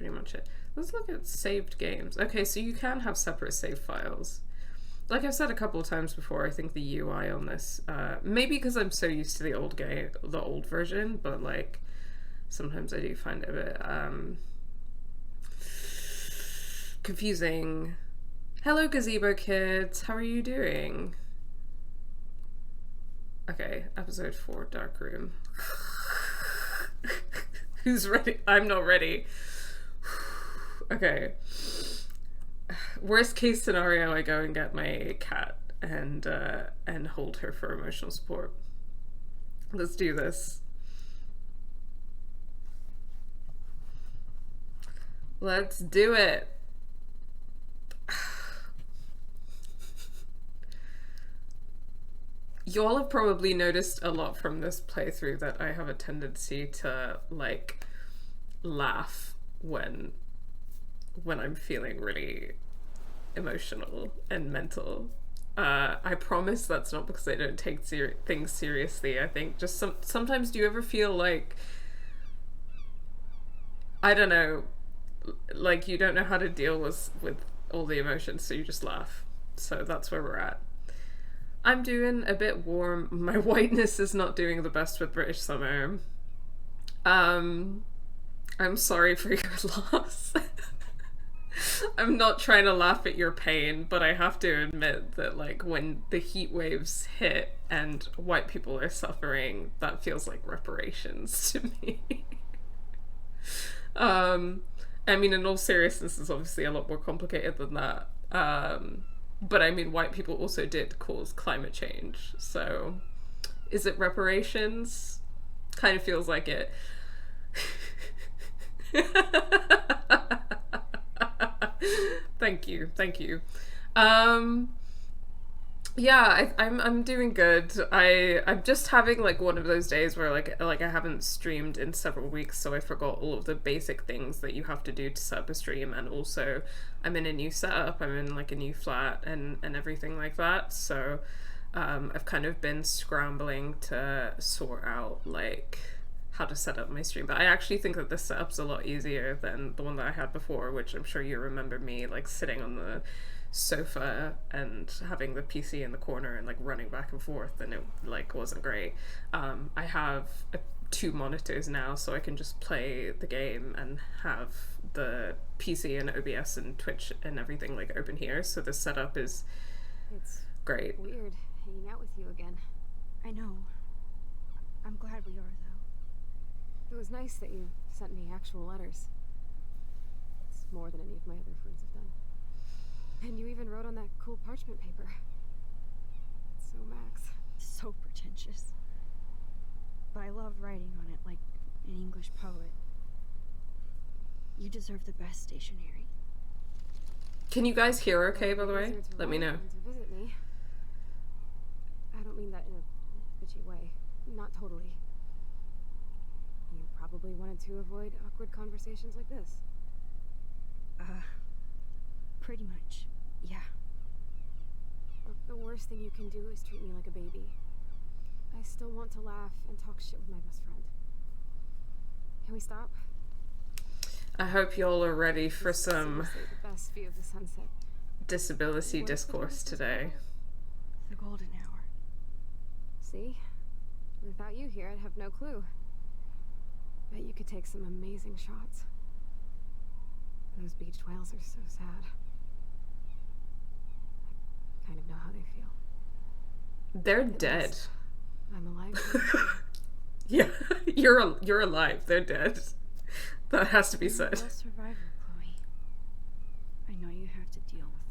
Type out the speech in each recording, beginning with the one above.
pretty much it. Let's look at saved games. Okay, so you can have separate save files. Like I've said a couple of times before, I think the UI on this, maybe because I'm so used to the old game, the old version, but like sometimes I do find it a bit confusing. Hello, Gazebo Kids. How are you doing? Okay, episode 4, Dark Room. Who's ready? I'm not ready. Okay. Worst case scenario, I go and get my cat and hold her for emotional support. Let's do this. Let's do it. Y'all have probably noticed a lot from this playthrough that I have a tendency to like laugh when I'm feeling really emotional and mental. I promise that's not because I don't take things seriously. I think just sometimes do you ever feel like, I don't know, like you don't know how to deal with all the emotions, so you just laugh. So that's where we're at. I'm doing a bit warm. My whiteness is not doing the best with British summer. I'm sorry for your loss. I'm not trying to laugh at your pain, but I have to admit that like when the heat waves hit and white people are suffering, that feels like reparations to me. I mean, in all seriousness, it's obviously a lot more complicated than that. But I mean, white people also did cause climate change. So is it reparations? Kind of feels like it. Thank you. Yeah, I'm doing good. I'm just having like one of those days where like I haven't streamed in several weeks, so I forgot all of the basic things that you have to do to set up a stream, and also I'm in a new setup. I'm in like a new flat and everything like that. So I've kind of been scrambling to sort out like how to set up my stream. But I actually think that this setup's a lot easier than the one that I had before, which I'm sure you remember me like sitting on the sofa and having the PC in the corner and like running back and forth, and it like wasn't great. I have 2 monitors now, so I can just play the game and have the PC and OBS and Twitch and everything like open here, so the setup is great. Weird hanging out with you again. I know. I'm glad we are, though. It was nice that you sent me actual letters. It's more than any of my other friends have done. And you even wrote on that cool parchment paper. It's so Max. So pretentious. But I love writing on it like an English poet. You deserve the best stationery. Can you guys hear okay, by the way? Let me know. To visit me. I don't mean that in a bitchy way. Not totally. You probably wanted to avoid awkward conversations like this. Pretty much, yeah. The worst thing you can do is treat me like a baby. I still want to laugh and talk shit with my best friend. Can we stop? I hope y'all are ready for some the best view of the sunset. disability discourse today. The golden hour. See? Without you here, I'd have no clue. Bet you could take some amazing shots. Those beached whales are so sad. I kind of know how they feel. They're dead. I'm alive. Yeah, you're alive. They're dead. That has to be said. You're a survivor, Chloe. I know you have to deal with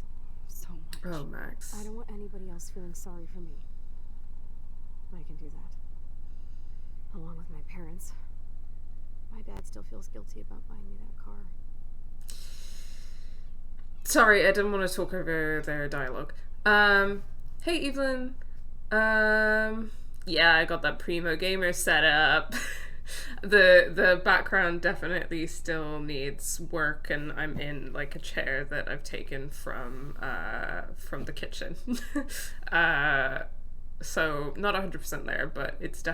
so much. Oh, Max. I don't want anybody else feeling sorry for me. I can do that. Along with my parents. My dad still feels guilty about buying me that car. Sorry, I didn't want to talk over their dialogue. Hey, Evelyn. Yeah, I got that Primo Gamer set up. The background definitely still needs work, and I'm in like a chair that I've taken from the kitchen. So not 100% there, but this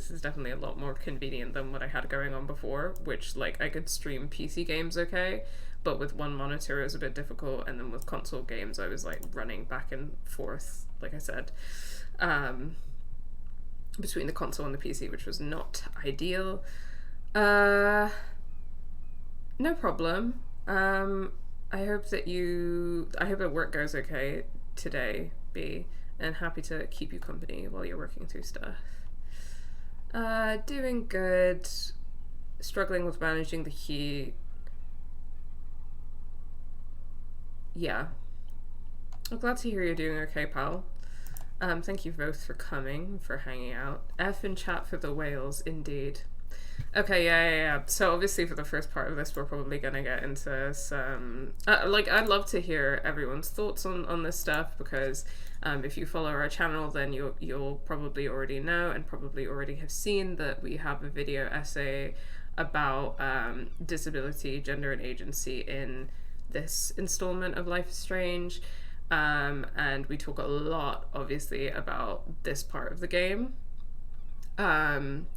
is definitely a lot more convenient than what I had going on before, which like I could stream PC games okay, but with one monitor it was a bit difficult, and then with console games I was like running back and forth, like I said, um, between the console and the PC, which was not ideal. No problem. I hope that work goes okay today, B, and happy to keep you company while you're working through stuff. Doing good. Struggling with managing the heat. Yeah. I'm glad to hear you're doing okay, pal. Thank you both for coming, for hanging out. F in chat for the whales, indeed. Okay, yeah. So obviously for the first part of this, we're probably gonna get into some I'd love to hear everyone's thoughts on this stuff, because if you follow our channel, then you'll probably already know and probably already have seen that we have a video essay about disability, gender, and agency in this installment of Life is Strange. And we talk a lot, obviously, about this part of the game. And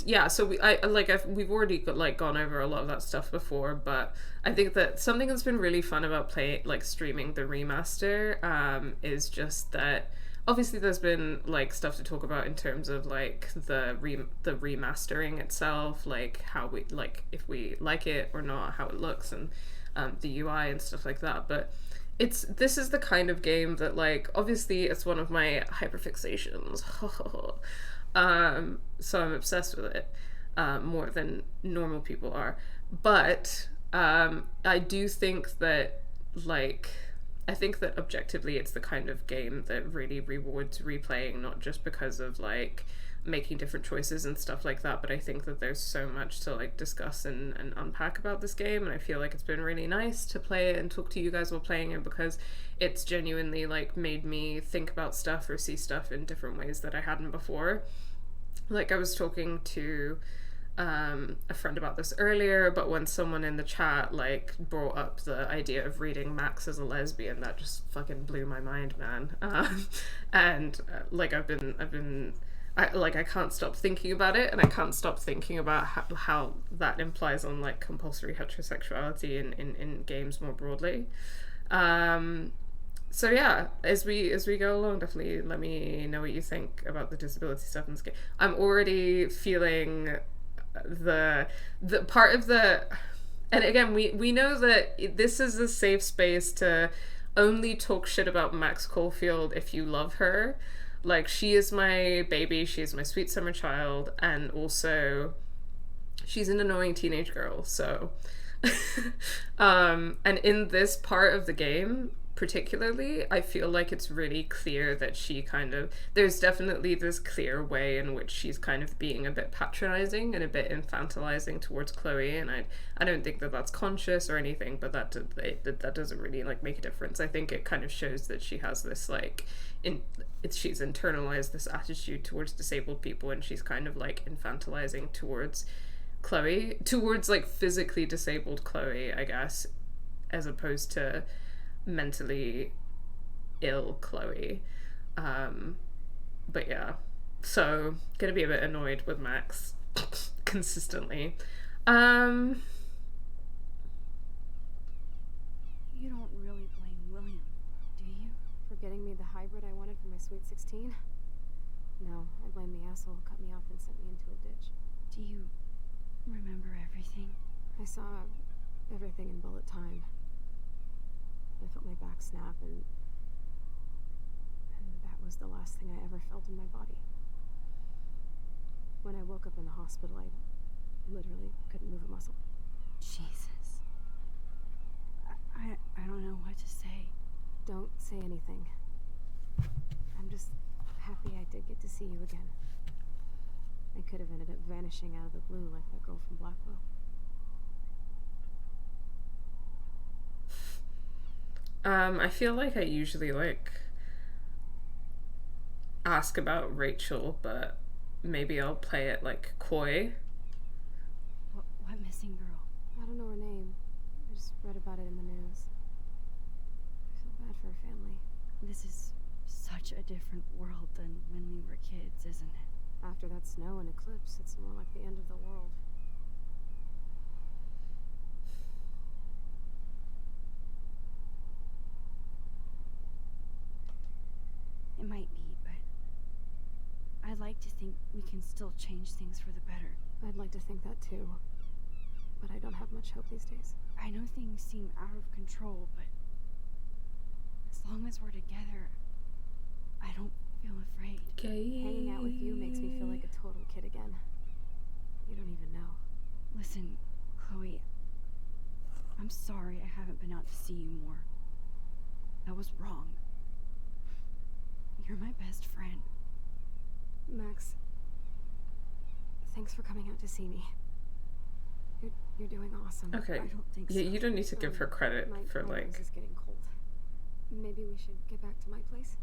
yeah, so we've already gone over a lot of that stuff before, but I think that something that's been really fun about streaming the remaster is just that obviously there's been like stuff to talk about in terms of like the remastering itself, like how we like, if we like it or not, how it looks, and the UI and stuff like that. But this is the kind of game that, like, obviously it's one of my hyperfixations. So I'm obsessed with it more than normal people are. But I do think that, like, I think that objectively it's the kind of game that really rewards replaying, not just because of like making different choices and stuff like that, but I think that there's so much to like discuss and unpack about this game, and I feel like it's been really nice to play it and talk to you guys while playing it, because it's genuinely like made me think about stuff or see stuff in different ways that I hadn't before. Like, I was talking to a friend about this earlier, but when someone in the chat like brought up the idea of reading Max as a lesbian, that just fucking blew my mind, man. And like I can't stop thinking about it, and I can't stop thinking about how that implies on like compulsory heterosexuality in games more broadly. So yeah, as we go along, definitely let me know what you think about the disability stuff in this game. I'm already feeling the part of the, and again, we know that this is a safe space to only talk shit about Max Caulfield if you love her. Like, she is my baby, she is my sweet summer child, and also she's an annoying teenage girl, so and in this part of the game particularly, I feel like it's really clear that she kind of, there's definitely this clear way in which she's kind of being a bit patronizing and a bit infantilizing towards Chloe, and I don't think that that's conscious or anything, but that doesn't really like make a difference. I think it kind of shows that she has this like she's internalized this attitude towards disabled people, and she's kind of like infantilizing towards Chloe, towards like physically disabled Chloe, I guess, as opposed to mentally ill Chloe. But yeah, so gonna be a bit annoyed with Max consistently. You don't really blame William, do you? For getting me the hybrid I wanted for my Sweet 16? No, I blame the asshole who cut me off and sent me into a ditch. Do you remember everything? I saw everything in bullet time. I felt my back snap, and that was the last thing I ever felt in my body. When I woke up in the hospital, I literally couldn't move a muscle. Jesus. I don't know what to say. Don't say anything. I'm just happy I did get to see you again. I could have ended up vanishing out of the blue like that girl from Blackwell. I feel like I usually like ask about Rachel, but maybe I'll play it like coy. What missing girl? I don't know her name. I just read about it in the news. I feel bad for her family. This is such a different world than when we were kids, isn't it? After that snow and eclipse, it's more like the end of the world. It might be, but I'd like to think we can still change things for the better. I'd like to think that too, but I don't have much hope these days. I know things seem out of control, but as long as we're together, I don't feel afraid. Hanging out with you makes me feel like a total kid again. You don't even know. Listen, Chloe, I'm sorry I haven't been out to see you more. That was wrong. You're my best friend. Max, thanks for coming out to see me. You're doing awesome. Okay. I don't think Yeah, so. you don't need to give her credit for my like. nose is getting cold. Maybe we should get back to my place.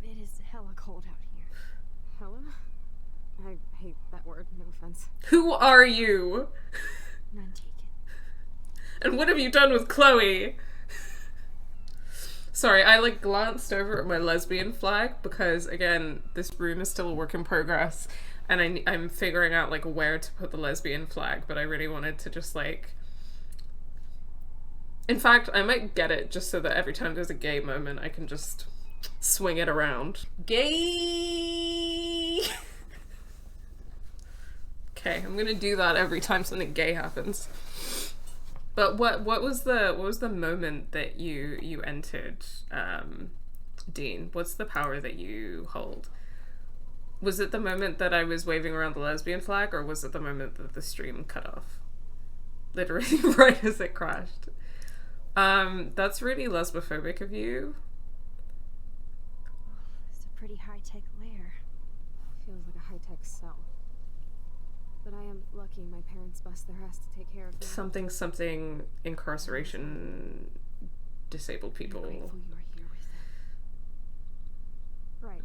It is hella cold out here. Hella? I hate that word. No offense. Who are you? None taken. And what have you done with Chloe? Sorry, I like glanced over at my lesbian flag because again, this room is still a work in progress, and I'm figuring out like where to put the lesbian flag, but I really wanted to just like. In fact, I might get it just so that every time there's a gay moment, I can just swing it around. Gay. Okay, I'm gonna do that every time something gay happens. But what was the moment that you entered, Dean? What's the power that you hold? Was it the moment that I was waving around the lesbian flag, or was it the moment that the stream cut off? Literally right as it crashed. That's really lesbophobic of you. It's a pretty high-tech lair. Feels like a high-tech cell. But I am lucky my parents bust their ass to take care of me. Something incarceration disabled people. I'm grateful you are here with them. Right.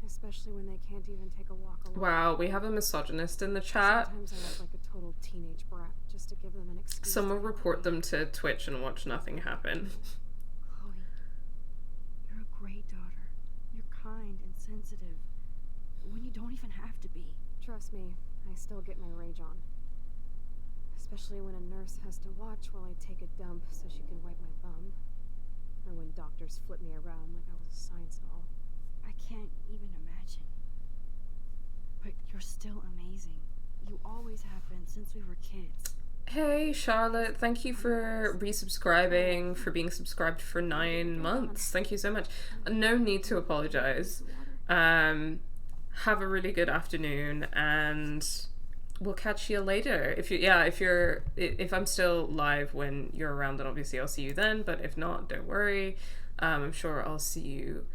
Especially when they can't even take a walk alone. Wow, we have a misogynist in the chat. Sometimes I act like a total teenage brat just to give them an excuse. Someone to report them to Twitch and watch nothing happen. Chloe, you're a great daughter. You're kind and sensitive when you don't even have to be. Trust me, I still get my rage on. Especially when a nurse has to watch while I take a dump so she can wipe my bum. Or when doctors flip me around like I was a science doll. I can't even imagine. But you're still amazing. You always have been since we were kids. Hey Charlotte, thank you for resubscribing, for being subscribed for 9 months. Thank you so much. No need to apologize. Have a really good afternoon, and we'll catch you later. If I'm still live when you're around, then obviously I'll see you then, but if not, don't worry. I'm sure I'll see you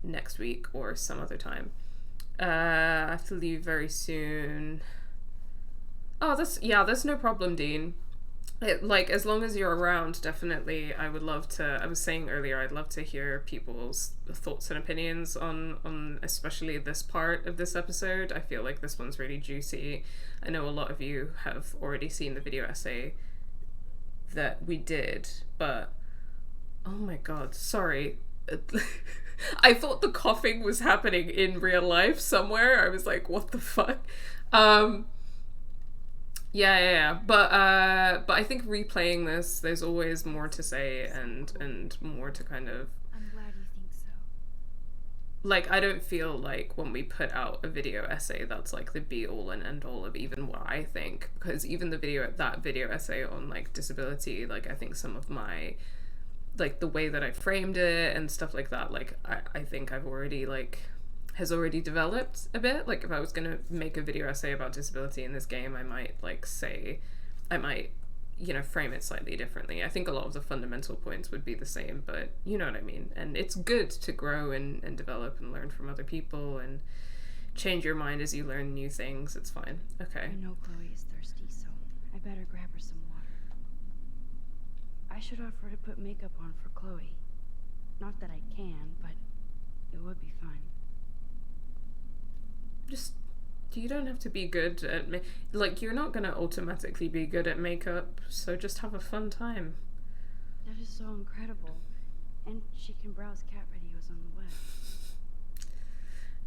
next week or some other time. I have to leave very soon. Oh, that's no problem, Dean. Like, as long as you're around, definitely, I would love to. I was saying earlier, I'd love to hear people's thoughts and opinions on especially this part of this episode. I feel like this one's really juicy. I know a lot of you have already seen the video essay that we did, but oh my god, sorry. I thought the coughing was happening in real life somewhere. I was like, what the fuck? Yeah. But I think replaying this, there's always more to say and more to kind of. I'm glad you think so. Like, I don't feel like when we put out a video essay, that's like the be all and end all of even what I think, because even that video essay on like disability, like I think some of my, like the way that I framed it and stuff like that, like I think I've already has already developed a bit. Like if I was gonna make a video essay about disability in this game, I might frame it slightly differently. I think a lot of the fundamental points would be the same, but you know what I mean. And it's good to grow and develop and learn from other people and change your mind as you learn new things. It's fine. Okay. I know Chloe is thirsty, so I better grab her some water. I should offer to put makeup on for Chloe. Not that I can, but it would be fun. Just, you don't have to be good at you're not gonna automatically be good at makeup, so just have a fun time. That is so incredible. And she can browse cat videos on the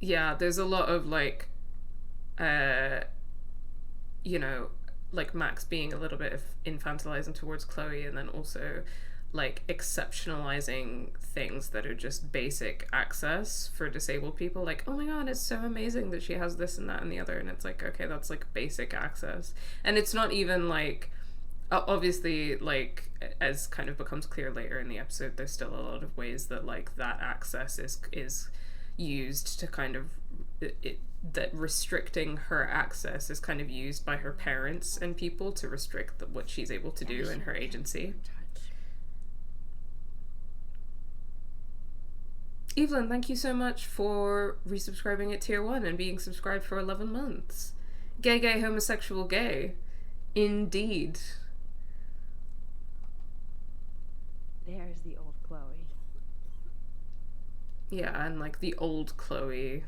yeah, there's a lot of like, uh, you know, like Max being a little bit of infantilizing towards Chloe, and then also like exceptionalizing things that are just basic access for disabled people. Like, oh my god, it's so amazing that she has this and that and the other, and it's like, okay, that's like basic access, and it's not even like, obviously, like, as kind of becomes clear later in the episode, there's still a lot of ways that like that access is used to kind of that restricting her access is kind of used by her parents and people to restrict what she's able to do in her agency. Evelyn, thank you so much for resubscribing at tier 1 and being subscribed for 11 months. Gay, gay, homosexual, gay. Indeed. There's the old Chloe. Yeah, and like the old Chloe.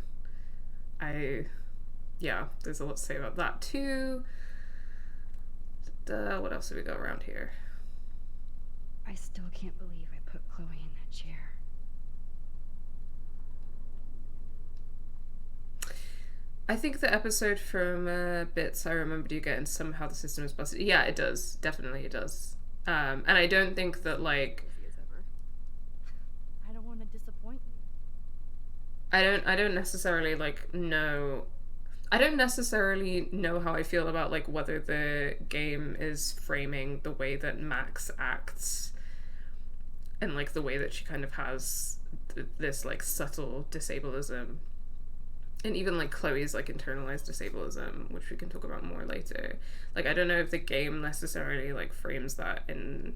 Yeah, there's a lot to say about that too. What else have we got around here? I still can't believe I put Chloe in that chair. I think the episode from Bits I Remembered You Getting Somehow the System is Busted. Yeah, it does. Definitely it does. And I don't think that, like... I don't want to disappoint you. I don't necessarily, like, know... I don't necessarily know how I feel about, like, whether the game is framing the way that Max acts and, like, the way that she kind of has this, like, subtle disableism. And even, like, Chloe's, like, internalized disableism, which we can talk about more later. Like, I don't know if the game necessarily, like, frames that in...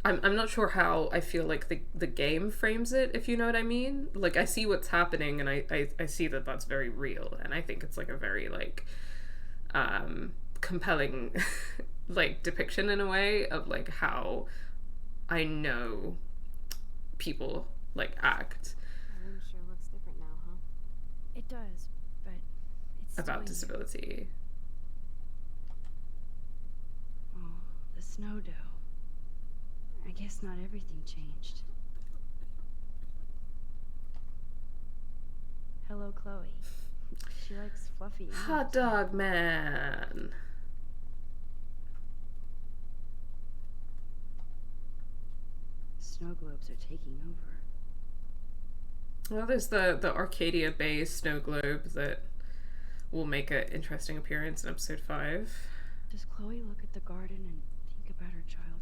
I'm not sure how I feel like the game frames it, if you know what I mean. Like, I see what's happening, and I see that that's very real, and I think it's, like, a very, like, compelling, like, depiction in a way of, like, how I know people, like, act. It does, but it's about disability. Oh, the snow dough. I guess not everything changed. Hello, Chloe. She likes fluffy animals. Hot dog man. Snow globes are taking over. Well, there's the Arcadia Bay snow globe that will make an interesting appearance in episode 5. Does Chloe look at the garden and think about her childhood?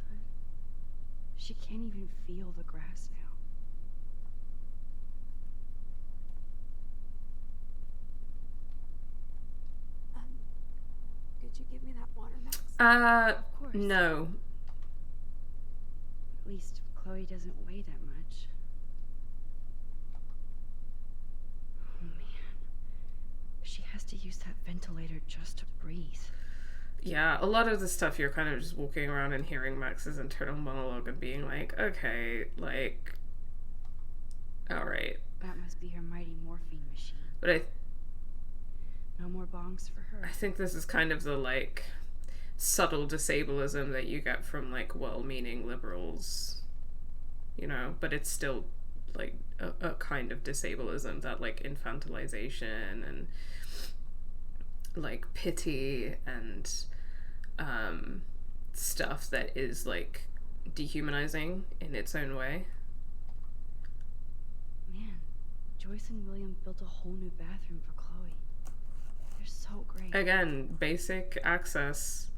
She can't even feel the grass now. Could you give me that water, Max? Of course. No. At least Chloe doesn't weigh that much. Oh man. She has to use that ventilator just to breathe. Yeah, a lot of the stuff you're kind of just walking around and hearing Max's internal monologue and being like, okay, like, alright. That must be her mighty morphine machine. But no more bongs for her. I think this is kind of the, like, subtle disableism that you get from, like, well-meaning liberals, you know? But it's still, like, a kind of disableism, that, like, infantilization and, like, pity and stuff that is, like, dehumanizing in its own way. Man, Joyce and William built a whole new bathroom for Chloe. They're so great. Again, basic access.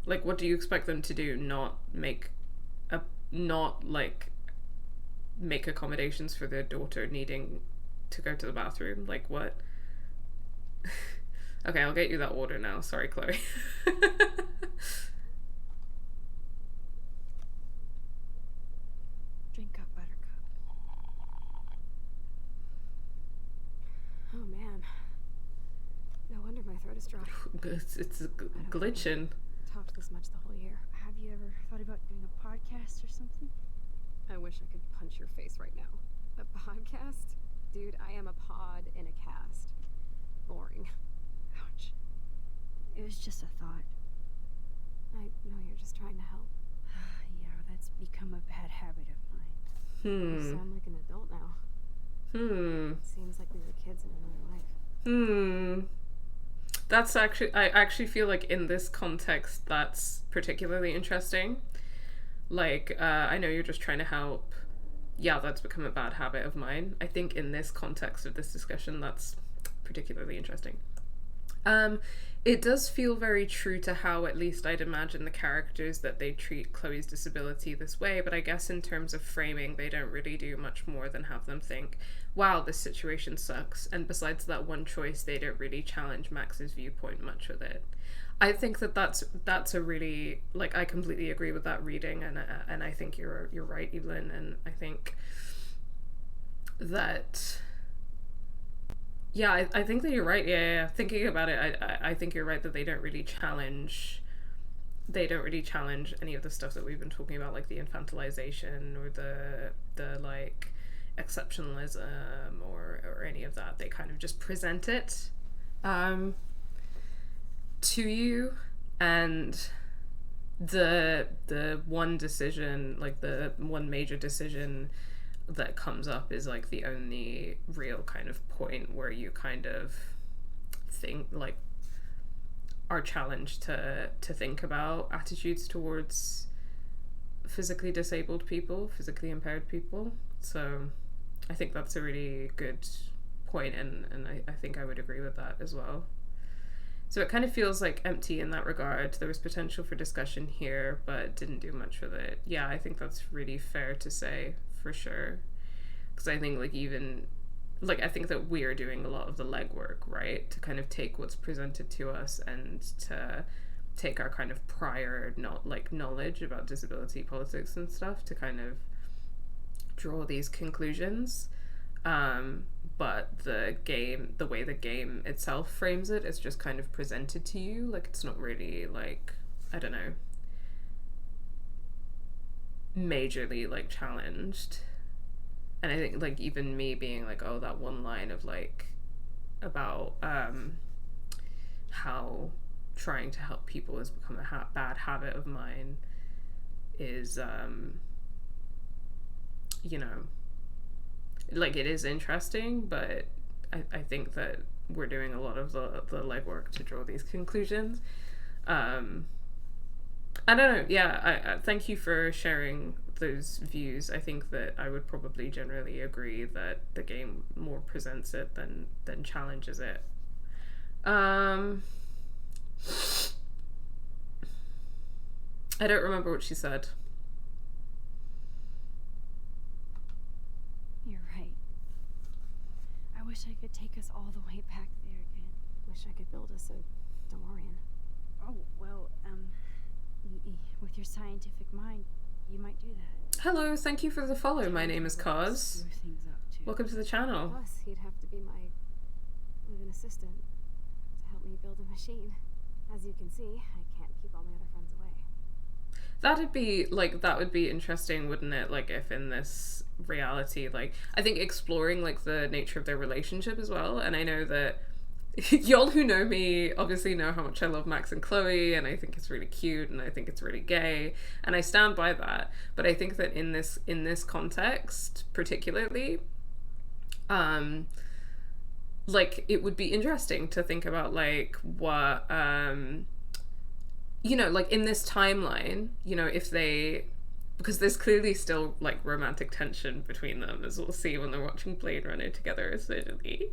Like, what do you expect them to do? Not make accommodations for their daughter needing to go to the bathroom? Like, what? Okay, I'll get you that water now. Sorry, Chloe. Drink up, Buttercup. Oh man. No wonder my throat is dry. It's glitching. Talked this much the whole year. Have you ever thought about doing a podcast or something? I wish I could punch your face right now. A podcast? Dude, I am a pod in a cast. Boring. Ouch. It was just a thought. I know you're just trying to help. Yeah, that's become a bad habit of mine. You sound like an adult now. Seems like we were kids in another life. That's actually, I actually feel like in this context that's particularly interesting. Like, I know you're just trying to help. Yeah, that's become a bad habit of mine. I think in this context of this discussion, that's particularly interesting. Um, it does feel very true to how, at least I'd imagine the characters, that they treat Chloe's disability this way, but I guess in terms of framing, they don't really do much more than have them think, wow, this situation sucks, and besides that one choice, they don't really challenge Max's viewpoint much with it. I think that that's a really, like, I completely agree with that reading, and I think you're right, Evelyn, and I think that, yeah, I think that you're right. Yeah. Thinking about it, I think you're right that they don't really challenge any of the stuff that we've been talking about, like the infantilization or the like exceptionalism or any of that. They kind of just present it to you, and the one decision, like the one major decision that comes up is like the only real kind of point where you kind of think, like, are challenged to think about attitudes towards physically disabled people, physically impaired people. So I think that's a really good point, and I think I would agree with that as well. So it kind of feels like empty in that regard. There was potential for discussion here, but didn't do much with it. Yeah, I think that's really fair to say, for sure. Because I think, like, even, like, I think that we're doing a lot of the legwork, right? To kind of take what's presented to us and to take our kind of prior, not like knowledge about disability politics and stuff to kind of draw these conclusions. But the way the game itself frames it is just kind of presented to you. Like, it's not really, like, I don't know, majorly, like, challenged. And I think, like, even me being like, oh, that one line of, like, about how trying to help people has become a bad habit of mine is, you know, like, it is interesting, but I think that we're doing a lot of the legwork to draw these conclusions. I don't know. Yeah, I thank you for sharing those views. I think that I would probably generally agree that the game more presents it than challenges it. I don't remember what she said. You're right. I wish I could take us all the way back there again. Wish I could build us a DeLorean. Oh, well, with your scientific mind, you might do that. Hello, thank you for the follow. My name is Kaz. Screw things up too. Welcome to the channel. Plus, he'd have to be my live-in assistant to help me build a machine. As you can see, I can't keep all my other friends away. That would be interesting, wouldn't it? Like, if in this reality, like, I think exploring, like, the nature of their relationship as well. And I know that y'all who know me obviously know how much I love Max and Chloe, and I think it's really cute, and I think it's really gay, and I stand by that. But I think that in this context particularly, like, it would be interesting to think about, like, what you know, like, in this timeline, you know, if they, because there's clearly still, like, romantic tension between them, as we'll see when they're watching Blade Runner together, essentially.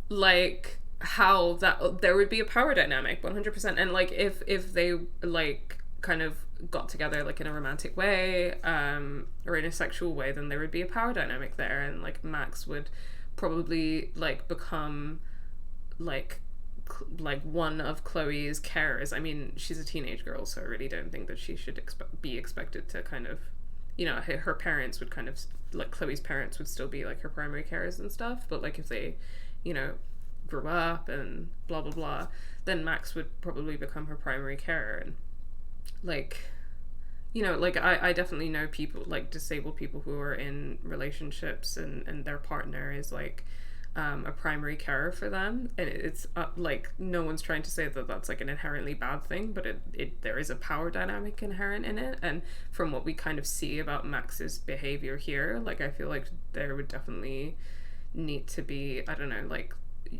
Like, how that there would be a power dynamic 100%, and, like, if they, like, kind of got together, like, in a romantic way, or in a sexual way, then there would be a power dynamic there, and, like, Max would probably, like, become like one of Chloe's carers. I mean, she's a teenage girl, so I really don't think that she should be expected to kind of, you know, her parents would kind of, like, Chloe's parents would still be, like, her primary carers and stuff, but, like, if they, you know, grew up and blah blah blah, then Max would probably become her primary carer. And, like, you know, like, I definitely know people, like, disabled people who are in relationships and their partner is, like, a primary carer for them, and it's like no one's trying to say that that's like an inherently bad thing, but there is a power dynamic inherent in it, and from what we kind of see about Max's behavior here, like I feel like there would definitely need to be, I don't know, like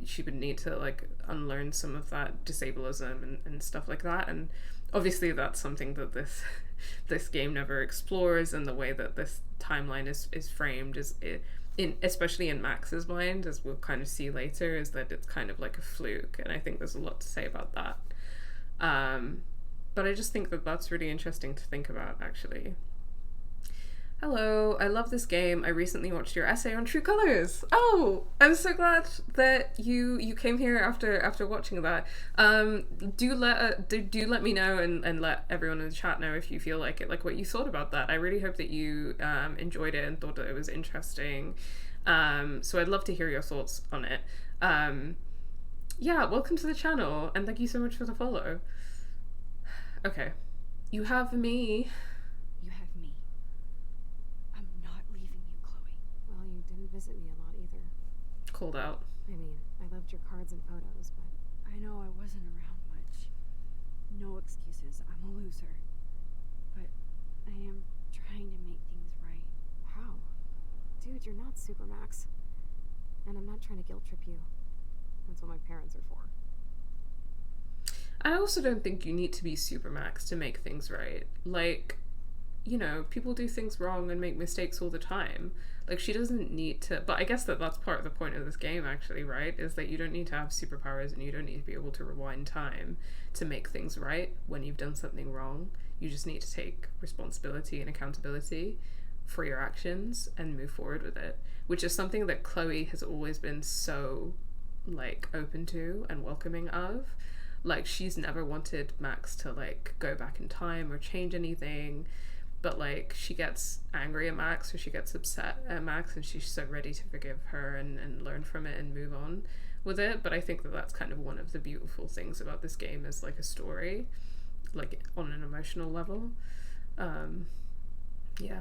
she would need to like unlearn some of that disableism and stuff like that, and obviously that's something that this game never explores, and the way that this timeline is framed is especially in Max's mind, as we'll kind of see later, is that it's kind of like a fluke, and I think there's a lot to say about that. But I just think that that's really interesting to think about, actually. Hello, I love this game. I recently watched your essay on True Colors. Oh, I'm so glad that you came here after watching that. Do let me know and let everyone in the chat know if you feel like it, like what you thought about that. I really hope that you enjoyed it and thought that it was interesting. So I'd love to hear your thoughts on it. Yeah, welcome to the channel and thank you so much for the follow. Okay, you have me. Visit me a lot either. Called out. I mean, I loved your cards and photos, but I know I wasn't around much. No excuses, I'm a loser. But I am trying to make things right. How? Dude, you're not Supermax. And I'm not trying to guilt trip you. That's what my parents are for. I also don't think you need to be Supermax to make things right. Like, you know, people do things wrong and make mistakes all the time. Like, she doesn't need to, but I guess that's part of the point of this game, actually, right? Is that you don't need to have superpowers and you don't need to be able to rewind time to make things right when you've done something wrong. You just need to take responsibility and accountability for your actions and move forward with it, which is something that Chloe has always been so, like, open to and welcoming of. Like, she's never wanted Max to, like, go back in time or change anything. But, like, she gets angry at Max or she gets upset at Max and she's so ready to forgive her and learn from it and move on with it. But I think that that's kind of one of the beautiful things about this game as, like, a story, like, on an emotional level. Yeah.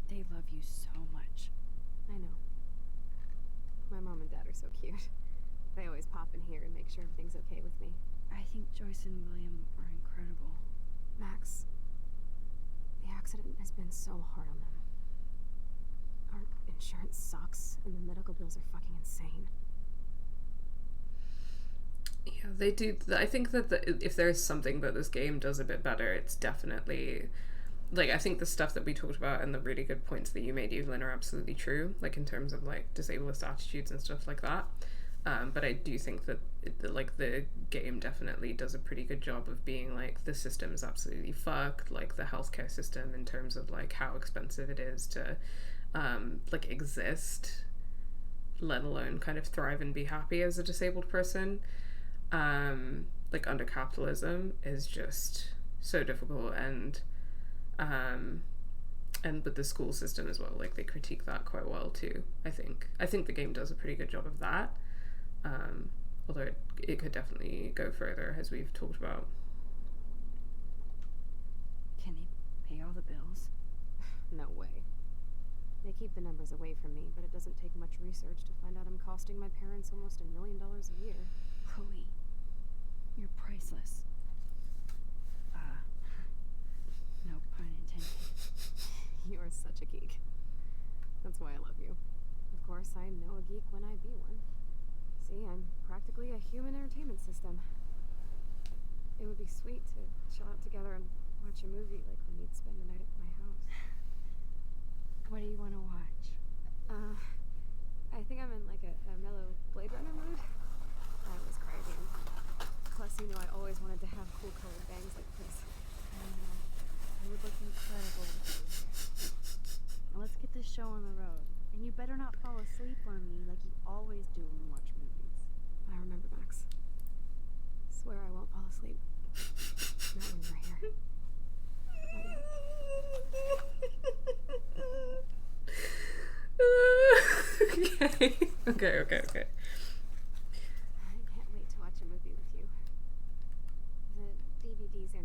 They love you so much. I know. My mom and dad are so cute. They always pop in here and make sure everything's okay with me. I think Joyce and William are incredible. Max, the accident has been so hard on them. Our insurance sucks, and the medical bills are fucking insane. Yeah, they do. I think that if there's something that this game does a bit better, it's definitely... Like, I think the stuff that we talked about and the really good points that you made, Evelyn, are absolutely true, like, in terms of, like, disablest attitudes and stuff like that. But I do think that, like, the game definitely does a pretty good job of being, like, the system is absolutely fucked, like, the healthcare system in terms of, like, how expensive it is to, like, exist, let alone kind of thrive and be happy as a disabled person. Like, under capitalism is just so difficult, and with the school system as well, like, they critique that quite well too. I think the game does a pretty good job of that, although it could definitely go further, as we've talked about. Can they pay all the bills? No way. They keep the numbers away from me, but it doesn't take much research to find out I'm costing my parents almost $1 million a year. Chloe, you're priceless. No pun intended. You are such a geek. That's why I love you. Of course, I know a geek when I be one. See, I'm practically a human entertainment system. It would be sweet to chill out together and watch a movie like when you'd spend the night at my house. What do you want to watch? I think I'm in like a mellow Blade Runner mood. I was crying. Plus, you know, I always wanted to have cool colored bangs like this. I know. It would look incredible with you. Now let's get this show on the road. And you better not fall asleep on me like you always do when you watch movies. I remember, Max. Swear I won't fall asleep. Not when you're here. Okay. I can't wait to watch a movie with you. The DVDs are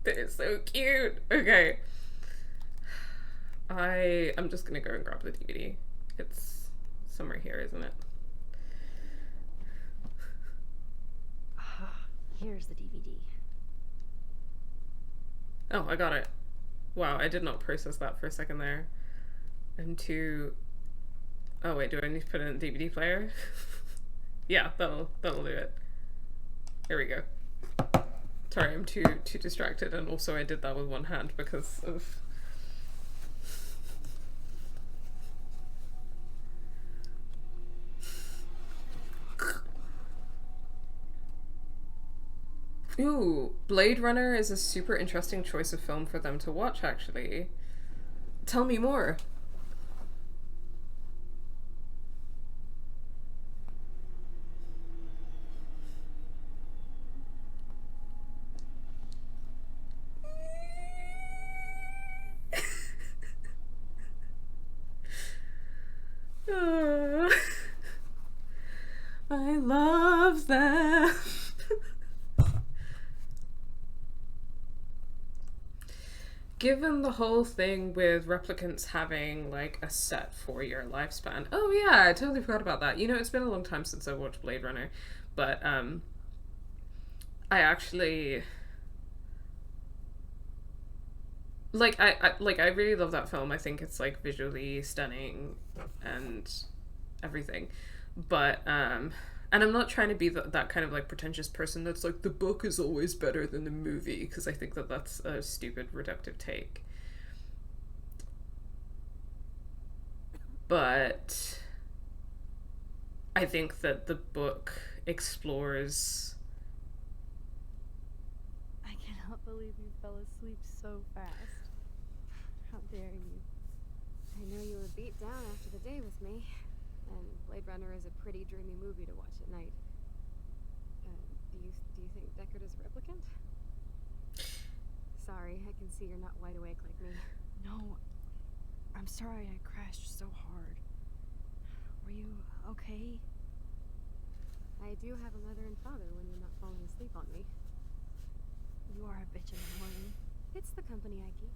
They're so cute. Okay. I'm just gonna go and grab the DVD. It's somewhere here, isn't it? Here's the DVD. Oh, I got it. Wow, I did not process that for a second there. And oh wait, do I need to put it in the DVD player? Yeah, that'll do it. Here we go. Sorry, I'm too distracted, and also I did that with one hand because of. Ooh, Blade Runner is a super interesting choice of film for them to watch, actually. Tell me more. I love them. Given the whole thing with replicants having like a set 4-year lifespan. Oh yeah, I totally forgot about that. You know, it's been a long time since I watched Blade Runner, but I actually I really love that film. I think it's like visually stunning and everything. But and I'm not trying to be that kind of like pretentious person that's like the book is always better than the movie, because I think that that's a stupid reductive take. But I think that the book explores. I cannot believe you fell asleep so fast. How dare you? I know you were beat down after the day with me, and Blade Runner is a pretty dreamy movie to watch at night. Do you think Deckard is a replicant? Sorry, I can see you're not wide awake like me. No, I'm sorry I crashed so hard. Were you okay? I do have a mother and father when you're not falling asleep on me. You are a bitch in the morning. It's the company I keep.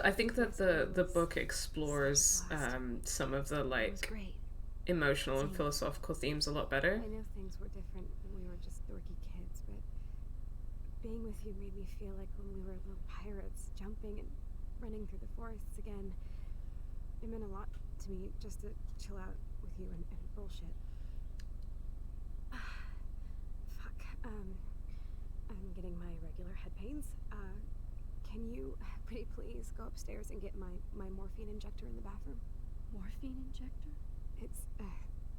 I think that the book explores some of the like emotional and philosophical themes a lot better. I know things were different when we were just dorky kids, but being with you made me feel like when we were little pirates, jumping and running through the forests again. It meant a lot to me just to chill out with you and bullshit. Fuck. I'm getting my regular head pains. Can you pretty please go upstairs and get my morphine injector in the bathroom? Morphine injector?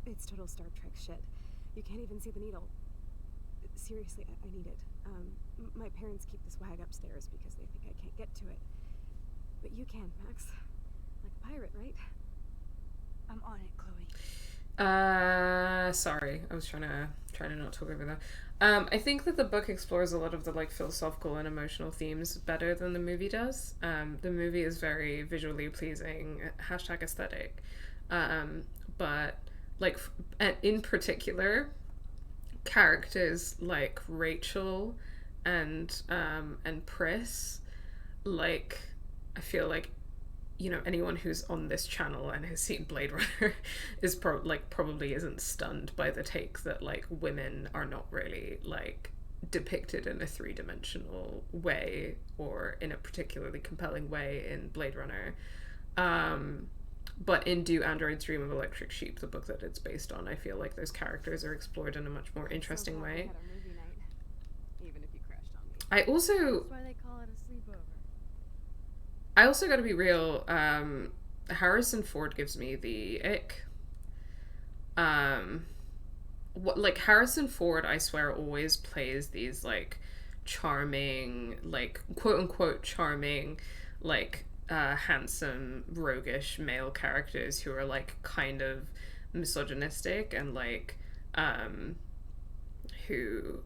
It's total Star Trek shit. You can't even see the needle. Seriously, I need it. My parents keep this wag upstairs because they think I can't get to it. But you can, Max. Like a pirate, right? I'm on it, Chloe. Sorry, I was trying to not talk over that. I think that the book explores a lot of the like philosophical and emotional themes better than the movie does. The movie is very visually pleasing, #aesthetic, but like in particular, characters like Rachel and Pris, like I feel like, you know, anyone who's on this channel and has seen Blade Runner is probably isn't stunned by the take that like women are not really like depicted in a 3-dimensional way or in a particularly compelling way in Blade Runner. But in Do Androids Dream of Electric Sheep, the book that it's based on, I feel like those characters are explored in a much more interesting way. We had our movie night, even if you crashed on me. I also That's why they call it a sleepover. I also got to be real. Harrison Ford gives me the ick. Like Harrison Ford, I swear, always plays these like charming, like quote unquote charming, like handsome, roguish male characters who are like kind of misogynistic and like who,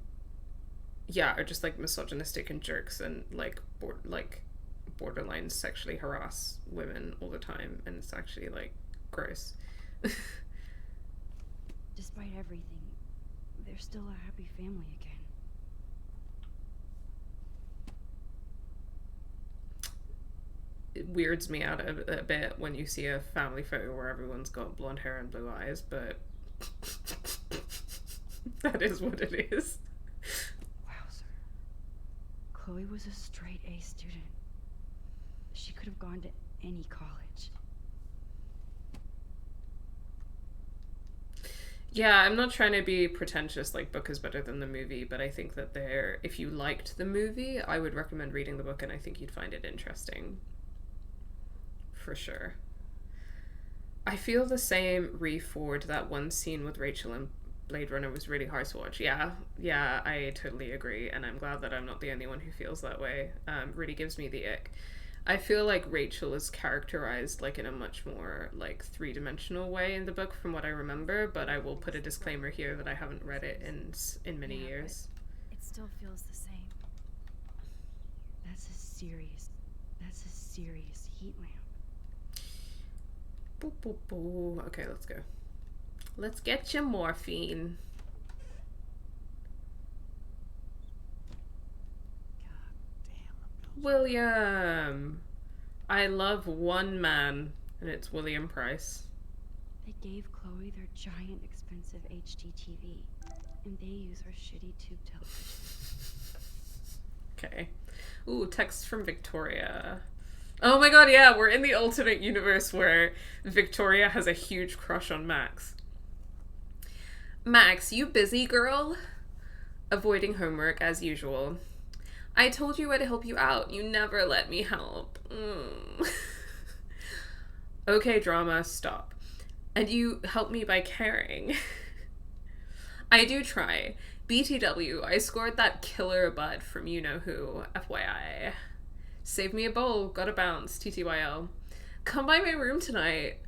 yeah, are just like misogynistic and jerks and like borderline sexually harass women all the time, and it's actually like gross. Despite everything, they're still a happy family again. weirds me out a bit when you see a family photo where everyone's got blonde hair and blue eyes, but that is what it is. Wowzer. Chloe was a straight A student. She could have gone to any college. Yeah, I'm not trying to be pretentious, like, book is better than the movie, but I think that if you liked the movie, I would recommend reading the book, and I think you'd find it interesting. For sure. I feel the same Ford, that one scene with Rachel and Blade Runner was really hard to watch. Yeah, I totally agree, and I'm glad that I'm not the only one who feels that way. Really gives me the ick. I feel like Rachel is characterized like in a much more like three-dimensional way in the book from what I remember, but I will put a disclaimer here that I haven't read it in many years. It still feels the same. That's a serious heat lamp. Boop, boop, boop. Okay, let's go. Let's get you morphine. William! I love one man, and it's William Price. They gave Chloe their giant, expensive HD TV, and they use our shitty tube television. Okay. Ooh, text from Victoria. Oh my god, yeah, we're in the alternate universe where Victoria has a huge crush on Max. Max, you busy, girl? Avoiding homework as usual. I told you I'd help you out. You never let me help. Okay, drama, stop. And you help me by caring. I do try. BTW, I scored that killer bud from you-know-who, FYI. Save me a bowl, gotta bounce, TTYL. Come by my room tonight.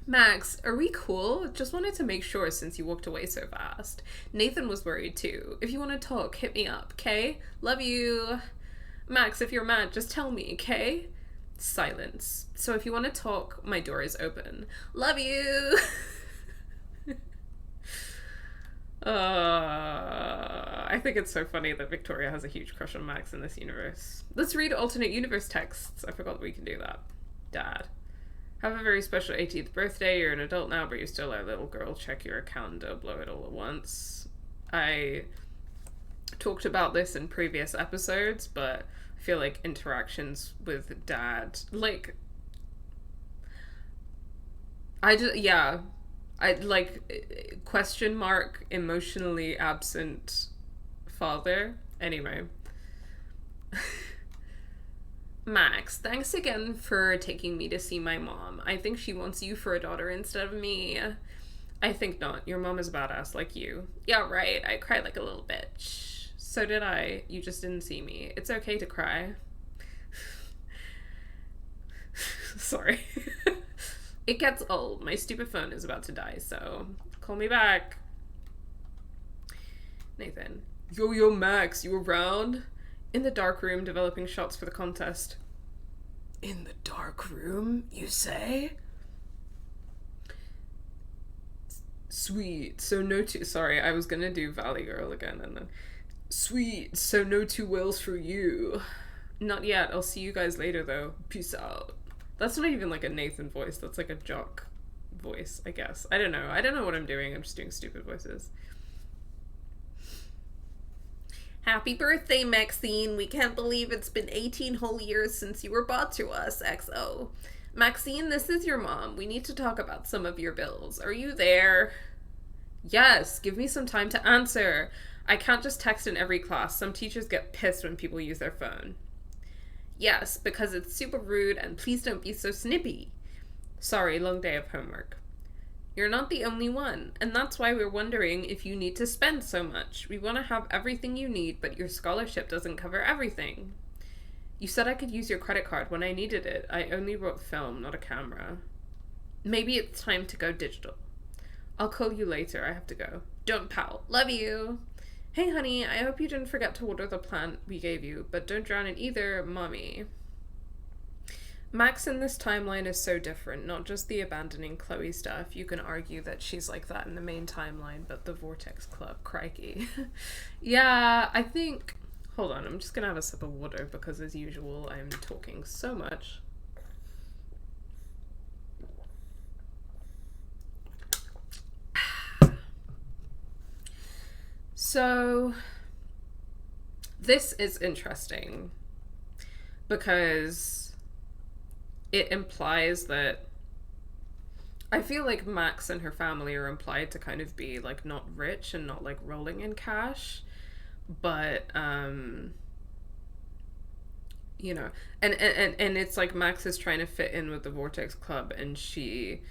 Max, are we cool? Just wanted to make sure since you walked away so fast. Nathan was worried too. If you want to talk, hit me up, okay? Love you. Max, if you're mad, just tell me, okay? Silence. So if you want to talk, my door is open. Love you. I think it's so funny that Victoria has a huge crush on Max in this universe. Let's read alternate universe texts. I forgot that we can do that. Dad. Have a very special 18th birthday. You're an adult now, but you're still a little girl. Check your account. Don't blow it all at once. I talked about this in previous episodes, but I feel like interactions with Dad, like, I like question mark emotionally absent father. Anyway. Max, thanks again for taking me to see my mom. I think she wants you for a daughter instead of me. I think not. Your mom is a badass like you. Yeah, right. I cried like a little bitch. So did I. You just didn't see me. It's okay to cry. Sorry. It gets old. My stupid phone is about to die, so call me back. Nathan. Yo, Max, you around? In the dark room, developing shots for the contest. In the dark room, you say? Sweet, so no two... Sorry, I was gonna do Valley Girl again, and then... Sweet, so no two whales for you. Not yet, I'll see you guys later, though. Peace out. That's not even like a Nathan voice, that's like a Jock voice, I guess. I don't know what I'm doing, I'm just doing stupid voices. Happy birthday, Maxine. We can't believe it's been 18 whole years since you were bought to us, XO. Maxine, this is your mom. We need to talk about some of your bills. Are you there? Yes, give me some time to answer. I can't just text in every class. Some teachers get pissed when people use their phone. Yes, because it's super rude, and please don't be so snippy. Sorry, long day of homework. You're not the only one, and that's why we're wondering if you need to spend so much. We want to have everything you need, but your scholarship doesn't cover everything. You said I could use your credit card when I needed it. I only brought film, not a camera. Maybe it's time to go digital. I'll call you later. I have to go. Don't pout. Love you. Hey, honey, I hope you didn't forget to water the plant we gave you, but don't drown it either, Mommy. Max in this timeline is so different, not just the abandoning Chloe stuff. You can argue that she's like that in the main timeline, but the Vortex Club, crikey. Yeah, I think... Hold on, I'm just gonna have a sip of water because as usual I'm talking so much. So this is interesting because it implies that I feel like Max and her family are implied to kind of be like not rich and not like rolling in cash, but you know, and it's like Max is trying to fit in with the Vortex Club, and she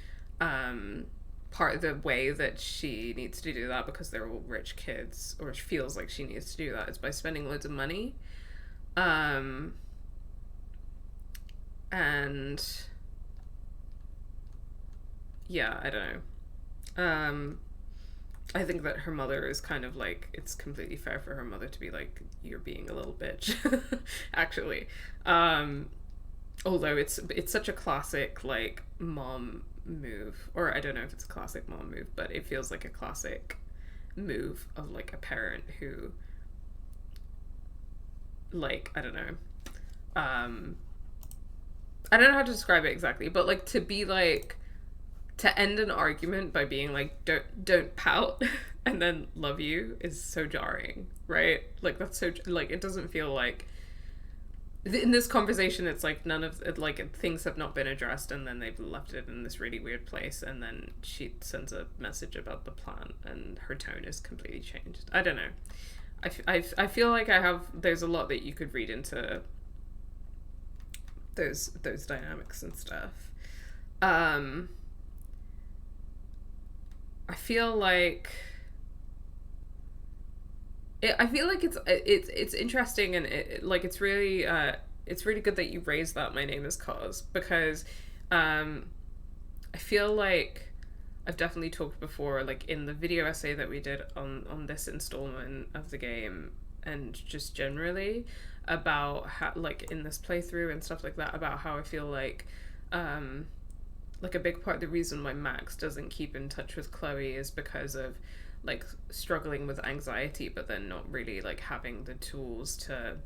part of the way that she needs to do that, because they're all rich kids, or she feels like she needs to do that, is by spending loads of money. And yeah, I don't know. I think that her mother is kind of like, it's completely fair for her mother to be like, you're being a little bitch, actually. Although it's such a classic like mom move, or I don't know if it's a classic mom move, but it feels like a classic move of like a parent who, like, I don't know. I don't know how to describe it exactly, but like to be like, to end an argument by being like, don't pout and then love you is so jarring, right? Like that's so, like, it doesn't feel like in this conversation it's like none of it, like things have not been addressed, and then they've left it in this really weird place, and then she sends a message about the plan and her tone is completely changed. I don't know. I feel like there's a lot that you could read into those dynamics and stuff. I feel like it's interesting, and it's really good that you raised that My Name Is Cause, because I feel like I've definitely talked before, like in the video essay that we did on this installment of the game, and just generally about how, like in this playthrough and stuff like that, about how I feel like a big part of the reason why Max doesn't keep in touch with Chloe is because of like struggling with anxiety, but then not really like having the tools to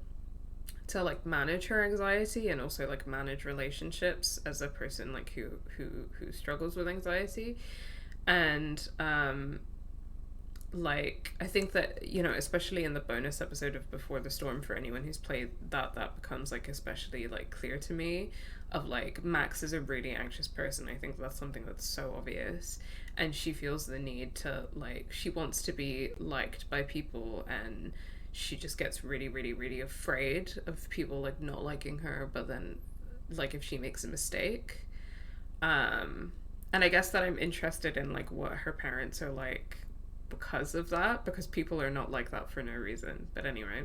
like manage her anxiety, and also like manage relationships as a person like who struggles with anxiety. And like I think that, you know, especially in the bonus episode of Before the Storm, for anyone who's played that becomes like especially like clear to me, of like Max is a really anxious person. I think that's something that's so obvious, and she feels the need to, like, she wants to be liked by people, and she just gets really really really afraid of people like not liking her, but then like if she makes a mistake. And I guess that I'm interested in like what her parents are like because of that, because people are not like that for no reason. But anyway,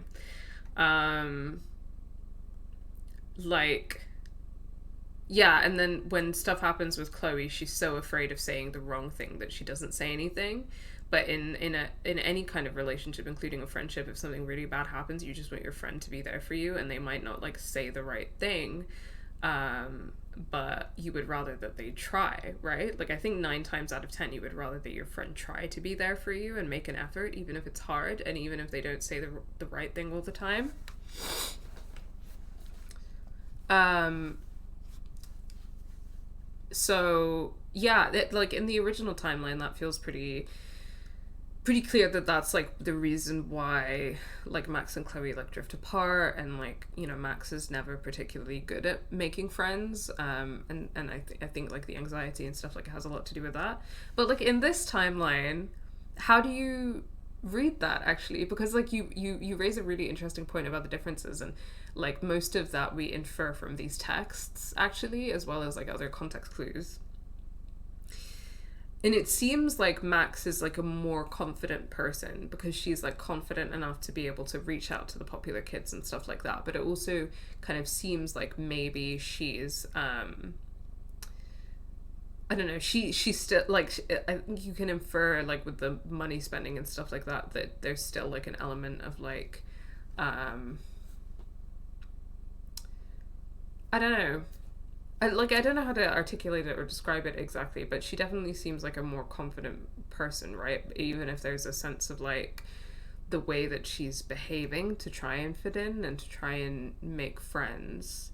like, yeah, and then when stuff happens with Chloe, she's so afraid of saying the wrong thing that she doesn't say anything. But in any kind of relationship, including a friendship, if something really bad happens, you just want your friend to be there for you, and they might not like say the right thing, but you would rather that they try, right? Like I think 9 times out of 10 you would rather that your friend try to be there for you and make an effort, even if it's hard, and even if they don't say the right thing all the time. So yeah, like in the original timeline, that feels pretty clear that that's like the reason why like Max and Chloe like drift apart, and like, you know, Max is never particularly good at making friends, and I think like the anxiety and stuff like has a lot to do with that. But like in this timeline, how do you read that actually? Because like you raise a really interesting point about the differences, and like most of that we infer from these texts actually, as well as like other context clues. And it seems like Max is like a more confident person because she's like confident enough to be able to reach out to the popular kids and stuff like that. But it also kind of seems like maybe she's I don't know, she's still like, I think you can infer like with the money spending and stuff like that there's still like an element of like I don't know. I don't know how to articulate it or describe it exactly, but she definitely seems like a more confident person, right? Even if there's a sense of like the way that she's behaving to try and fit in and to try and make friends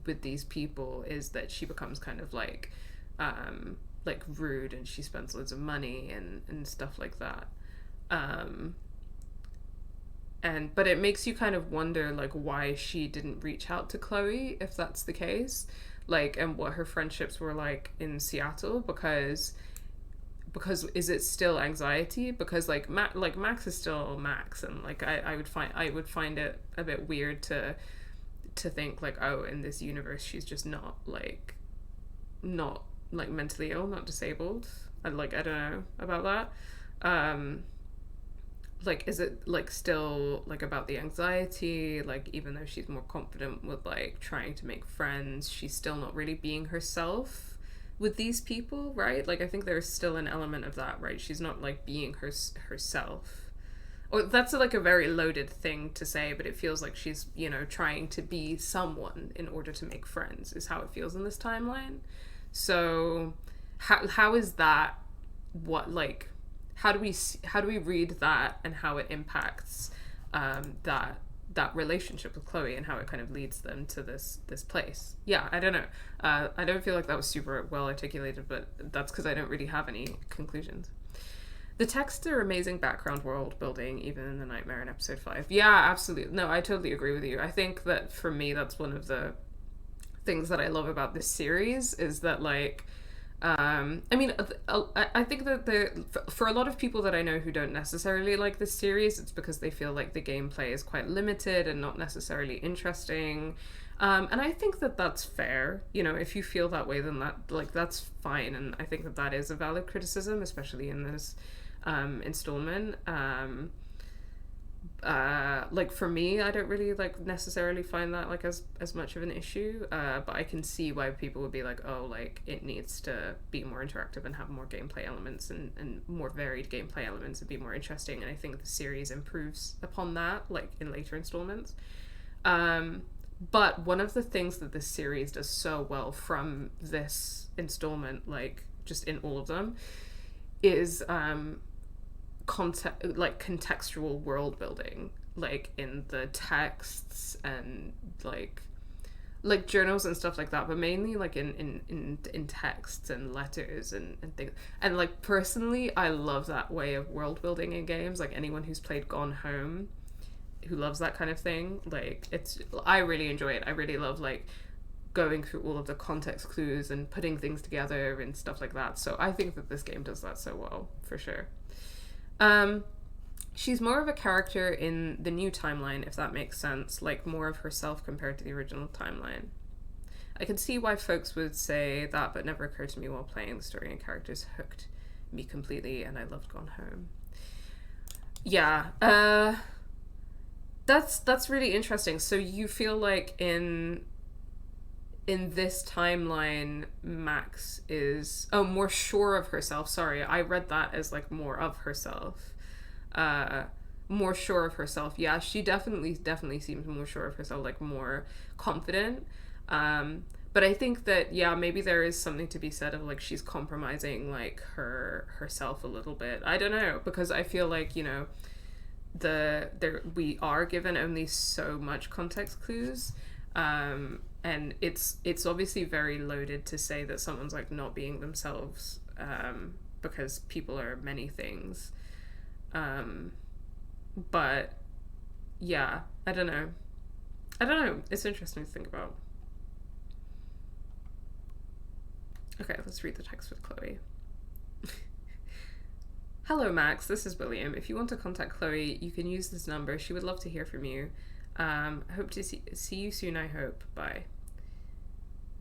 with these people, is that she becomes kind of like rude, and she spends loads of money and stuff like that. Um, but it makes you kind of wonder like why she didn't reach out to Chloe if that's the case, like, and what her friendships were like in Seattle, because is it still anxiety? Because like Max is still Max, and like I would find it a bit weird to think like, oh, in this universe she's just not like mentally ill, not disabled. I don't know about that. Like, is it like still like about the anxiety, like even though she's more confident with like trying to make friends, she's still not really being herself with these people, right? Like I think there's still an element of that, right? She's not like being herself. Or that's like a very loaded thing to say, but it feels like she's, trying to be someone in order to make friends, is how it feels in this timeline. So how is that, what, like, how do we read that, and how it impacts that relationship with Chloe, and how it kind of leads them to this place? Yeah, I don't know. I don't feel like that was super well articulated, but that's because I don't really have any conclusions. The texts are amazing background world building, even in the Nightmare in episode 5. Yeah, absolutely. No, I totally agree with you. I think that for me, that's one of the things that I love about this series, is that like, I mean, I think that for a lot of people that I know who don't necessarily like this series, it's because they feel like the gameplay is quite limited and not necessarily interesting. And I think that that's fair. If you feel that way, then that's fine. And I think that that is a valid criticism, especially in this installment. Like for me, I don't really like necessarily find that like as much of an issue, but I can see why people would be like, oh, like it needs to be more interactive and have more gameplay elements, and more varied gameplay elements, and be more interesting. And I think the series improves upon that, like in later installments. But one of the things that this series does so well from this installment, like just in all of them, is contextual world building, like in the texts and like journals and stuff like that, but mainly like in texts and letters and things. And like personally, I love that way of world building in games. Like anyone who's played Gone Home, who loves that kind of thing, like I really enjoy it. I really love like going through all of the context clues and putting things together and stuff like that. So I think that this game does that so well, for sure. She's more of a character in the new timeline, if that makes sense, like more of herself compared to the original timeline. I can see why folks would say that, but never occurred to me while playing. The story and characters hooked me completely, and I loved Gone Home. Yeah, that's really interesting. So you feel like in this timeline, Max is more sure of herself. Sorry, I read that as like more of herself. More sure of herself. Yeah, she definitely seems more sure of herself, like more confident. But I think that, yeah, maybe there is something to be said of like she's compromising like herself a little bit. I don't know, because I feel like, we are given only so much context clues. And it's obviously very loaded to say that someone's like not being themselves, because people are many things. But yeah, I don't know. It's interesting to think about. Okay, let's read the text with Chloe. Hello, Max. This is William. If you want to contact Chloe, you can use this number. She would love to hear from you. Hope to see you soon, I hope. Bye.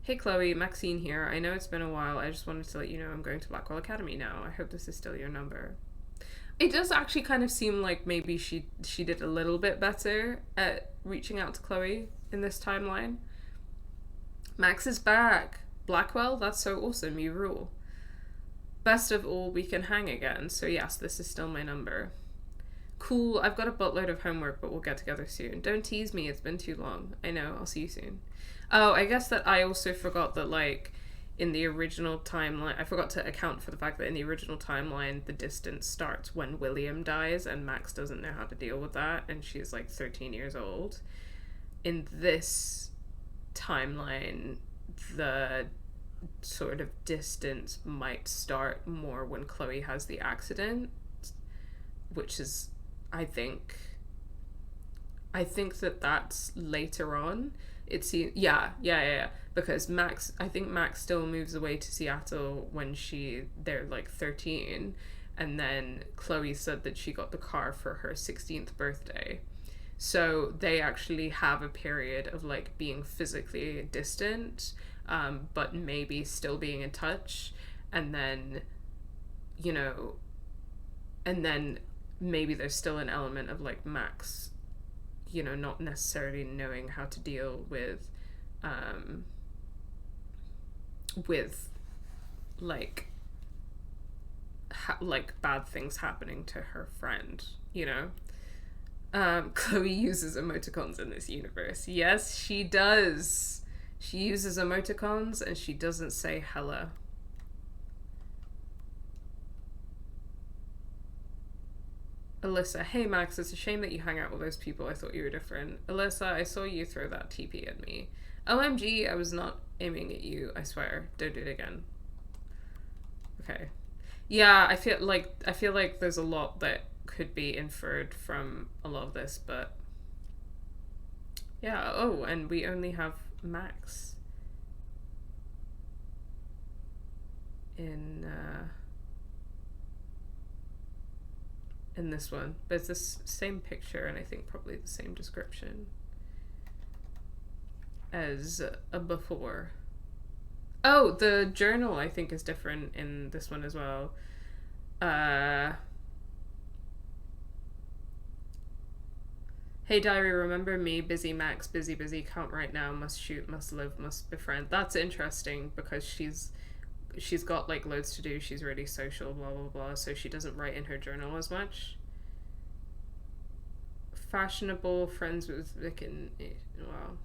Hey Chloe, Maxine here. I know it's been a while. I just wanted to let you know I'm going to Blackwell Academy now. I hope this is still your number. It does actually kind of seem like maybe she did a little bit better at reaching out to Chloe in this timeline. Max is back. Blackwell? That's so awesome. You rule. Best of all, we can hang again. So yes, this is still my number. Cool, I've got a buttload of homework, but we'll get together soon. Don't tease me, it's been too long. I know, I'll see you soon. Oh, I guess that I also forgot that, like, in the original timeline, I forgot to account for the fact that in the original timeline, the distance starts when William dies, and Max doesn't know how to deal with that, and she's, like, 13 years old. In this timeline, the sort of distance might start more when Chloe has the accident. which is, I think that that's later on. It's yeah, because I think Max still moves away to Seattle when they're like 13, and then Chloe said that she got the car for her 16th birthday. So they actually have a period of like being physically distant, but maybe still being in touch, and then, you know, and then maybe there's still an element of like Max, you know, not necessarily knowing how to deal with like like bad things happening to her friend, you know. Chloe uses emoticons in this universe. Yes, she does. She uses emoticons and she doesn't say hella. Alyssa, hey Max, it's a shame that you hang out with those people. I thought you were different. Alyssa, I saw you throw that TP at me. OMG, I was not aiming at you, I swear. Don't do it again. Okay. Yeah, I feel like there's a lot that could be inferred from a lot of this, but yeah. Oh, and we only have Max in this one, but it's the same picture and I think probably the same description as before. Oh, the journal I think is different in this one as well. Hey diary, remember me, busy Max, busy, can't write now, must shoot, must live, must befriend. That's interesting because she's got like loads to do, she's really social, blah blah blah, so she doesn't write in her journal as much. Fashionable, friends with Vic and wow.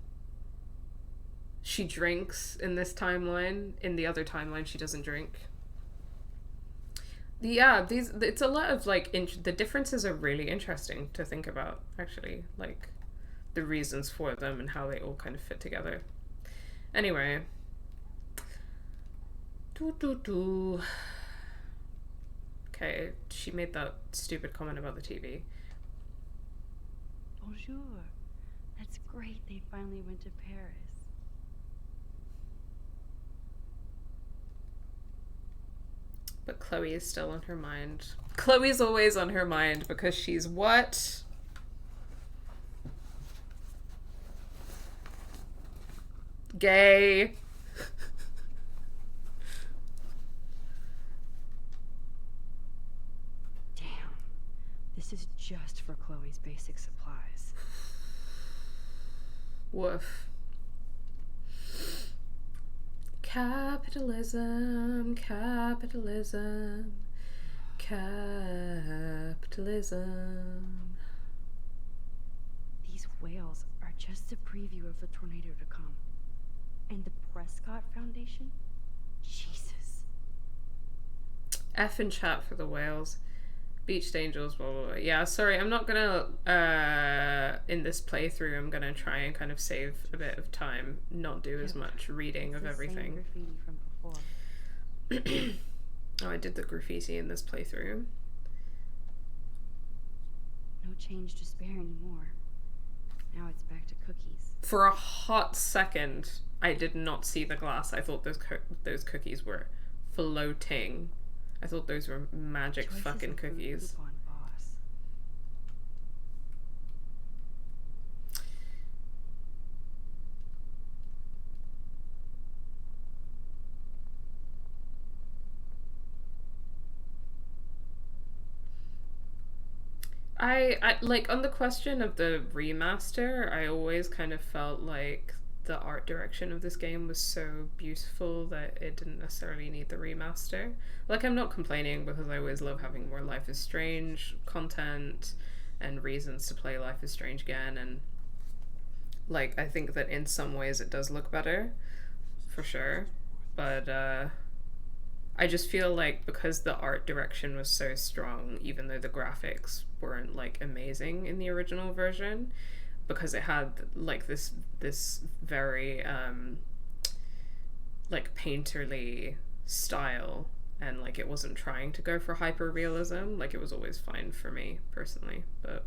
She drinks in this timeline. In the other timeline, she doesn't drink. It's a lot of like the differences are really interesting to think about, actually, like the reasons for them and how they all kind of fit together. Anyway, okay, she made that stupid comment about the TV. Bonjour. That's great. They finally went to Paris. But Chloe is still on her mind. Chloe's always on her mind because she's what? Gay. Damn. This is just for Chloe's basic supplies. Woof. Capitalism, capitalism, capitalism. These whales are just a preview of the tornado to come. And the Prescott Foundation? Jesus. F in chat for the whales. Beached angels, blah, blah, blah. Yeah, sorry, I'm not gonna, in this playthrough, I'm gonna try and kind of save a bit of time, not do as much reading of everything. Same graffiti from before. Oh, I did the graffiti in this playthrough. No change to spare anymore. Now it's back to cookies. For a hot second, I did not see the glass. I thought those cookies were floating. I thought those were magic fucking cookies. I like, on the question of the remaster, I always kind of felt like the art direction of this game was so beautiful that it didn't necessarily need the remaster. Like, I'm not complaining because I always love having more Life is Strange content and reasons to play Life is Strange again, and like, I think that in some ways it does look better, for sure, but I just feel like because the art direction was so strong, even though the graphics weren't like amazing in the original version, because it had like this very like painterly style, and like it wasn't trying to go for hyper realism. Like it was always fine for me personally, but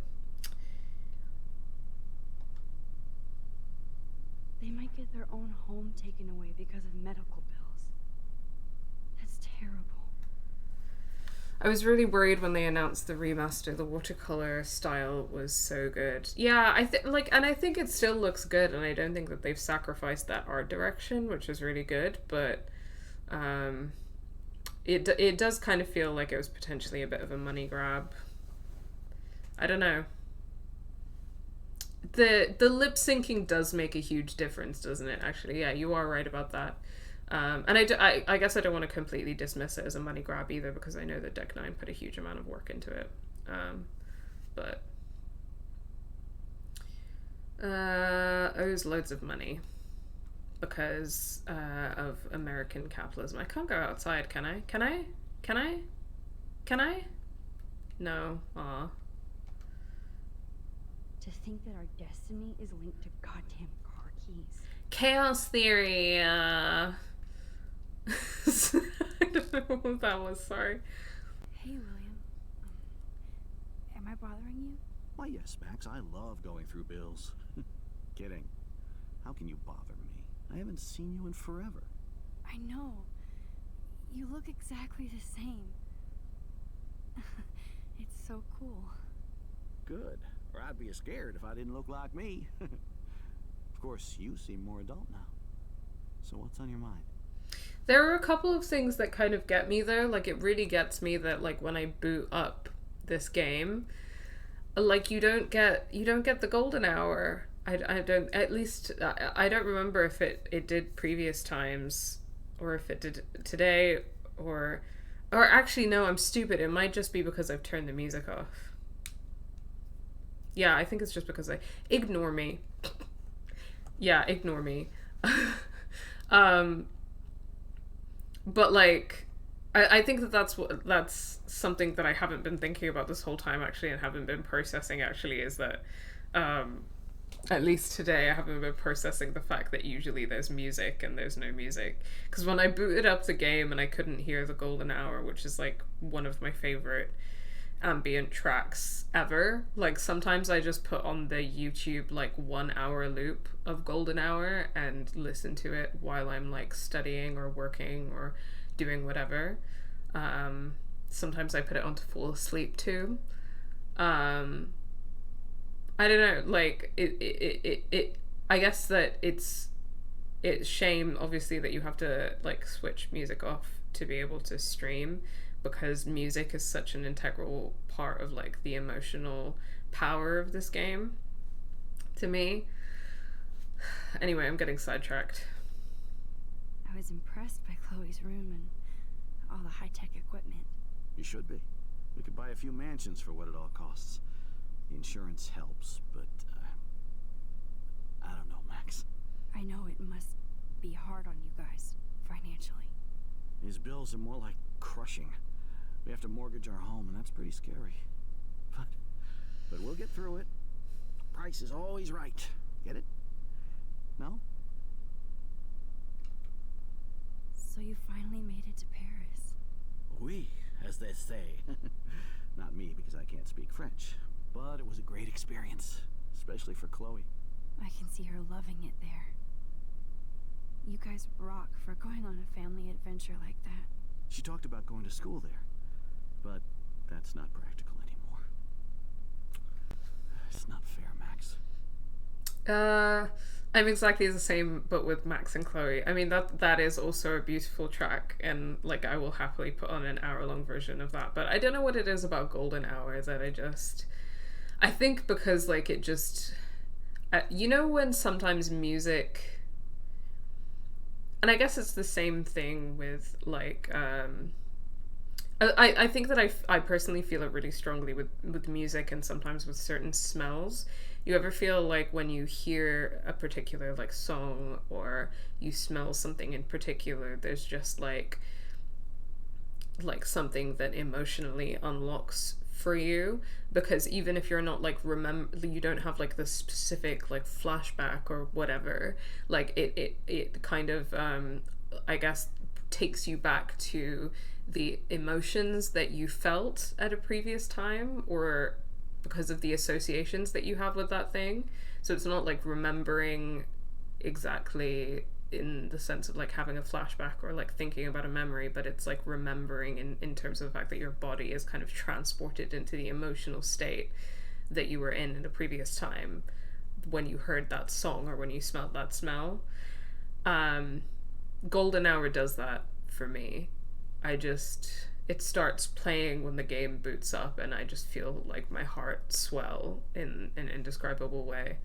They might get their own home taken away because of medical bills. That's terrible. I was really worried when they announced the remaster. The watercolor style was so good. Yeah, I think it still looks good, and I don't think that they've sacrificed that art direction, which is really good. But it does kind of feel like it was potentially a bit of a money grab. I don't know. The lip syncing does make a huge difference, doesn't it? Actually, yeah, you are right about that. And I guess I don't want to completely dismiss it as a money grab either, because I know that Deck 9 put a huge amount of work into it. But owes loads of money because of American capitalism. I can't go outside, can I? Can I? Can I? Can I? No. Aw. To think that our destiny is linked to goddamn car keys. Chaos theory. I don't know what that was. Sorry. Hey, William. Am I bothering you? Why, yes, Max. I love going through bills. Kidding. How can you bother me? I haven't seen you in forever. I know. You look exactly the same. It's so cool. Good. Or I'd be scared if I didn't look like me. Of course, you seem more adult now. So what's on your mind? There are a couple of things that kind of get me though. Like it really gets me that like when I boot up this game, like you don't get the golden hour. I don't, at least I don't remember if it did previous times or if it did today or actually no, I'm stupid. It might just be because I've turned the music off. Yeah, I think it's just because ignore me. Yeah, ignore me. But like, I think that's something that I haven't been thinking about this whole time actually, and haven't been processing actually, is that, at least today I haven't been processing the fact that usually there's music and there's no music. Because when I booted up the game and I couldn't hear the golden hour, which is like one of my favorite ambient tracks ever, like sometimes I just put on the YouTube like 1 hour loop of golden hour and listen to it while I'm like studying or working or doing whatever. Sometimes I put it on to fall asleep too. I don't know, like it I guess that it's shame obviously that you have to like switch music off to be able to stream, because music is such an integral part of like the emotional power of this game to me. Anyway, I'm getting sidetracked. I was impressed by Chloe's room and all the high-tech equipment. You should be. We could buy a few mansions for what it all costs. The insurance helps, but I don't know, Max. I know it must be hard on you guys, financially. These bills are more like crushing. We have to mortgage our home, and that's pretty scary. But we'll get through it. Price is always right. Get it? No? So you finally made it to Paris. Oui, as they say. Not me, because I can't speak French. But it was a great experience, especially for Chloe. I can see her loving it there. You guys rock for going on a family adventure like that. She talked about going to school there, but that's not practical anymore. It's not fair, Max. I'm exactly the same, but with Max and Chloe. I mean, that is also a beautiful track, and like I will happily put on an hour-long version of that. But I don't know what it is about Golden Hour that I think because like it just, you know, when sometimes music, and I guess it's the same thing with like, I think that I personally feel it really strongly with music and sometimes with certain smells. You ever feel like when you hear a particular like song or you smell something in particular, there's just like something that emotionally unlocks for you, because even if you're not like you don't have like the specific like flashback or whatever, like it kind of I guess takes you back to the emotions that you felt at a previous time, or because of the associations that you have with that thing. So it's not like remembering exactly in the sense of like having a flashback or like thinking about a memory, but it's like remembering in terms of the fact that your body is kind of transported into the emotional state that you were in a previous time when you heard that song or when you smelled that smell. Golden Hour does that for me. It starts playing when the game boots up, and I just feel like my heart swell in an indescribable way.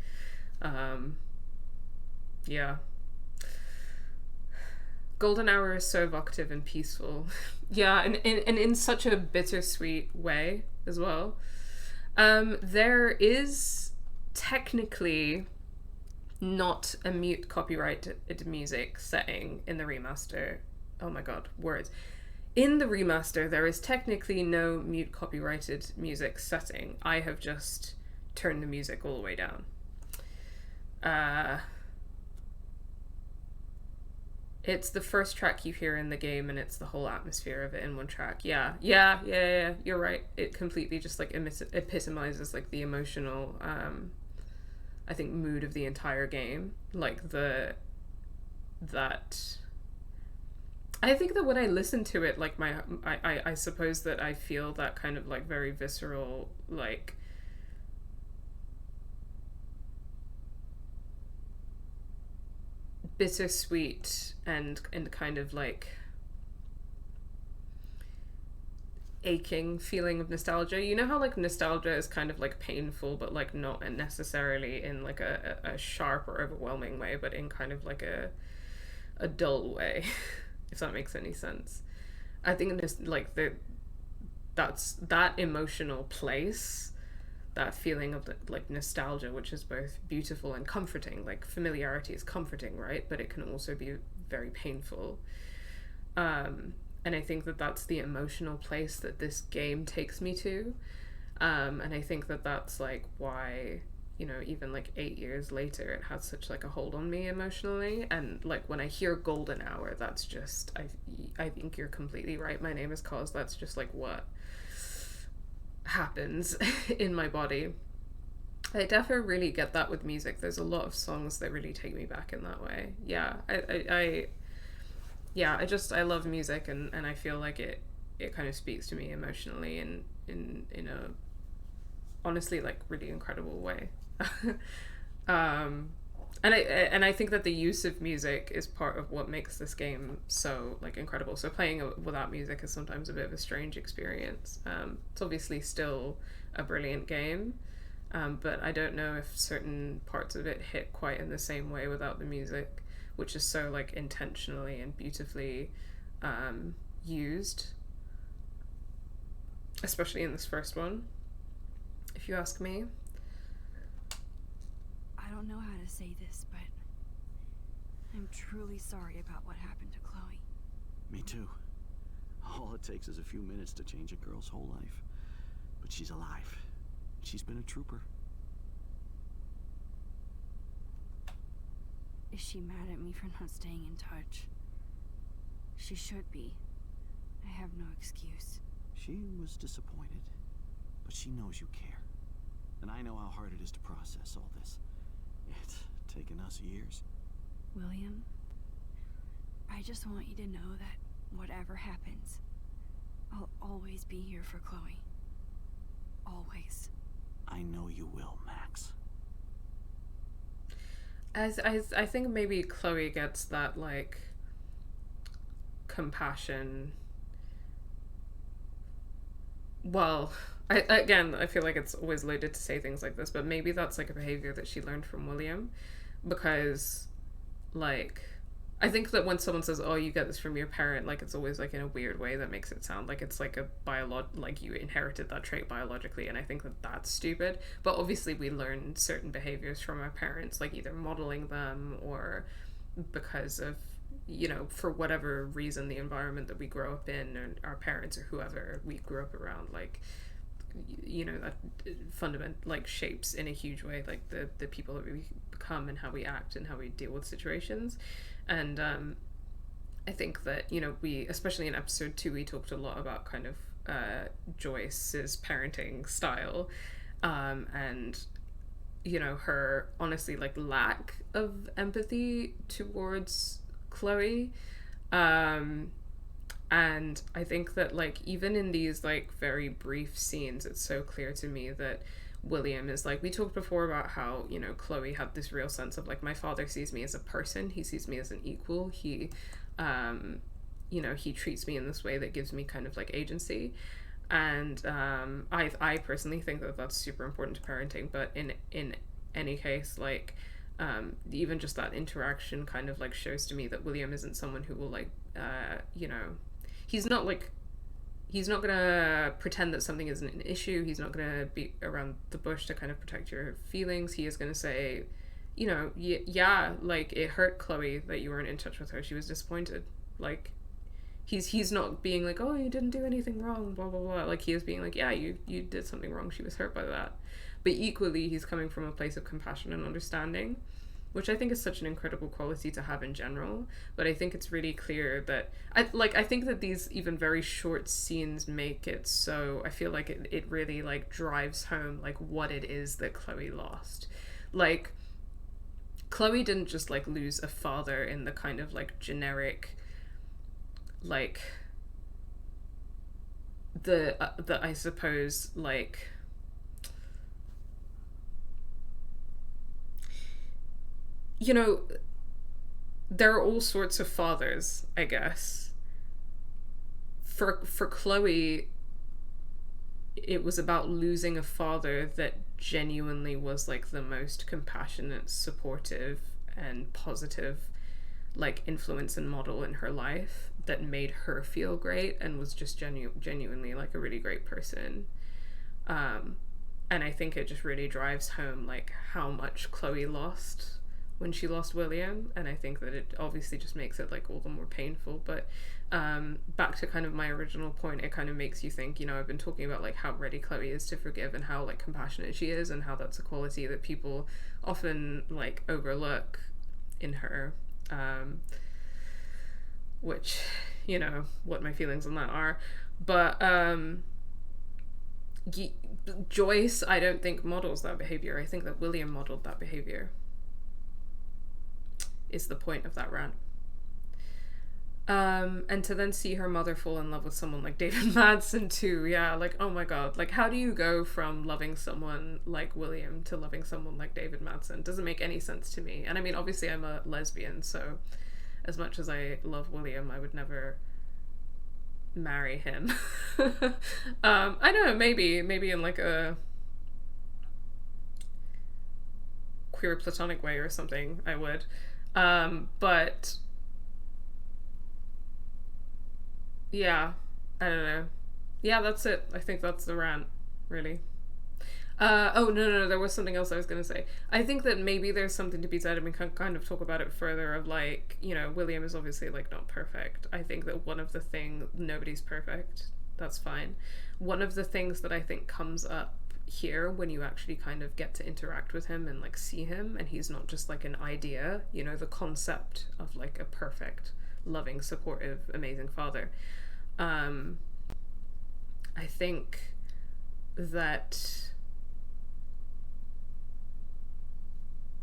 Yeah. Golden Hour is so evocative and peaceful. Yeah, and in such a bittersweet way as well. There is technically not a mute copyrighted music setting in the remaster. Oh my god, words. In the remaster, there is technically no mute copyrighted music setting. I have just turned the music all the way down. It's the first track you hear in the game, and it's the whole atmosphere of it in one track. Yeah. You're right. It completely just like epitomizes like the emotional, I think, mood of the entire game. Like I think that when I listen to it, like I suppose that I feel that kind of like very visceral, like bittersweet and kind of like aching feeling of nostalgia. You know how like nostalgia is kind of like painful, but like not necessarily in like a sharp or overwhelming way, but in kind of like a dull way, if that makes any sense. I think this like that's that emotional place, that feeling of like nostalgia, which is both beautiful and comforting. Like familiarity is comforting, right? But it can also be very painful. And I think that that's the emotional place that this game takes me to. And I think that that's like why, you know, even like 8 years later, it has such like a hold on me emotionally. And like when I hear Golden Hour, that's just, I think you're completely right. My name is Cause. That's just like what happens in my body. I definitely really get that with music. There's a lot of songs that really take me back in that way. Yeah, I love music, and I feel like it kind of speaks to me emotionally in a honestly like really incredible way. And I think that the use of music is part of what makes this game so like incredible. So playing without music is sometimes a bit of a strange experience. It's obviously still a brilliant game, but I don't know if certain parts of it hit quite in the same way without the music, which is so like intentionally and beautifully used, especially in this first one, if you ask me. I don't know how to say this, but I'm truly sorry about what happened to Chloe. Me too. All it takes is a few minutes to change a girl's whole life. But she's alive. She's been a trooper. Is she mad at me for not staying in touch? She should be. I have no excuse. She was disappointed, but she knows you care. And I know how hard it is to process all this. It's taken us years. William, I just want you to know that whatever happens, I'll always be here for Chloe. Always. I know you will, Max. As I think maybe Chloe gets that like compassion. Well, I feel like it's always loaded to say things like this, but maybe that's like a behavior that she learned from William, because like I think that when someone says, "Oh, you get this from your parent," like it's always like in a weird way that makes it sound like it's like a like you inherited that trait biologically, and I think that that's stupid. But obviously, we learn certain behaviors from our parents, like either modeling them or because of, you know, for whatever reason, the environment that we grow up in, or our parents or whoever we grew up around, like, you know, that fundament like shapes in a huge way like the people that we become and how we act and how we deal with situations. And I think that, you know, we, especially in episode 2, we talked a lot about kind of Joyce's parenting style, and, you know, her honestly like lack of empathy towards Chloe. And I think that, like, even in these like very brief scenes, it's so clear to me that William is like, we talked before about how, you know, Chloe had this real sense of like, my father sees me as a person, he sees me as an equal, he you know, he treats me in this way that gives me kind of like agency. And I personally think that that's super important to parenting, but in any case, like, even just that interaction kind of like shows to me that William isn't someone who will like, you know, he's not like, he's not gonna pretend that something isn't an issue. He's not gonna beat around the bush to kind of protect your feelings. He is gonna say, you know, yeah, like, it hurt Chloe that you weren't in touch with her. She was disappointed. Like, he's not being like, oh, you didn't do anything wrong, blah blah blah. Like, he is being like, yeah, you did something wrong. She was hurt by that. But equally, he's coming from a place of compassion and understanding, which I think is such an incredible quality to have in general. But I think it's really clear that I think that these even very short scenes make it so, I feel like it really like drives home like what it is that Chloe lost. Like, Chloe didn't just like lose a father in the kind of like generic, like, the I suppose, like, you know, there are all sorts of fathers, I guess. For Chloe, it was about losing a father that genuinely was like the most compassionate, supportive, and positive like influence and model in her life, that made her feel great and was just genuinely like a really great person. And I think it just really drives home like how much Chloe lost when she lost William, and I think that it obviously just makes it like all the more painful. But back to kind of my original point, it kind of makes you think, you know, I've been talking about like how ready Chloe is to forgive and how like compassionate she is, and how that's a quality that people often like overlook in her, which, you know, what my feelings on that are. But Joyce, I don't think models that behavior. I think that William modeled that behavior, is the point of that rant. And to then see her mother fall in love with someone like David Madsen too, yeah, like, oh my god, like, how do you go from loving someone like William to loving someone like David Madsen? Doesn't make any sense to me. And I mean, obviously I'm a lesbian, so as much as I love William, I would never marry him. I don't know, maybe in like a queer platonic way or something, I would. But yeah, I don't know. Yeah, that's it. I think that's the rant, really. Oh, no, there was something else I was going to say. I think that maybe there's something to be said, and we can kind of talk about it further, of like, you know, William is obviously like not perfect. I think that one of the things, nobody's perfect. That's fine. One of the things that I think comes up here when you actually kind of get to interact with him and like see him, and he's not just like an idea, you know, the concept of like a perfect, loving, supportive, amazing father. I think that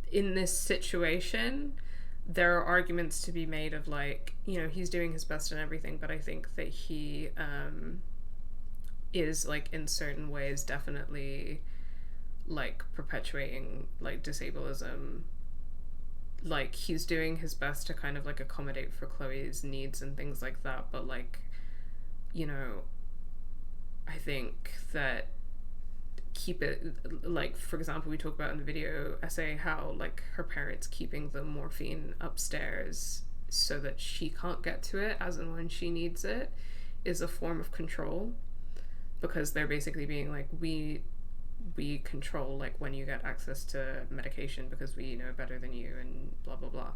in this situation, there are arguments to be made of like, you know, he's doing his best and everything, but I think that he is like in certain ways definitely like perpetuating like disableism. Like, he's doing his best to kind of like accommodate for Chloe's needs and things like that, but like, you know, I think that keep it, like, for example, we talk about in the video essay how like her parents keeping the morphine upstairs so that she can't get to it as and when she needs it is a form of control, because they're basically being like, we control like when you get access to medication because we know better than you, and blah blah blah.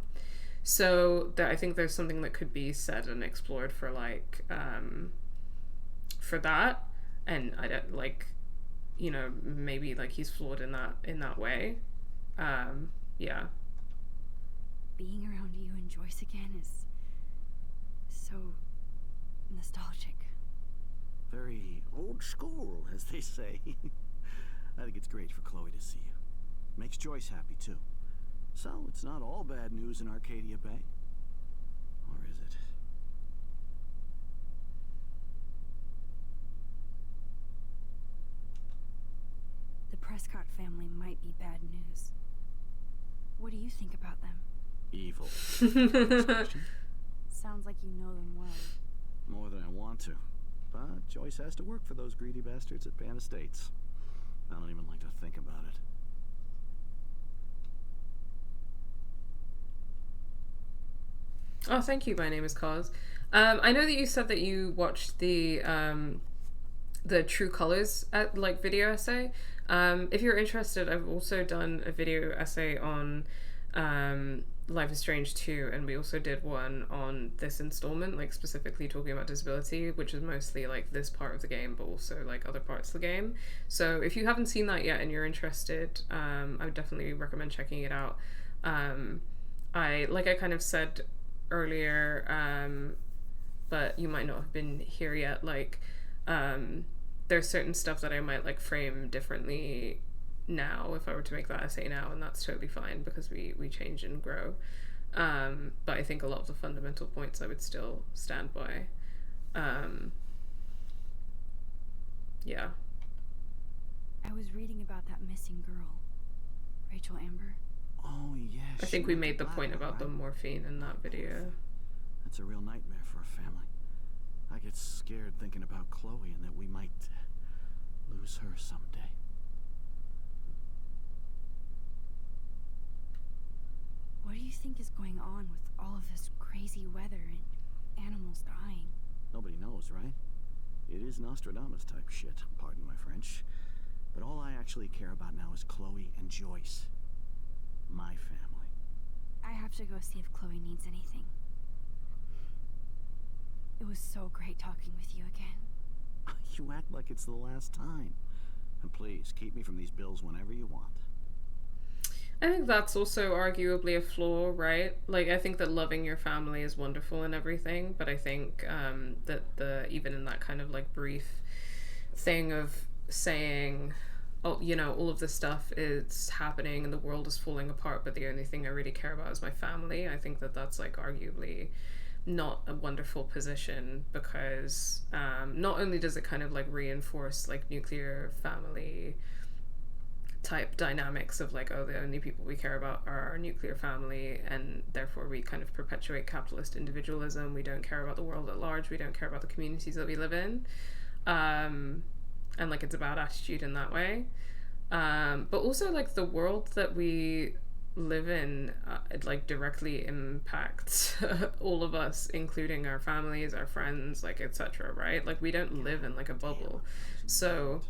So I think there's something that could be said and explored for like for that. And I don't, like, you know, maybe like he's flawed in that way. Yeah. Being around you and Joyce again is so nostalgic. Very old school, as they say. I think it's great for Chloe to see you. Makes Joyce happy, too. So, it's not all bad news in Arcadia Bay. Or is it? The Prescott family might be bad news. What do you think about them? Evil. Next question. Sounds like you know them well. More than I want to. But Joyce has to work for those greedy bastards at Pan Estates. I don't even like to think about it. Oh, thank you. My name is Cause. I know that you said that you watched the True Colors video essay. If you're interested, I've also done a video essay on Life is Strange 2, and we also did one on this installment, like specifically talking about disability, which is mostly like this part of the game, but also like other parts of the game. So if you haven't seen that yet and you're interested, I would definitely recommend checking it out. I kind of said earlier, but you might not have been here yet, there's certain stuff that I might like frame differently now if I were to make that essay now, and that's totally fine because we change and grow. But I think a lot of the fundamental points I would still stand by. Yeah. I was reading about that missing girl, Rachel Amber. Oh, yeah. I think we made the point about the morphine in that video. That's a real nightmare for a family. I get scared thinking about Chloe and that we might lose her someday. What do you think is going on with all of this crazy weather and animals dying? Nobody knows, right? It is Nostradamus type shit, pardon my French. But all I actually care about now is Chloe and Joyce. My family. I have to go see if Chloe needs anything. It was so great talking with you again. You act like it's the last time. And please, keep me from these bills whenever you want. I think that's also arguably a flaw, right? Like, I think that loving your family is wonderful and everything, but I think that even in that kind of like brief thing of saying, oh, you know, all of this stuff is happening and the world is falling apart, but the only thing I really care about is my family, I think that that's like arguably not a wonderful position, because not only does it kind of like reinforce like nuclear family type dynamics of like, oh, the only people we care about are our nuclear family, and therefore we kind of perpetuate capitalist individualism, we don't care about the world at large, we don't care about the communities that we live in, and like it's a bad attitude in that way, but also like the world that we live in it like directly impacts all of us, including our families, our friends, like etc., right? Like we don't live in like a bubble, so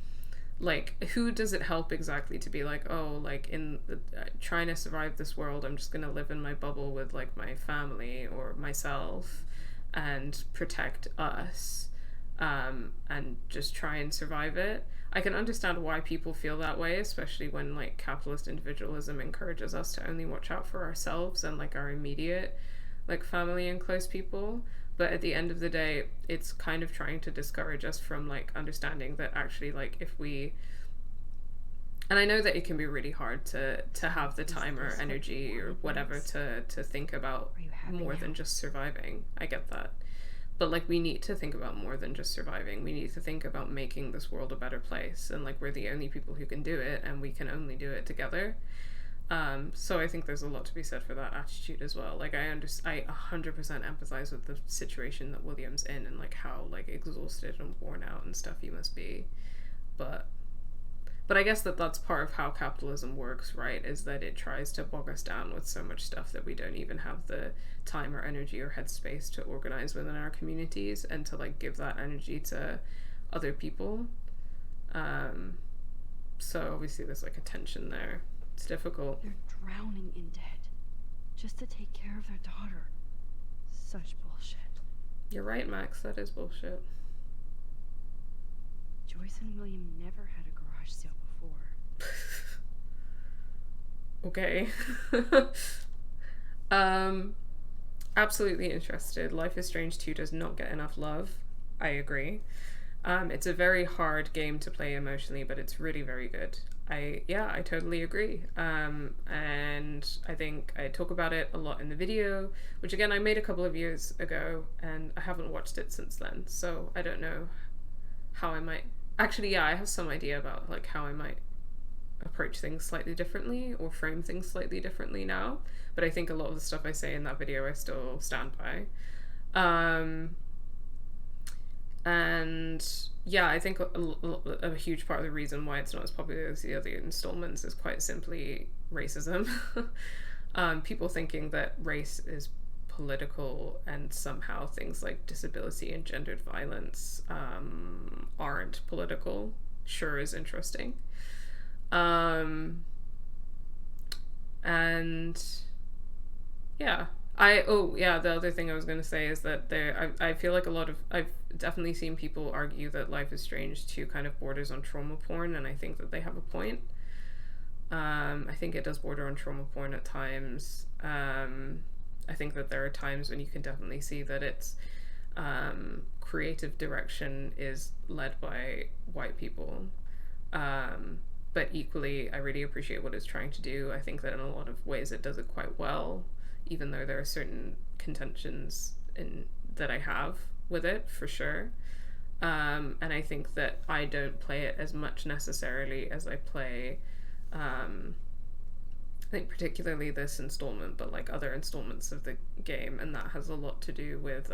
like who does it help exactly to be like, oh, like in trying to survive this world, I'm just gonna live in my bubble with like my family or myself and protect us, and just try and survive it. I can understand why people feel that way, especially when like capitalist individualism encourages us to only watch out for ourselves and like our immediate like family and close people. But at the end of the day, it's kind of trying to discourage us from like understanding that actually like if we, and I know that it can be really hard to have the time or energy or whatever to think about more than just surviving. I get that. But like we need to think about more than just surviving. We need to think about making this world a better place, and like we're the only people who can do it, and we can only do it together. So I think there's a lot to be said for that attitude as well. Like I 100% empathize with the situation that William's in, and like how like exhausted and worn out and stuff he must be. But I guess that's part of how capitalism works, right? Is that it tries to bog us down with so much stuff that we don't even have the time or energy or headspace to organize within our communities and to like give that energy to other people. So obviously there's like a tension there. It's difficult. They're drowning in debt just to take care of their daughter. Such bullshit. You're right, Max. That is bullshit. Joyce and William never had a garage sale before. Okay. absolutely interested. Life is Strange 2 does not get enough love. I agree. It's a very hard game to play emotionally, but it's really very good. I totally agree. And I think I talk about it a lot in the video, which again I made a couple of years ago, and I haven't watched it since then. So I don't know how I might. Actually, yeah, I have some idea about like how I might approach things slightly differently or frame things slightly differently now. But I think a lot of the stuff I say in that video I still stand by. And yeah, I think a huge part of the reason why it's not as popular as the other installments is quite simply racism. People thinking that race is political, and somehow things like disability and gendered violence aren't political, sure is interesting. And yeah. The other thing I was going to say is that I feel like I've definitely seen people argue that Life is Strange 2 kind of borders on trauma porn, and I think that they have a point. I think it does border on trauma porn at times. I think that there are times when you can definitely see that its creative direction is led by white people. But equally, I really appreciate what it's trying to do. I think that in a lot of ways it does it quite well, even though there are certain contentions that I have with it, for sure. And I think that I don't play it as much necessarily as I play, I think particularly this installment, but like other installments of the game, and that has a lot to do with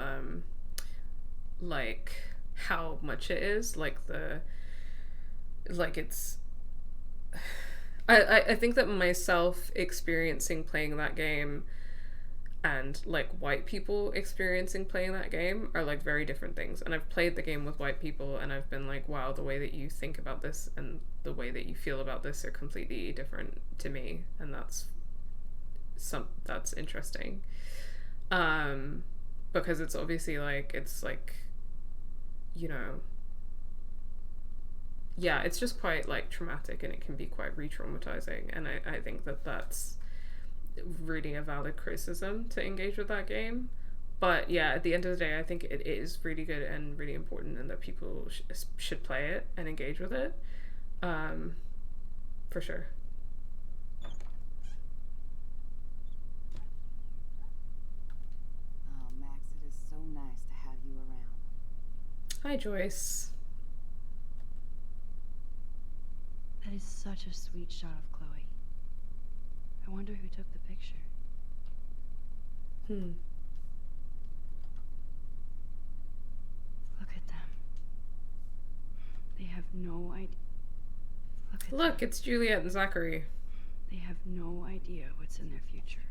like how much it is, I think that myself experiencing playing that game and like white people experiencing playing that game are like very different things. And I've played the game with white people and I've been like, wow, the way that you think about this and the way that you feel about this are completely different to me, and that's interesting. Because it's obviously like, it's like, you know, yeah, it's just quite like traumatic, and it can be quite re-traumatizing, and I think that that's really a valid criticism to engage with that game. But yeah, at the end of the day, I think it is really good and really important, and that people should play it and engage with it, for sure. Oh, Max, it is so nice to have you around. Hi, Joyce. That is such a sweet shot of Chloe. I wonder who took the picture. Look at them. They have no idea. Look, it's Juliet and Zachary. They have no idea what's in their future.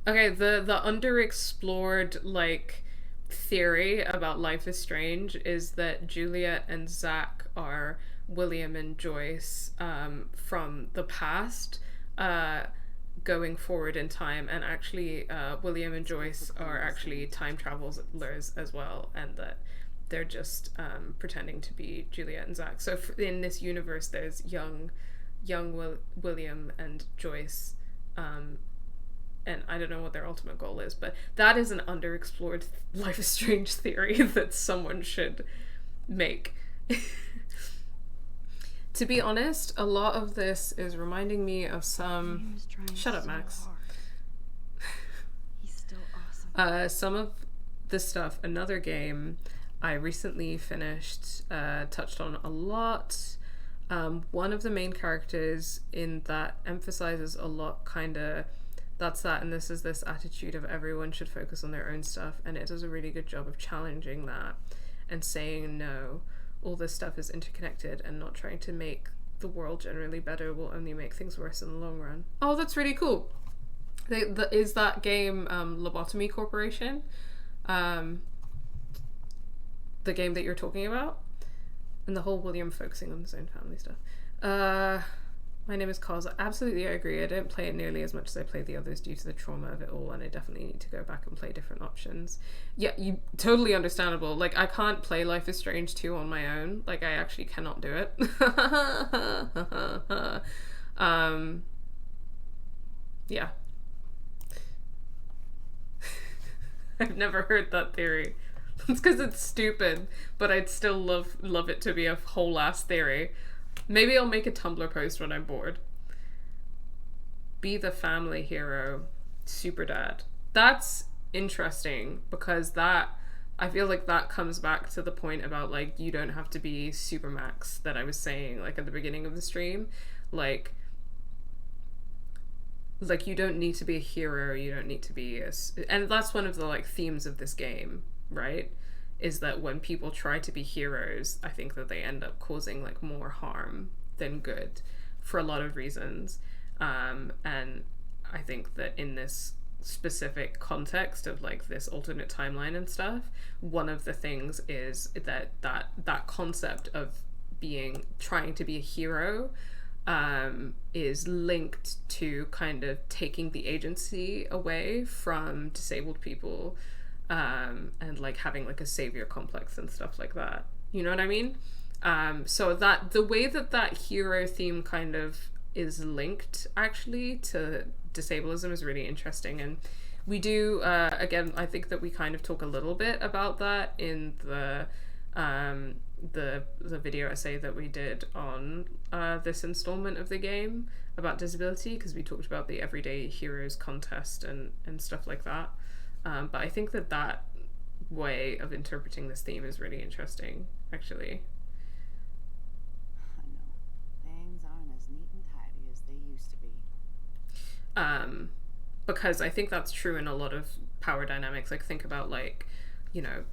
Okay, the underexplored like theory about Life is Strange is that Juliet and Zach are William and Joyce from the past going forward in time, and actually William and Joyce are actually time travelers as well, and that they're just pretending to be Juliet and Zach. So in this universe there's young William and Joyce, and I don't know what their ultimate goal is, but that is an underexplored Life is Strange theory that someone should make. To be honest, a lot of this is reminding me of some... Shut up, Max. He's still awesome. Some of the stuff, another game I recently finished, touched on a lot. One of the main characters in that emphasizes a lot kinda that's that and this is this attitude of everyone should focus on their own stuff, and it does a really good job of challenging that and saying no, all this stuff is interconnected, and not trying to make the world generally better will only make things worse in the long run. Oh, that's really cool. Is that game Lobotomy Corporation? The game that you're talking about? And the whole William focusing on his own family stuff. My name is Cos. Absolutely, I agree. I don't play it nearly as much as I play the others due to the trauma of it all, and I definitely need to go back and play different options. Yeah, you totally understandable. Like, I can't play Life is Strange 2 on my own. Like, I actually cannot do it. Yeah. I've never heard that theory. It's because it's stupid, but I'd still love it to be a whole ass theory. Maybe I'll make a Tumblr post when I'm bored. Be the family hero, super dad. That's interesting because that, I feel like that comes back to the point about like you don't have to be Supermax that I was saying like at the beginning of the stream. Like you don't need to be a hero, you don't need to be and that's one of the like themes of this game, right? Is that when people try to be heroes, I think that they end up causing like more harm than good for a lot of reasons. And I think that in this specific context of like this alternate timeline and stuff, one of the things is that concept of trying to be a hero is linked to kind of taking the agency away from disabled people, and like having like a savior complex and stuff like that. You know what I mean? So that the way that hero theme kind of is linked actually to disableism is really interesting. And we do again, I think that we kind of talk a little bit about that in the video essay that we did on this installment of the game about disability, because we talked about the Everyday Heroes contest and stuff like that. But I think that way of interpreting this theme is really interesting, actually. I know. Things aren't as neat and tidy as they used to be. Because I think that's true in a lot of power dynamics. Like think about like, you know,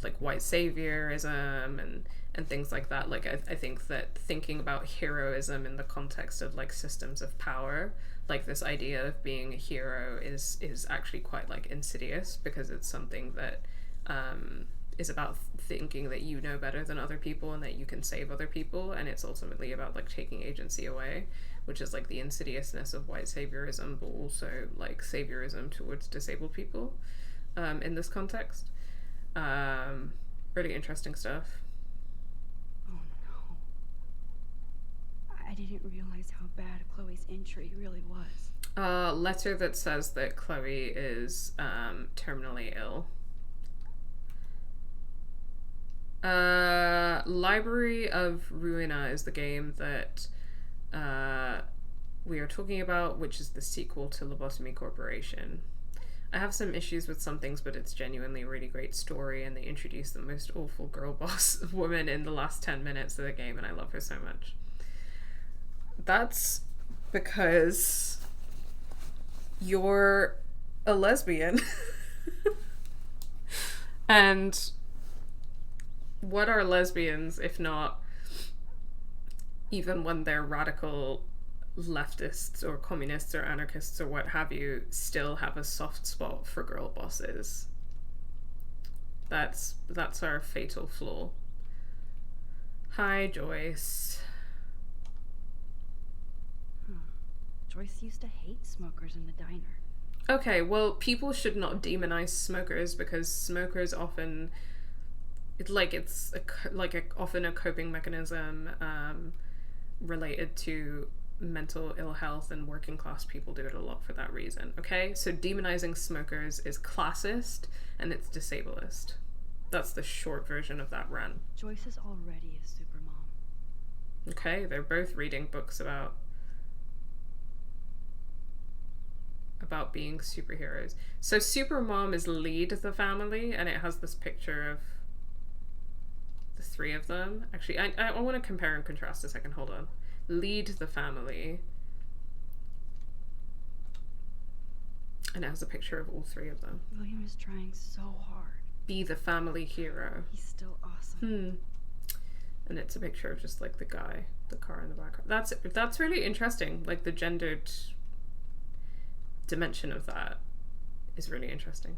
like white saviorism and things like that. Like I think that thinking about heroism in the context of like systems of power, like this idea of being a hero is actually quite like insidious, because it's something that is about thinking that you know better than other people and that you can save other people, and it's ultimately about like taking agency away, which is like the insidiousness of white saviorism, but also like saviorism towards disabled people in this context. Really interesting stuff. Oh no. I didn't realize how bad Chloe's injury really was. Letter that says that Chloe is terminally ill. Library of Ruina is the game that we are talking about, which is the sequel to Lobotomy Corporation. I have some issues with some things, but it's genuinely a really great story, and they introduced the most awful girl boss woman in the last 10 minutes of the game, and I love her so much. That's because you're a lesbian. And what are lesbians if not, even when they're radical leftists or communists or anarchists or what have you, still have a soft spot for girl bosses? That's our fatal flaw. Hi, Joyce. Joyce used to hate smokers in the diner. Okay, well, people should not demonize smokers, because smokers often, often a coping mechanism related to mental ill health, and working class people do it a lot for that reason. Okay, so demonizing smokers is classist and it's disableist. That's the short version of that rant. Joyce is already a supermom. Okay, they're both reading books about being superheroes. So Supermom is lead the family, and it has this picture of the three of them. Actually, I want to compare and contrast a second. Hold on. Lead the family. And it has a picture of all three of them. William is trying so hard. Be the family hero. He's still awesome. And it's a picture of just like the guy, the car in the background. That's really interesting. Like the gendered dimension of that is really interesting.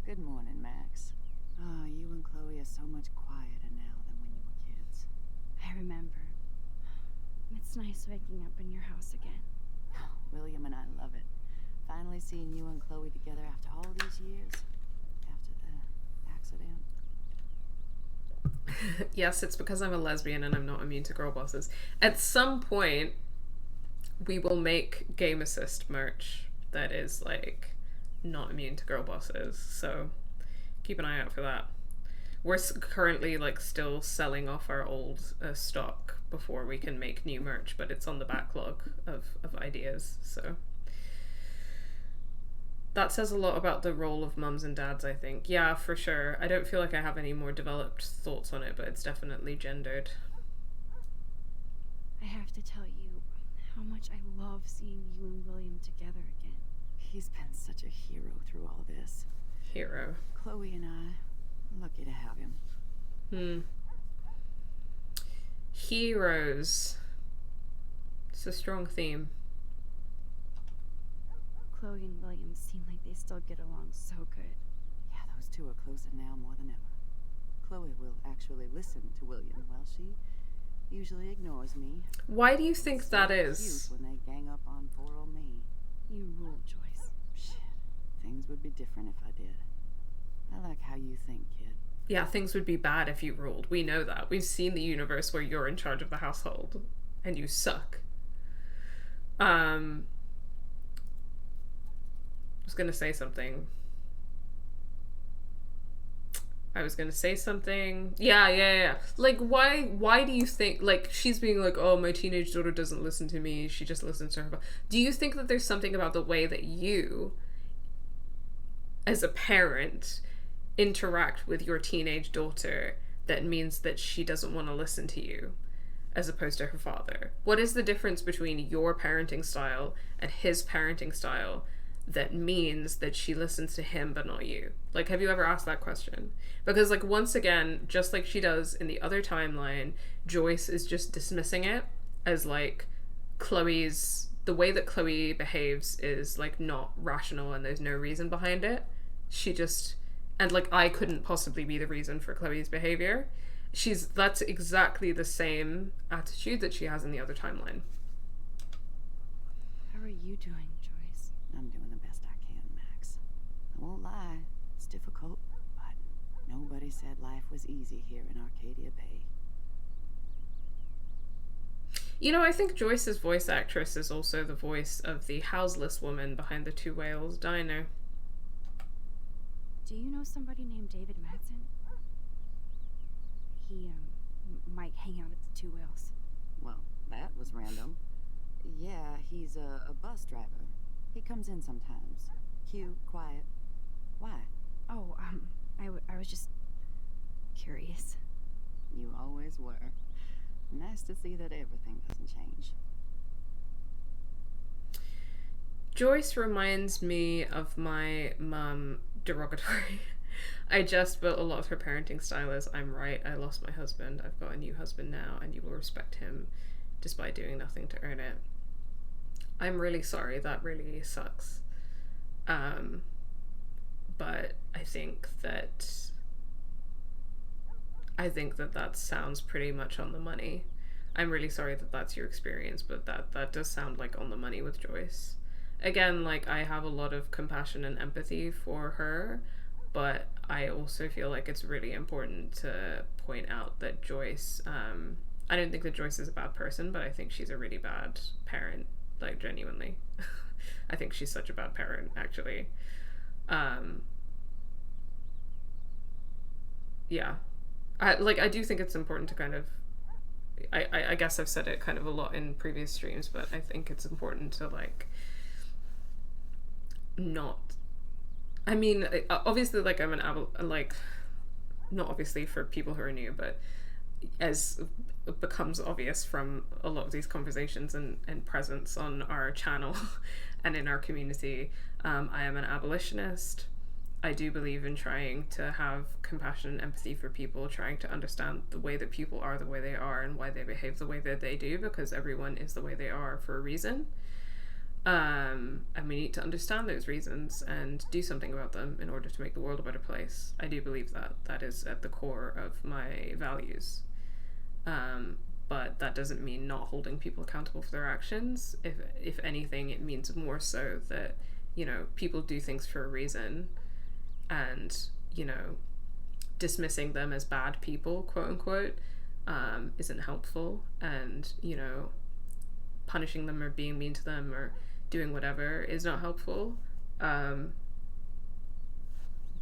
Good morning, Max. Oh, you and Chloe are so much quieter now than when you were kids. I remember. It's nice waking up in your house again. William and I love it. Finally seeing you and Chloe together after all these years. After the accident. Yes, it's because I'm a lesbian and I'm not immune to girl bosses. At some point, we will make Game Assist merch. that is like not immune to girl bosses. So keep an eye out for that. We're currently like still selling off our old stock before we can make new merch, but it's on the backlog of ideas. So that says a lot about the role of mums and dads, I think. Yeah, for sure. I don't feel like I have any more developed thoughts on it, but it's definitely gendered. I have to tell you how much I love seeing you and William together again. He's been such a hero through all this. Hero. Chloe and I, lucky to have him. Heroes. It's a strong theme. Chloe and William seem like they still get along so good. Yeah, those two are closer now more than ever. Chloe will actually listen to William while she usually ignores me. Why do you think It's that so is? cute when they gang up on poor old me. You rule, Joyce. Shit, things would be different if I did. I like how you think, kid. Yeah, things would be bad if you ruled. We know that. We've seen the universe where you're in charge of the household and you suck. I was gonna say something. Yeah. Like, why do you think, like, she's being like, oh, my teenage daughter doesn't listen to me, she just listens to her. Do you think that there's something about the way that you, as a parent, interact with your teenage daughter that means that she doesn't want to listen to you, as opposed to her father? What is the difference between your parenting style and his parenting style that means that she listens to him but not you? Like, have you ever asked that question? Because, like, once again, just like she does in the other timeline, Joyce is just dismissing it as like the way that Chloe behaves is like not rational and there's no reason behind it. And like, I couldn't possibly be the reason for Chloe's behavior. That's exactly the same attitude that she has in the other timeline. How are you doing, Joyce? I'm doing the best I can, Max. I won't lie, it's difficult, but nobody said life was easy here in Arcadia Bay. You know, I think Joyce's voice actress is also the voice of the houseless woman behind the Two Whales diner. Do you know somebody named David Madsen? He, might hang out at the Two Whales. Well, that was random. Yeah, he's a bus driver. He comes in sometimes. Cute, quiet. Why? Oh, I was just curious. You always were. Nice to see that everything doesn't change. Joyce reminds me of my mum, derogatory. I just built a lot of her parenting style as, I'm right, I lost my husband, I've got a new husband now, and you will respect him despite doing nothing to earn it. I'm really sorry, that really sucks. But I think that sounds pretty much on the money. I'm really sorry that that's your experience, but that does sound like on the money with Joyce. Again, like, I have a lot of compassion and empathy for her, but I also feel like it's really important to point out that Joyce, I don't think that Joyce is a bad person, but I think she's a really bad parent, like, genuinely. I think she's such a bad parent, actually. Yeah. I do think it's important to kind of, I guess I've said it kind of a lot in previous streams, but I think it's important to, like, not, I mean, obviously, like, I'm like, not obviously for people who are new, but as becomes obvious from a lot of these conversations and presence on our channel and in our community, I am an abolitionist. I do believe in trying to have compassion and empathy for people, trying to understand the way that people are the way they are and why they behave the way that they do, because everyone is the way they are for a reason. And we need to understand those reasons and do something about them in order to make the world a better place. I do believe that. That is at the core of my values. But that doesn't mean not holding people accountable for their actions. If anything, it means more so that, you know, people do things for a reason, and, you know, dismissing them as bad people, quote unquote, isn't helpful, and, you know, punishing them or being mean to them or doing whatever is not helpful.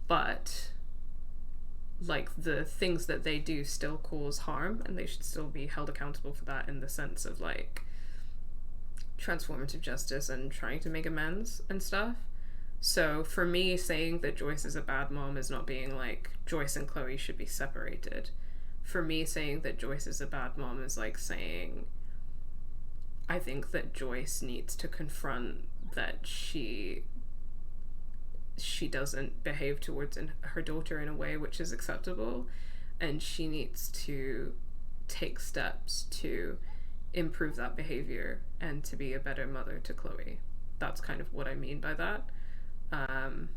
But like the things that they do still cause harm, and they should still be held accountable for that, in the sense of like transformative justice and trying to make amends and stuff. So for me, saying that Joyce is a bad mom is not being like Joyce and Chloe should be separated. For me, saying that Joyce is a bad mom is like saying I think that Joyce needs to confront that she doesn't behave towards her daughter in a way which is acceptable, and she needs to take steps to improve that behavior and to be a better mother to Chloe. That's kind of what I mean by that. And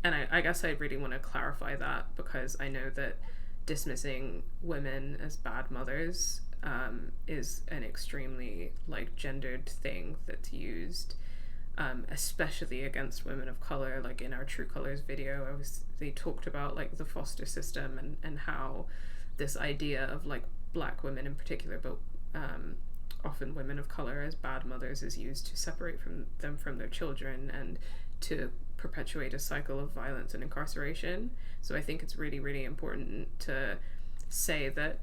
I guess I really want to clarify that, because I know that dismissing women as bad mothers is an extremely like gendered thing that's used, especially against women of color. Like in our True Colors video, they talked about like the foster system and how this idea of like black women in particular, but often women of color as bad mothers, is used to separate them from their children and to perpetuate a cycle of violence and incarceration. So I think it's really, really important to say that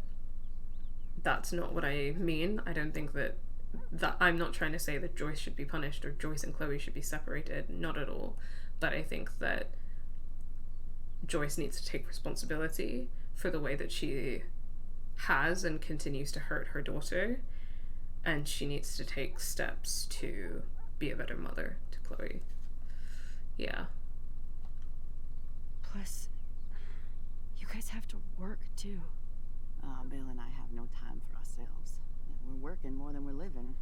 that's not what I mean. I don't think that I'm not trying to say that Joyce should be punished or Joyce and Chloe should be separated, not at all. But I think that Joyce needs to take responsibility for the way that she has and continues to hurt her daughter, and she needs to take steps to be a better mother to Chloe. Yeah. Plus, you guys have to work too. Bill and I have no time for ourselves. We're working more than we're living.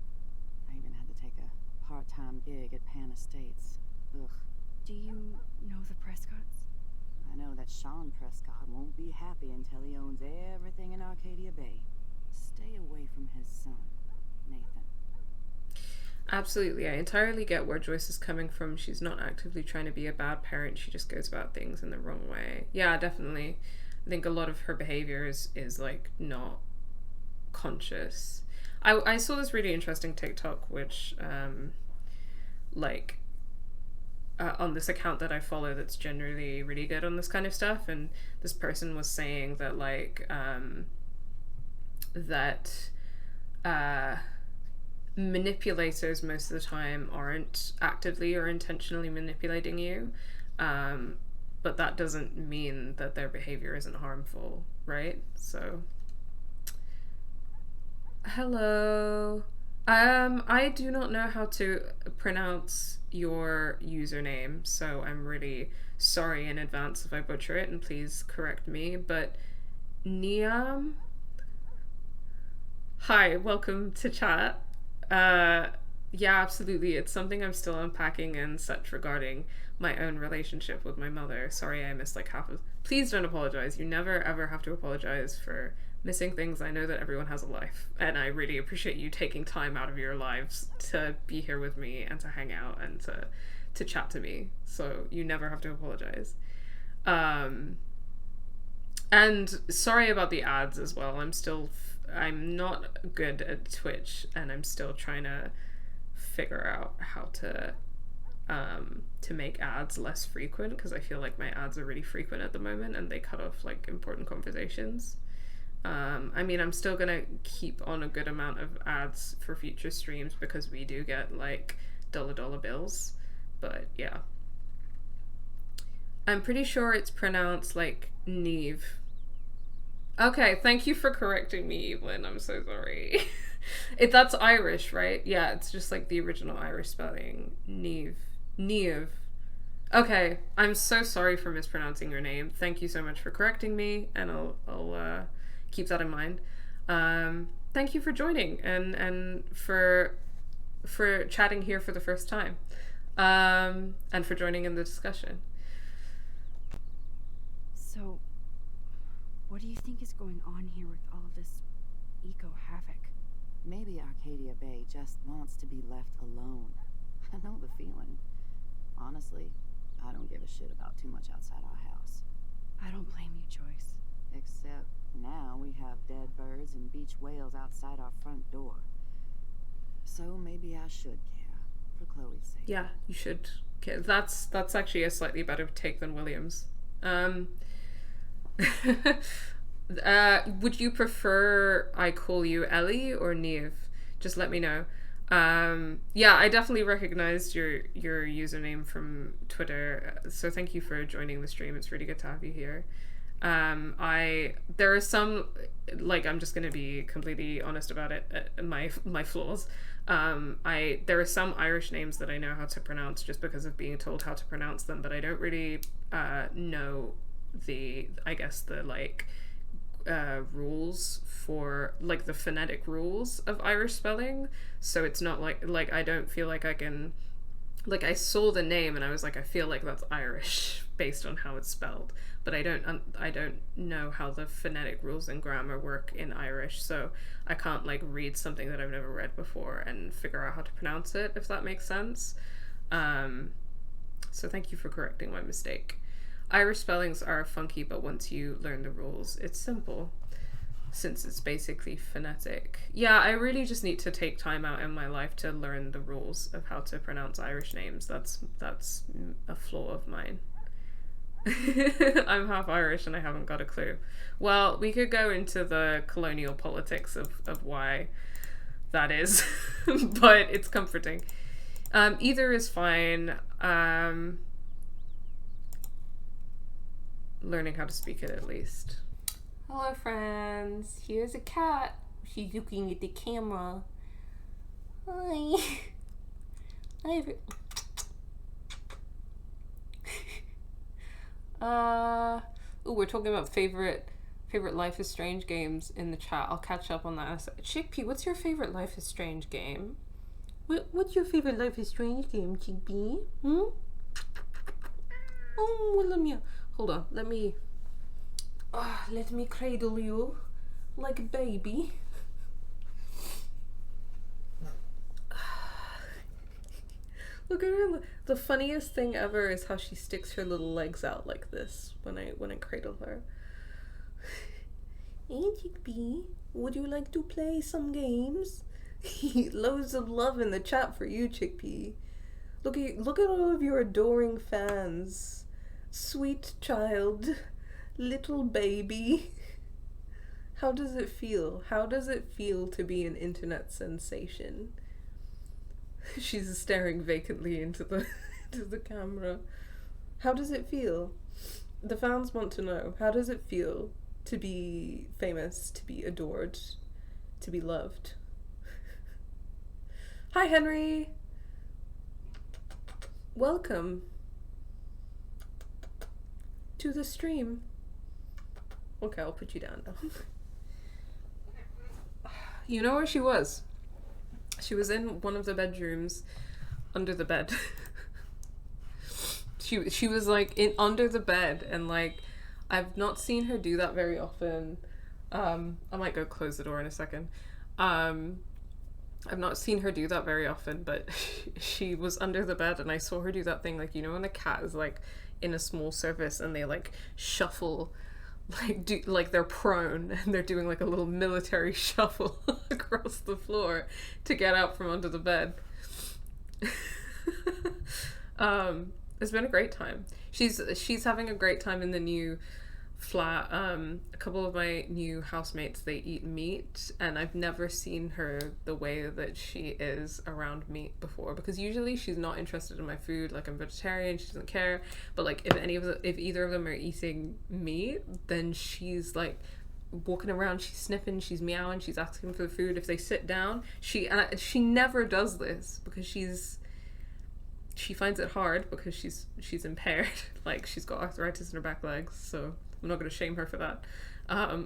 I even had to take a part-time gig at Pan Estates. Ugh. Do you know the Prescotts? I know that Sean Prescott won't be happy until he owns everything in Arcadia Bay. Stay away from his son, Nathan. Absolutely. I entirely get where Joyce is coming from. She's not actively trying to be a bad parent. She just goes about things in the wrong way. Yeah, definitely. I think a lot of her behavior is like not conscious. I saw this really interesting TikTok which on this account that I follow that's generally really good on this kind of stuff, and this person was saying that like manipulators most of the time aren't actively or intentionally manipulating you, but that doesn't mean that their behavior isn't harmful, right? So hello. I do not know how to pronounce your username, so I'm really sorry in advance if I butcher it, and please correct me. But Niam, hi, welcome to chat. Yeah, absolutely. It's something I'm still unpacking and such regarding my own relationship with my mother. Sorry I missed like half of... Please don't apologize. You never ever have to apologize for missing things. I know that everyone has a life, and I really appreciate you taking time out of your lives to be here with me and to hang out and to chat to me. So you never have to apologize. And sorry about the ads as well. I'm not good at Twitch, and I'm still trying to figure out how to make ads less frequent, because I feel like my ads are really frequent at the moment and they cut off like important conversations. I mean, I'm still gonna keep on a good amount of ads for future streams because we do get like dollar bills, but yeah. I'm pretty sure it's pronounced like Neve. Okay, thank you for correcting me, Evelyn. I'm so sorry. That's Irish, right? Yeah, it's just like the original Irish spelling. Neve. Okay, I'm so sorry for mispronouncing your name. Thank you so much for correcting me, and I'll keep that in mind. Thank you for joining and for chatting here for the first time, and for joining in the discussion. So, what do you think is going on here with all of this eco-havoc? Maybe Arcadia Bay just wants to be left alone. I know the feeling. Honestly, I don't give a shit about too much outside our house. I don't blame you, Joyce. Except now we have dead birds and beach whales outside our front door. So maybe I should care. for Chloe's sake. Yeah, you should. Okay, that's actually a slightly better take than William's. Would you prefer I call you Ellie or Neve? Just let me know. Yeah, I definitely recognized your username from Twitter, so thank you for joining the stream. It's really good to have you here. There are some, like, I'm just gonna be completely honest about it, my flaws. There are some Irish names that I know how to pronounce just because of being told how to pronounce them, but I don't really know the rules for, like, the phonetic rules of Irish spelling. So it's not like I don't feel like I can, like, I saw the name and I was like, I feel like that's Irish based on how it's spelled, but I don't know how the phonetic rules and grammar work in Irish, so I can't, like, read something that I've never read before and figure out how to pronounce it, if that makes sense. So thank you for correcting my mistake. Irish spellings are funky, but once you learn the rules, it's simple, since it's basically phonetic. Yeah, I really just need to take time out in my life to learn the rules of how to pronounce Irish names. That's a flaw of mine. I'm half Irish and I haven't got a clue. Well, we could go into the colonial politics of why that is, but it's comforting. Either is fine. Learning how to speak it at least. Hello, friends. Here's a cat. She's looking at the camera. Hi. Hi. We're talking about favorite Life is Strange games in the chat. I'll catch up on that in a sec. Chickpea, what's your favorite Life is Strange game? What's your favorite Life is Strange game, Chickpea? Oh, William. Hold on, let me cradle you like a baby. Look at her. The funniest thing ever is how she sticks her little legs out like this when I cradle her. Hey, Chickpea, would you like to play some games? Loads of love in the chat for you, Chickpea. Look at all of your adoring fans. Sweet child, little baby. How does it feel? How does it feel to be an internet sensation? She's staring vacantly into the camera. How does it feel? The fans want to know. How does it feel to be famous, to be adored, to be loved? Hi, Henry. Welcome to the stream. Okay, I'll put you down now. You know where she was? She was in one of the bedrooms under the bed. she was like in under the bed, and like I've not seen her do that very often. I might go close the door in a second. I've not seen her do that very often, but she was under the bed and I saw her do that thing, like, you know, when a cat is like in a small surface and they like shuffle, like they're prone and they're doing like a little military shuffle across the floor to get out from under the bed. It's been a great time. She's having a great time in the new flat. A couple of my new housemates, they eat meat, and I've never seen her the way that she is around meat before, because usually she's not interested in my food. Like, I'm vegetarian, she doesn't care, but like if either of them are eating meat, then she's like walking around, she's sniffing, she's meowing, she's asking for the food. If they sit down, she never does this because she finds it hard because she's impaired. Like, she's got arthritis in her back legs, so I'm not going to shame her for that.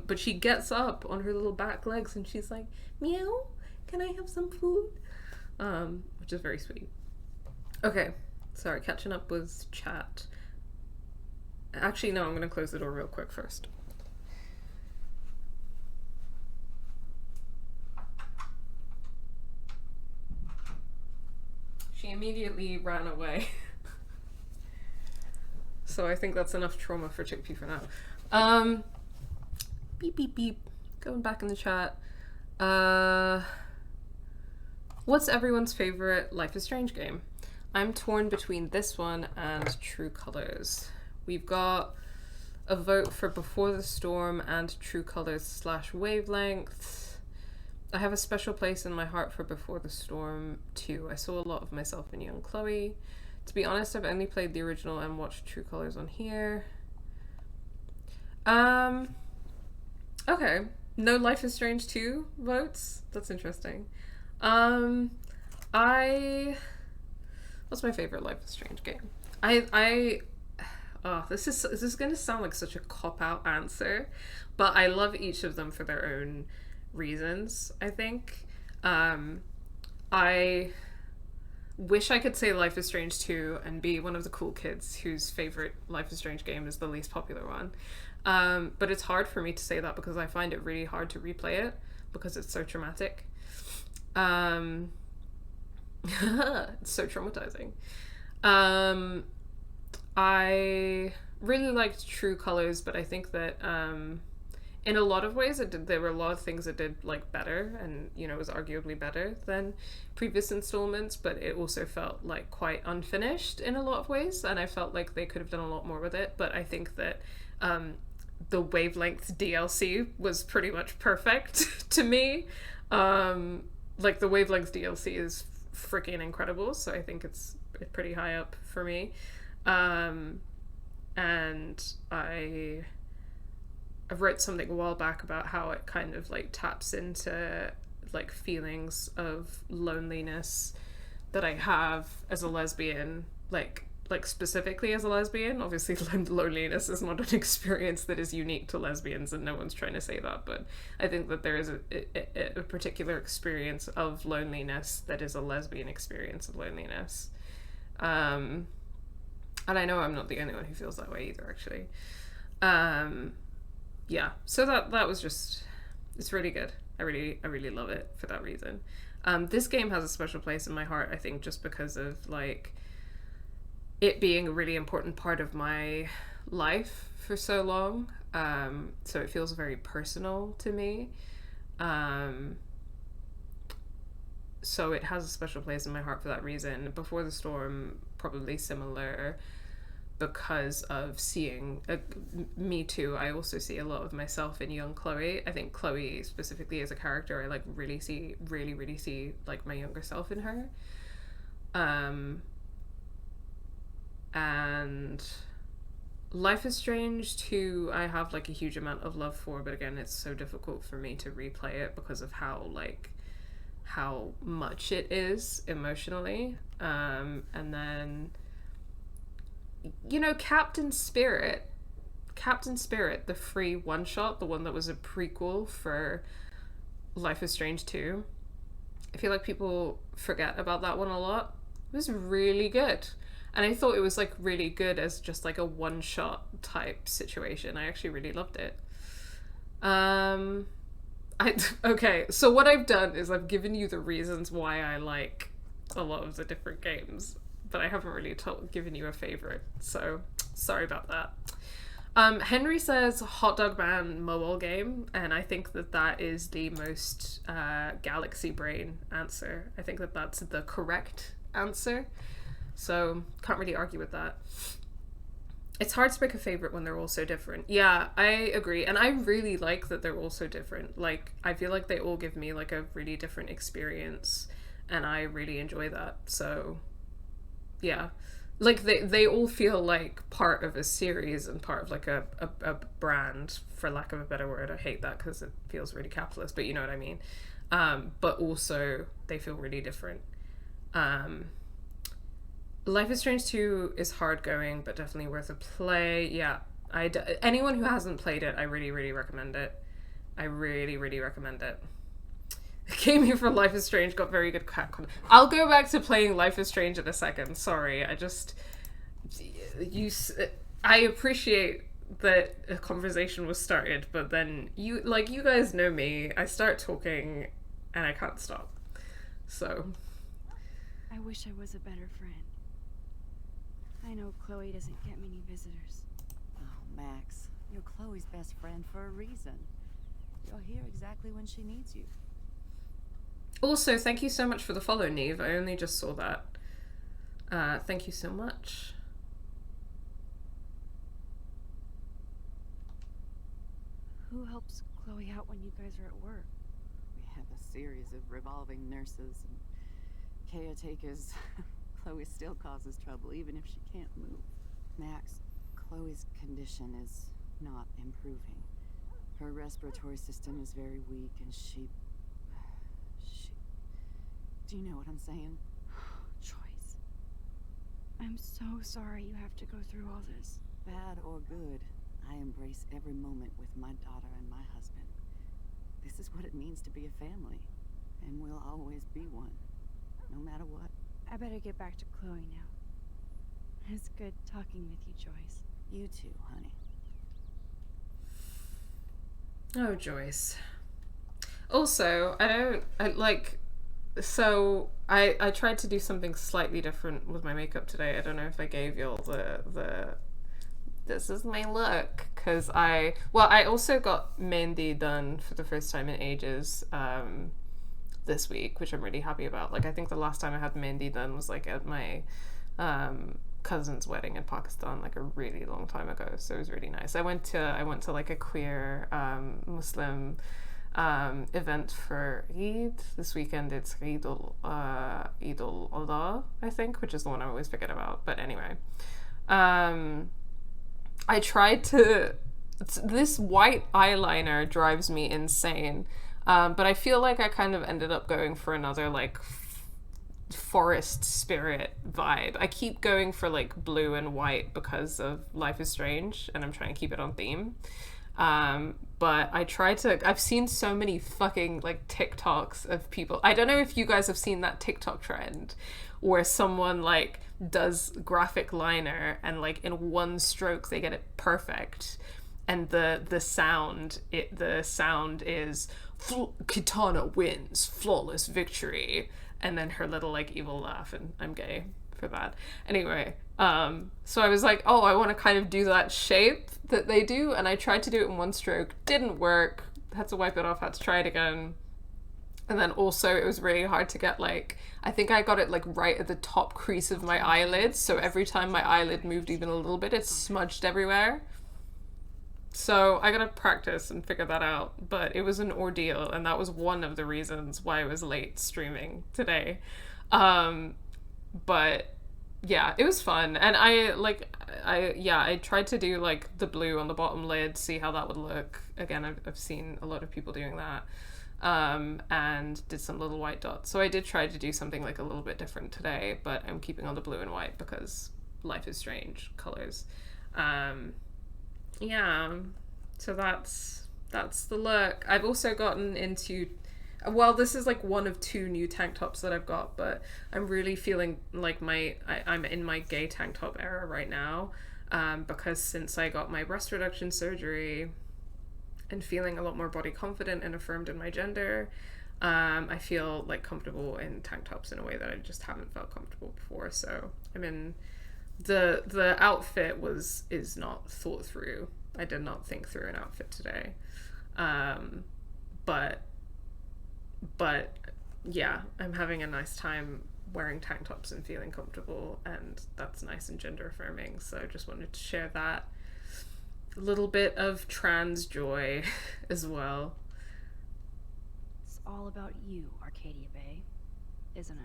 But she gets up on her little back legs and she's like, meow, can I have some food? Which is very sweet. Okay, sorry, catching up with chat. Actually, no, I'm going to close the door real quick first. She immediately ran away. So I think that's enough trauma for Chickpea for now. Beep, beep, beep. Going back in the chat. What's everyone's favorite Life is Strange game? I'm torn between this one and True Colors. We've got a vote for Before the Storm and True Colors / Wavelength. I have a special place in my heart for Before the Storm too. I saw a lot of myself in young Chloe. To be honest, I've only played the original and watched True Colors on here. Okay. No Life is Strange 2 votes? That's interesting. What's my favorite Life is Strange game? This is gonna sound like such a cop-out answer, but I love each of them for their own reasons, I think. I wish I could say Life is Strange 2 and be one of the cool kids whose favorite Life is Strange game is the least popular one. But it's hard for me to say that because I find it really hard to replay it because it's so traumatic. It's so traumatizing. I really liked True Colors, but I think that in a lot of ways there were a lot of things it did like better, and was arguably better than previous installments, but it also felt like quite unfinished in a lot of ways, and I felt like they could have done a lot more with it. But I think that the Wavelength DLC was pretty much perfect to me. Like the Wavelength DLC is freaking incredible, so I think it's pretty high up for me. And I wrote something a while back about how it kind of like taps into like feelings of loneliness that I have as a lesbian, like specifically as a lesbian. Obviously loneliness is not an experience that is unique to lesbians, and no one's trying to say that, but I think that there is a particular experience of loneliness that is a lesbian experience of loneliness. And I know I'm not the only one who feels that way either, actually. Yeah, so that was just, it's really good. I really love it for that reason. This game has a special place in my heart, I think, just because of like it being a really important part of my life for so long. So it feels very personal to me. So it has a special place in my heart for that reason. Before the Storm, probably similar, because of seeing me too. I also see a lot of myself in young Chloe. I think Chloe specifically as a character, I like really see like my younger self in her. And Life is Strange 2 I have like a huge amount of love for, but again it's so difficult for me to replay it because of how much it is emotionally. And then Captain Spirit, the free one-shot, the one that was a prequel for Life is Strange 2. I feel like people forget about that one a lot. It was really good. And I thought it was like really good as just like a one-shot type situation. I actually really loved it. Okay, so what I've done is I've given you the reasons why I like a lot of the different games, but I haven't really given you a favorite, so sorry about that. Henry says Hot Dog Man mobile game, and I think that is the most galaxy brain answer. I think that's the correct answer, so can't really argue with that. It's hard to pick a favorite when they're all so different. Yeah, I agree, and I really like that they're all so different. Like, I feel like they all give me like a really different experience, and I really enjoy that, so yeah, like they all feel like part of a series and part of like a brand, for lack of a better word. I hate that because it feels really capitalist, but you know what I mean. But also they feel really different. Life is Strange 2 is hard going, but definitely worth a play. Yeah, anyone who hasn't played it, I really recommend it. I really recommend it. Came here for Life is Strange, got very good cat content. I'll go back to playing Life is Strange in a second. Sorry, I appreciate that a conversation was started, but then you guys know me. I start talking and I can't stop. So I wish I was a better friend. I know Chloe doesn't get many visitors. Oh, Max, you're Chloe's best friend for a reason. You're here exactly when she needs you. Also, thank you so much for the follow, Neve. I only just saw that. Thank you so much. Who helps Chloe out when you guys are at work? We have a series of revolving nurses and caretakers. Chloe still causes trouble even if she can't move. Max, Chloe's condition is not improving. Her respiratory system is very weak and she... Do you know what I'm saying? Joyce. I'm so sorry you have to go through all this. Bad or good, I embrace every moment with my daughter and my husband. This is what it means to be a family, and we'll always be one, no matter what. I better get back to Chloe now. It's good talking with you, Joyce. You too, honey. Oh, Joyce. Also, I tried to do something slightly different with my makeup today. I don't know if I gave y'all the this is my look, because I also got Mehendi done for the first time in ages this week, which I'm really happy about. Like, I think the last time I had Mehendi done was like at my cousin's wedding in Pakistan, like a really long time ago, so it was really nice. I went to like a queer Muslim event for Eid this weekend. It's Eid al-Adha, I think, which is the one I always forget about. But anyway, I tried to... This white eyeliner drives me insane, but I feel like I kind of ended up going for another, like, forest spirit vibe. I keep going for, like, blue and white because of Life is Strange, and I'm trying to keep it on theme. But I try to... I've seen so many fucking, like, TikToks of people... I don't know if you guys have seen that TikTok trend where someone, like, does graphic liner and, like, in one stroke they get it perfect, and the sound is Kitana wins, flawless victory, and then her little, like, evil laugh, and I'm gay for that. Anyway, so I was like, oh, I want to kind of do that shape that they do, and I tried to do it in one stroke. Didn't work. Had to wipe it off, had to try it again. And then also it was really hard to get, like, I think I got it, like, right at the top crease of my eyelid, so every time my eyelid moved even a little bit, it smudged everywhere. So I gotta practice and figure that out, but it was an ordeal, and that was one of the reasons why I was late streaming today. But yeah, it was fun, and I tried to do, like, the blue on the bottom lid, see how that would look. Again, I've seen a lot of people doing that. And did some little white dots. So I did try to do something, like, a little bit different today, but I'm keeping on the blue and white because Life is Strange colors. Yeah, so that's the look. I've also gotten into... Well, this is, like, one of 2 new tank tops that I've got, but I'm really feeling like I'm in my gay tank top era right now, because since I got my breast reduction surgery and feeling a lot more body confident and affirmed in my gender, I feel, like, comfortable in tank tops in a way that I just haven't felt comfortable before. So I mean, the outfit is not thought through. I did not think through an outfit today, but yeah, I'm having a nice time wearing tank tops and feeling comfortable, and that's nice and gender affirming. So I just wanted to share that little bit of trans joy as well. It's all about you, Arcadia Bay, isn't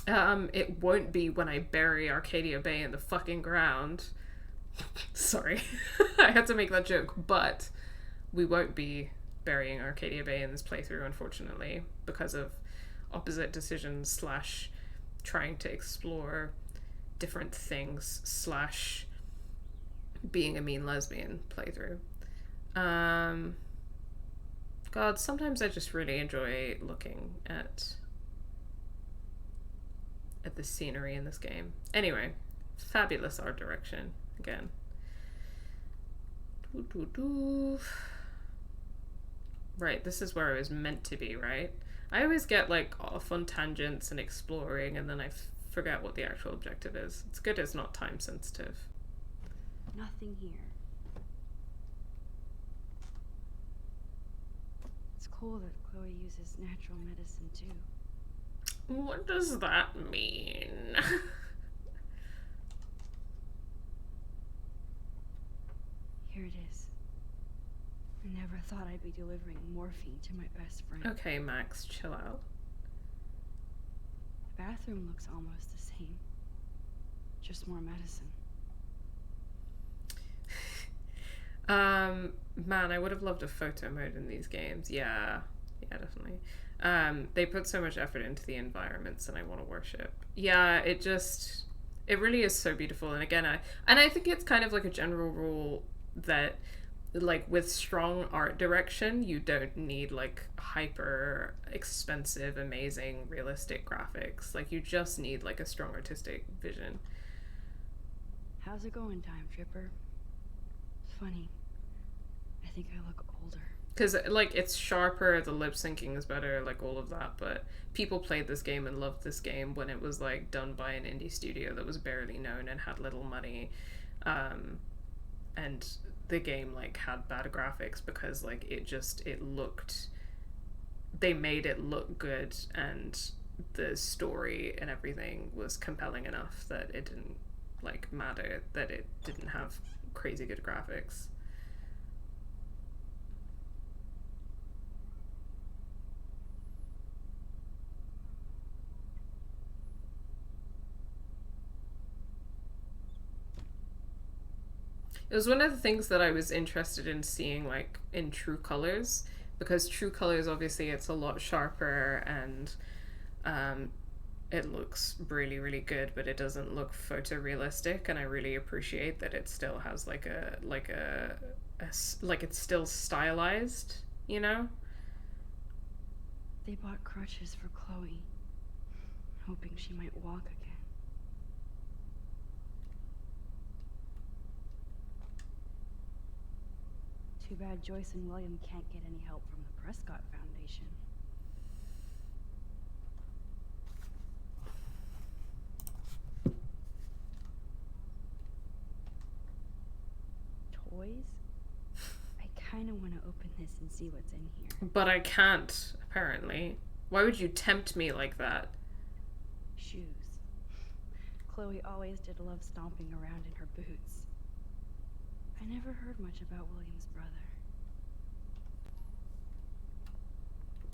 it? It won't be when I bury Arcadia Bay in the fucking ground. Sorry. I had to make that joke, but we won't be burying Arcadia Bay in this playthrough, unfortunately, because of opposite decisions / trying to explore different things / being a mean lesbian playthrough. God, sometimes I just really enjoy looking at the scenery in this game. Anyway, fabulous art direction again. Right, this is where I was meant to be, right? I always get, like, off on tangents and exploring, and then I forget what the actual objective is. It's good it's not time sensitive. Nothing here. It's cold at Chloe uses natural medicine too. What does that mean? Here it is. I never thought I'd be delivering morphine to my best friend. Okay, Max, chill out. The bathroom looks almost the same. Just more medicine. Man, I would have loved a photo mode in these games. Yeah, definitely. They put so much effort into the environments, and I want to worship. Yeah, it really is so beautiful. And again, I think it's kind of like a general rule that, like, with strong art direction, you don't need like hyper expensive, amazing, realistic graphics. Like, you just need like a strong artistic vision. How's it going, Time Tripper? Funny. I think I look older. Because, like, it's sharper, the lip syncing is better, like, all of that, but people played this game and loved this game when it was, like, done by an indie studio that was barely known and had little money, and the game, like, had bad graphics because, like, they made it look good, and the story and everything was compelling enough that it didn't, like, matter that it didn't have crazy good graphics. It was one of the things that I was interested in seeing, like, in True Colors, because True Colors, obviously, it's a lot sharper and it looks really, really good, but it doesn't look photorealistic, and I really appreciate that it still has like it's still stylized, you know? They bought crutches for Chloe, hoping she might walk again. Too bad Joyce and William can't get any help from the Prescott Foundation. Toys? I kind of want to open this and see what's in here. But I can't, apparently. Why would you tempt me like that? Shoes. Chloe always did love stomping around in her boots. I never heard much about William's brother.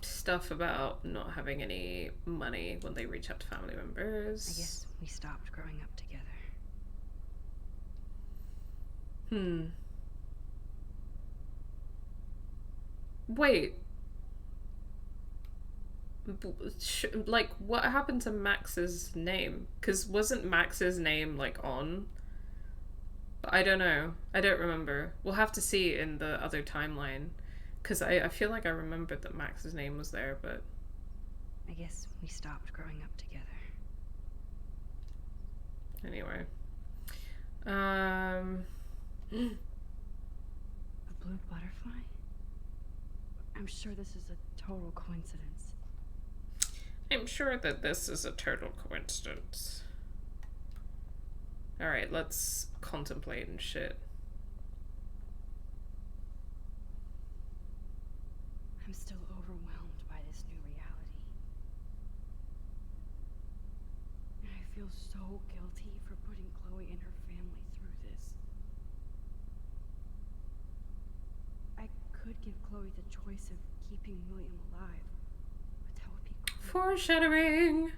Stuff about not having any money when they reach out to family members. I guess we stopped growing up together. Wait. Like, what happened to Max's name? Because wasn't Max's name, like, on? I don't know. I don't remember. We'll have to see in the other timeline. Because I feel like I remembered that Max's name was there, but... I guess we stopped growing up together. Anyway. A blue butterfly? I'm sure this is a total coincidence. I'm sure that this is a total coincidence. Alright, let's contemplate and shit. I'm still overwhelmed by this new reality. And I feel so guilty for putting Chloe and her family through this. I could give Chloe the choice of keeping William alive, but that would be cruel. Foreshadowing!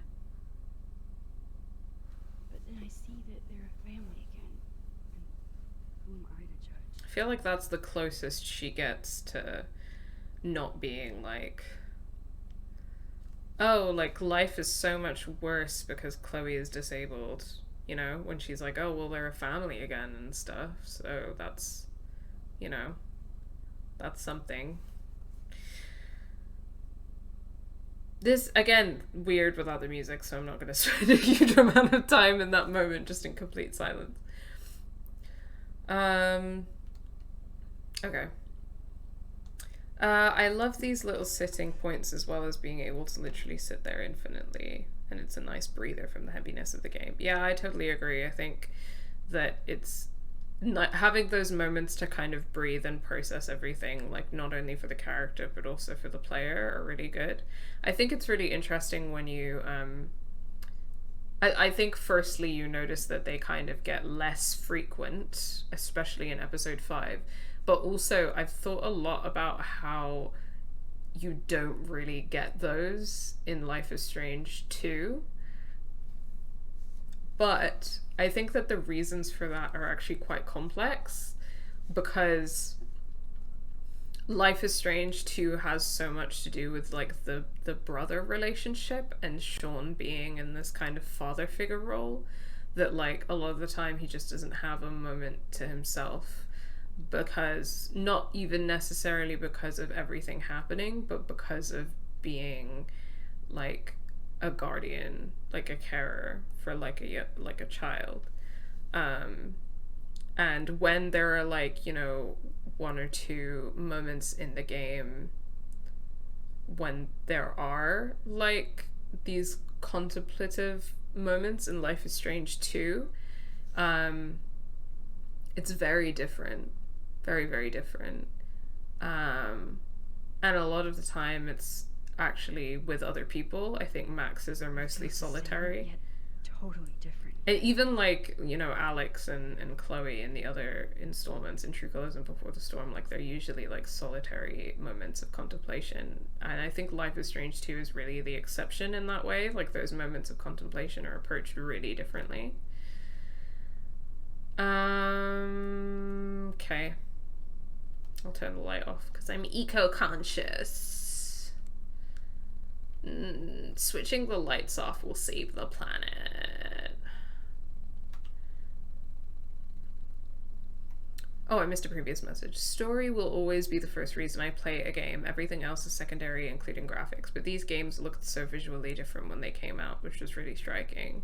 But then I see that they're a family again, and who am I to judge? I feel like that's the closest she gets to not being like, oh, like, life is so much worse because Chloe is disabled, you know, when she's like, oh, well, they're a family again and stuff, so that's, you know, that's something. This, again, weird without the music, so I'm not going to spend a huge amount of time in that moment just in complete silence. Okay. I love these little sitting points as well as being able to literally sit there infinitely, and it's a nice breather from the heaviness of the game. Yeah, I totally agree. I think that it's having those moments to kind of breathe and process everything, like not only for the character but also for the player, are really good. I think it's really interesting when you I think firstly you notice that they kind of get less frequent, especially in episode 5, but also I've thought a lot about how you don't really get those in Life is Strange 2. But I think that the reasons for that are actually quite complex, because Life is Strange 2 has so much to do with like the brother relationship and Sean being in this kind of father figure role, that like a lot of the time he just doesn't have a moment to himself, because not even necessarily because of everything happening, but because of being like a guardian, like a carer for like a child. And when there are like, you know, one or two moments in the game when there are like these contemplative moments in Life is Strange 2, it's very different. Very, very different. And a lot of the time it's actually with other people. I think Max's are mostly solitary. Yet totally different. And even like, you know, Alex and Chloe in the other installments in True Colors and Before the Storm, like they're usually like solitary moments of contemplation. And I think Life is Strange 2 is really the exception in that way. Like those moments of contemplation are approached really differently. Okay. I'll turn the light off because I'm eco-conscious. Switching the lights off will save the planet. Oh, I missed a previous message. Story will always be the first reason I play a game. Everything else is secondary, including graphics. But these games looked so visually different when they came out, which was really striking.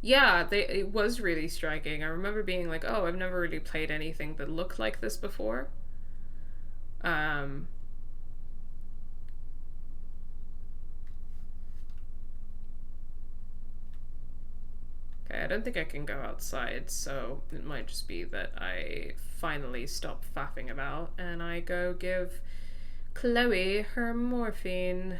Yeah, it was really striking. I remember being like, oh, I've never really played anything that looked like this before. Okay, I don't think I can go outside, so it might just be that I finally stop faffing about and I go give Chloe her morphine.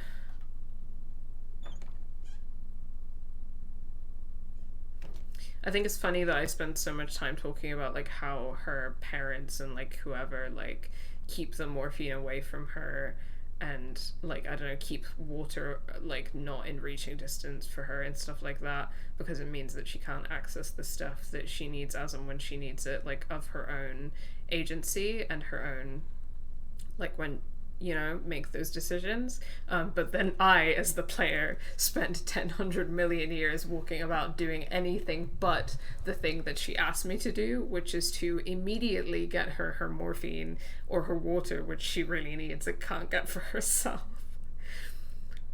I think it's funny that I spend so much time talking about like how her parents and like whoever like keep the morphine away from her, and like I don't know, keep water like not in reaching distance for her and stuff like that, because it means that she can't access the stuff that she needs as and when she needs it, like of her own agency and her own, like when, you know, make those decisions. But then I, as the player, spent 100 million years walking about doing anything but the thing that she asked me to do, which is to immediately get her morphine or her water, which she really needs and can't get for herself.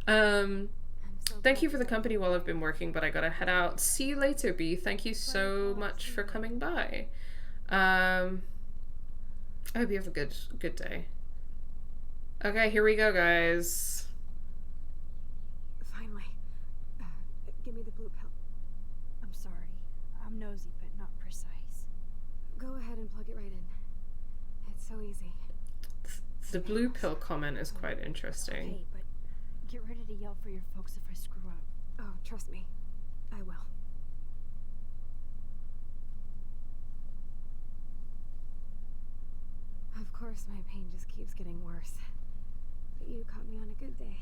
Thank you for the company while I've been working, but I gotta head out. See you later, B. Thank you so much for coming by. I hope you have a good day. Okay, here we go, guys. Finally. Give me the blue pill. I'm sorry. I'm nosy, but not precise. Go ahead and plug it right in. It's so easy. The blue pill comment is quite interesting. Okay, but get ready to yell for your folks if I screw up. Oh, trust me. I will. Of course, my pain just keeps getting worse. But you caught me on a good day.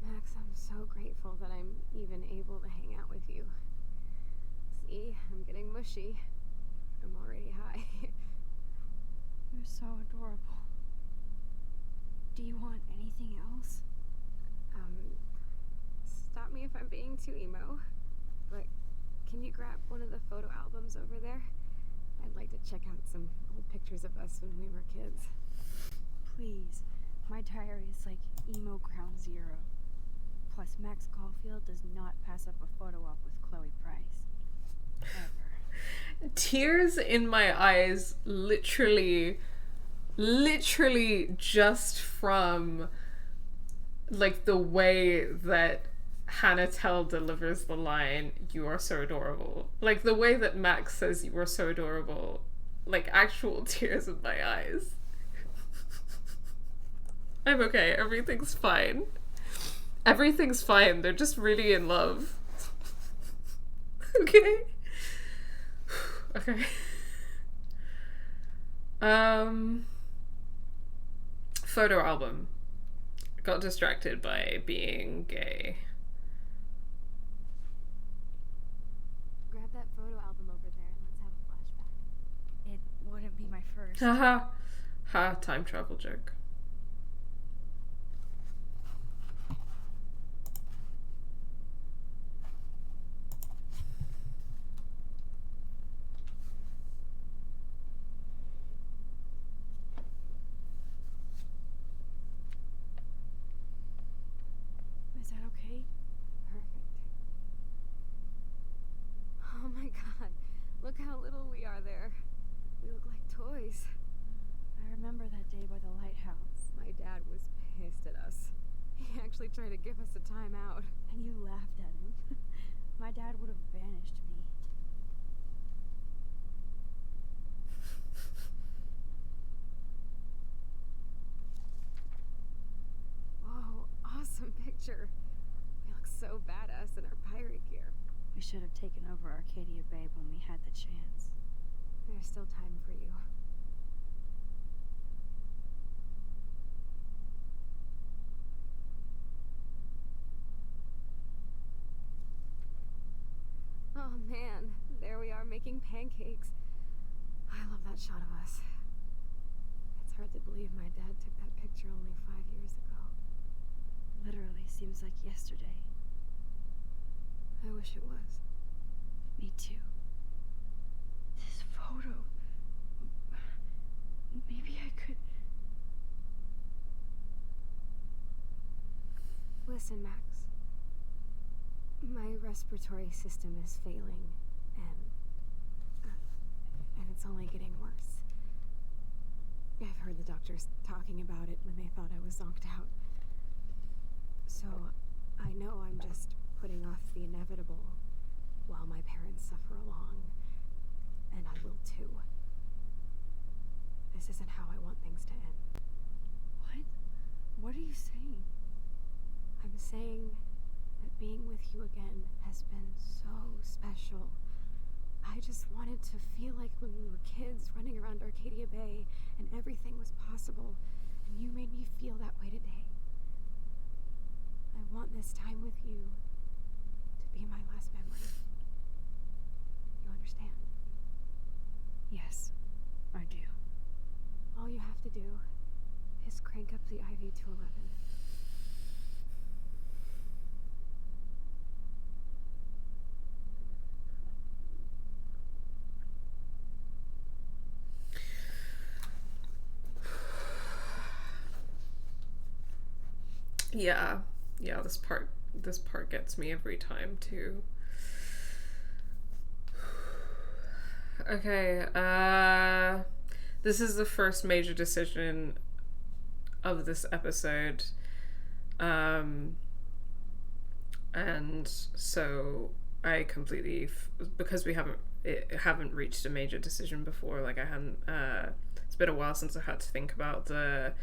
Max, I'm so grateful that I'm even able to hang out with you. See, I'm getting mushy. I'm already high. You're so adorable. Do you want anything else? Stop me if I'm being too emo. But can you grab one of the photo albums over there? I'd like to check out some old pictures of us when we were kids. Please. My diary is like emo ground zero. Plus, Max Caulfield does not pass up a photo op with Chloe Price. Ever. Tears in my eyes, literally just from like the way that Hannah Tell delivers the line, "You are so adorable." Like, the way that Max says, "You are so adorable," like, actual tears in my eyes. I'm okay. Everything's fine. Everything's fine. They're just really in love. Okay. Okay. Photo album. Got distracted by being gay. Grab that photo album over there and let's have a flashback. It wouldn't be my first. Haha. Ha, time travel joke. Is that okay? Perfect. Oh my god. Look how little we are there. We look like toys. I remember that day by the lighthouse. My dad was pissed at us. He actually tried to give us a timeout. And you laughed at him. My dad would have banished me. Whoa, awesome picture. We look so badass in our pirate gear. We should have taken over Arcadia Bay when we had the chance. There's still time for you. Oh man, there we are making pancakes. I love that shot of us. It's hard to believe my dad took that picture only 5 years ago. Literally seems like yesterday. I wish it was. Me too. This photo. Maybe I could. Listen, Max. My respiratory system is failing, and it's only getting worse. I've heard the doctors talking about it when they thought I was zonked out. So, I know I'm just putting off the inevitable while my parents suffer along, and I will too. This isn't how I want things to end. What? What are you saying? I'm saying that being with you again has been so special. I just wanted to feel like when we were kids running around Arcadia Bay and everything was possible, and you made me feel that way today. I want this time with you to be my last memory. You understand? Yes, I do. All you have to do is crank up the IV to 11. Yeah, this part gets me every time too. Okay, this is the first major decision of this episode. And so I completely, because we haven't reached a major decision before, like I hadn't, it's been a while since I had to think about the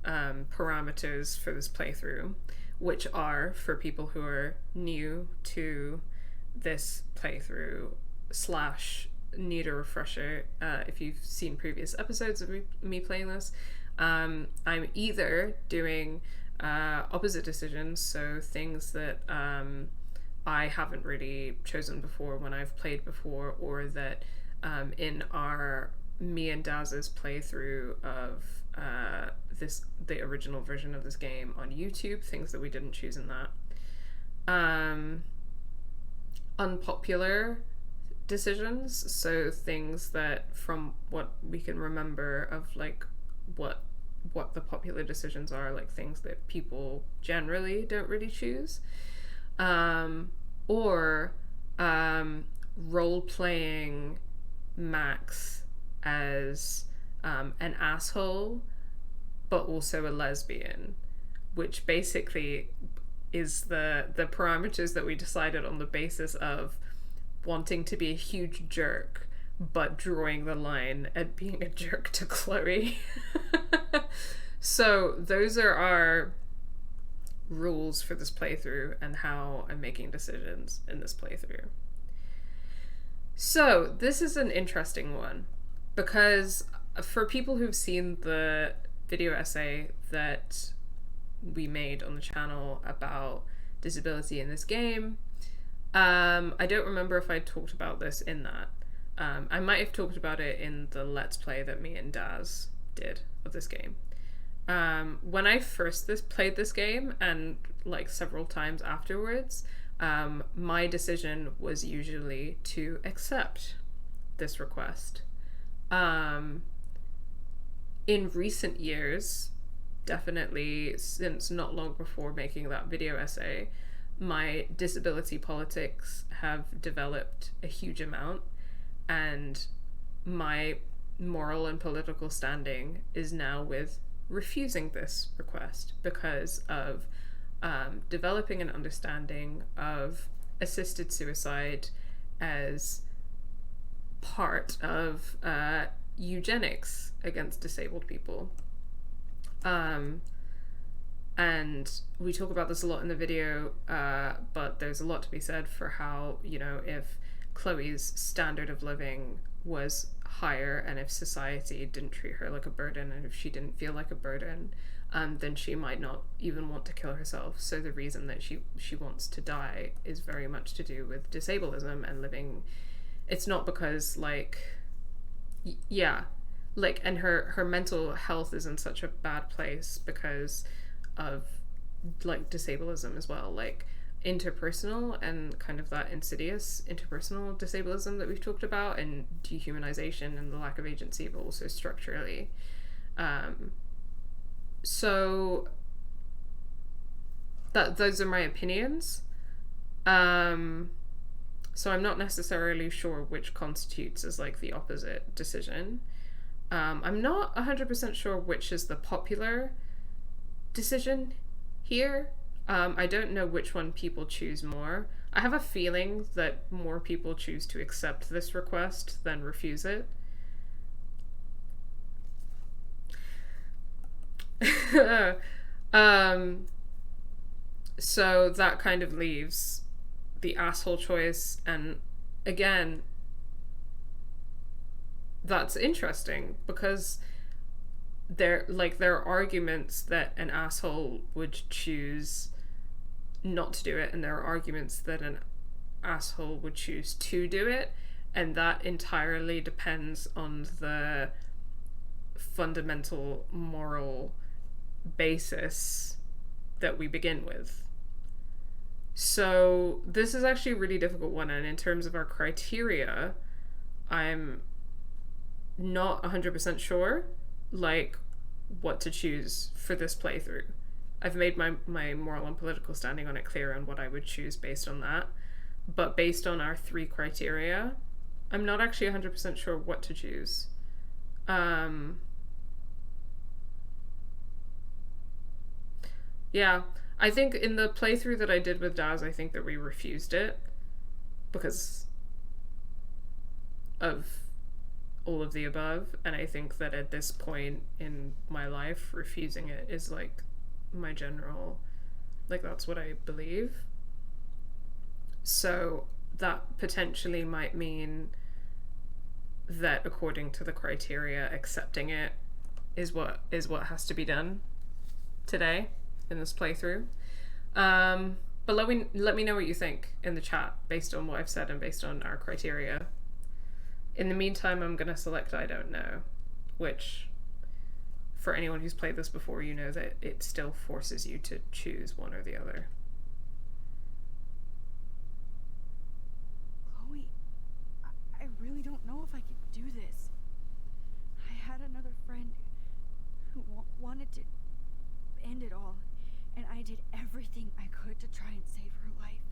parameters for this playthrough, which are, for people who are new to this playthrough / need a refresher, if you've seen previous episodes of me playing this, I'm either doing opposite decisions, so things that I haven't really chosen before when I've played before, or that in our me and Daz's playthrough of the original version of this game on YouTube, things that we didn't choose in that. Unpopular decisions, so things that from what we can remember of like what the popular decisions are, like things that people generally don't really choose, or role-playing Max as an asshole but also a lesbian, which basically is the parameters that we decided on the basis of wanting to be a huge jerk, but drawing the line at being a jerk to Chloe. So those are our rules for this playthrough and how I'm making decisions in this playthrough. So this is an interesting one because for people who've seen the video essay that we made on the channel about disability in this game, I don't remember if I talked about this in that. I might have talked about it in the Let's Play that me and Daz did of this game. When I first played this game, and like several times afterwards, my decision was usually to accept this request. In recent years, definitely since not long before making that video essay, my disability politics have developed a huge amount, and my moral and political standing is now with refusing this request because of developing an understanding of assisted suicide as part of eugenics against disabled people. And we talk about this a lot in the video, but there's a lot to be said for how, you know, if Chloe's standard of living was higher and if society didn't treat her like a burden and if she didn't feel like a burden, then she might not even want to kill herself. So the reason that she wants to die is very much to do with disableism and living. It's not because and her mental health is in such a bad place because of like disableism as well, like interpersonal and kind of that insidious interpersonal disableism that we've talked about, and dehumanization and the lack of agency, but also structurally. So those are my opinions. So I'm not necessarily sure which constitutes as like the opposite decision. I'm not 100% sure which is the popular decision here. I don't know which one people choose more. I have a feeling that more people choose to accept this request than refuse it. So that kind of leaves the asshole choice, and again, that's interesting because there are arguments that an asshole would choose not to do it, and there are arguments that an asshole would choose to do it, and that entirely depends on the fundamental moral basis that we begin with. So this is actually a really difficult one, and in terms of our criteria, I'm not 100% sure like what to choose for this playthrough. I've made my moral and political standing on it clear on what I would choose based on that, but based on our 3 criteria, I'm not actually 100% sure what to choose. Yeah, I think in the playthrough that I did with Daz, I think that we refused it because of all of the above, and I think that at this point in my life, refusing it is like my general, like that's what I believe. So that potentially might mean that according to the criteria, accepting it is what has to be done today in this playthrough. But let me know what you think in the chat based on what I've said and based on our criteria. In the meantime, I'm gonna select I don't know, which for anyone who's played this before, you know that it still forces you to choose one or the other. Chloe, I really don't know if I could do this. I had another friend who wanted to end it all, and I did everything I could to try and save her life.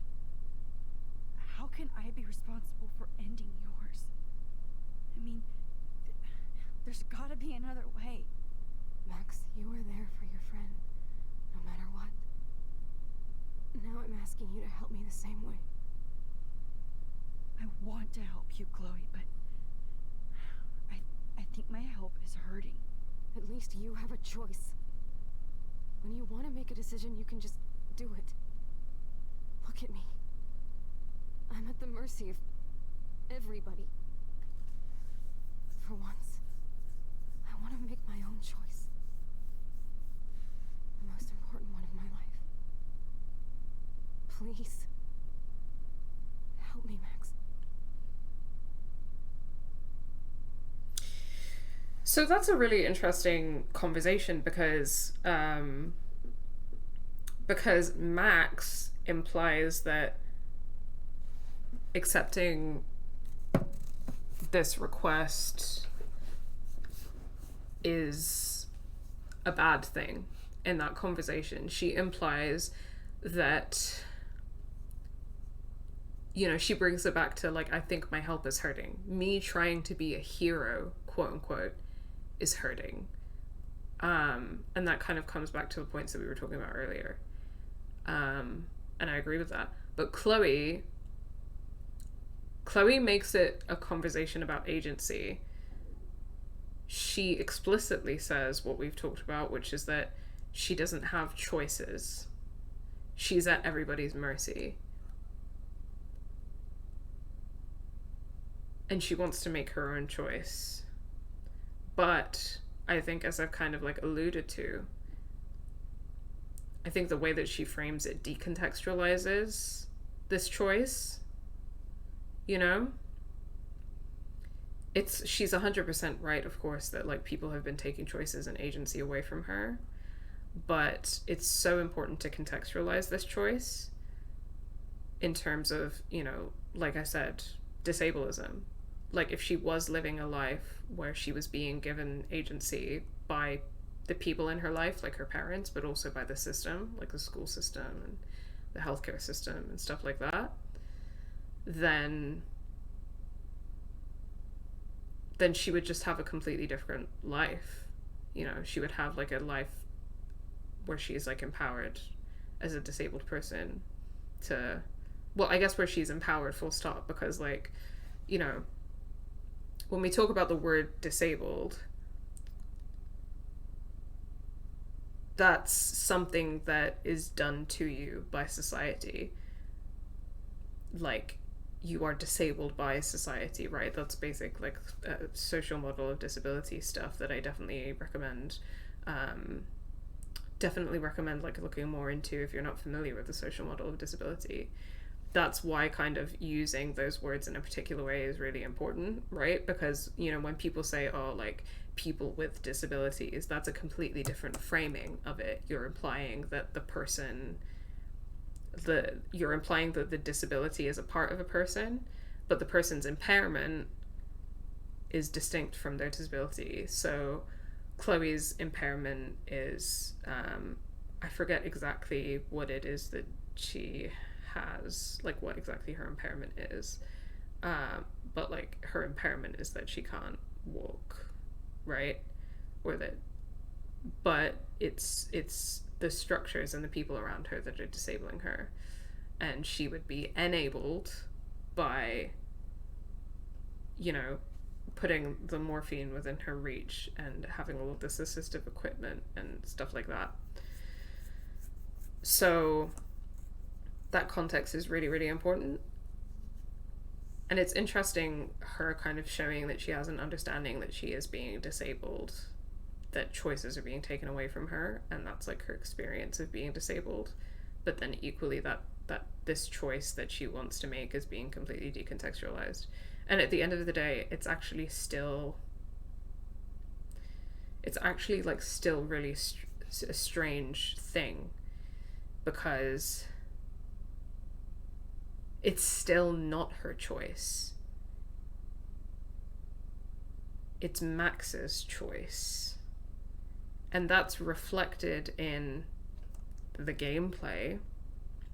How can I be responsible for ending yours? I mean, there's gotta be another way. Max, you were there for your friend, no matter what. Now I'm asking you to help me the same way. I want to help you, Chloe, but I think my help is hurting. At least you have a choice. When you want to make a decision, you can just do it. Look at me. I'm at the mercy of everybody. For once, I want to make my own choice. The most important one of my life. Please. Help me, Max. So that's a really interesting conversation because Max implies that accepting this request is a bad thing. In that conversation, she implies that, you know, she brings it back to, like, I think my help is hurting. Me trying to be a hero, quote unquote, is hurting. And that kind of comes back to the points that we were talking about earlier. And I agree with that. But Chloe makes it a conversation about agency. She explicitly says what we've talked about, which is that she doesn't have choices. She's at everybody's mercy. And she wants to make her own choice. But I think, as I've kind of like alluded to, I think the way that she frames it decontextualizes this choice. You know? She's 100% right, of course, that like people have been taking choices and agency away from her. But it's so important to contextualize this choice in terms of, you know, like I said, disableism. Like, if she was living a life where she was being given agency by the people in her life, like her parents, but also by the system, like the school system and the healthcare system and stuff like that, then she would just have a completely different life. You know, she would have like a life where she's like empowered as a disabled person to, well, I guess where she's empowered full stop, because like, you know, when we talk about the word disabled, that's something that is done to you by society. Like, you are disabled by society, right? That's basic, like, social model of disability stuff that I definitely recommend like looking more into if you're not familiar with the social model of disability. That's why kind of using those words in a particular way is really important, right? Because, you know, when people say, oh, like, people with disabilities, that's a completely different framing of it. You're implying that you're implying that the disability is a part of a person, but the person's impairment is distinct from their disability. So Chloe's impairment is, I forget exactly what it is that she has, like what exactly her impairment is, but like her impairment is that she can't walk, right? Or that, but it's the structures and the people around her that are disabling her, and she would be enabled by, you know, putting the morphine within her reach and having all of this assistive equipment and stuff like that. So that context is really, really important. And it's interesting her kind of showing that she has an understanding that she is being disabled, that choices are being taken away from her, and that's like her experience of being disabled. But then equally that this choice that she wants to make is being completely decontextualized. And at the end of the day, it's actually like still really a strange thing, because it's still not her choice. It's Max's choice. And that's reflected in the gameplay.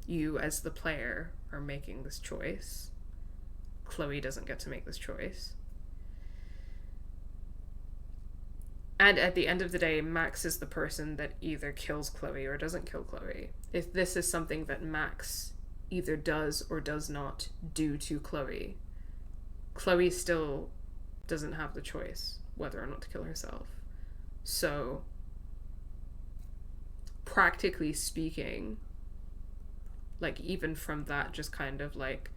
You, as the player, are making this choice. Chloe doesn't get to make this choice. And at the end of the day, Max is the person that either kills Chloe or doesn't kill Chloe. If this is something that Max either does or does not do to Chloe, Chloe still doesn't have the choice whether or not to kill herself. So, practically speaking, like, even from that just kind of like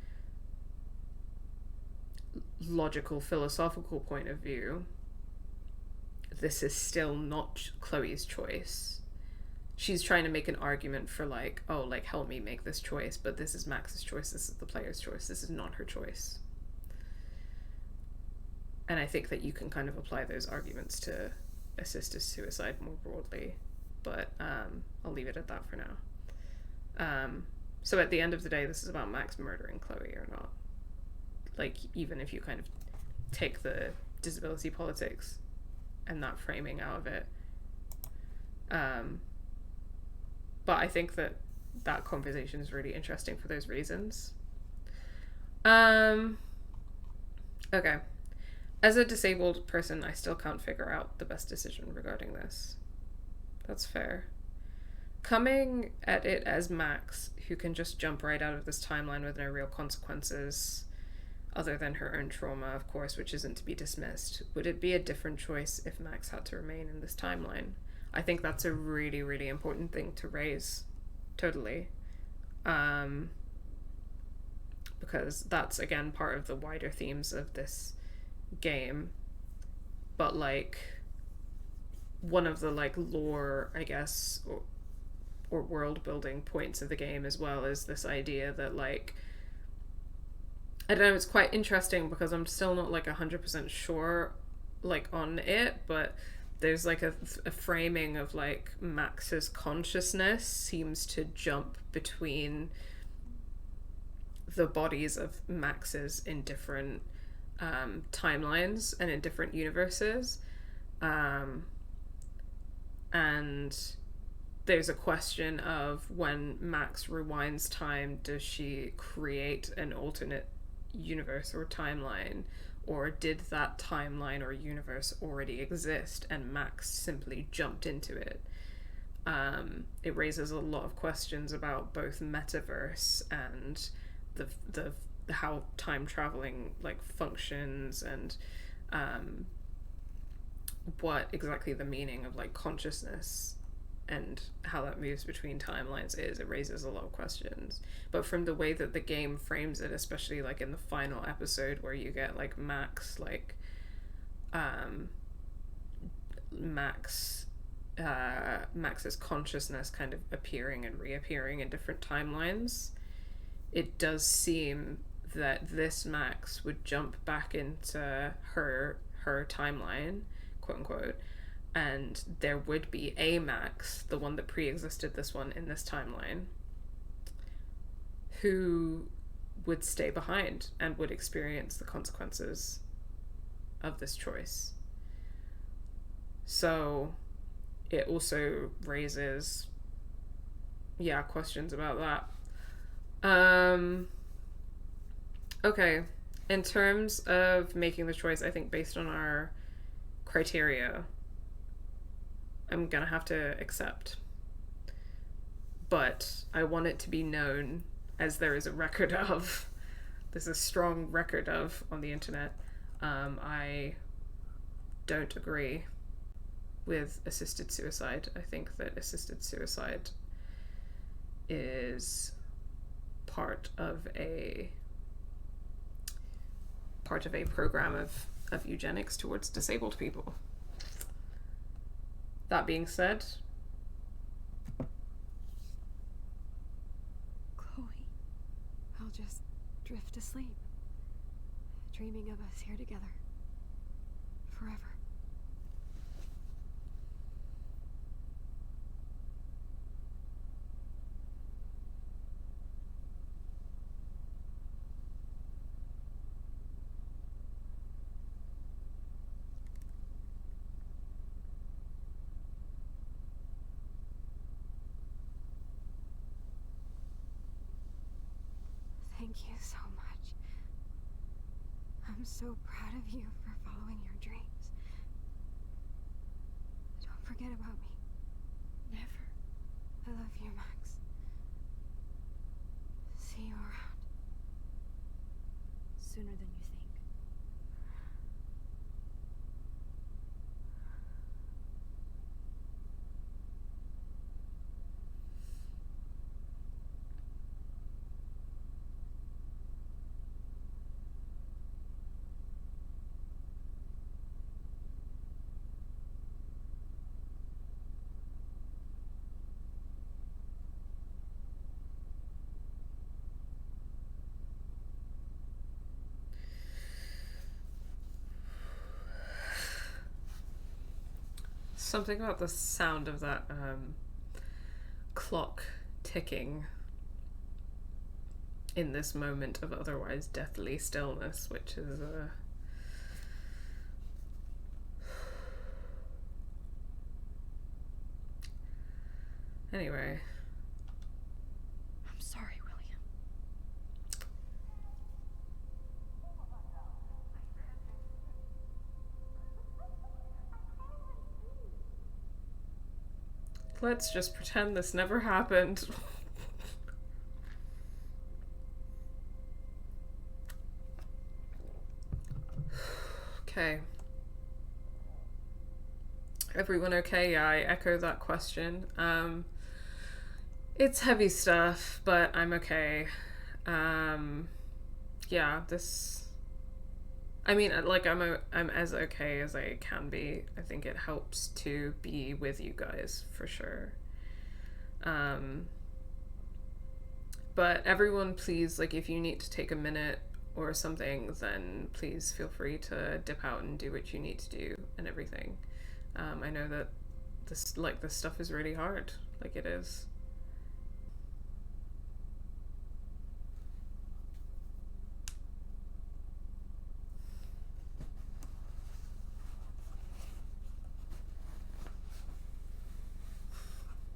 logical philosophical point of view, this is still not Chloe's choice. She's trying to make an argument for like, oh, like, help me make this choice, but this is Max's choice, this is the player's choice, this is not her choice. And I think that you can kind of apply those arguments to assisted suicide more broadly, but I'll leave it at that for now. So at the end of the day, this is about Max murdering Chloe or not. Like, even if you kind of take the disability politics and that framing out of it. But I think that that conversation is really interesting for those reasons. Okay. As a disabled person, I still can't figure out the best decision regarding this. That's fair. Coming at it as Max, who can just jump right out of this timeline with no real consequences, other than her own trauma, of course, which isn't to be dismissed, would it be a different choice if Max had to remain in this timeline? I think that's a really, really important thing to raise. Totally. Because that's, again, part of the wider themes of this game. But, like, one of the, like, lore, I guess, or world building points of the game as well is this idea that, like, I don't know, it's quite interesting because I'm still not like 100% sure like on it, but there's like a framing of like Max's consciousness seems to jump between the bodies of Max's in different timelines and in different universes. And there's a question of when Max rewinds time, does she create an alternate universe or timeline, or did that timeline or universe already exist and Max simply jumped into it? It raises a lot of questions about both metaverse and the how time traveling like functions, and what exactly the meaning of like consciousness and how that moves between timelines is. It raises a lot of questions. But from the way that the game frames it, especially like in the final episode where you get like Max, like Max's consciousness kind of appearing and reappearing in different timelines, it does seem that this Max would jump back into her timeline, quote unquote, and there would be a Max, the one that pre-existed this one in this timeline, who would stay behind and would experience the consequences of this choice. So it also raises questions about that. Okay, in terms of making the choice, I think based on our criteria, I'm gonna have to accept. But I want it to be known, as there is a record of, there's a strong record of on the internet, I don't agree with assisted suicide. I think that assisted suicide is part of a program of eugenics towards disabled people. That being said, Chloe, I'll just drift to sleep, dreaming of us here together forever. Thank you so much. I'm so proud of you for following your dreams. forget about me. Never. I love you, Max. See you around. Sooner than you think. Something about the sound of that clock ticking in this moment of otherwise deathly stillness, which is anyway. I'm sorry, William. Let's just pretend this never happened. Okay. Everyone okay? Yeah, I echo that question. It's heavy stuff, but I'm okay. Yeah, this... I mean, like, I'm as okay as I can be. I think it helps to be with you guys, for sure. But everyone, please, like, if you need to take a minute or something, then please feel free to dip out and do what you need to do and everything. I know that this stuff is really hard. Like, it is.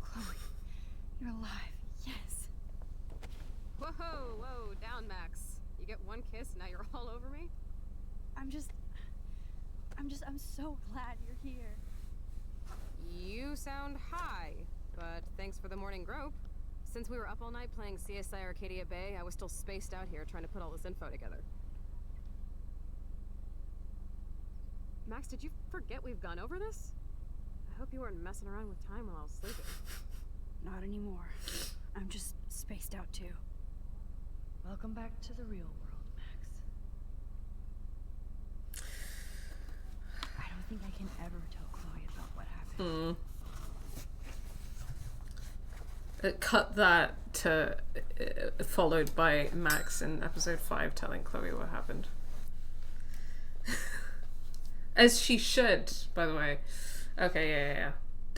Chloe, you're alive. Yes. Whoa, down, Max. You get one kiss, now you're all over me? I'm so glad you're here. You sound high, but thanks for the morning grope. Since we were up all night playing CSI Arcadia Bay, I was still spaced out here trying to put all this info together. Max, did you forget we've gone over this? I hope you weren't messing around with time while I was sleeping. Not anymore. I'm just spaced out too. Welcome back to the real world, Max. I don't think I can ever tell Chloe about what happened. Cut that to followed by Max in episode 5 telling Chloe what happened. As she should, by the way. Okay, yeah.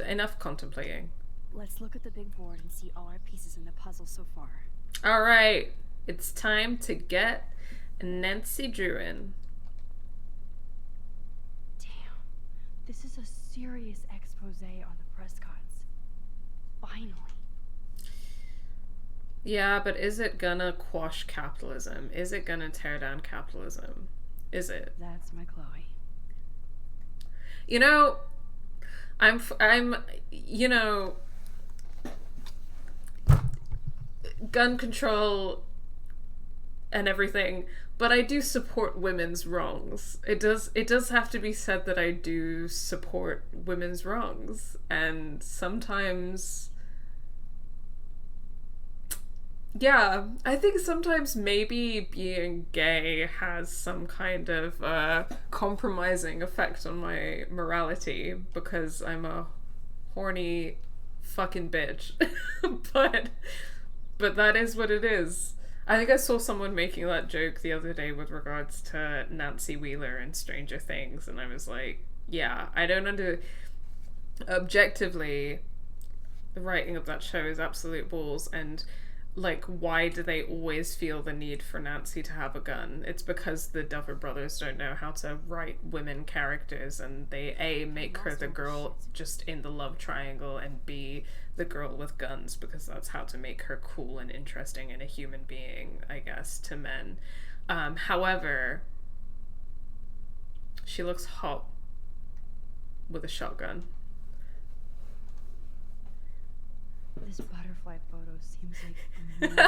Enough contemplating. Let's look at the big board and see all our pieces in the puzzle so far. Alright, it's time to get Nancy Drew in. Damn, this is a serious expose on the Prescotts. Finally. Yeah, but is it gonna quash capitalism? Is it gonna tear down capitalism? Is it? That's my Chloe. You know, I'm, you know, gun control and everything, but I do support women's wrongs. It does have to be said that I do support women's wrongs, and sometimes, yeah, I think sometimes maybe being gay has some kind of compromising effect on my morality because I'm a horny fucking bitch. but that is what it is. I think I saw someone making that joke the other day with regards to Nancy Wheeler in Stranger Things, and I was like, yeah, I don't objectively, the writing of that show is absolute balls, and like, why do they always feel the need for Nancy to have a gun? It's because the Duffer Brothers don't know how to write women characters, and they make her the girl just in the love triangle, and B, the girl with guns, because that's how to make her cool and interesting and a human being, I guess, to men. However, she looks hot with a shotgun. This butterfly photo seems like amazing.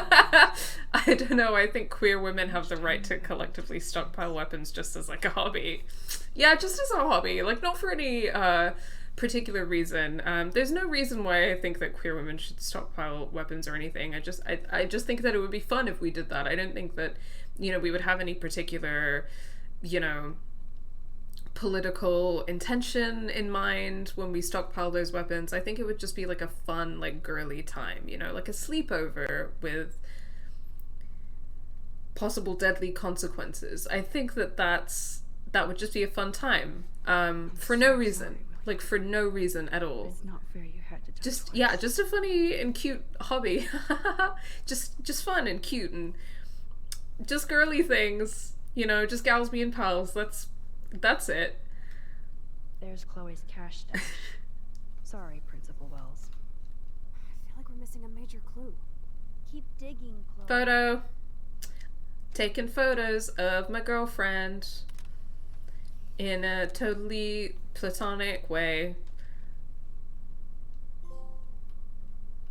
I don't know, I think queer women have the right to collectively stockpile weapons just as like a hobby. Yeah, just as a hobby, like not for any particular reason. There's no reason why I think that queer women should stockpile weapons or anything. I just think that it would be fun if we did that. I don't think that, you know, we would have any particular, you know, political intention in mind when we stockpile those weapons. I think it would just be like a fun, like girly time, you know, like a sleepover with possible deadly consequences. I think that that would just be a fun time, for no reason, like for no reason at all. It's not fair you had to die Just twice. yeah, just a funny and cute hobby. just fun and cute and just girly things, you know, just gals being pals. That's it. There's Chloe's cash stash. Sorry, Principal Wells. I feel like we're missing a major clue. Keep digging, Chloe. Photo. Taking photos of my girlfriend in a totally platonic way.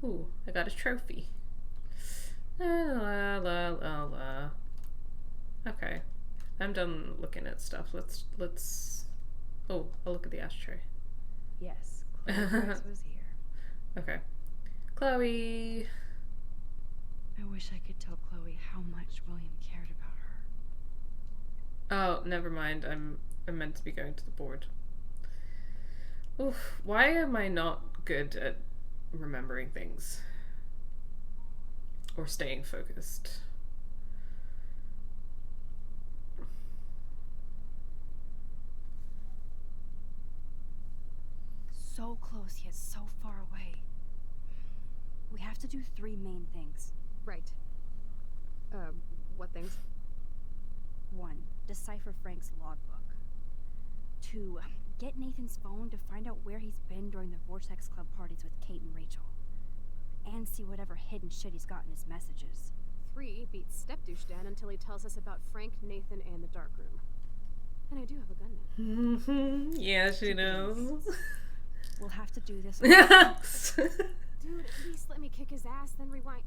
Ooh, I got a trophy. La la la la. Okay. I'm done looking at stuff. Let's oh, I'll look at the ashtray. Yes, Chloe Price was here. Okay. Chloe. I wish I could tell Chloe how much William cared about her. Oh, never mind. I'm meant to be going to the board. Oof, why am I not good at remembering things? Or staying focused? So close yet so far away. We have to do 3 main things. Right. What things? 1. Decipher Frank's logbook. 2. Get Nathan's phone to find out where he's been during the Vortex Club parties with Kate and Rachel. And see whatever hidden shit he's got in his messages. 3. Beat Stepdouche Dan until he tells us about Frank, Nathan, and the dark room. And I do have a gun now. Yeah, she knows. We'll have to do this. Dude, at least let me kick his ass, then rewind.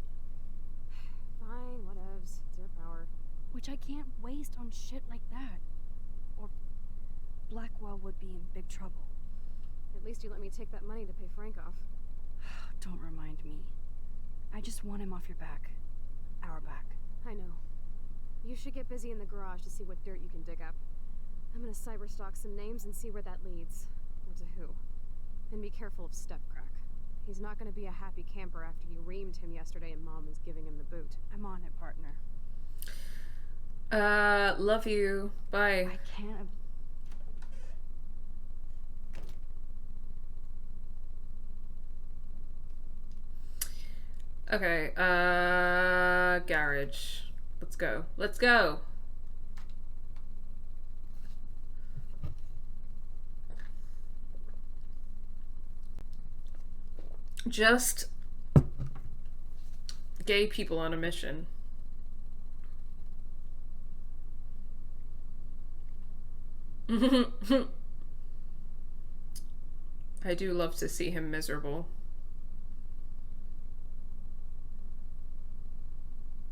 Fine, whatevs. It's your power. Which I can't waste on shit like that. Or Blackwell would be in big trouble. At least you let me take that money to pay Frank off. Don't remind me. I just want him off your back. Our back. I know. You should get busy in the garage to see what dirt you can dig up. I'm gonna cyberstalk some names and see where that leads. Or to who. And be careful of Stepcrack. He's not gonna be a happy camper after you reamed him yesterday and Mom is giving him the boot. I'm on it, partner. Love you. Bye. I can't. Okay, garage. Let's go. Let's go! Just gay people on a mission. I do love to see him miserable.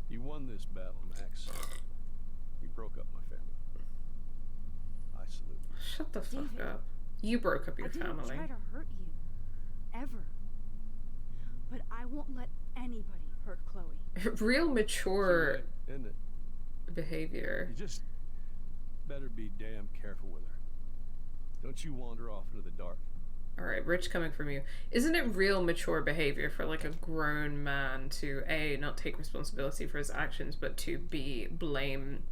You won this battle, Max. You broke up my family. I salute you. Shut the fuck David, up. You broke up I your didn't family. try to hurt you. Ever. But I won't let anybody hurt Chloe. Real mature Isn't it? behavior. You just better be damn careful with her. Don't you wander off into the dark. Alright, Rich coming from you. Isn't it real mature behavior for like a grown man to A, not take responsibility for his actions, but to B, blame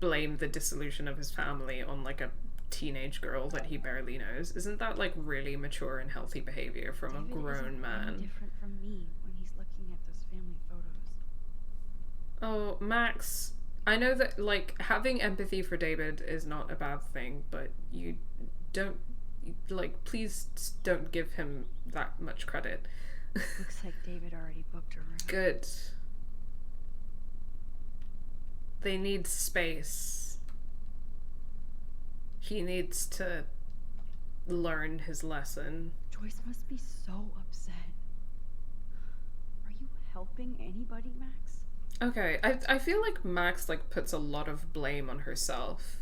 the dissolution of his family on like a teenage girl that he barely knows? Isn't that like really mature and healthy behavior from David a grown isn't any man? different from me when he's looking at those family photos. Oh, Max, I know that like having empathy for David is not a bad thing, but you don't, like, please don't give him that much credit. Looks like David already booked a room. Good. They need space. He needs to learn his lesson. Join Joyce must be so upset. Are you helping anybody, Max? Okay, I feel like Max like puts a lot of blame on herself.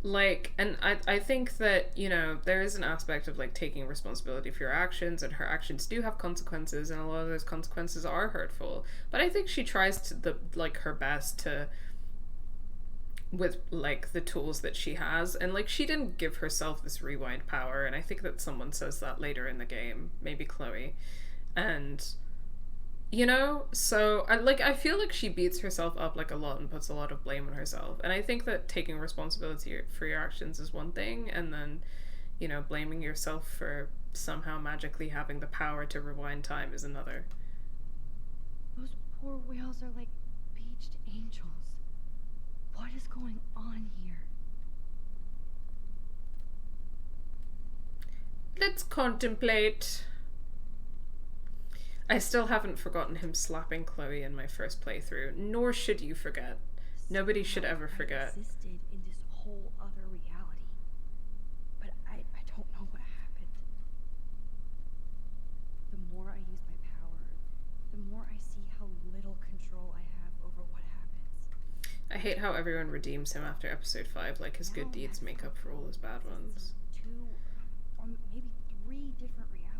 Like, and I think that, you know, there is an aspect of like taking responsibility for your actions, and her actions do have consequences, and a lot of those consequences are hurtful. But I think she tries to her best to, with like the tools that she has, and like she didn't give herself this rewind power, and I think that someone says that later in the game, maybe Chloe. And you know, so I feel like she beats herself up like a lot and puts a lot of blame on herself, and I think that taking responsibility for your actions is one thing, and then, you know, blaming yourself for somehow magically having the power to rewind time is another. Those poor whales are like beached angels. What is going on here? Let's contemplate. I still haven't forgotten him slapping Chloe in my first playthrough, nor should you forget. Nobody should ever forget. I existed in this whole other reality, but I don't know what happened. The more I use my power, the more I see how little control I have over what happens. I hate how everyone redeems him after episode 5, like his good deeds make up for all his bad ones. 2 or maybe 3 different realities.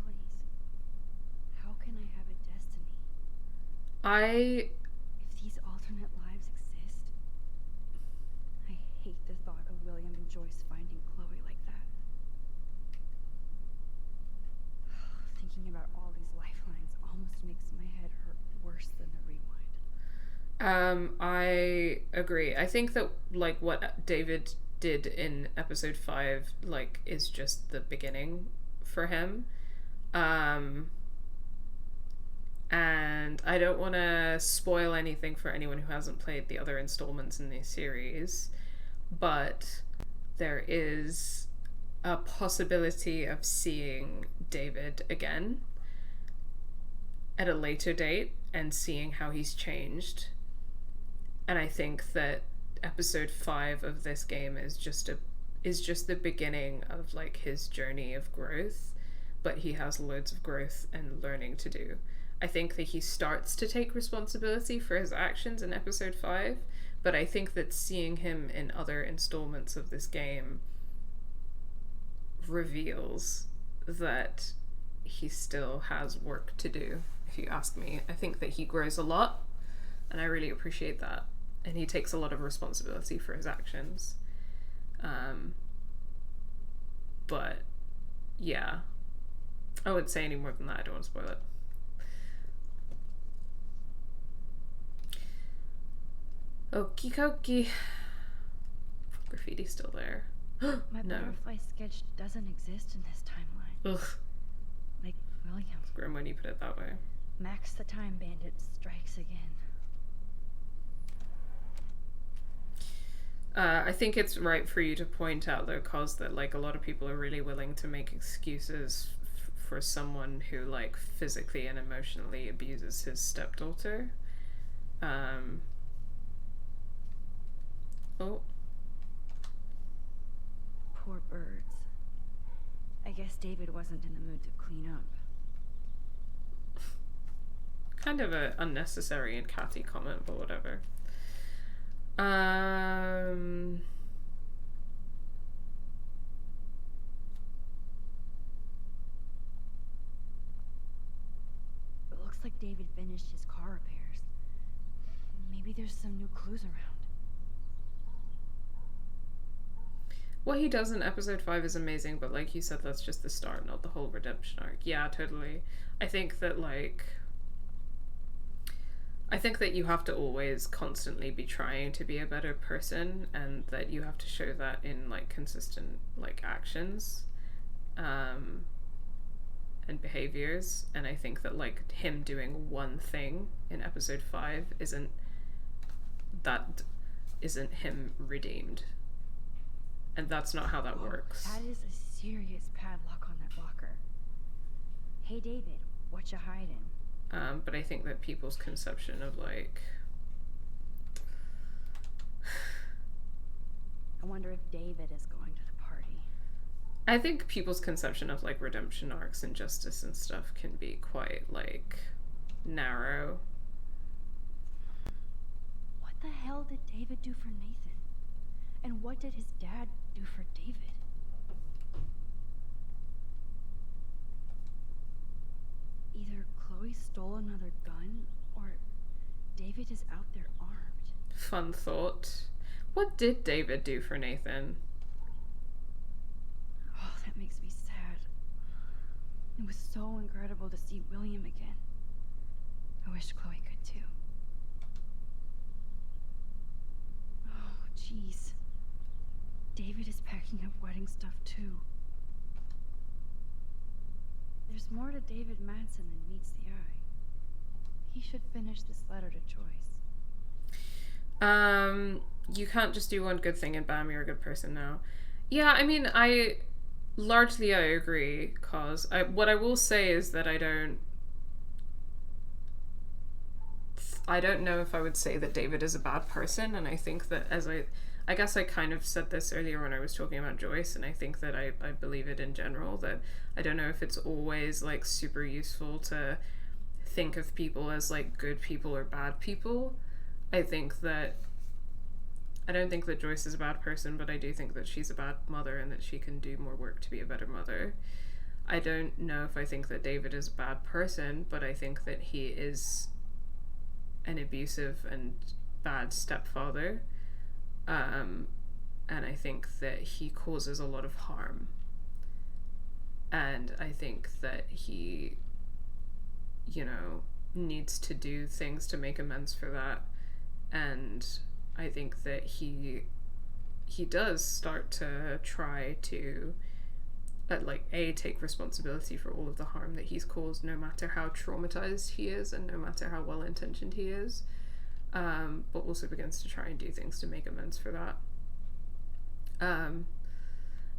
How can I have a destiny? If these alternate lives exist, I hate the thought of William and Joyce finding Chloe like that. Thinking about all these lifelines almost makes my head hurt worse than the rewind. I agree. I think that like what David did in episode 5 like is just the beginning for him. And I don't want to spoil anything for anyone who hasn't played the other installments in the series, but there is a possibility of seeing David again at a later date and seeing how he's changed. And I think that episode 5 of this game is just the beginning of like his journey of growth, but he has loads of growth and learning to do. I think that he starts to take responsibility for his actions in episode 5, but I think that seeing him in other installments of this game reveals that he still has work to do, if you ask me. I think that he grows a lot, and I really appreciate that. And he takes a lot of responsibility for his actions. But, yeah. I wouldn't say any more than that, I don't want to spoil it. Okie dokie. Graffiti's still there. My No. butterfly sketch doesn't exist in this timeline. Ugh. Like William. It's grim when you put it that way. Max the Time Bandit strikes again. I think it's right for you to point out, though, cause that like a lot of people are really willing to make excuses for someone who like physically and emotionally abuses his stepdaughter. Oh. Poor birds. I guess David wasn't in the mood to clean up. Kind of a unnecessary and catty comment, but whatever. It looks like David finished his car repairs. Maybe there's some new clues around. What he does in episode 5 is amazing, but like you said, that's just the start, not the whole redemption arc. Yeah, totally. I think that you have to always constantly be trying to be a better person, and that you have to show that in like consistent like actions and behaviors. And I think that like him doing one thing in episode 5 isn't him redeemed. And that's not how that works. That is a serious padlock on that locker. Hey David, what you hiding? But I think that people's conception of like... I wonder if David is going to the party. I think people's conception of like redemption arcs and justice and stuff can be quite like narrow. What the hell did David do for Nathan? And what did his dad do for David? Either Chloe stole another gun, or David is out there armed. Fun thought. What did David do for Nathan? Oh, that makes me sad. It was so incredible to see William again. I wish Chloe could too. Oh, jeez. David is packing up wedding stuff too. There's more to David Madsen than meets the eye. He should finish this letter to Joyce. You can't just do one good thing and bam, you're a good person now. Yeah, I mean, I agree, cause what I will say is that I don't know if I would say that David is a bad person, and I think that I guess I kind of said this earlier when I was talking about Joyce, and I think that I believe it in general, that I don't know if it's always like super useful to think of people as like good people or bad people. I don't think that Joyce is a bad person, but I do think that she's a bad mother and that she can do more work to be a better mother. I don't know if I think that David is a bad person, but I think that he is an abusive and bad stepfather. And I think that he causes a lot of harm. And I think that he, needs to do things to make amends for that. And I think that he does start to try to take responsibility for all of the harm that he's caused, no matter how traumatized he is and no matter how well intentioned he is, but also begins to try and do things to make amends for that.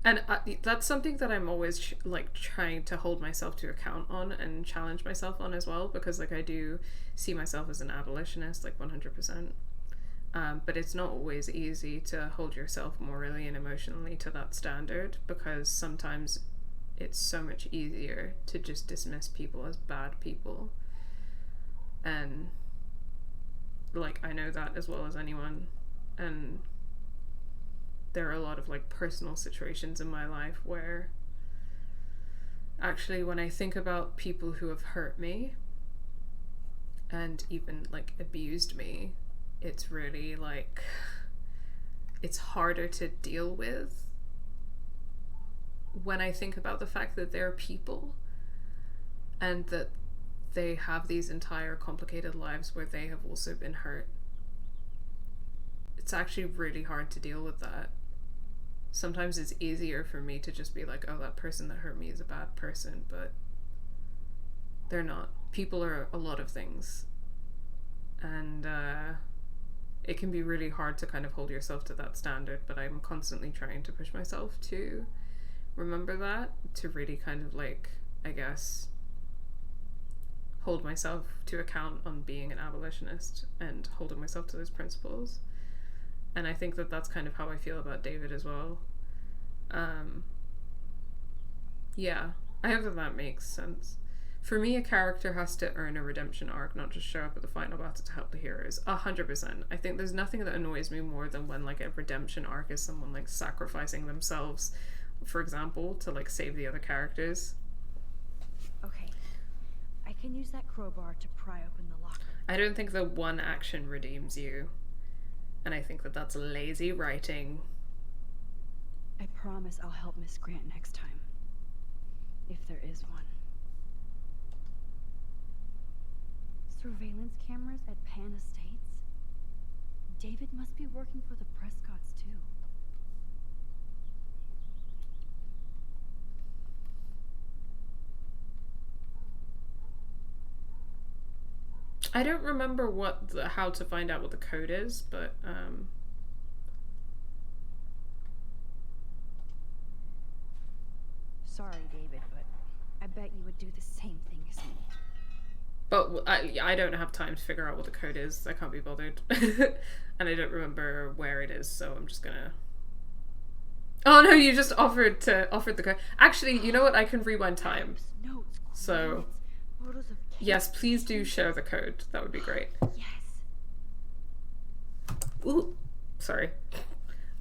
And that's something that I'm always trying to hold myself to account on and challenge myself on as well, because I do see myself as an abolitionist 100%. But it's not always easy to hold yourself morally and emotionally to that standard, because sometimes it's so much easier to just dismiss people as bad people. And I know that as well as anyone. And there are a lot of personal situations in my life where actually when I think about people who have hurt me and even abused me, it's really it's harder to deal with when I think about the fact that they're people and that they have these entire complicated lives where they have also been hurt. It's actually really hard to deal with that. Sometimes it's easier for me to just be oh, that person that hurt me is a bad person, but they're not. People are a lot of things. And it can be really hard to kind of hold yourself to that standard, but I'm constantly trying to push myself to remember that, to really kind of I guess, hold myself to account on being an abolitionist and holding myself to those principles. And I think that that's kind of how I feel about David as well. Yeah, I hope that makes sense. For me, a character has to earn a redemption arc, not just show up at the final battle to help the heroes. 100%. I think there's nothing that annoys me more than when a redemption arc is someone sacrificing themselves, for example, to save the other characters. Okay, I can use that crowbar to pry open the locker. I don't think the one action redeems you, and I think that that's lazy writing. I promise I'll help Miss Grant next time, if there is one. Surveillance cameras at Pan Estates? David must be working for the Prescotts too. I don't remember how to find out what the code is, but Sorry, David, but I bet you would do the same thing as me. But I don't have time to figure out what the code is. I can't be bothered. And I don't remember where it is, so I'm just gonna... Oh no, you just offered the code. Actually, you know what? I can rewind time. Notes, So, coordinates, photos of yes, please do share the code. That would be great. Yes. Ooh, sorry.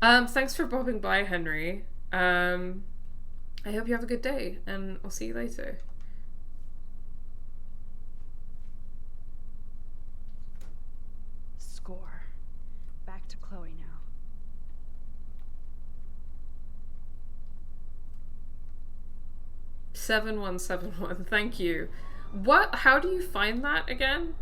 Thanks for popping by, Henry. I hope you have a good day, and I'll see you later. Score. Back to Chloe now. 7171. Thank you. What? How do you find that again?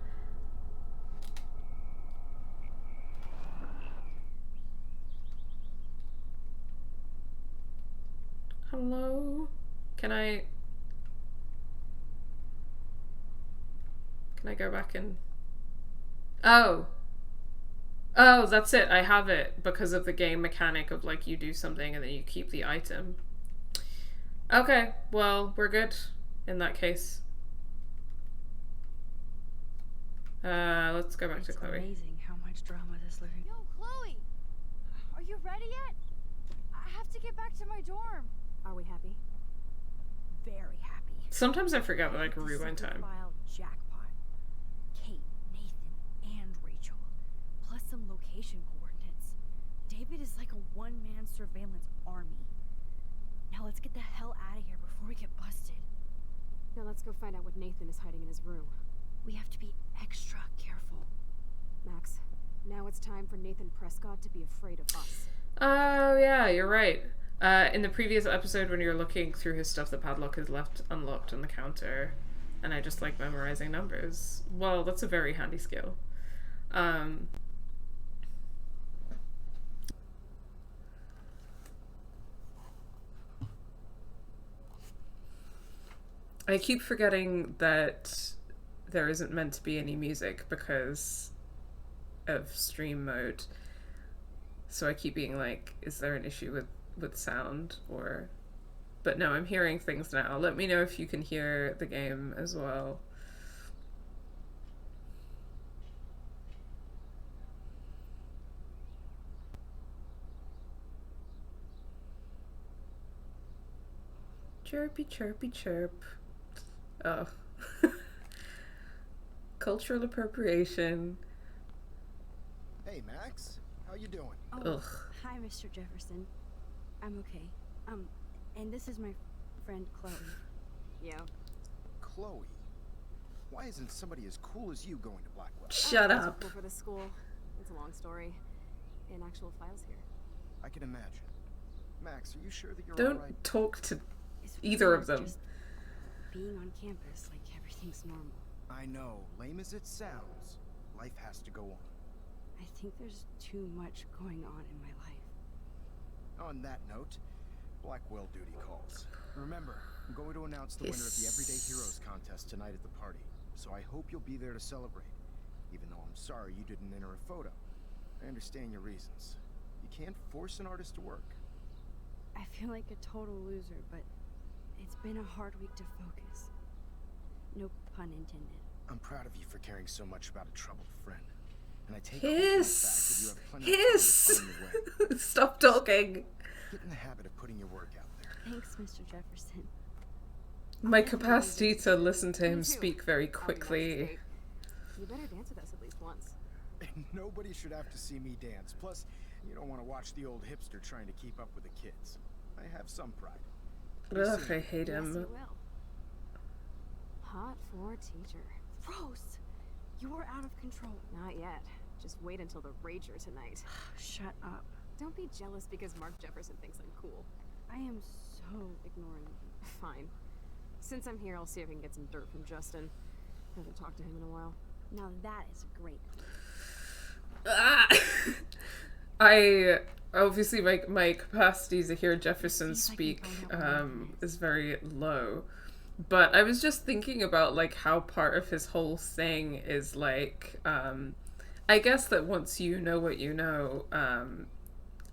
Hello? Can I go back and... Oh, that's it. I have it because of the game mechanic of like you do something and then you keep the item. Okay, well, we're good in that case. Let's go back to Chloe. It's amazing how much drama this living. Yo, Chloe! Are you ready yet? I have to get back to my dorm. Are we happy? Very happy. Sometimes I forget that I can The rewind time. file jackpot. Kate, Nathan, and Rachel, plus some location coordinates. David is like a one-man surveillance army. Now let's get the hell out of here before we get busted. Now let's go find out what Nathan is hiding in his room. We have to be extra careful. Max, now it's time for Nathan Prescott to be afraid of us. Oh, yeah, you're right. In the previous episode when you're looking through his stuff, the padlock is left unlocked on the counter. And I just like memorizing numbers. Well, that's a very handy skill. I keep forgetting that there isn't meant to be any music because of stream mode. So I keep being like, is there an issue with sound? Or... But no, I'm hearing things now. Let me know if you can hear the game as well. Chirpy, chirpy, chirp. Oh. Cultural appropriation. Hey, Max. How you doing? Oh, Ugh. hi, Mr. Jefferson. I'm okay. And this is my friend Chloe. Yeah. Chloe. Why isn't somebody as cool as you going to Blackwell? Shut That's up. cool for the school. It's a long story. In actual files here. I can imagine. Max, are you sure that you're Don't alright? talk to It's either weird of them. Just being on campus like everything's normal. I know, lame as it sounds, life has to go on. I think there's too much going on in my life. On that note, Blackwell duty calls. Remember, I'm going to announce the winner of the Everyday Heroes contest tonight at the party, so I hope you'll be there to celebrate, even though I'm sorry you didn't enter a photo. I understand your reasons. You can't force an artist to work. I feel like a total loser, but it's been a hard week to focus. No pun intended. I'm proud of you for caring so much about a troubled friend. And I take hope in the fact that you Hiss! have plenty of time to Hiss! find your way. Stop talking. Get in the habit of putting your work out there. Thanks, Mr. Jefferson. My capacity to listen to him Me too. speak very I'll be back quickly. straight. You better dance with us at least once. Nobody should have to see me dance. Plus, you don't want to watch the old hipster trying to keep up with the kids. I have some pride. Ugh, I hate Yes, him. you will. Hot for teacher. Rose, you are out of control. Not yet. Just wait until the Rager tonight. Shut up. Don't be jealous because Mark Jefferson thinks I'm cool. I am so ignoring you. Fine. Since I'm here, I'll see if I can get some dirt from Justin. Haven't talked to him in a while. Now that is a great idea. Ah! I obviously my capacity to hear Jefferson See if I can speak find out where Nathan is very low. But I was just thinking about like how part of his whole thing is like I guess that once you know what you know,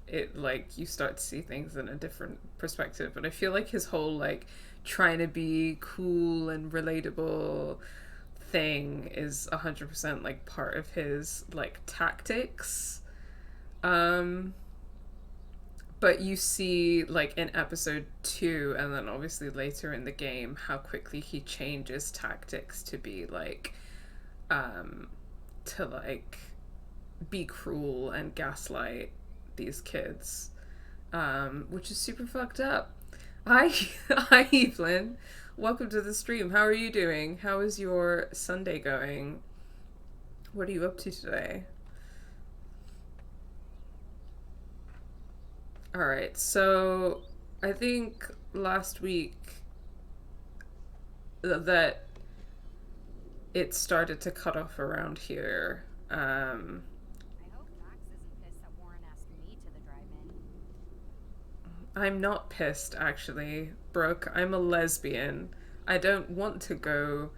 it like you start to see things in a different perspective. But I feel like his whole like trying to be cool and relatable thing is 100% like part of his like tactics. but you see, like, in episode 2, and then obviously later in the game, how quickly he changes tactics to be, like, to, like, be cruel and gaslight these kids, which is super fucked up. Hi, hi, Evelyn. Welcome to the stream. How are you doing? How is your Sunday going? What are you up to today? Alright, so I think last week that it started to cut off around here. I hope Max isn't pissed that Warren asked me to the drive-in. I'm not pissed, actually, Brooke. I'm a lesbian. I don't want to go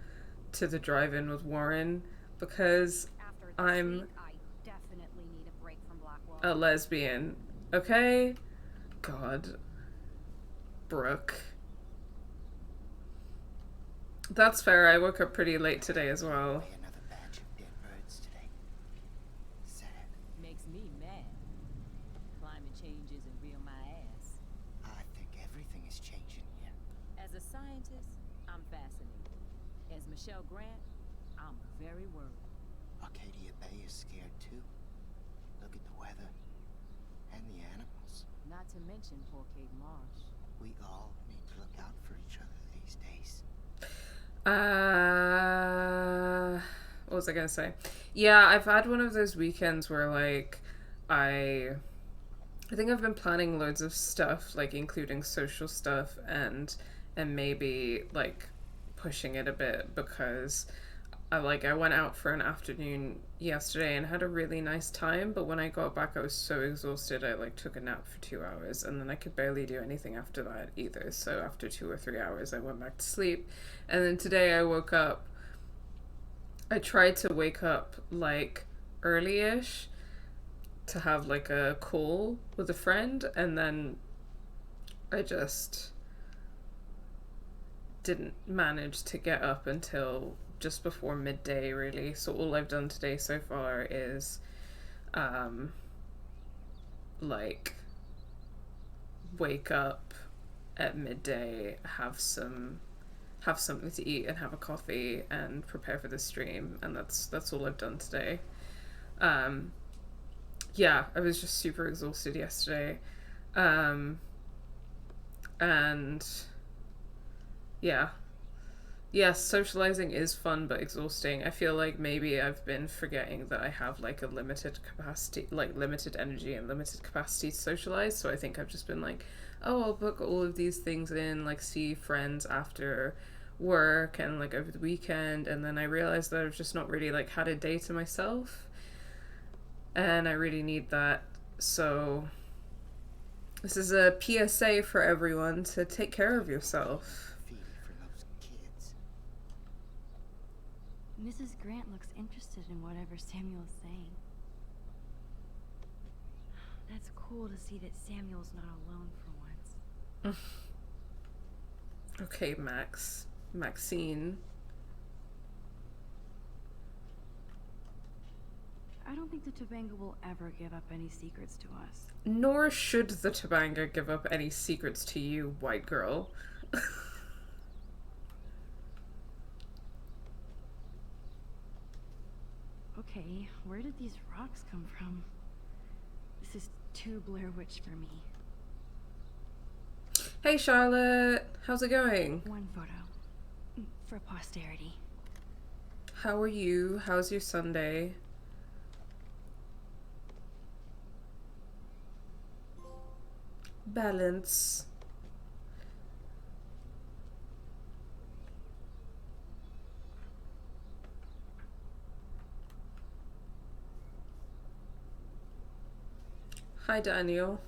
to the drive-in with Warren because After this I'm week, I definitely need a break from Blackwell. a lesbian. Okay? God. Brooke. That's fair. I woke up pretty late today as well. Another batch of dead birds today. Sad. Makes me mad. Climate change isn't real my ass. I think everything is changing here. As a scientist, I'm fascinated. As Michelle Grant, I'm very worried. Arcadia Bay is scared too. Look at the weather. And the animals. Not to mention poor Kate Marsh. We all need to look out for each other these days. What was I gonna say? Yeah, I've had one of those weekends where, like, I think I've been planning loads of stuff, like including social stuff and maybe like pushing it a bit because I went out for an afternoon yesterday and had a really nice time, but when I got back I was so exhausted I like took a nap for 2 hours and then I could barely do anything after that either. So after 2 or 3 hours I went back to sleep, and then today I woke up. I tried to wake up like early-ish to have like a call with a friend, and then I just didn't manage to get up until just before midday, really. So all I've done today so far is like wake up at midday, have something to eat and have a coffee and prepare for the stream, and that's all I've done today. Yeah, I was just super exhausted yesterday. And yeah. Yes, socializing is fun but exhausting. I feel like maybe I've been forgetting that I have like a limited capacity, like limited energy and limited capacity to socialize. So I think I've just been like, oh, I'll book all of these things in, like see friends after work and like over the weekend, and then I realized that I've just not really like had a day to myself, and I really need that. So this is a PSA for everyone to take care of yourself. Feely for those kids. Mrs. Grant looks interested in whatever Samuel's saying. That's cool to see that Samuel's not alone for once. Okay, Maxine. I don't think the Tobanga will ever give up any secrets to us. Nor should the Tobanga give up any secrets to you, white girl. Okay, where did these rocks come from? This is too Blair Witch for me. Hey Charlotte, how's it going? One photo. For posterity. How are you? How's your Sunday? Balance. Hi Daniel.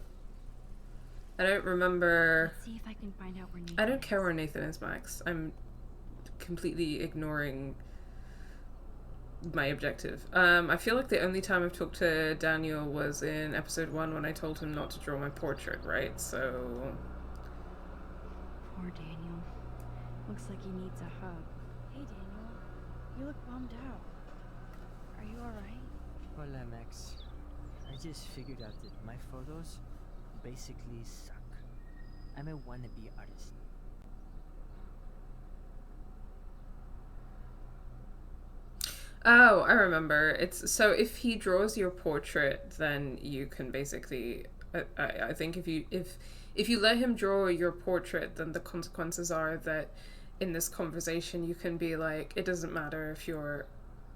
I don't remember. Let's see if I can find out where Nathan I don't is. care where Nathan is, Max. I'm completely ignoring my objective. I feel like the only time I've talked to Daniel was in episode 1 when I told him not to draw my portrait, right? So... Poor Daniel. Looks like he needs a hug. Hey Daniel, you look bummed out. Are you alright? Hola, Max. I just figured out that my photos basically suck. I'm a wannabe artist. Oh, I remember. It's so if he draws your portrait, then you can basically. I think if you let him draw your portrait, then the consequences are that in this conversation you can be like, it doesn't matter if you're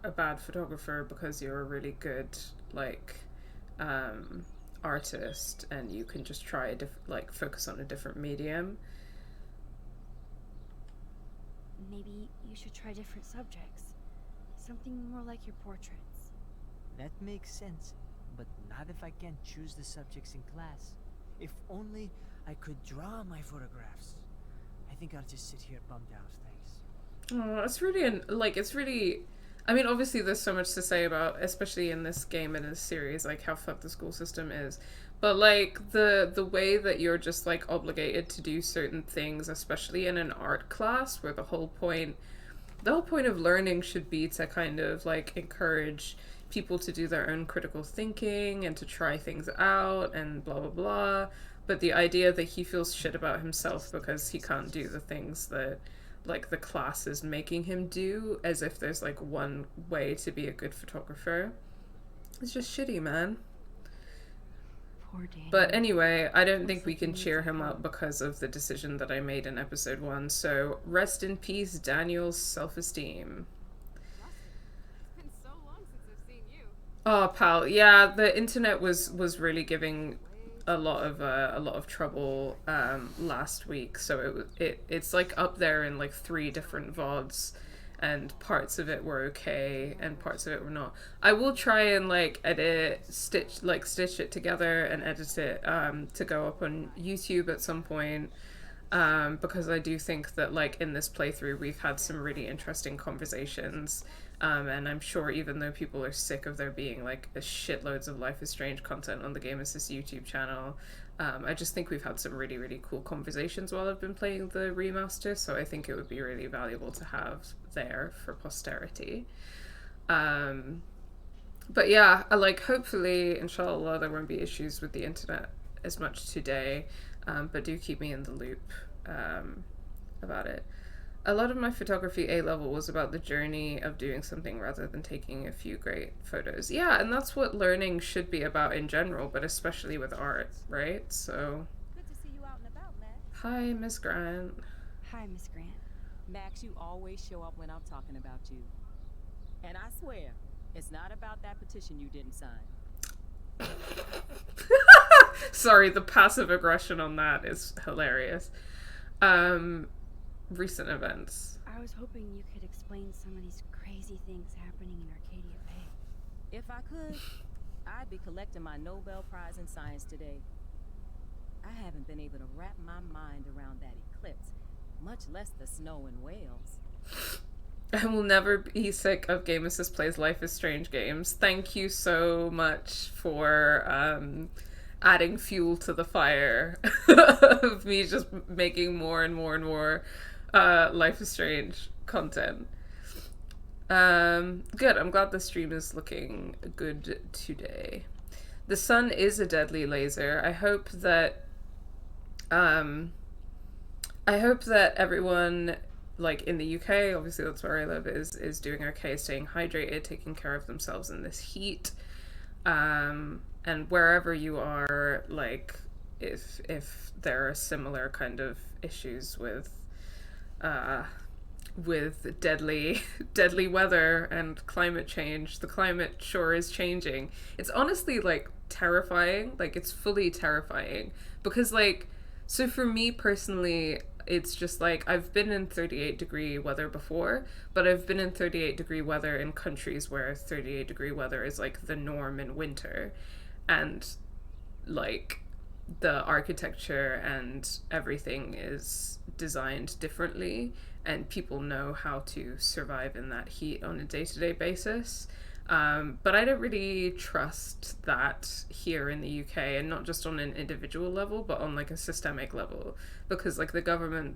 a bad photographer because you're a really good like artist, and you can just try like focus on a different medium. Maybe you should try different subjects. Something more like your portraits. That makes sense, but not if I can't choose the subjects in class. If only I could draw my photographs. I think I'll just sit here bummed out, thanks. Oh, it's really it's really. I mean, obviously, there's so much to say about, especially in this game and in this series, like how fucked the school system is. But like the way that you're just like obligated to do certain things, especially in an art class, where the whole point of learning should be to kind of like encourage people to do their own critical thinking and to try things out and blah blah blah. But the idea that he feels shit about himself because he can't do the things that like the class is making him do, as if there's like one way to be a good photographer, it's just shitty, man. Poor Daniel. But anyway, I don't think we can cheer him up because of the decision that I made in episode 1. So rest in peace, Daniel's self-esteem. It's been so long since I've seen you. Oh, pal, yeah, the internet was really giving a lot of trouble last week. So it's like up there in like 3 different VODs, and parts of it were okay and parts of it were not. I will try and like stitch it together and edit it to go up on YouTube at some point, because I do think that like in this playthrough we've had some really interesting conversations, and I'm sure even though people are sick of there being like a shitloads of Life is Strange content on the Game Assist YouTube channel, I just think we've had some really, really cool conversations while I've been playing the remaster, so I think it would be really valuable to have there for posterity. But yeah, like hopefully, inshallah, there won't be issues with the internet as much today, but do keep me in the loop about it. A lot of my photography A-level was about the journey of doing something rather than taking a few great photos. Yeah, and that's what learning should be about in general, but especially with art, right? So... Good to see you out and about, Max. Hi, Miss Grant. Hi, Miss Grant. Max, you always show up when I'm talking about you. And I swear, it's not about that petition you didn't sign. Sorry, the passive aggression on that is hilarious. Recent events. I was hoping you could explain some of these crazy things happening in Arcadia Bay. If I could, I'd be collecting my Nobel Prize in Science today. I haven't been able to wrap my mind around that eclipse, much less the snow in Wales. I will never be sick of Game Assist Plays Life is Strange games. Thank you so much for adding fuel to the fire of me just making more and more and more Life is Strange content. Good. I'm glad the stream is looking good today. The sun is a deadly laser. I hope that everyone, like in the UK, obviously that's where I live, is doing okay, staying hydrated, taking care of themselves in this heat. And wherever you are, like if there are similar kind of issues with deadly weather and climate change, the climate sure is changing. It's honestly like terrifying. Like it's fully terrifying because like, so for me personally, it's just like I've been in 38-degree weather before, but I've been in 38-degree weather in countries where 38-degree weather is like the norm in winter, and like the architecture and everything is designed differently, and people know how to survive in that heat on a day-to-day basis. But I don't really trust that here in the UK, and not just on an individual level, but on like a systemic level, because like the government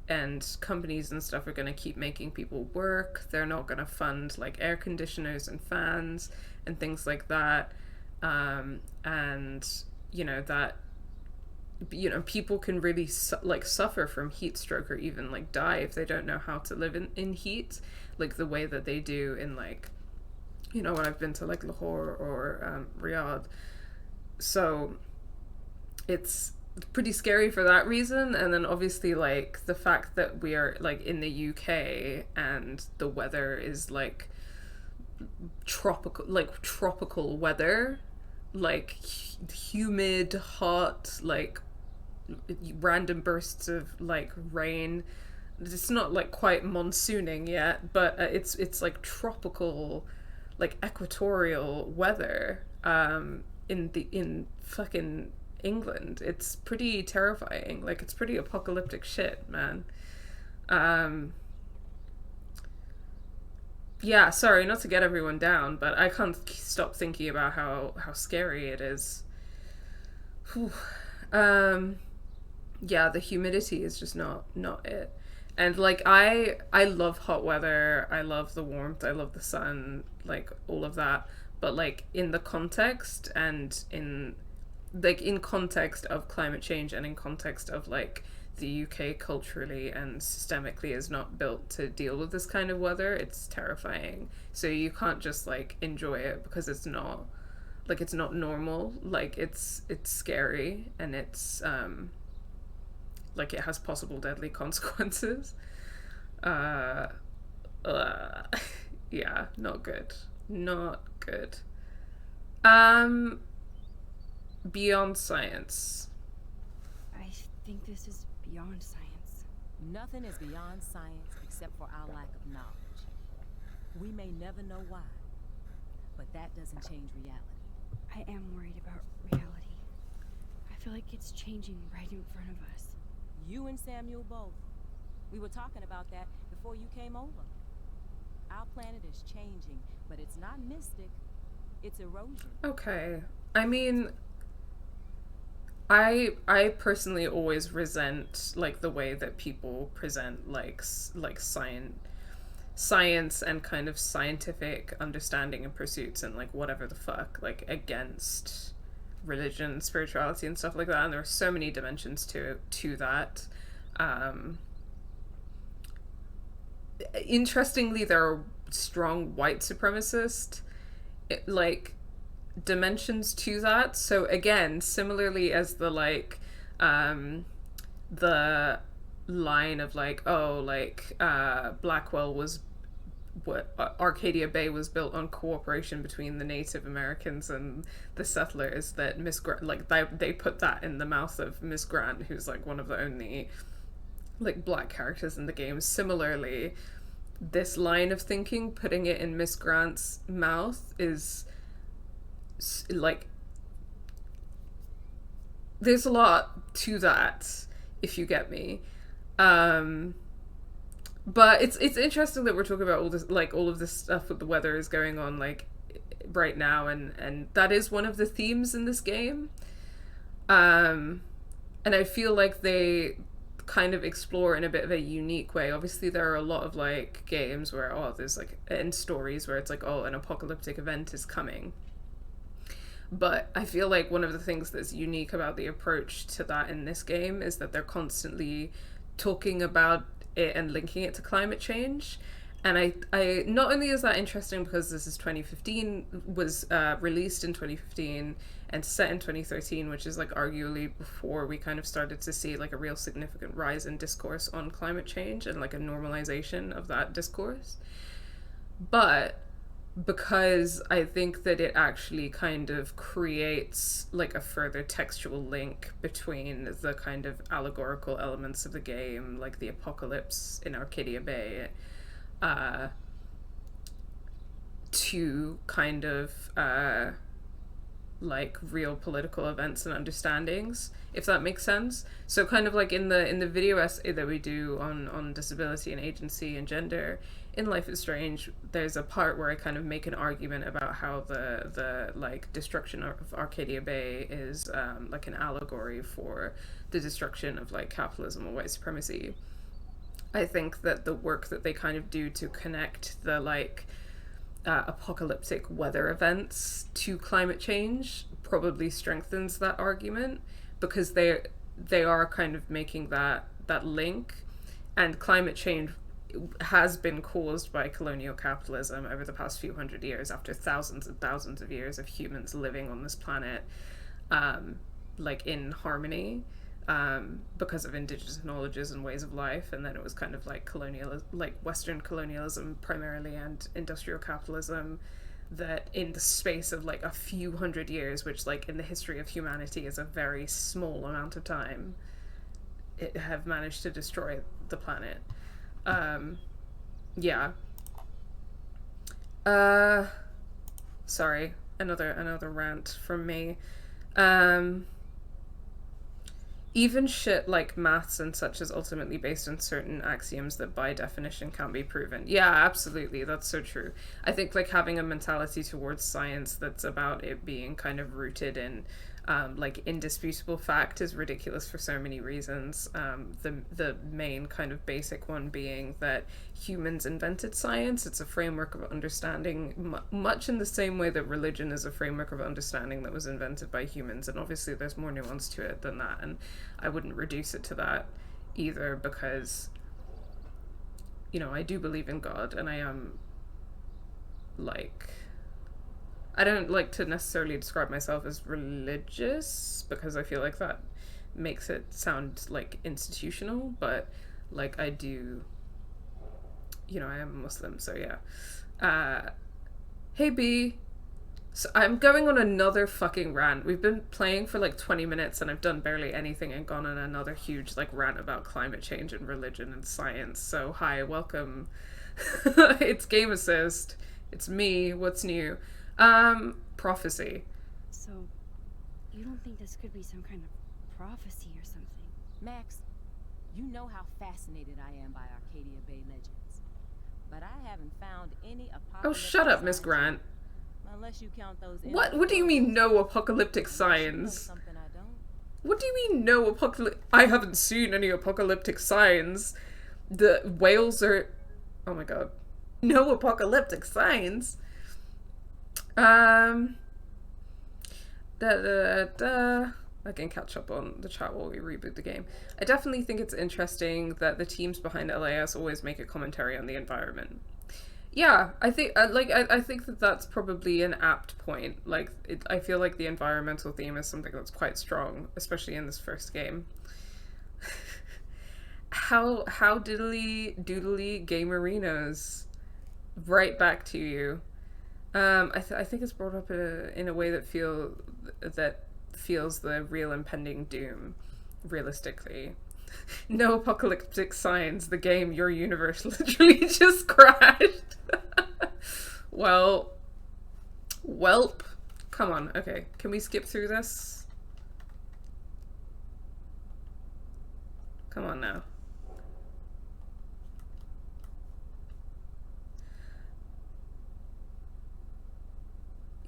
and companies and stuff are going to keep making people work. They're not going to fund like air conditioners and fans and things like that. And you know, that you know, people can really like suffer from heat stroke or even like die if they don't know how to live in heat, like the way that they do in like, you know, when I've been to like Lahore or Riyadh. So it's pretty scary for that reason. And then obviously like the fact that we are like in the UK and the weather is like tropical weather, like humid, hot, like random bursts of like rain. It's not like quite monsooning yet, but it's like tropical, like equatorial weather in fucking England. It's pretty terrifying. Like it's pretty apocalyptic shit, man. Yeah, sorry, not to get everyone down, but I can't stop thinking about how scary it is. Whew. Yeah, the humidity is just not it. And like I love hot weather, I love the warmth, I love the sun, like all of that. But like in the context and in context of climate change and in context of like the UK culturally and systemically is not built to deal with this kind of weather, it's terrifying. So you can't just like enjoy it because it's not normal. Like it's scary, and it's like it has possible deadly consequences. Yeah, not good. Not good. Beyond science. I think this is beyond science. Nothing is beyond science except for our lack of knowledge. We may never know why, but that doesn't change reality. I am worried about reality. I feel like it's changing right in front of us. You and Samuel both. We were talking about that before you came over. Our planet is changing, but it's not mystic. It's erosion. Okay. I mean, I personally always resent like the way that people present like science and kind of scientific understanding and pursuits and like whatever the fuck, like against religion, spirituality and stuff like that. And there are so many dimensions to that. Interestingly, there are strong white supremacist like dimensions to that. So again, similarly as the like the line of like, oh, like Blackwell was what Arcadia Bay was built on cooperation between the Native Americans and the settlers, that Miss Grant, like they put that in the mouth of Miss Grant, who's like one of the only like black characters in the game. Similarly, this line of thinking, putting it in Miss Grant's mouth, is like there's a lot to that, if you get me. But it's interesting that we're talking about all this, like all of this stuff with the weather is going on like right now, and that is one of the themes in this game. And I feel like they kind of explore in a bit of a unique way. Obviously there are a lot of like games where there's like, and stories where it's like, oh, an apocalyptic event is coming. But I feel like one of the things that's unique about the approach to that in this game is that they're constantly talking about it and linking it to climate change. And I not only is that interesting because this is 2015, was released in 2015 and set in 2013, which is like arguably before we kind of started to see like a real significant rise in discourse on climate change and like a normalization of that discourse, but because I think that it actually kind of creates like a further textual link between the kind of allegorical elements of the game, like the apocalypse in Arcadia Bay, to kind of like real political events and understandings, if that makes sense. So kind of like in the video essay that we do on disability and agency and gender in Life is Strange, there's a part where I kind of make an argument about how the like destruction of Arcadia Bay is like an allegory for the destruction of like capitalism or white supremacy. I think that the work that they kind of do to connect the like apocalyptic weather events to climate change probably strengthens that argument, because they are kind of making that link, and climate change has been caused by colonial capitalism over the past few hundred years, after thousands and thousands of years of humans living on this planet like in harmony, because of indigenous knowledges and ways of life. And then it was kind of like Western colonialism primarily, and industrial capitalism, that in the space of like a few hundred years, which like in the history of humanity is a very small amount of time, it have managed to destroy the planet. Yeah. Sorry, another rant from me. Even shit like maths and such is ultimately based on certain axioms that by definition can't be proven. Yeah, absolutely, that's so true. I think like having a mentality towards science that's about it being kind of rooted in like indisputable fact is ridiculous for so many reasons. The main kind of basic one being that humans invented science. It's a framework of understanding, much in the same way that religion is a framework of understanding that was invented by humans. And obviously there's more nuance to it than that, and I wouldn't reduce it to that either, because, you know, I do believe in God, and I am like, I don't like to necessarily describe myself as religious, because I feel like that makes it sound like institutional, but like I do, you know, I am a Muslim, so yeah. Hey B, so I'm going on another fucking rant. We've been playing for like 20 minutes and I've done barely anything and gone on another huge like rant about climate change and religion and science. So hi, welcome. It's Game Assist. It's me. What's new? Prophecy. So, you don't think this could be some kind of prophecy or something? Max, you know how fascinated I am by Arcadia Bay legends, but I haven't found any apocalyptic. Oh, shut up, Miss Grant. Unless you count those. What do you mean no apocalyptic signs? Something I don't. What do you mean no apocalyptic? I haven't seen any apocalyptic signs. The whales are. Oh my god. No apocalyptic signs. I can catch up on the chat while we reboot the game. I definitely think it's interesting that the teams behind LAS always make a commentary on the environment. Yeah, I think I think that that's probably an apt point. Like, I feel like the environmental theme is something that's quite strong, especially in this first game. How diddly doodly gamerinos. Right back to you. I think it's brought up in a way that feels the real impending doom, realistically. No apocalyptic signs. The game, your universe, literally just crashed. Well, welp. Come on. Okay, can we skip through this? Come on now.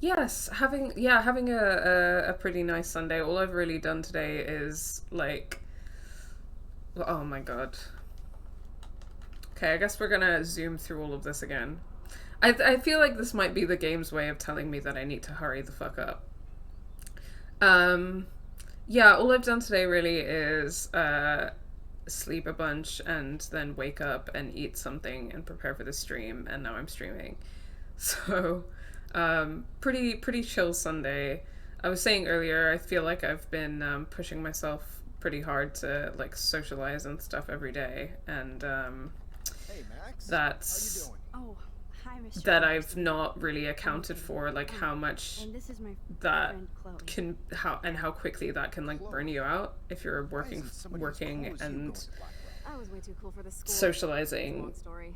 Yes, having a pretty nice Sunday. All I've really done today is like, oh my god. Okay, I guess we're gonna zoom through all of this again. I feel like this might be the game's way of telling me that I need to hurry the fuck up. Yeah, all I've done today really is sleep a bunch and then wake up and eat something and prepare for the stream, and now I'm streaming. So pretty chill Sunday. I was saying earlier, I feel like I've been pushing myself pretty hard to like socialize and stuff every day, and hey, Max. That's how you doing? Oh, hi, Mr. that I've not really accounted for, like how much And this is my that friend Chloe. can how quickly that can like burn you out if you're working and I was way too cool for this school. socializing Long story.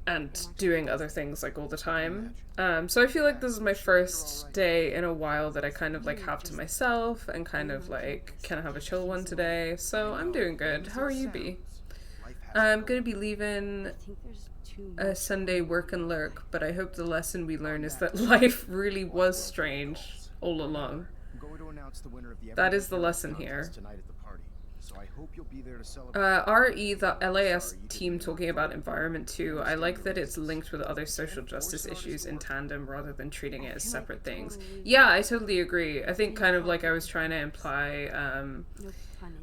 and doing other things like all the time. So I feel like this is my first day in a while that I kind of like have to myself and kind of like can have a chill one today. So I'm doing good. How are you, B? I'm gonna be leaving I think there's too a much. Sunday work and lurk, but I hope the lesson we learn is that life really was strange all along. I'm going to announce the winner of the That is Everyday the Heroes lesson contest here. tonight at the party. So I hope you'll be there to celebrate. RE, the LAS team talking about environment too. I like that it's linked with other social justice issues in tandem rather than treating it as separate things. Yeah, I totally agree. I think kind of like I was trying to imply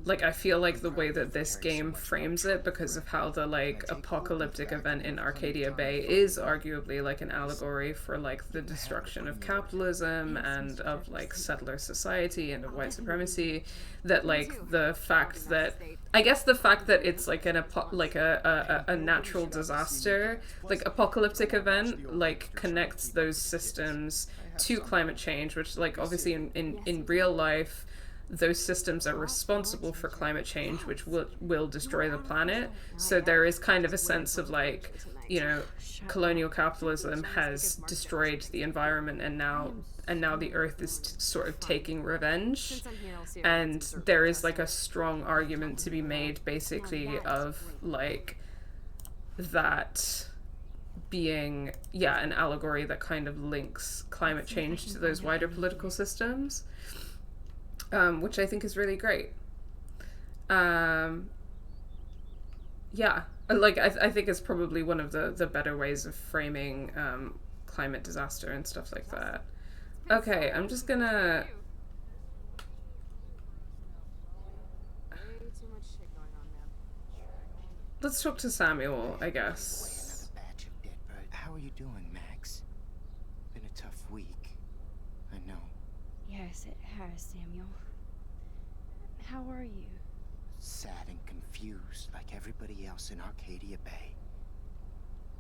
like, I feel like the way that this game frames it, because of how the, like, apocalyptic event in Arcadia Bay is arguably, like, an allegory for, like, the destruction of capitalism and of, like, settler society and of white supremacy, that, like, the fact that, I guess the fact that it's, like, a natural disaster, like, apocalyptic event, like, connects those systems to climate change, which, like, obviously in real life, those systems are responsible for climate change, which will destroy the planet. So there is kind of a sense of, like, you know, colonial capitalism has destroyed the environment, and now the earth is sort of taking revenge. And there is, like, a strong argument to be made basically of, like, that being, yeah, an allegory that kind of links climate change to those wider political systems. Which I think is really great. Yeah, like, I think it's probably one of the better ways of framing climate disaster and stuff like that. Okay, I'm just gonna... Let's talk to Samuel, I guess. How are you doing, Max? Been a tough week. I know. Yes, it has, Samuel. How are you? Sad and confused, like everybody else in Arcadia Bay.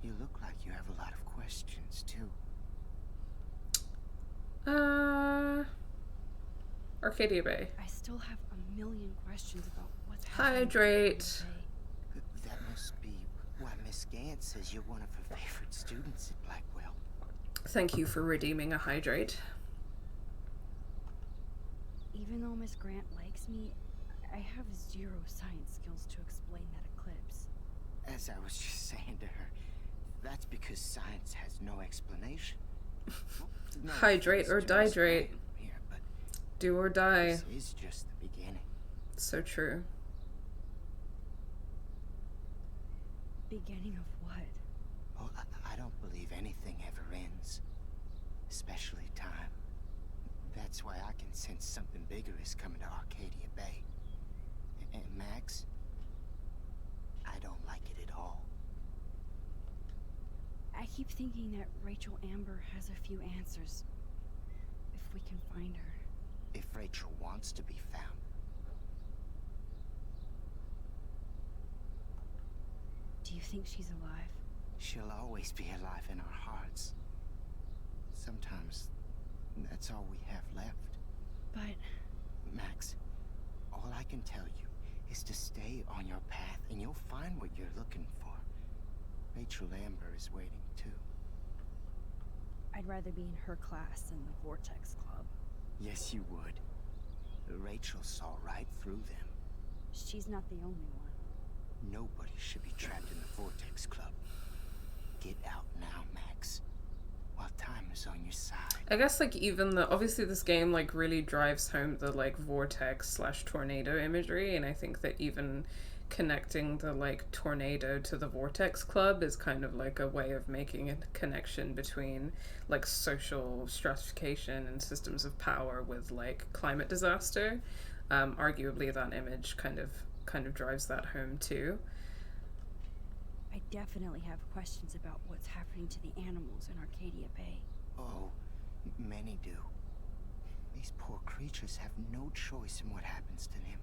You look like you have a lot of questions, too. Arcadia Bay. I still have a million questions about what's happening. Hydrate. That must be why Miss Gant says you're one of her favorite students at Blackwell. Thank you for redeeming a hydrate. Even though Miss Grant likes me, I have zero science skills to explain that eclipse. As I was just saying to her, that's because science has no explanation. No, Hydrate or dihydrate. Here, but do or die. this is just the beginning. So true. Beginning of what? Oh, I don't believe anything ever ends. Especially time. That's why I can sense something bigger is coming to Arcadia Bay. And Max, I don't like it at all. I keep thinking that Rachel Amber has a few answers. If we can find her. If Rachel wants to be found. Do you think she's alive? She'll always be alive in our hearts. Sometimes that's all we have left. But... Max, all I can tell you is to stay on your path and you'll find what you're looking for. Rachel Amber is waiting too. I'd rather be in her class than the Vortex Club. Yes, you would. Rachel saw right through them. She's not the only one. Nobody should be trapped in the Vortex Club. Get out now, Max. While time is on your side. I guess, like, even the... Obviously, this game, like, really drives home the, like, vortex/tornado imagery, and I think that even connecting the, like, tornado to the Vortex Club is kind of, like, a way of making a connection between, like, social stratification and systems of power with, like, climate disaster. Arguably, that image kind of drives that home, too. I definitely have questions about what's happening to the animals in Arcadia Bay. Oh, many do. These poor creatures have no choice in what happens to them.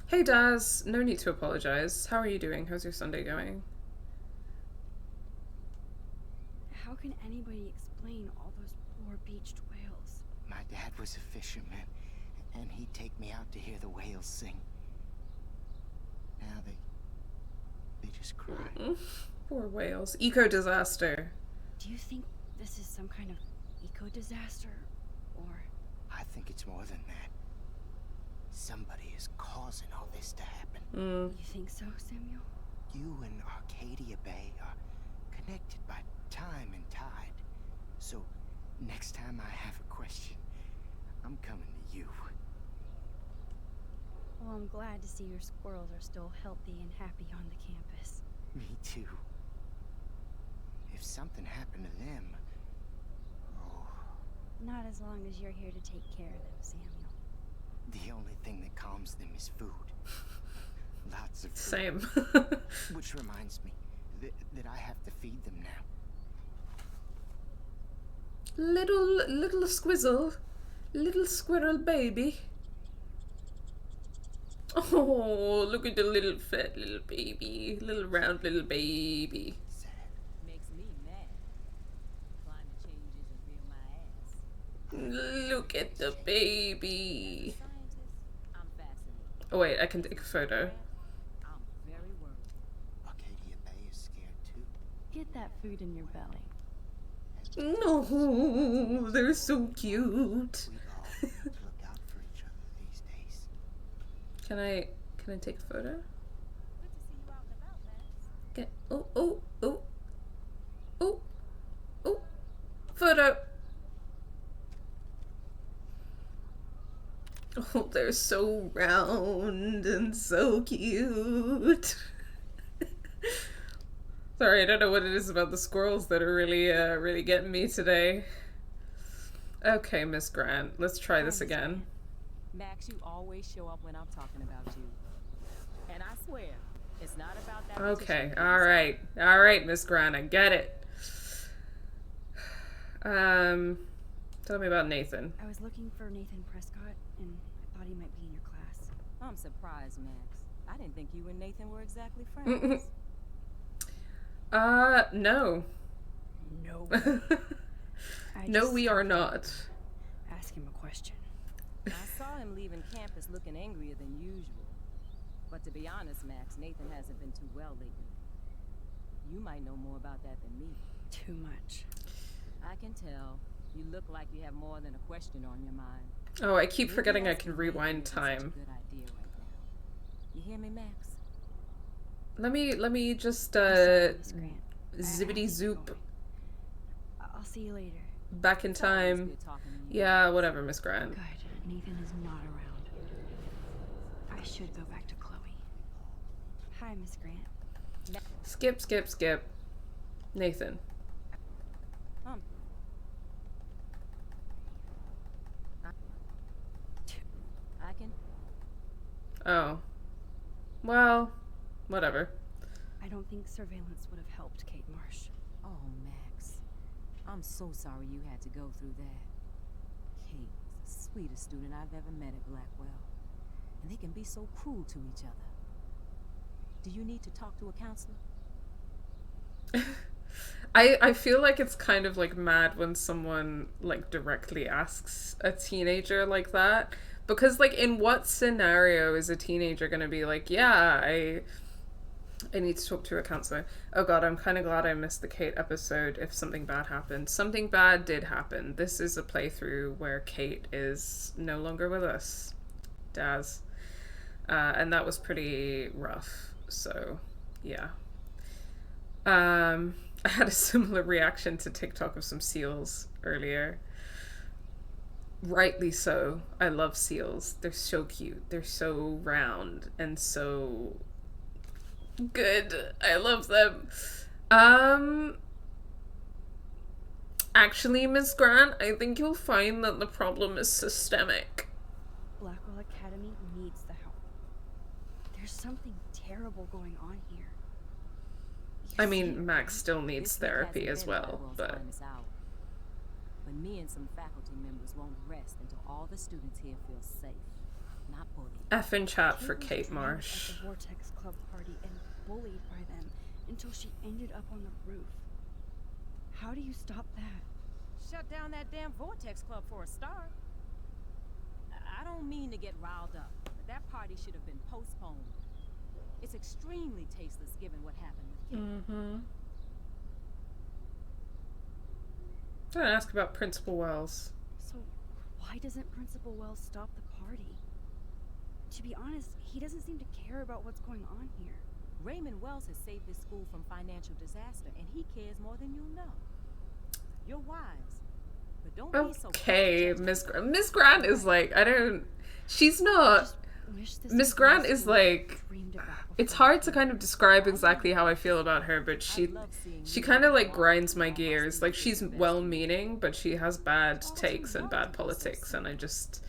Hey Daz, no need to apologize. How are you doing? How's your Sunday going? How can anybody explain all those poor beached whales? My dad was a fisherman, and he'd take me out to hear the whales sing. Now they just cry. Poor whales. Eco-disaster. Do you think this is some kind of eco-disaster, or...? I think it's more than that. Somebody is causing all this to happen. You think so, Samuel? You and Arcadia Bay are connected by time and tide. So, next time I have a question, I'm coming to you. Well, I'm glad to see your squirrels are still healthy and happy on the campus. Me too. If something happened to them... Oh... Not as long as you're here to take care of them, Samuel. The only thing that calms them is food. Lots of food. Same. Which reminds me that I have to feed them now. Little squizzle. Little squirrel baby. Oh, look at the little fat little baby. Little round little baby. Makes me mad. Climate change isn't real my ass. Look at the baby. Scientist, I'm fascinated. Oh wait, I can take a photo. I'm very worried. Arcadia Bay is scared too. Get that food in your belly. No, they're so cute. We all have to look out for each other these days. Can I take a photo? Good to see you out and about, Max. Get oh photo. Oh, they're so round and so cute. Sorry, I don't know what it is about the squirrels that are really getting me today. Okay, Miss Grant, let's try this again. Max, you always show up when I'm talking about you. And I swear, it's not about that. Okay, all right, Miss Grant, I get it. Tell me about Nathan. I was looking for Nathan Prescott, and I thought he might be in your class. I'm surprised, Max. I didn't think you and Nathan were exactly friends. No. No. No, we are not. Ask him a question. I saw him leaving campus looking angrier than usual. But to be honest, Max, Nathan hasn't been too well lately. You might know more about that than me. Too much. I can tell. You look like you have more than a question on your mind. Oh, I keep Maybe forgetting I asking can Nathan rewind isn't such a time. good idea right now. You hear me, Max? Let me just Sorry, Miss Grant. I have to zippity get zoop going. I'll see you later. back in It's always time. good talking to you. Yeah, whatever, Miss Grant. Good. Nathan is not around. I should go back to Chloe. Hi, Miss Grant. Skip. Nathan. I can. Oh. Well, whatever. I don't think surveillance would have helped Kate Marsh. Oh, Max. I'm so sorry you had to go through that. Kate was the sweetest student I've ever met at Blackwell. And they can be so cruel to each other. Do you need to talk to a counselor? I feel like it's kind of like mad when someone like directly asks a teenager like that, because like in what scenario is a teenager gonna be like, yeah, I need to talk to a counselor. Oh god, I'm kind of glad I missed the Kate episode if something bad happened. Something bad did happen. This is a playthrough where Kate is no longer with us. Daz. And that was pretty rough. So, yeah. I had a similar reaction to TikTok of some seals earlier. Rightly so. I love seals. They're so cute. They're so round and so good. I love them. Actually, Miss Grant, I think you'll find that the problem is systemic. Blackwell Academy needs the help. There's something terrible going on here. I mean, Max still This needs week therapy hasn't as been well, Blackwell's but finest hour. But me and some faculty members won't rest until all the students here feel safe, not bullied. F in chat for was Kate drowned Marsh. At the Vortex Club party and bullied by them until she ended up on the roof. How do you stop that? Shut down that damn Vortex Club for a start. I don't mean to get riled up, but that party should have been postponed. It's extremely tasteless given what happened with Kate. Mm-hmm. I'm gonna ask about Principal Wells. So, why doesn't Principal Wells stop the party? To be honest, he doesn't seem to care about what's going on here. Raymond Wells has saved this school from financial disaster, and he cares more than you know. You're wise, but don't be so Okay, prejudiced. Miss Grant is like, I don't. She's not. Miss Grant is like. It's hard to kind of describe exactly how I feel about her, but she kind of like grinds my gears. Like, she's well-meaning, but she has bad takes and bad politics, and I just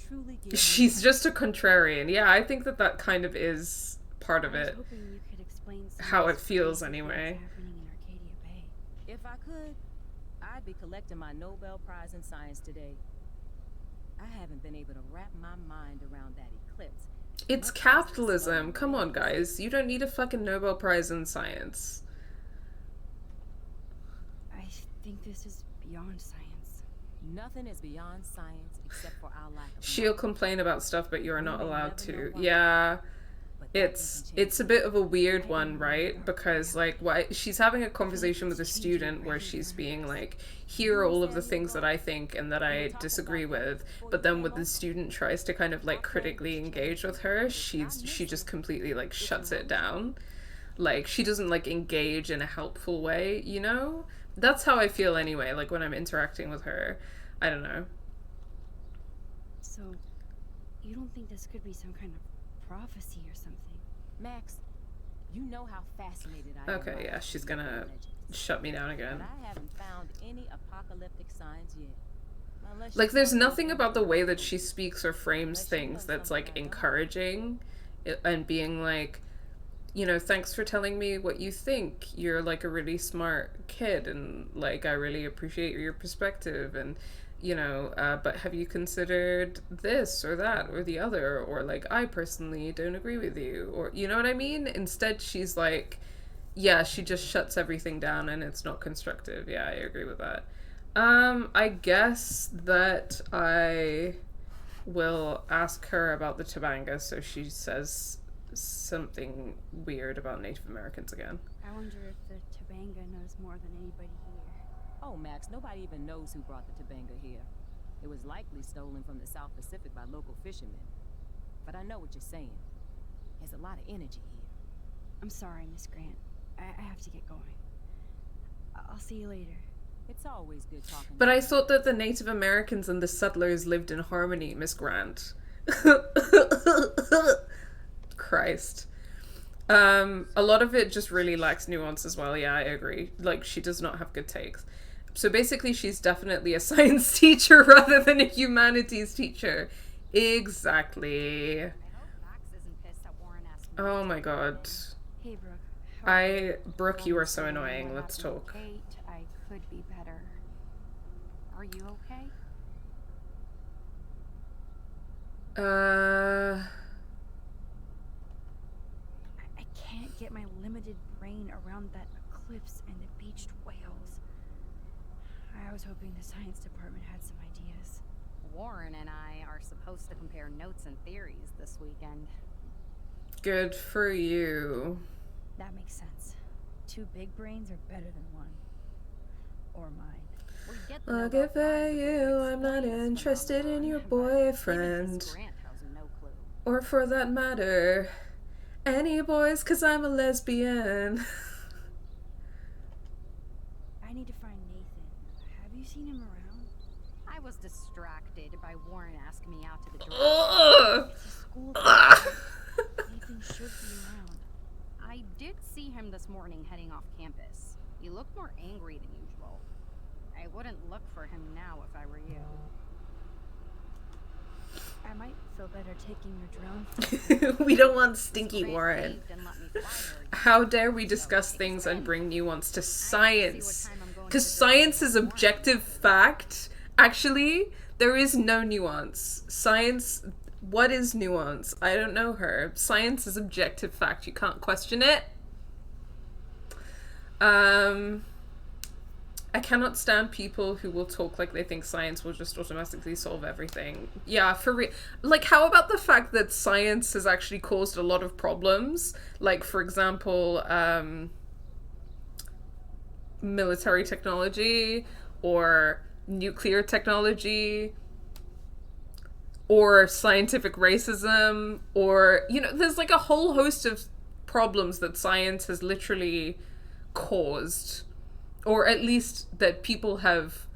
truly give She's just a contrarian. Yeah, I think that that kind of is part of I was it. hoping you could explain some How of it these feels crazy things anyway. happening in Arcadia Bay. If I could, I'd be collecting my Nobel Prize in Science today. I haven't been able to wrap my mind around that eclipse. It's capitalism. Come on, guys. You don't need a fucking Nobel Prize in science. I think this is beyond science. Nothing is beyond science except for our lack of She'll complain about stuff, but you're not We may allowed never to. know why. Yeah. But that It's doesn't change it's a bit of a weird one, right? Because like why she's having a conversation with a student where she's being like, here are all of the things that I think and that I disagree with, but then when the student tries to kind of like critically engage with her, she just completely like shuts it down. Like she doesn't like engage in a helpful way, you know? That's how I feel anyway, like when I'm interacting with her. I don't know. So, you don't think this could be some kind of prophecy or something? Max, you know how fascinated I am. Okay, by yeah, she's the gonna legends. shut me down again. But I haven't found any apocalyptic signs yet. Unless Like you there's tell me nothing about the way that something. she speaks or frames things that's like encouraging and being like, you know, thanks for telling me what you think. You're like a really smart kid and like I really appreciate your perspective and you know, but have you considered this or that or the other, or like I personally don't agree with you, or you know what I mean? Instead she's like, yeah, she just shuts everything down and it's not constructive. Yeah, I agree with that. I guess that I will ask her about the Tabanga so she says something weird about Native Americans again. I wonder if the Tabanga knows more than anybody here. Oh, Max, nobody even knows who brought the Tabanga here. It was likely stolen from the South Pacific by local fishermen. But I know what you're saying. There's a lot of energy here. I'm sorry, Miss Grant. I have to get going. I'll see you later. It's always good talking. But to I you. thought that the Native Americans and the settlers lived in harmony, Miss Grant. Christ. A lot of it just really lacks nuance as well. Yeah, I agree. Like, she does not have good takes. So basically, she's definitely a science teacher rather than a humanities teacher. Exactly. I hope Max isn't pissed that Warren asked me. Oh my god. Hey, Brooke. how are you? Brooke, you are so Honestly, annoying. what Let's happened talk. with Kate, I could be better. Are you okay? I can't get my limited brain around that eclipse and the beached whales. I was hoping the science department had some ideas. Warren and I are supposed to compare notes and theories this weekend. Good for you. That makes sense. 2 big brains are better than 1. Or mine. We get the I'll Nobel get for Prize if we you. can I'm not explain this interested in your phenomenon, but even boyfriend. Miss Grant has no clue. Or for that matter, any boys, 'cause I'm a lesbian. I need to find Nathan. Have you seen him around? I was distracted by Warren asking me out to the door. Ugh. It's a school Ugh. day. Nathan should be around. I did see him this morning heading off campus. He looked more angry than usual. I wouldn't look for him now if I were you. I might feel better taking your drone. We don't want stinky Grace Warren. saved and let me fly her again. How dare we discuss things and bring nuance to science? Because science is objective fact. Actually, there is no nuance. Science, what is nuance? I don't know her. Science is objective fact. You can't question it. I cannot stand people who will talk like they think science will just automatically solve everything. Yeah, for real. Like, how about the fact that science has actually caused a lot of problems? Like, for example, military technology, or nuclear technology, or scientific racism, or, you know, there's like a whole host of problems that science has literally caused. Or at least that people have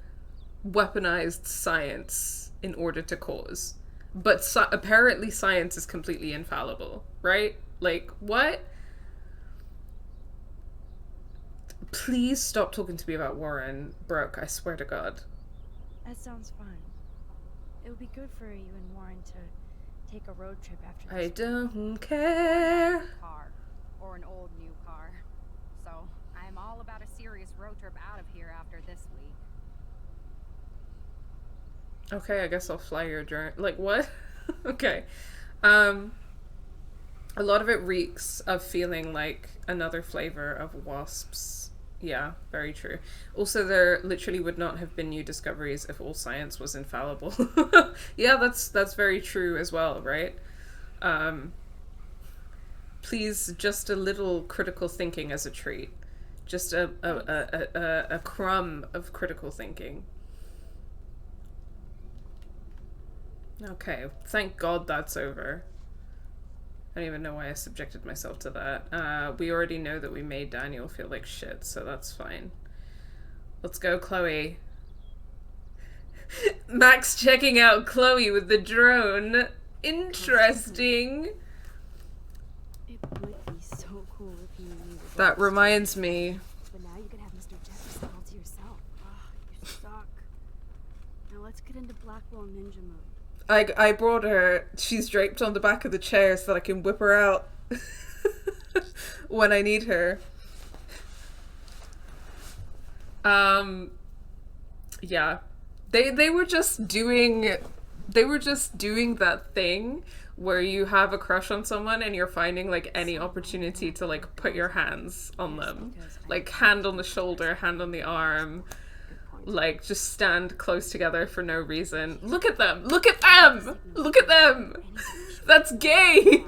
weaponized science in order to cause. But apparently science is completely infallible, right? Like, what? Please stop talking to me about Warren, Brooke, I swear to God. That sounds fun. It would be good for you and Warren to take a road trip after I this. don't care. Car. Or an old new car. So, I'm all about a serious road trip out of here after this week. Okay, I guess I'll fly your drone. Like, what? Okay. A lot of it reeks of feeling like another flavor of wasps. Yeah, very true. Also, there literally would not have been new discoveries if all science was infallible. Yeah, that's very true as well, right? Please, just a little critical thinking as a treat. Just a crumb of critical thinking. Okay, thank God that's over. I don't even know why I subjected myself to that. We already know that we made Daniel feel like shit, so that's fine. Let's go, Chloe. Max checking out Chloe with the drone. Interesting. It would be so cool if you knew That reminds me. But now you could have Mr. Jefferson all to yourself. Ah, you suck. Now let's get into Blackwell Ninja mode. I brought her. She's draped on the back of the chair so that I can whip her out when I need her. Yeah. They were just doing that thing where you have a crush on someone and you're finding like any opportunity to like put your hands on them. Like hand on the shoulder, hand on the arm. Like, just stand close together for no reason. Look at them! Look at them! Look at them! That's gay!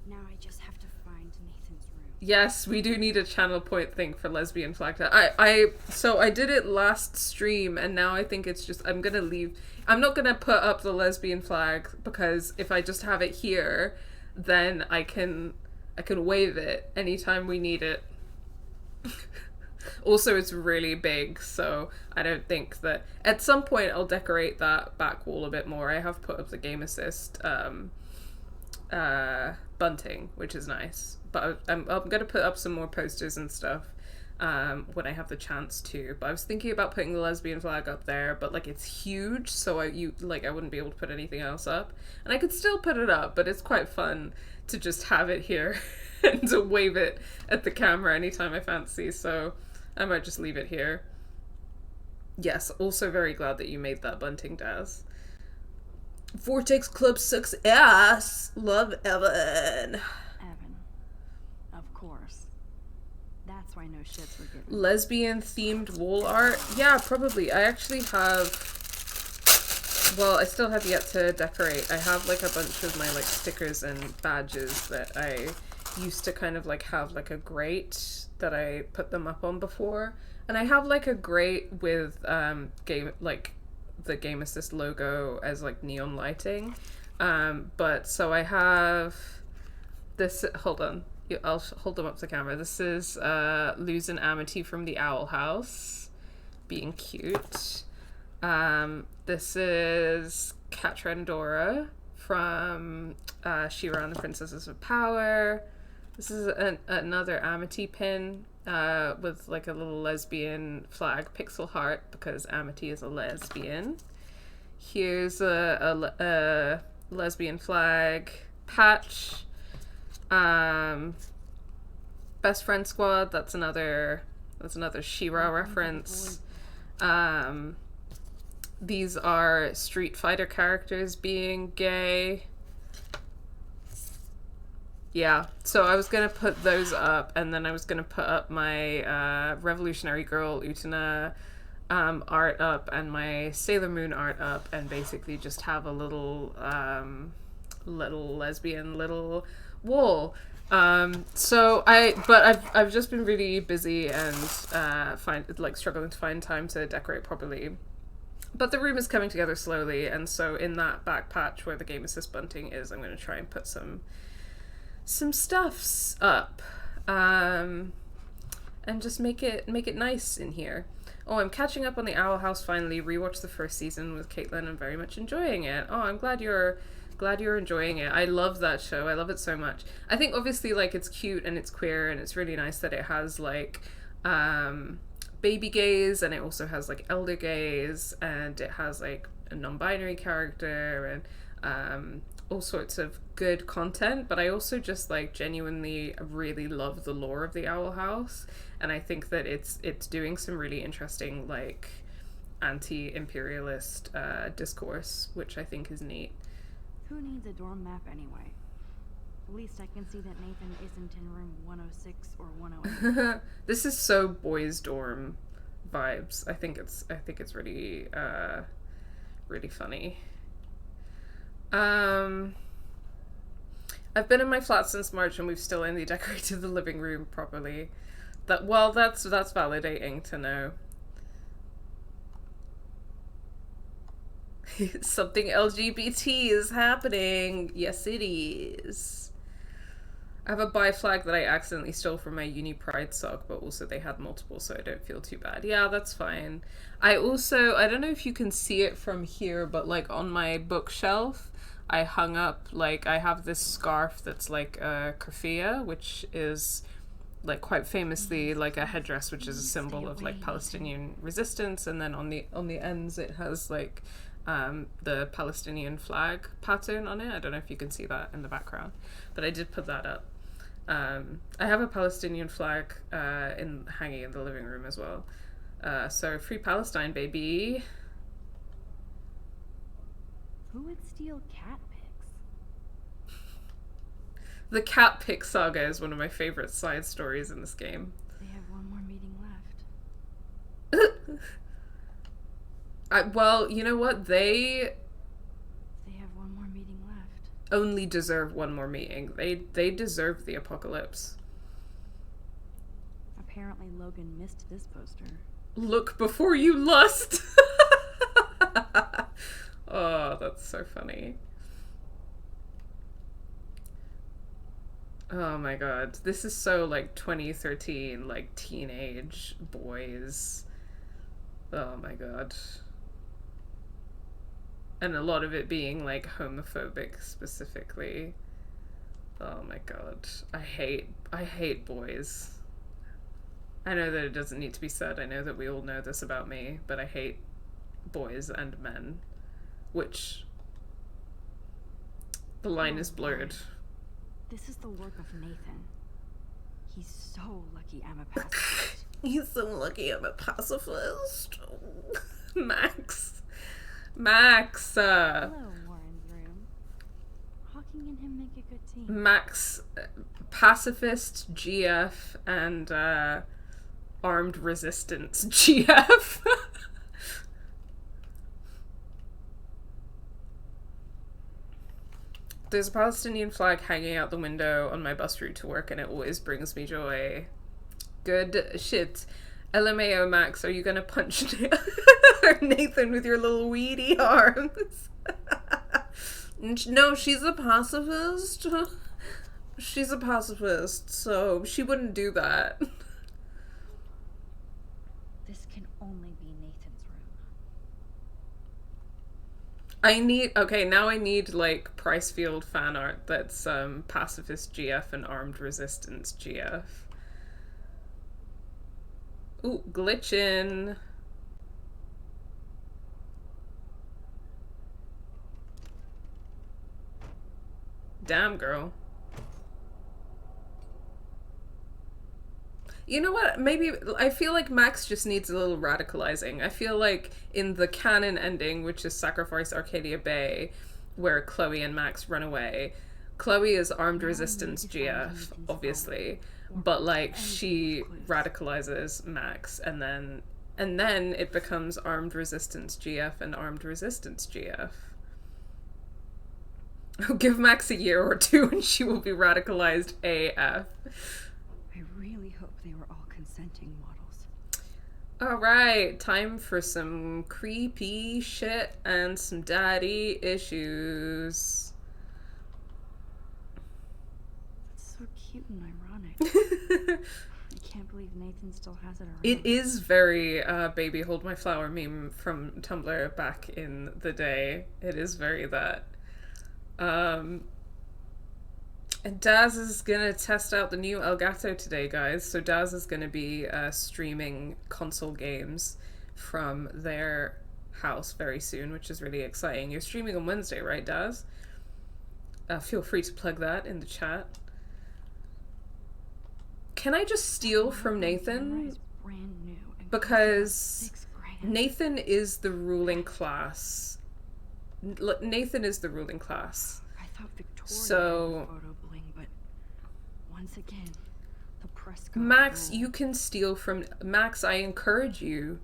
Now I just have to find Nathan's room. Yes, we do need a channel point thing for lesbian flag. So I did it last stream, and now I think it's just, I'm gonna leave. I'm not gonna put up the lesbian flag, because if I just have it here, then I can wave it anytime we need it. Also, it's really big, so I don't think that... At some point, I'll decorate that back wall a bit more. I have put up the Game Assist bunting, which is nice. But I'm going to put up some more posters and stuff when I have the chance to. But I was thinking about putting the lesbian flag up there, but, like, it's huge, so I wouldn't be able to put anything else up. And I could still put it up, but it's quite fun to just have it here and to wave it at the camera anytime I fancy, so... I might just leave it here. Yes, also very glad that you made that bunting, Daz. Vortex Club sucks ass! Love Evan. Evan. Of course. That's why no shits were given. Lesbian themed wall art? Yeah, probably. I actually have... Well, I still have yet to decorate. I have like a bunch of my like stickers and badges that I used to kind of like have like a grate that I put them up on before, and I have like a grate with game like the Game Assist logo as like neon lighting, but so I have this. Hold on, I'll hold them up to the camera. This is Luz and Amity from the Owl House, being cute. This is Catrandora from She-Ra and the Princesses of Power. This is another Amity pin with like a little lesbian flag pixel heart because Amity is a lesbian. Here's a lesbian flag patch. Best Friend Squad, that's another She-Ra reference. These are Street Fighter characters being gay. Yeah, so I was gonna put those up, and then I was gonna put up my Revolutionary Girl Utena art up, and my Sailor Moon art up, and basically just have a little lesbian little wall. So I've just been really busy and struggling to find time to decorate properly. But the room is coming together slowly, and so in that back patch where the Game Assist bunting is, I'm going to try and put some stuffs up, and just make it nice in here. Oh, I'm catching up on the Owl House finally. Rewatched the first season with Caitlin and very much enjoying it. Oh, I'm glad you're enjoying it. I love that show. I love it so much. I think obviously like it's cute and it's queer and it's really nice that it has like baby gays, and it also has like elder gays, and it has like a non-binary character, and all sorts of good content. But I also just like genuinely really love the lore of the Owl House, and I think that it's doing some really interesting like anti-imperialist discourse, which I think is neat. Who needs a dorm map anyway? At least I can see that Nathan isn't in room 106 or 108. This is so boys' dorm vibes. I think it's really really funny. I've been in my flat since March, and we've still only decorated the living room properly. That's validating to know. Something LGBT is happening. Yes, it is. I have a bi flag that I accidentally stole from my uni pride sock, but also they had multiple, so I don't feel too bad. Yeah, that's fine. I don't know if you can see it from here, but like on my bookshelf, I hung up, like, I have this scarf that's like a keffiyeh, which is like quite famously like a headdress, which is a symbol of like Palestinian resistance, and then on the ends it has like the Palestinian flag pattern on it. I don't know if you can see that in the background, but I did put that up. I have a Palestinian flag hanging in the living room as well. So free Palestine, baby. Who would steal cat pics? The cat pic saga is one of my favorite side stories in this game. They have one more meeting left. Well, you know what? They have one more meeting left. Only deserve one more meeting. They deserve the apocalypse. Apparently Logan missed this poster. Look before you lust! Oh, that's so funny. Oh my god. This is so like 2013, like teenage boys. Oh my god. And a lot of it being like homophobic specifically. Oh my god. I hate boys. I know that it doesn't need to be said. I know that we all know this about me, but I hate boys and men. Which the line is blurred. This is the work of Nathan. He's so lucky I'm a pacifist. He's so lucky I'm a pacifist. Max. Hello, Warren's room. Hawking and him make a good team. Max, pacifist GF and armed resistance GF. There's a Palestinian flag hanging out the window on my bus route to work, and it always brings me joy. Good shit. LMAO, Max, are you gonna punch Nathan with your little weedy arms? No, she's a pacifist. She's a pacifist, so she wouldn't do that. This can only be Nathan's room. Now I need like Pricefield fan art that's pacifist GF and armed resistance GF. Ooh, glitchin'. Damn, girl. You know what? Maybe I feel like Max just needs a little radicalizing. I feel like in the canon ending, which is Sacrifice Arcadia Bay, where Chloe and Max run away, Chloe is armed resistance GF, obviously, but like she radicalizes Max, and then it becomes armed resistance GF and armed resistance GF. Give Max a year or two and she will be radicalized AF. I really hope they were all consenting models. Alright, time for some creepy shit and some daddy issues. That's so cute and ironic. I can't believe Nathan still has it around. It is very baby hold my flower meme from Tumblr back in the day. It is very that. And Daz is gonna test out the new Elgato today, guys. So Daz is gonna be streaming console games from their house very soon, which is really exciting. You're streaming on Wednesday, right, Daz? Feel free to plug that in the chat. Can I just steal from Nathan? Brand new. Because Nathan is the ruling class. Nathan is the ruling class. I thought Victoria So had photo bling, but once again, the press got Max, rolled. you can steal from Max. I encourage you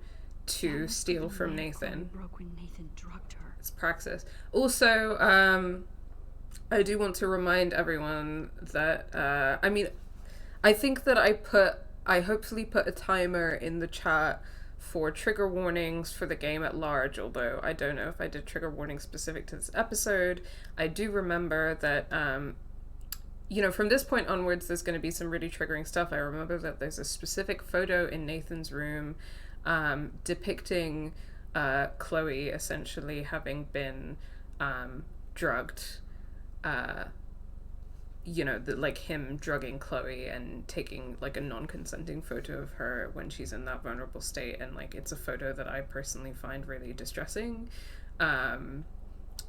to steal from Nathan. Broke when Nathan drugged her. It's praxis. Also, I do want to remind everyone that I mean, I think that I hopefully put a timer in the chat for trigger warnings for the game at large, although I don't know if I did trigger warnings specific to this episode. I do remember that, you know, from this point onwards, there's going to be some really triggering stuff. I remember that there's a specific photo in Nathan's room depicting Chloe essentially having been drugged. You know, like him drugging Chloe and taking like a non-consenting photo of her when she's in that vulnerable state, and like it's a photo that I personally find really distressing.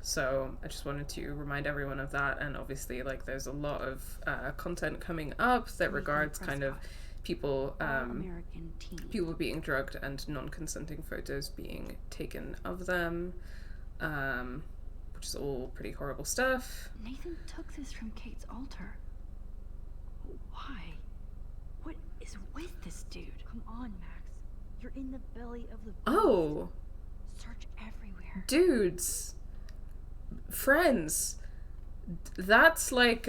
So I just wanted to remind everyone of that, and obviously like there's a lot of content coming up that regards kind of people people being drugged and non-consenting photos being taken of them, which is all pretty horrible stuff. Nathan took this from Kate's altar. Why? What is with this dude? Come on, Max. You're in the belly of the beast. Oh. Search everywhere. Dudes. Friends. That's like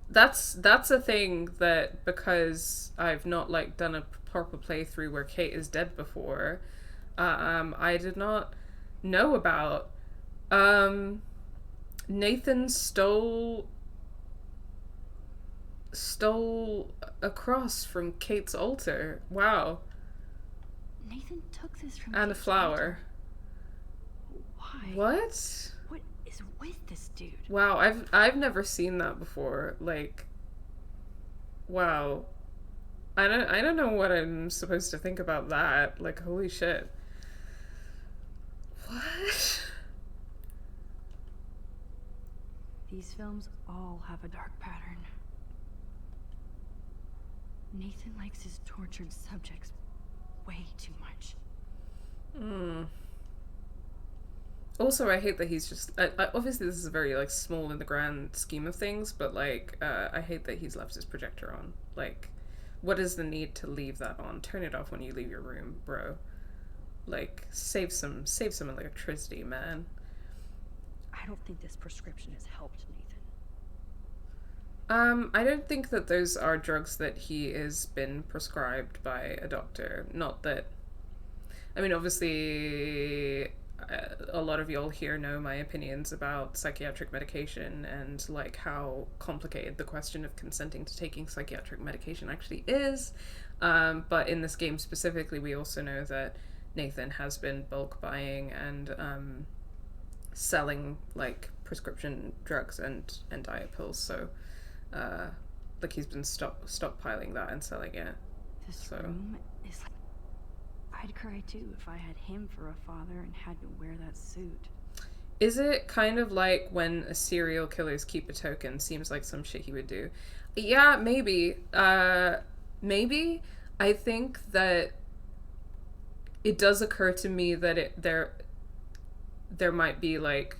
that's a thing that, because I've not like done a proper playthrough where Kate is dead before, I did not know about. Nathan stole a cross from Kate's altar. Wow. Nathan took this from And a Kate's flower. altar. Why? What? What is with this dude? Wow, I've never seen that before. Like, wow. I don't know what I'm supposed to think about that. Like, holy shit. What? These films all have a dark pattern. Nathan likes his tortured subjects way too much. Also, I hate that he's just... obviously, this is very, like, small in the grand scheme of things, but, like, I hate that he's left his projector on. Like, what is the need to leave that on? Turn it off when you leave your room, bro. Like, save some electricity, man. I don't think this prescription has helped Nathan. I don't think that those are drugs that he is been prescribed by a doctor. Not that... I mean, obviously, a lot of y'all here know my opinions about psychiatric medication and, like, how complicated the question of consenting to taking psychiatric medication actually is. But in this game specifically, we also know that Nathan has been bulk buying and selling like prescription drugs and diet pills, so like he's been stockpiling that and selling it. This room is like... I'd cry too if I had him for a father and had to wear that suit. Is it kind of like when a serial killer's keep a token? Seems like some shit he would do. Yeah, maybe. Maybe. I think that it does occur to me that there might be like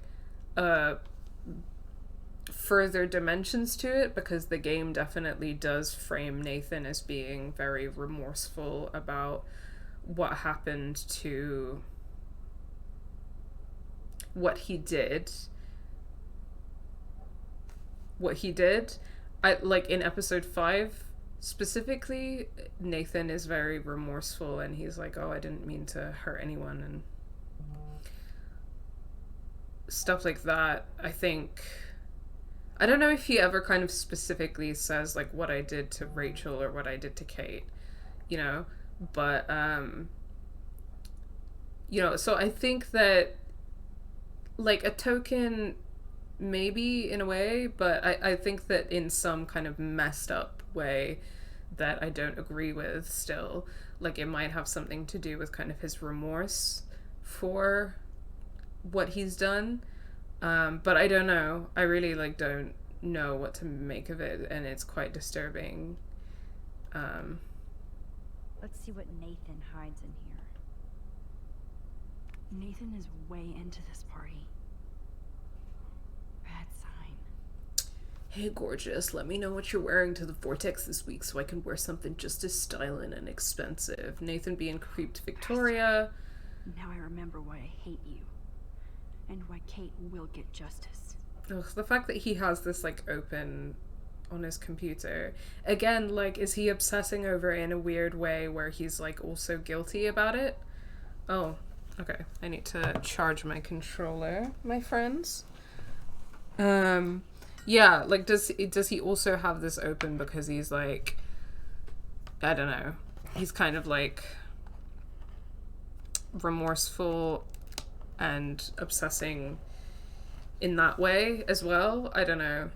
further dimensions to it, because the game definitely does frame Nathan as being very remorseful about what happened to what he did. I like in episode 5 specifically, Nathan is very remorseful and he's like, oh, I didn't mean to hurt anyone and stuff like that. I don't know if he ever kind of specifically says like what I did to Rachel or what I did to Kate, you know, but you know, so I think that like a token maybe in a way, but I think that in some kind of messed up way that I don't agree with still. Like, it might have something to do with kind of his remorse for what he's done. But I don't know. I really, like, don't know what to make of it, and it's quite disturbing. Let's see what Nathan hides in here. Nathan is way into this party. Bad sign. Hey, gorgeous, let me know what you're wearing to the Vortex this week so I can wear something just as styling and expensive. Nathan being creeped Victoria. Now I remember why I hate you. And why Kate will get justice. Ugh, the fact that he has this, like, open on his computer. Again, like, is he obsessing over it in a weird way where he's, like, also guilty about it? Oh, okay. I need to charge my controller, my friends. Yeah, like, does he also have this open because he's, like, I don't know. He's kind of, like, remorseful and obsessing in that way as well? I don't know.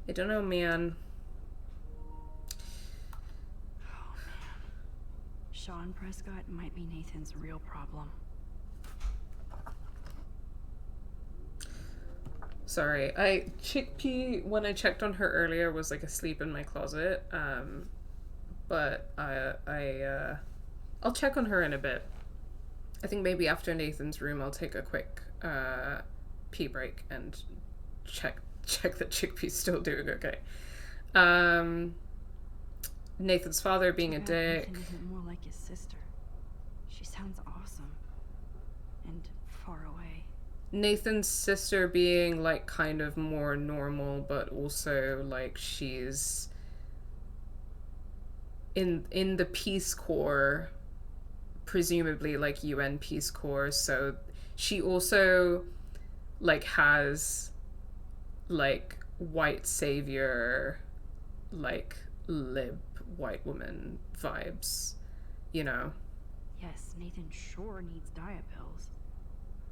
I don't know, man. Oh, man. Sean Prescott might be Nathan's real problem. Sorry, Chickpea, when I checked on her earlier, was, like, asleep in my closet. But I'll check on her in a bit. I think maybe after Nathan's room, I'll take a quick pee break and check that Chickpea's still doing okay. Nathan's father being a dick. Nathan isn't more like his sister. She sounds awesome. And far away. Nathan's sister being, like, kind of more normal, but also, like, she's in the Peace Corps, presumably, like, UN Peace Corps, so she also, like, has, like, white savior, like, lib white woman vibes, you know? Yes, Nathan sure needs diet pills.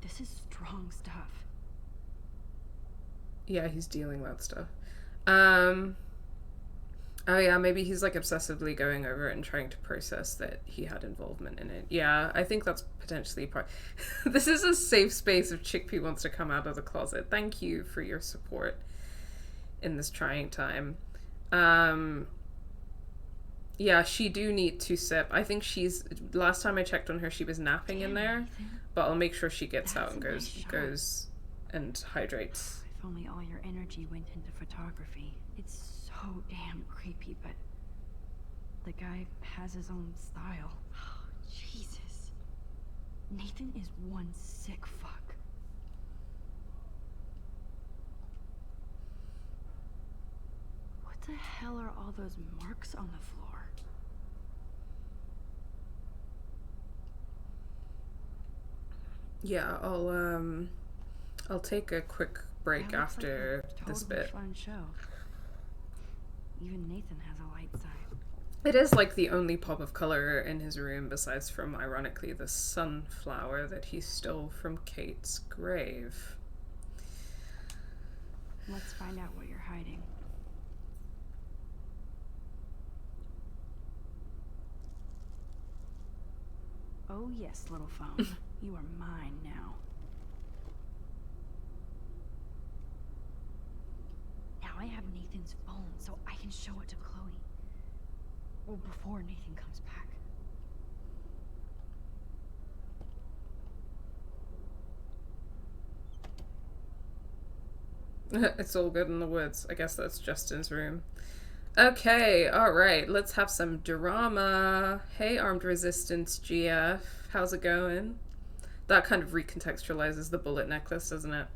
This is strong stuff. Yeah, he's dealing that stuff. Oh yeah, maybe he's, like, obsessively going over it and trying to process that he had involvement in it. Yeah, I think that's potentially part. This is a safe space if Chickpea wants to come out of the closet. Thank you for your support in this trying time. Yeah, she do need to sip. I think last time I checked on her, she was napping in there, but I'll make sure she gets out and goes and hydrates. If only all your energy went into photography. It's so damn creepy, but the guy has his own style. Oh, Jesus. Nathan is one sick fuck. What the hell are all those marks on the floor? Yeah, I'll take a quick break after this bit. Fun show. Even Nathan has a light side. It is, like, the only pop of color in his room, besides from, ironically, the sunflower that he stole from Kate's grave. Let's find out what you're hiding. Oh yes, little phone. You are mine now. Now I have Nathan's phone, so I can show it to Chloe. Well, before Nathan comes back. It's all good in the woods. I guess that's Justin's room. Okay, alright, let's have some drama. Hey, Armed Resistance GF. How's it going? That kind of recontextualizes the bullet necklace, doesn't it?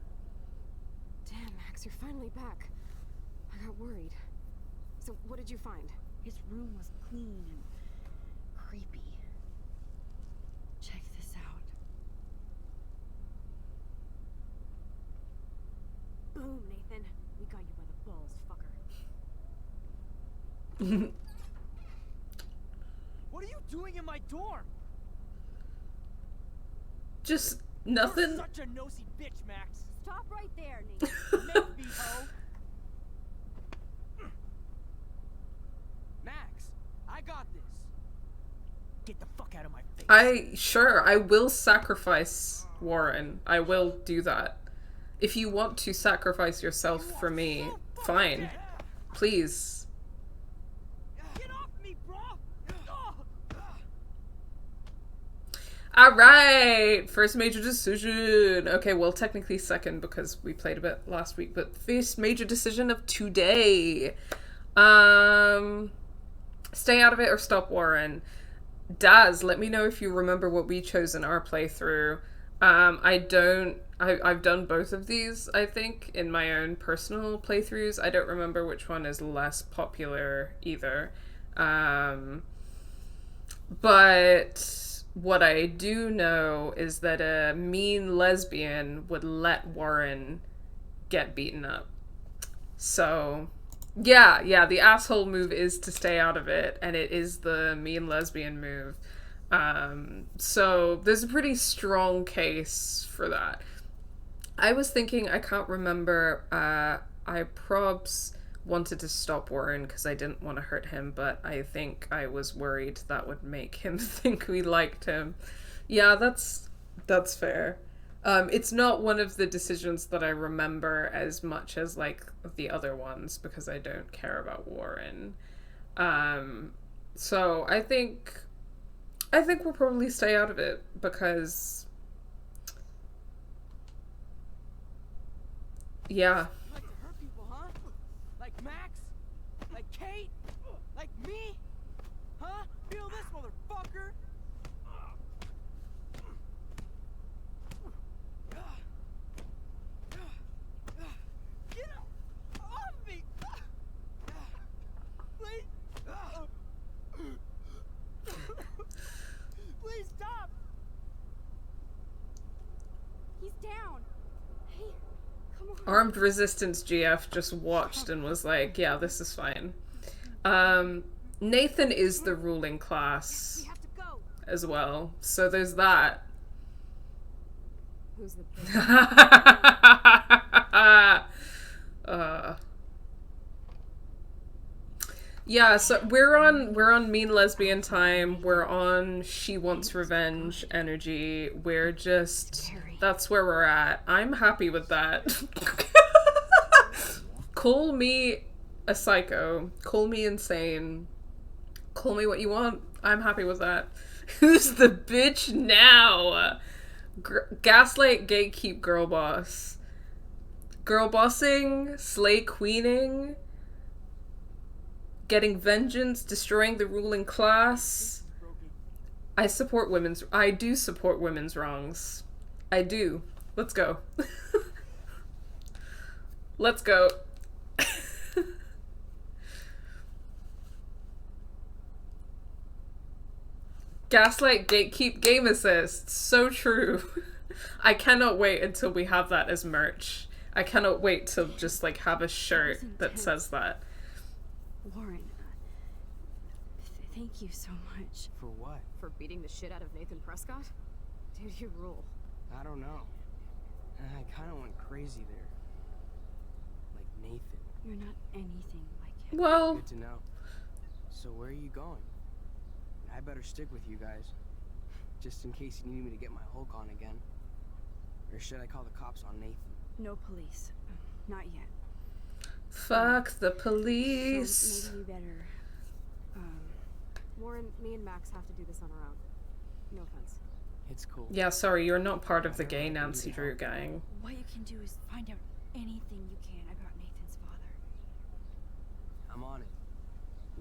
Damn, Max, you're finally back. I got worried. So, what did you find? His room was clean and creepy. Check this out. Boom, Nathan. We got you by the balls, fucker. What are you doing in my dorm? Just nothing. You're such a nosy bitch, Max. Stop right there, Nate. Make me, ho! Max, I got this. Get the fuck out of my face. I will sacrifice Warren. I will do that. If you want to sacrifice yourself for me, fine. Please. Get off me, bro! Alright! First major decision. Okay, well, technically second because we played a bit last week, but first major decision of today. Stay out of it or stop Warren. Daz, let me know if you remember what we chose in our playthrough. I've done both of these, I think, in my own personal playthroughs. I don't remember which one is less popular either. But what I do know is that a mean lesbian would let Warren get beaten up. So, yeah, the asshole move is to stay out of it, and it is the mean lesbian move. So there's a pretty strong case for that. I was thinking, I can't remember, I probs wanted to stop Warren because I didn't want to hurt him, but I think I was worried that would make him think we liked him. Yeah, that's fair. It's not one of the decisions that I remember as much as, like, the other ones, because I don't care about Warren. So I think we'll probably stay out of it, because... yeah. You like to hurt people, huh? Like Max? Like Kate? Like me? Huh? Feel this, motherfucker? Get off me! Please! Please stop! He's down. Hey, come on. Armed Resistance GF just watched and was like, yeah, this is fine. Nathan is the ruling class We have to go. as well, so there's that. Who's the Yeah, so we're on mean lesbian time. We're on she wants revenge energy. We're just that's where we're at. I'm happy with that. Call me a psycho. Call me insane. Call me what you want. I'm happy with that. Who's the bitch now? Gaslight, gatekeep, girl boss. Girl bossing, slay queening, getting vengeance, destroying the ruling class. I do support women's wrongs. I do. Let's go. Let's go. Gaslight, gatekeep, game assist. So true. I cannot wait until we have that as merch. I cannot wait to just, like, have a shirt that says that. Warren, thank you so much. For what? For beating the shit out of Nathan Prescott? Dude, you rule. I don't know. I kind of went crazy there. Like Nathan. You're not anything like him. Well, Good to know. So where are you going? I better stick with you guys. Just in case you need me to get my Hulk on again. Or should I call the cops on Nathan? No police. Not yet. fuck the So police. maybe we better. Warren, me and Max have to do this on our own. No offense. It's cool. Yeah, sorry, you're not part of the gay Nancy Drew gang. What you can do is find out anything you can about Nathan's father. I'm on it.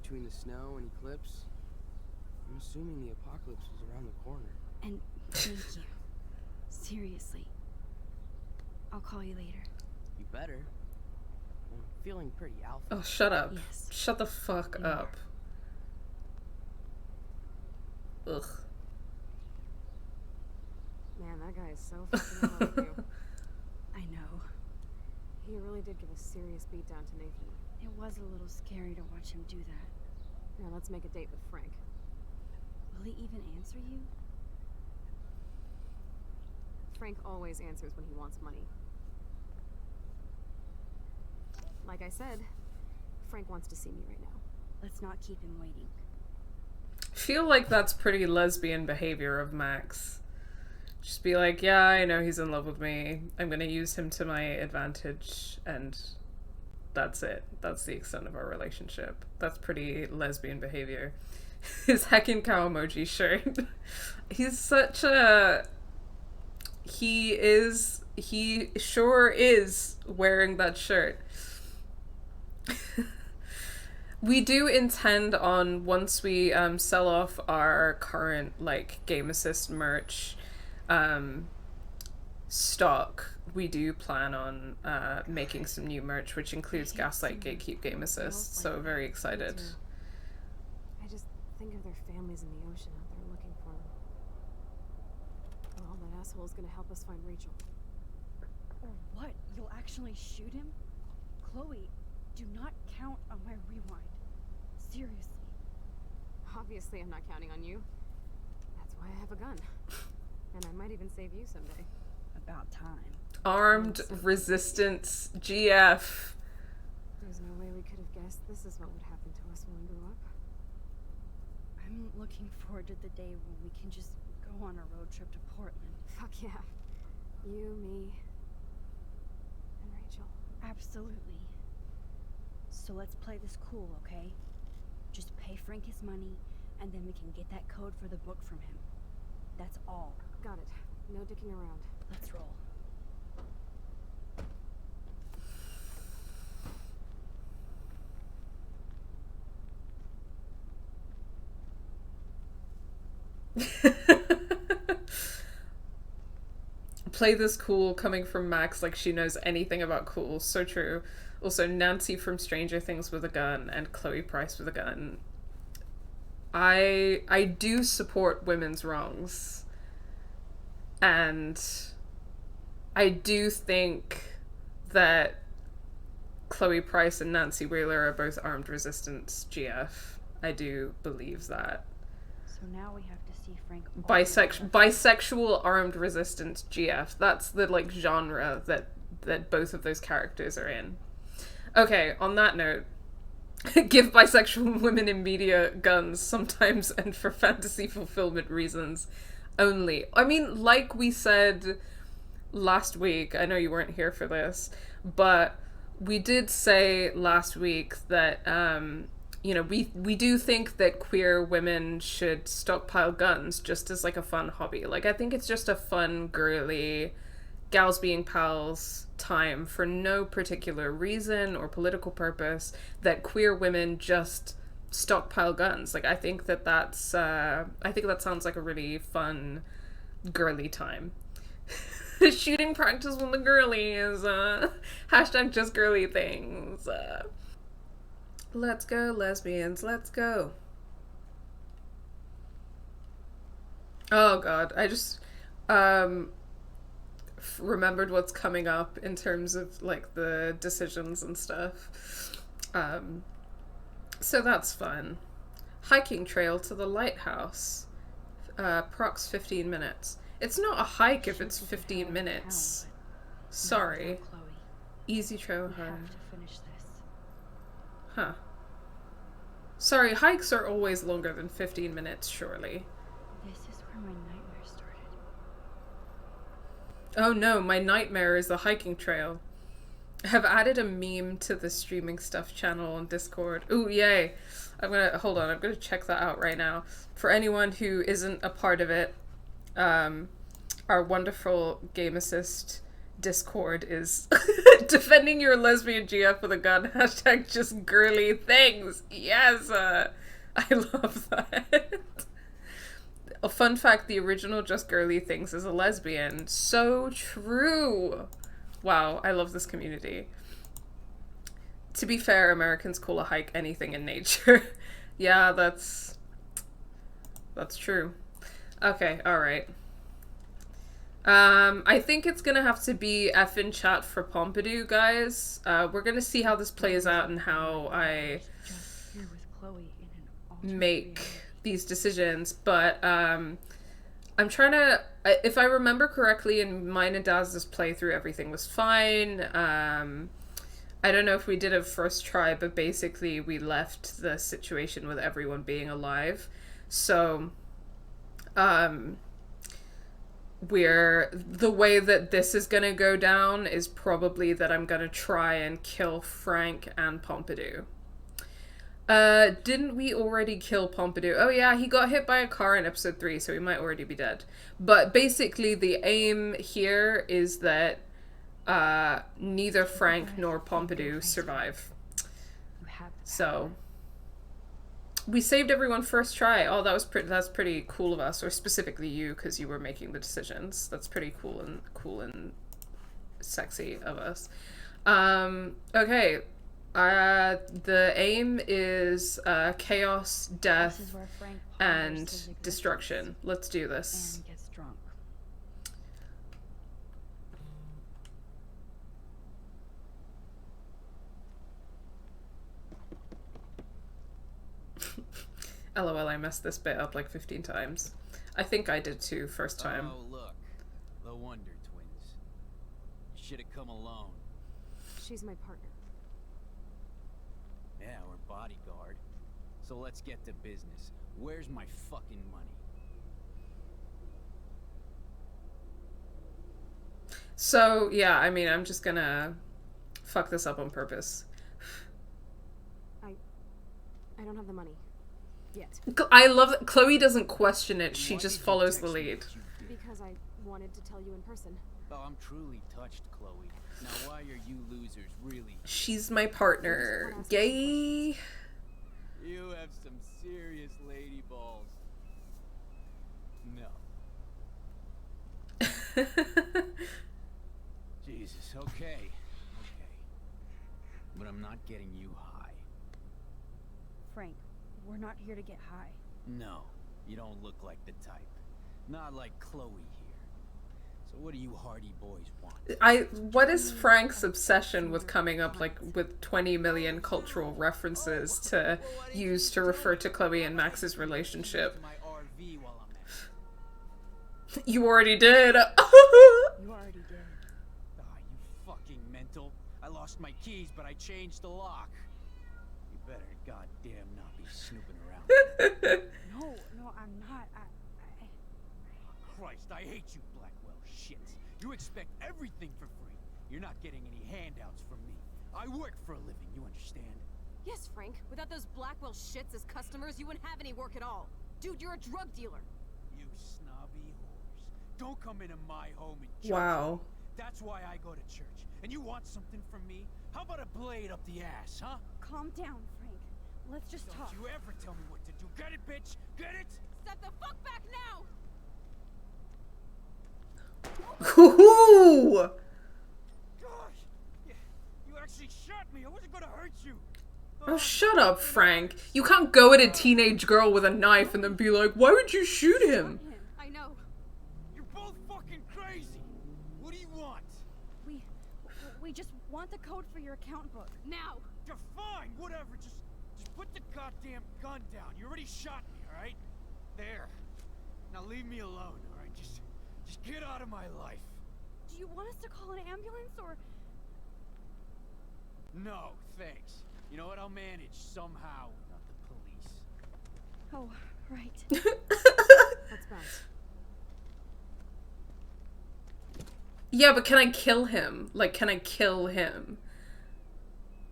Between the snow and eclipse, I'm assuming the apocalypse is around the corner. And thank you. Seriously. I'll call you later. You better. I'm feeling pretty alpha. Oh, shut up. Yes. Shut the fuck You up. Ugh. Man, that guy is so fucking in love with you. I know. He really did give a serious beat down to Nathan. It was a little scary to watch him do that. Now let's make a date with Frank. Will he even answer you? Frank always answers when he wants money. like I said, Frank wants to see me right now. Let's not keep him waiting. Feel like that's pretty lesbian behavior of Max. Just be like, yeah, I know he's in love with me. I'm gonna use him to my advantage, and that's it. That's the extent of our relationship. That's pretty lesbian behavior. His heckin' cow emoji shirt. He's such a... He sure is wearing that shirt. We do intend on, once we sell off our current like Game Assist merch stock, we do plan on making some new merch, which includes Gaslight, Gatekeep, Game Assist. So very excited. I just think of their families in the ocean out there looking for them. Well, that asshole's gonna help us find Rachel. Or what? You'll actually shoot him? Chloe, do not count on my rewind. Seriously. Obviously, I'm not counting on you. That's why I have a gun. And I might even save you someday. About time. Armed resistance GF. There's no way we could have guessed this is what would happen to us when we grew up. I'm looking forward to the day when we can just go on a road trip to Portland. Fuck yeah. You, me, and Rachel. Absolutely. So let's play this cool, okay? Just pay Frank his money, and then we can get that code for the book from him. That's all. Got it. No dicking around. Let's roll. Play this cool, coming from Max like she knows anything about cool. So true. Also, Nancy from Stranger Things with a gun and Chloe Price with a gun. I do support women's wrongs. And I do think that Chloe Price and Nancy Wheeler are both armed resistance GF. I do believe that. So now we have to see Frank. Bisexual armed resistance GF. That's the like genre that both of those characters are in. Okay, on that note, give bisexual women in media guns sometimes and for fantasy fulfillment reasons only. I mean, like we said last week, I know you weren't here for this, but we did say last week that you know, we do think that queer women should stockpile guns just as like a fun hobby. Like, I think it's just a fun, girly, gals being pals time for no particular reason or political purpose, that queer women just stockpile guns. Like, I think that that's I think that sounds like a really fun, girly time. Shooting practice with the girlies. Hashtag just girly things. Let's go, lesbians. Let's go. Oh god, I just remembered what's coming up in terms of like the decisions and stuff. So that's fun. Hiking trail to the lighthouse. Prox 15 minutes. It's not a hike if it's 15 minutes. Sorry. Easy trail home. Huh. Sorry, hikes are always longer than 15 minutes, surely. This is where my nightmare started. Oh no, my nightmare is the hiking trail. I have added a meme to the streaming stuff channel on Discord. Ooh, yay. I'm gonna check that out right now. For anyone who isn't a part of it, our wonderful Game Assist Discord is defending your lesbian GF with a gun. Hashtag just girly things. Yes, I love that. A fun fact, the original Just Girly Things is a lesbian. So true. Wow, I love this community. To be fair, Americans call a hike anything in nature. Yeah, that's true. Okay, alright. I think it's gonna have to be effing chat for Pompidou, guys. We're gonna see how this plays out and how I make these decisions, but I'm trying to, if I remember correctly, in mine and Daz's playthrough, everything was fine. I don't know if we did a first try, but basically we left the situation with everyone being alive. So, the way that this is gonna go down is probably that I'm gonna try and kill Frank and Pompidou. Didn't we already kill Pompidou? Oh yeah, he got hit by a car in episode 3, so he might already be dead. But basically the aim here is that neither Frank nor Pompidou survive. So we saved everyone first try. Oh, that's pretty cool of us, or specifically you, because you were making the decisions. That's pretty cool and sexy of us. Okay. The aim is chaos, death, and destruction. Let's do this. And gets drunk. LOL, I messed this bit up like 15 times. I think I did too, first time. Oh, look. The Wonder Twins. You should have come alone. She's my partner. Yeah, we're bodyguard. So let's get to business. Where's my fucking money? So, yeah, I mean, I'm just gonna fuck this up on purpose. I don't have the money. Yet. I love that Chloe doesn't question it, she just follows the lead. Because I wanted to tell you in person. Oh, I'm truly touched, Chloe. Now why are you losers really? She's my partner. Yay! You have some serious lady balls. No. Jesus, okay. But I'm not getting you high. Frank, we're not here to get high. No, you don't look like the type. Not like Chloe here. So what do you hardy boys want? What is Frank's obsession with coming up like with 20 million cultural references to use to refer to Chloe and Max's relationship? You already did. You already did. Ah, you fucking mental. I lost my keys, but I changed the lock. You better goddamn not be snooping around. No, I'm not. Christ, I hate you, Blackwell shits. You expect everything for free. You're not getting any handouts from me. I work for a living, you understand? Yes, Frank. Without those Blackwell shits as customers, you wouldn't have any work at all. Dude, you're a drug dealer. You snobby whores. Don't come into my home and judge Wow. me. That's why I go to church. And you want something from me? How about a blade up the ass, huh? Calm down, Frank. Let's just talk. Don't you ever tell me what to do. Get it, bitch? Get it? Step the fuck back now! Hoo-hoo! Gosh! You actually shot me. I wasn't gonna hurt you. Oh, shut up, Frank. You can't go at a teenage girl with a knife and then be like, why would you shoot him? I know. You're both fucking crazy. What do you want? We just want the code for your account book. Now! You're fine. Whatever. Just put the goddamn gun down. You already shot me, all right? There. Now leave me alone, all right? Just get out of my life. Do you want us to call an ambulance or? No, thanks. You know what? I'll manage somehow without the police. Oh, right. Let's bounce. Yeah, but can I kill him? Like, can I kill him?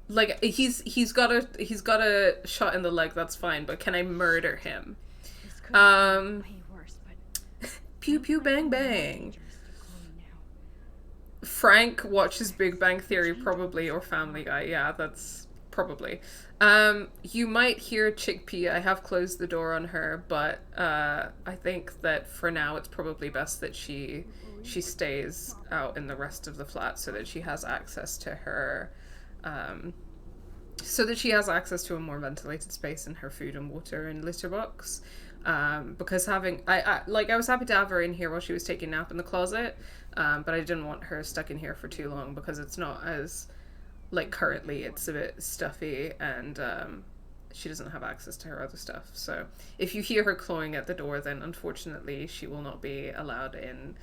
Like, he's got a shot in the leg, that's fine, but can I murder him? This could be way worse, but Pew pew bang bang. Frank watches Big Bang Theory probably, or Family Guy. Yeah, that's probably. You might hear Chickpea. I have closed the door on her, but I think that for now it's probably best that she stays out in the rest of the flat so that she has access to her so that she has access to a more ventilated space in her food and water and litter box. Because having I was happy to have her in here while she was taking a nap in the closet, but I didn't want her stuck in here for too long because it's not as, like, currently it's a bit stuffy and she doesn't have access to her other stuff. So if you hear her clawing at the door, then unfortunately she will not be allowed in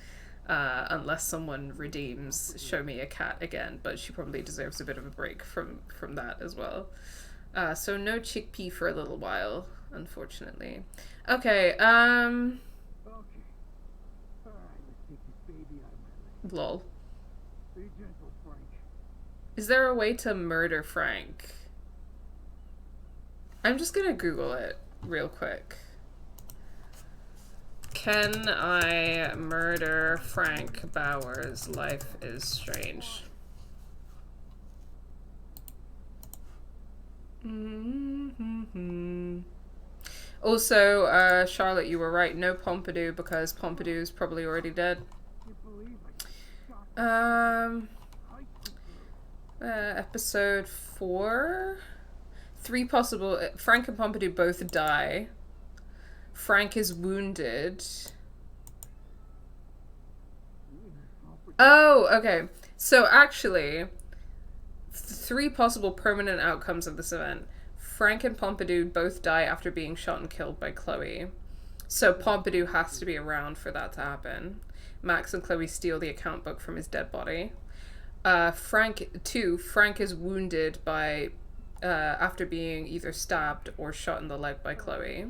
unless someone redeems Show Me a Cat again, but she probably deserves a bit of a break from that as well. So no chickpea for a little while, unfortunately. Okay, lol. Is there a way to murder Frank? I'm just gonna Google it real quick. Can I murder Frank Bowers? Life is strange. Also, Charlotte, you were right. No Pompidou, because Pompidou's probably already dead. Episode 4? 3 possible. Frank and Pompidou both die. Frank is wounded. Oh, okay. So actually, 3 possible permanent outcomes of this event. Frank and Pompidou both die after being shot and killed by Chloe. So Pompidou has to be around for that to happen. Max and Chloe steal the account book from his dead body. Frank is wounded by after being either stabbed or shot in the leg by Chloe.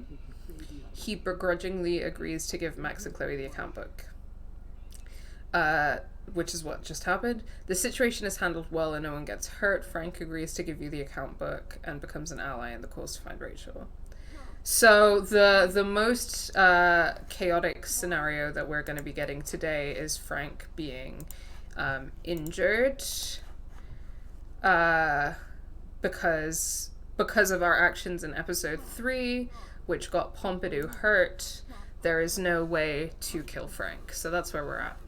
He begrudgingly agrees to give Max and Chloe the account book. Which is what just happened. The situation is handled well and no one gets hurt. Frank agrees to give you the account book and becomes an ally in the cause to find Rachel. So the most chaotic scenario that we're going to be getting today is Frank being injured because of our actions in episode 3, which got Pompidou hurt. There is no way to kill Frank. So that's where we're at.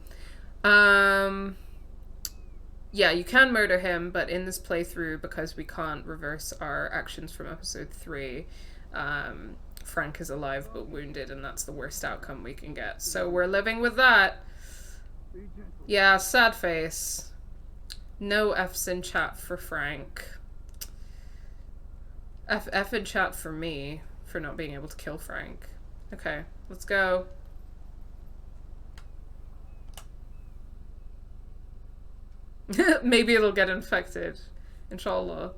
Yeah, you can murder him, but in this playthrough, because we can't reverse our actions from episode 3, Frank is alive but wounded, and that's the worst outcome we can get. So we're living with that. Yeah, sad face. No F's in chat for Frank. F in chat for me for not being able to kill Frank. Okay, let's go. Maybe it'll get infected. Inshallah.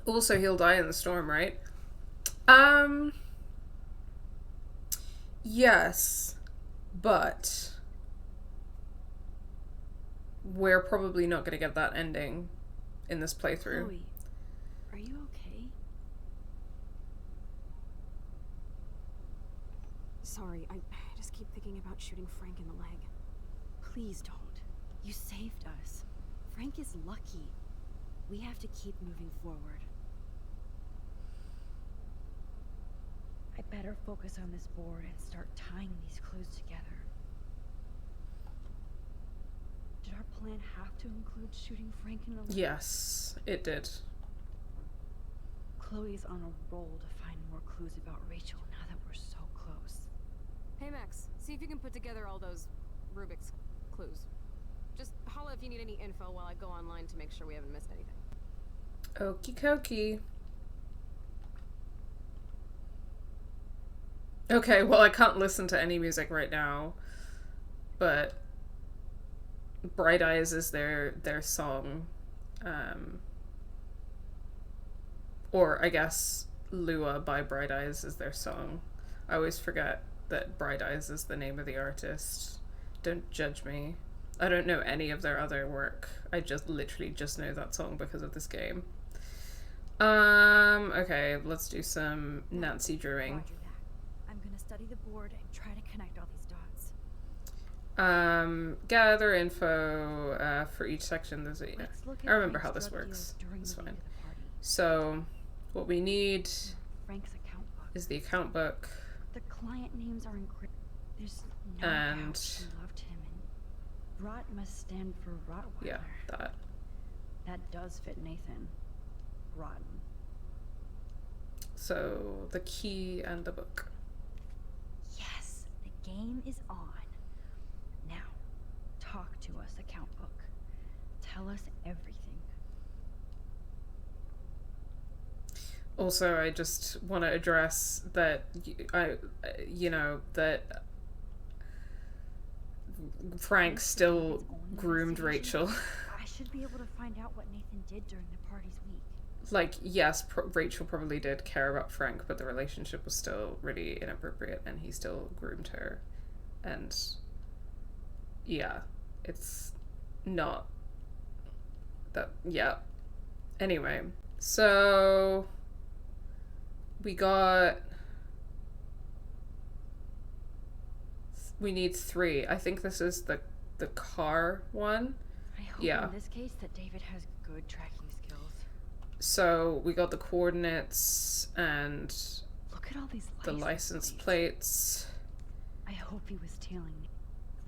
Also, he'll die in the storm, right? Yes. But we're probably not gonna get that ending in this playthrough. Chloe, are you okay? Sorry, I just keep thinking about shooting Frank in the leg. Please don't. You saved us. Frank is lucky. We have to keep moving forward. I better focus on this board and start tying these clues together. Did our plan have to include shooting Frank in the leg? Yes, it did. Chloe's on a roll to find more clues about Rachel now that we're so close. Hey Max, see if you can put together all those Rubik's clues. Just holla if you need any info while I go online to make sure we haven't missed anything. Okie dokie. Okay, well, I can't listen to any music right now, but Bright Eyes is their song. Or I guess Lua by Bright Eyes is their song. I always forget that Bright Eyes is the name of the artist. Don't judge me. I don't know any of their other work. I literally just know that song because of this game. Okay, let's do some Nancy Drewing. Roger that. I'm gonna study the board and try to connect all these dots. Gather info for each section. There's a, I remember how this works. It's fine. So, what we need Frank's account book is the account book. The client names are encrypted. There's no doubt she loved him, and Rot must stand for Rottweiler. Yeah, that. That does fit Nathan. Rotten. So, the key and the book. Yes, the game is on. Now, talk to us, account book. Tell us everything. Also, I just want to address that that Frank still groomed Rachel. I should be able to find out what Nathan did during the party's week. Like, yes, Rachel probably did care about Frank, but the relationship was still really inappropriate, and he still groomed her. And yeah, it's not that. Yeah. Anyway, so we need 3. I think this is the car one. I hope Yeah. in this case that David has good tracking skills. So we got the coordinates and Look at all these the license plates. I hope he was tailing me.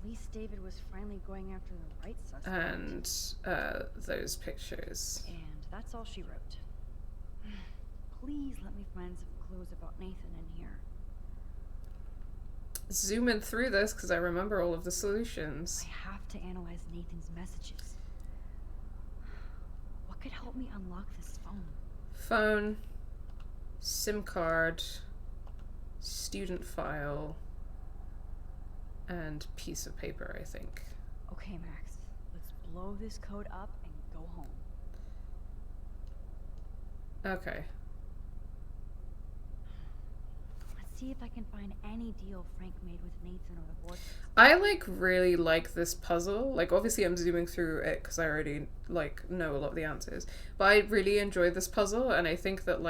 At least David was finally going after the right suspect. And those pictures. And that's all she wrote. Please let me find some clues about Nathan in here. Zoom in through this because I remember all of the solutions. I have to analyze Nathan's messages. What could help me unlock this phone? Phone, SIM card, student file, and piece of paper, I think. Okay, Max. Let's blow this code up and go home. Okay. Let's see if I can find any deal Frank made with Nathan or the board. I really like this puzzle. Like, obviously I'm zooming through it because I already know a lot of the answers, but I really enjoy this puzzle, and I think that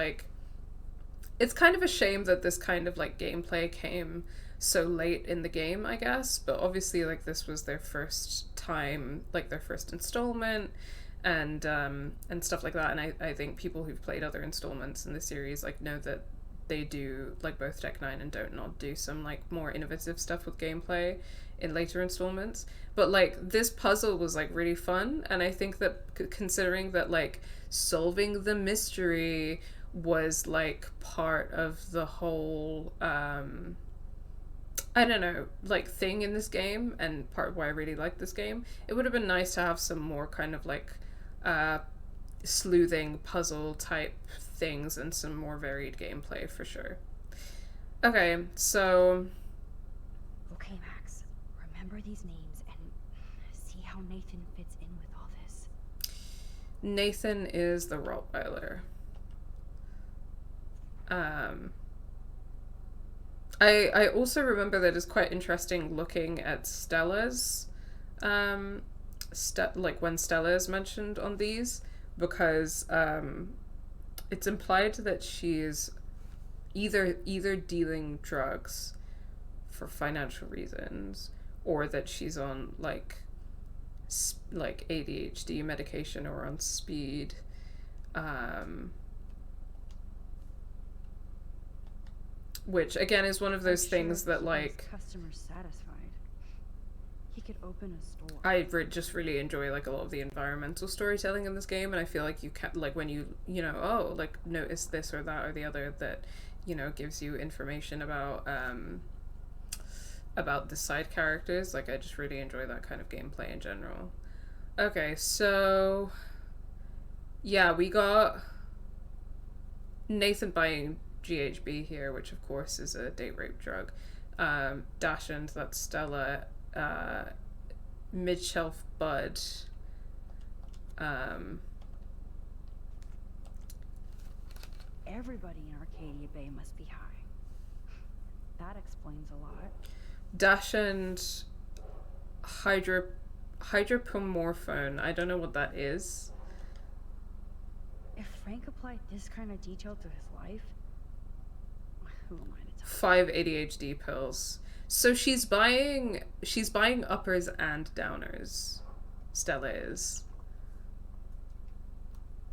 it's kind of a shame that this kind of gameplay came so late in the game, I guess, but obviously this was their first time, their first installment, and stuff like that, and I think people who've played other installments in the series know that they do, both Deck 9 and Dontnod do some more innovative stuff with gameplay in later installments, but this puzzle was really fun, and I think that considering that solving the mystery was part of the whole I don't know, thing in this game, and part of why I really like this game, it would have been nice to have some more kind of sleuthing puzzle type things and some more varied gameplay for sure. Okay, so... Okay, Max. Remember these names and see how Nathan fits in with all this. Nathan is the Rottweiler. I also remember that it's quite interesting looking at Stella's, when Stella is mentioned on these, because it's implied that she is either dealing drugs for financial reasons, or that she's on ADHD medication or on speed. Which again is one of those things that customers satisfied. He could open a store. I just really enjoy a lot of the environmental storytelling in this game, and I feel like you can when you notice this or that or the other that gives you information about the side characters. I just really enjoy that kind of gameplay in general. Okay, so yeah, we got Nathan buying GHB here, which of course is a date rape drug. Dashend, that's Stella. Mid-shelf bud. Everybody in Arcadia Bay must be high. That explains a lot. Dashend hydropomorphone. I don't know what that is. If Frank applied this kind of detail to his life, who am I to tell? 5 ADHD pills. So she's buying uppers and downers. Stella is.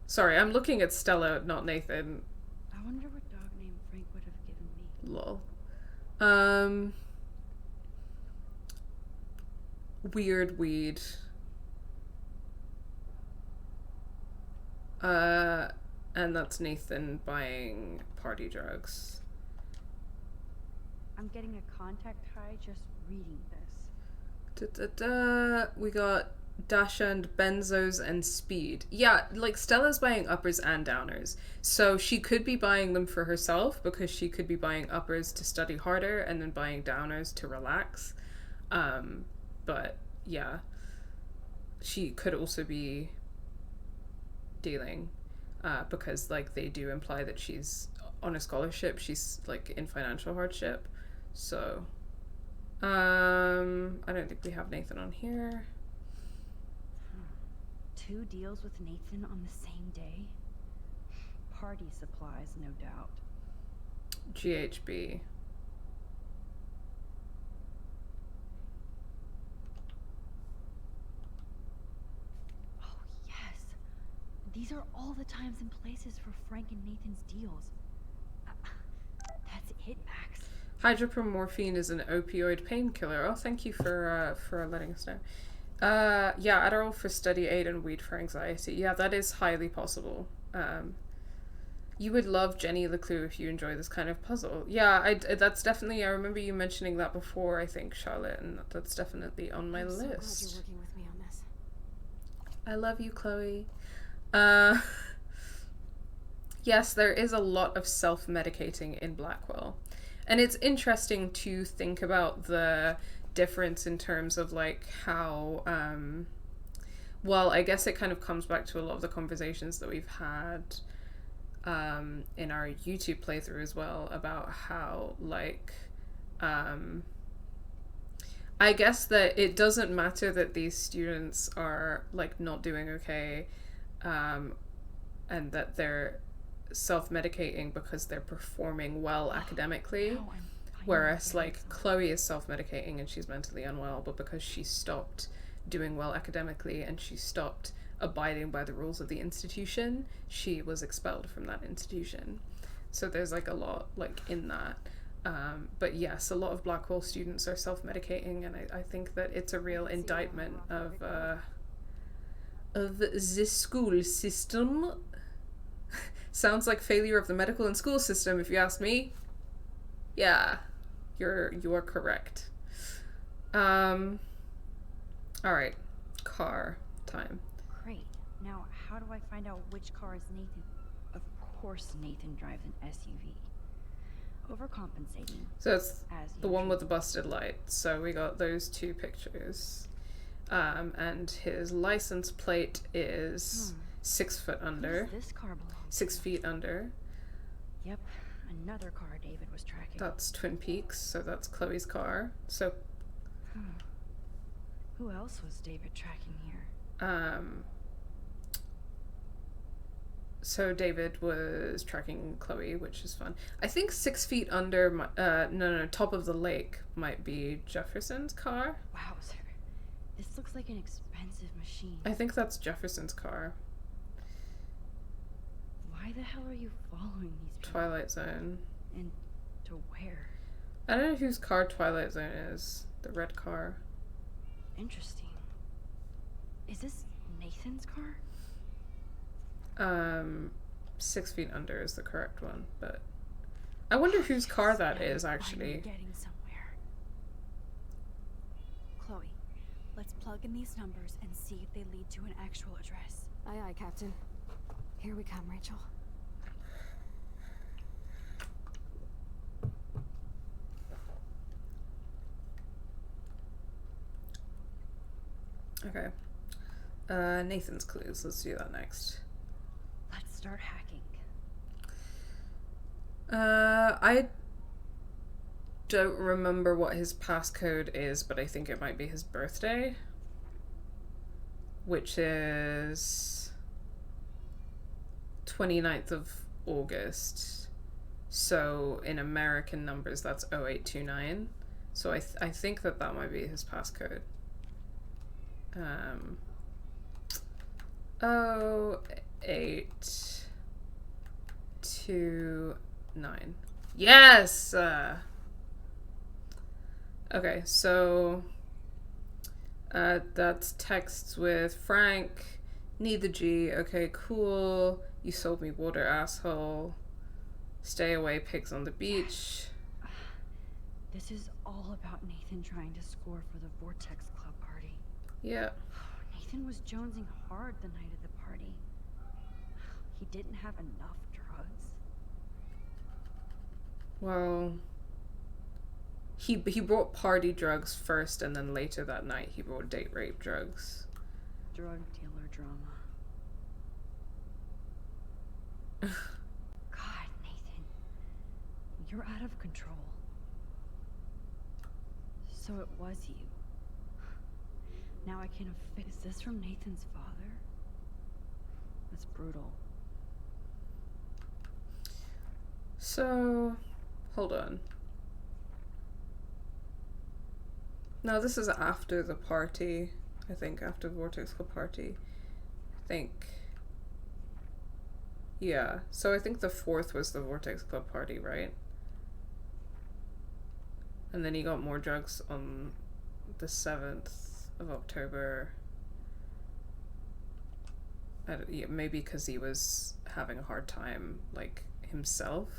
Sorry, I'm looking at Stella, not Nathan. I wonder what dog name Frank would have given me. Lol. Weird weed. And that's Nathan buying party drugs. I'm getting a contact high just reading this. We got Dasha and benzos and speed. Yeah, like Stella's buying uppers and downers. So she could be buying them for herself because she could be buying uppers to study harder and then buying downers to relax. But yeah, she could also be dealing because like they do imply that she's on a scholarship. She's like in financial hardship. So I don't think we have Nathan on here. 2 deals with Nathan on the same day? Party supplies, no doubt. GHB. Oh, yes. These are all the times and places for Frank and Nathan's deals. That's it, Max. Hydropromorphine is an opioid painkiller. Oh, thank you for letting us know. Yeah, Adderall for study aid and weed for anxiety. Yeah, that is highly possible. You would love Jenny LeClue if you enjoy this kind of puzzle. Yeah, that's definitely, I remember you mentioning that before, I think, Charlotte, and that's definitely on my list. I'm so glad you're working with me on this. I love you, Chloe. Yes, there is a lot of self-medicating in Blackwell. And it's interesting to think about the difference in terms of like how well, I guess it kind of comes back to a lot of the conversations that we've had in our YouTube playthrough as well about how like I guess that it doesn't matter that these students are like not doing okay and that they're self-medicating because they're performing well academically. Whereas, like, Chloe is self-medicating and she's mentally unwell, but because she stopped doing well academically and she stopped abiding by the rules of the institution, she was expelled from that institution. So there's, like, a lot, like, in that. But yes, a lot of Blackwell students are self-medicating, and I think that it's a real indictment of the school system. Sounds like failure of the medical and school system, if you ask me. Yeah. You are correct. Alright. Car time. Great. Now, how do I find out which car is Nathan? Of course Nathan drives an SUV. Overcompensating. So it's the one with the busted light. So we got those 2 pictures. And his license plate is 6 foot under. Who does this car belong to? 6 feet under. Yep. Another car David was tracking. That's Twin Peaks, so that's Chloe's car. So who else was David tracking here? So David was tracking Chloe, which is fun. I think 6 feet under top of the lake might be Jefferson's car. Wow, sir. This looks like an expensive machine. I think that's Jefferson's car. Why the hell are you following these people? Twilight Zone. And to where? I don't know whose car Twilight Zone is. The red car. Interesting. Is this Nathan's car? 6 feet under is the correct one, but I wonder whose car that is actually. Getting somewhere. Chloe, let's plug in these numbers and see if they lead to an actual address. Aye, aye, Captain. Here we come, Rachel. Okay. Nathan's clues. Let's do that next. Let's start hacking. I don't remember what his passcode is, but I think it might be his birthday, which is 29th of August. So in American numbers, that's 0829. So I think that might be his passcode. 0829. Yes! Okay, so that's texts with Frank. Need the G. Okay, cool. You sold me water, asshole. Stay away, pigs on the beach. This is all about Nathan trying to score for the Vortex Club party. Yeah. Nathan Nathan was jonesing hard the night of the party. He didn't have enough drugs. Well, he brought party drugs first, and then later that night he brought date rape drugs. Drug dealer drama. God, Nathan. You're out of control. So it was you. Now I can't have... Is this from Nathan's father? That's brutal. So, hold on. No, this is after the party. I think after the Vortex Club party. I think. Yeah, so I think the 4th was the Vortex Club party, right? And then he got more drugs on the 7th of October. Yeah, maybe because he was having a hard time, like, himself.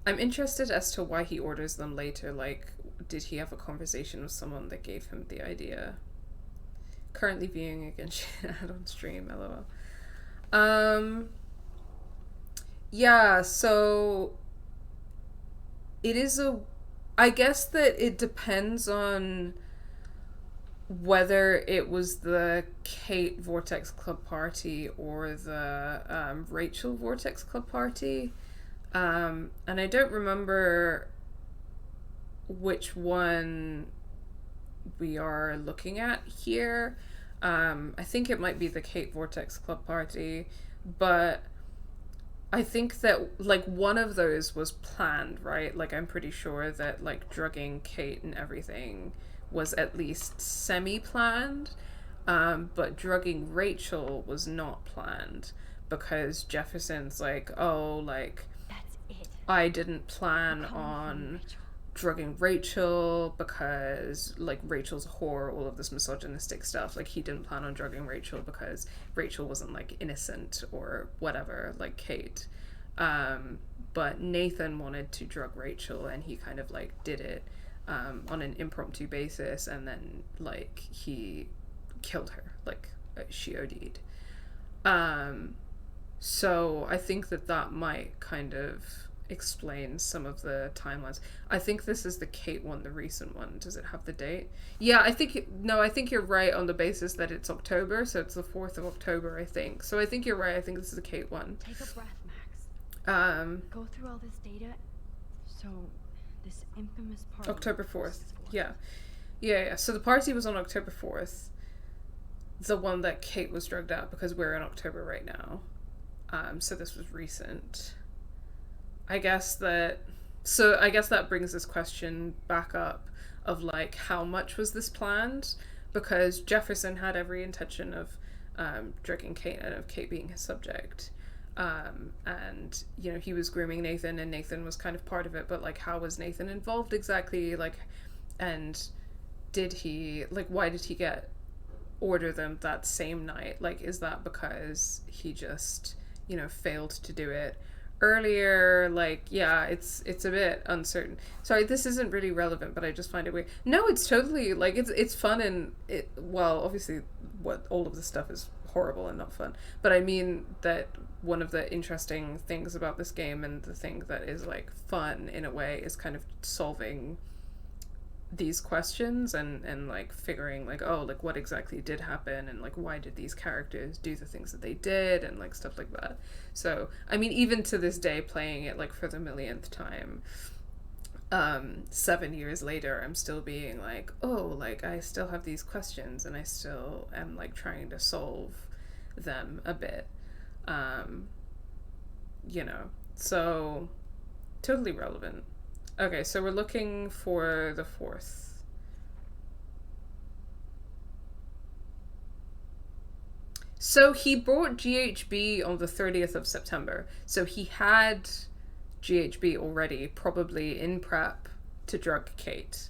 I'm interested as to why he orders them later. Like, did he have a conversation with someone that gave him the idea? Currently viewing against ad on stream, lol. Yeah, so it is I guess that it depends on whether it was the Kate Vortex Club party or the Rachel Vortex Club party. And I don't remember which one we are looking at here. I think it might be the Kate Vortex Club party, but I think that, like, one of those was planned, right? Like, I'm pretty sure that, like, drugging Kate and everything was at least semi-planned, but drugging Rachel was not planned, because Jefferson's like, oh, like, That's it. I didn't plan on drugging Rachel because, like, Rachel's a whore, all of this misogynistic stuff. Like, he didn't plan on drugging Rachel because Rachel wasn't, like, innocent or whatever, like Kate. But Nathan wanted to drug Rachel, and he kind of, like, did it on an impromptu basis, and then, like, he killed her. Like, she OD'd. So I think that might kind of explain some of the timelines. I think this is the Kate one, the recent one. Does it have the date? Yeah, I think you're right on the basis that it's October, so it's the 4th of October, I think. So I think you're right. I think this is the Kate one. Take a breath, Max. Go through all this data. So, this infamous party. October 4th. Yeah. So the party was on October 4th. The one that Kate was drugged at, because we're in October right now. So this was recent. I guess that brings this question back up of, like, how much was this planned? Because Jefferson had every intention of drugging Kate and of Kate being his subject. And, you know, he was grooming Nathan, and Nathan was kind of part of it, but, like, how was Nathan involved exactly? Like, and why did he order them that same night? Like, is that because he just, you know, failed to do it earlier? Like, yeah, it's a bit uncertain. Sorry, this isn't really relevant, but I just find it weird. No, it's totally, like, it's fun, and well, obviously all of this stuff is horrible and not fun, but I mean that one of the interesting things about this game, and the thing that is, like, fun in a way, is kind of solving these questions and like figuring, like, oh, like, what exactly did happen, and, like, why did these characters do the things that they did, and, like, stuff like that. So I mean, even to this day, playing it, like, for the millionth time, 7 years later, I'm still being like, oh, like, I still have these questions, and I still am, like, trying to solve them a bit, you know, so totally relevant. Okay, so we're looking for the 4th. So he brought GHB on the 30th of September. So he had GHB already, probably in prep to drug Kate.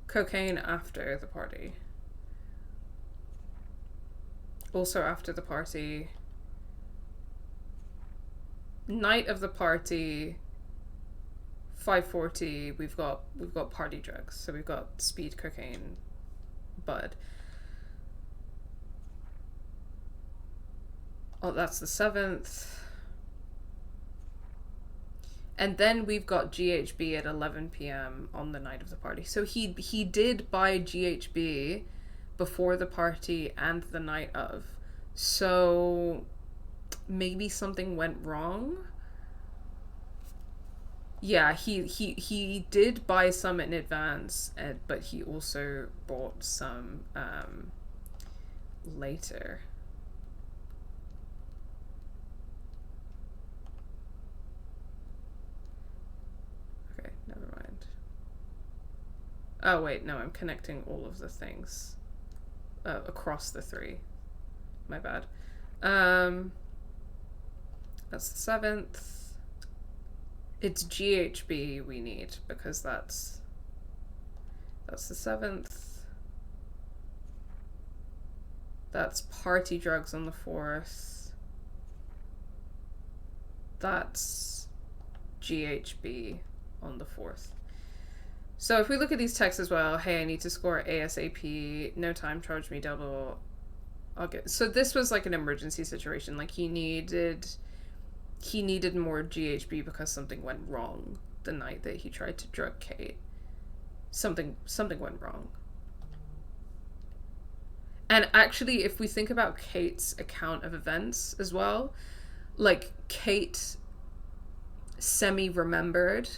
Cocaine after the party. Also after the party. Night of the party, 540, we've got party drugs. So we've got speed, cocaine, bud. Oh, that's the 7th. And then we've got GHB at 11 p.m. on the night of the party. So he did buy GHB before the party and the night of. So maybe something went wrong. Yeah, he did buy some in advance, but he also bought some later. Okay, never mind. Oh wait, no, I'm connecting all of the things across the 3. My bad. That's the 7th. It's GHB we need, because that's the 7th. That's party drugs on the 4th. That's GHB on the 4th. So if we look at these texts as well, hey, I need to score ASAP, no time, charge me double. I'll get. So this was like an emergency situation. Like he needed more GHB because something went wrong the night that he tried to drug Kate. Something went wrong. And actually, if we think about Kate's account of events as well, like Kate semi-remembered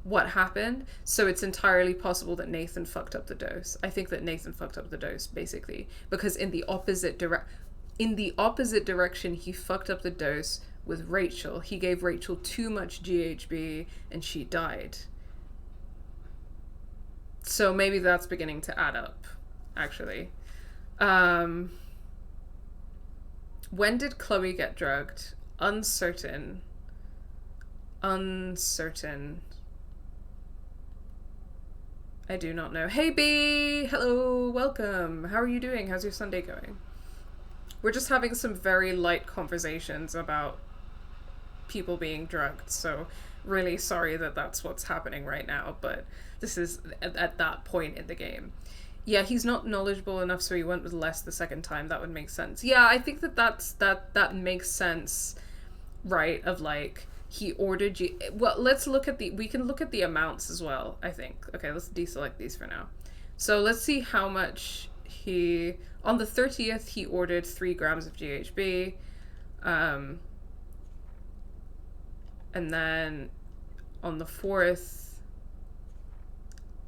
what happened, so it's entirely possible that Nathan fucked up the dose. I think that Nathan fucked up the dose, basically, because in the opposite direction, he fucked up the dose with Rachel. He gave Rachel too much GHB and she died. So maybe that's beginning to add up, actually. When did Chloe get drugged? Uncertain. I do not know. Hey B! Hello, welcome. How are you doing? How's your Sunday going? We're just having some very light conversations about people being drugged, so really sorry that that's what's happening right now, but this is at that point in the game. Yeah, he's not knowledgeable enough, so he went with less the second time. That would make sense. Yeah, I think that makes sense, right? Of like, he ordered you. Well, we can look at the amounts as well, I think. Okay, let's deselect these for now. So let's see how much on the 30th, he ordered 3 grams of GHB. And then on the 4th,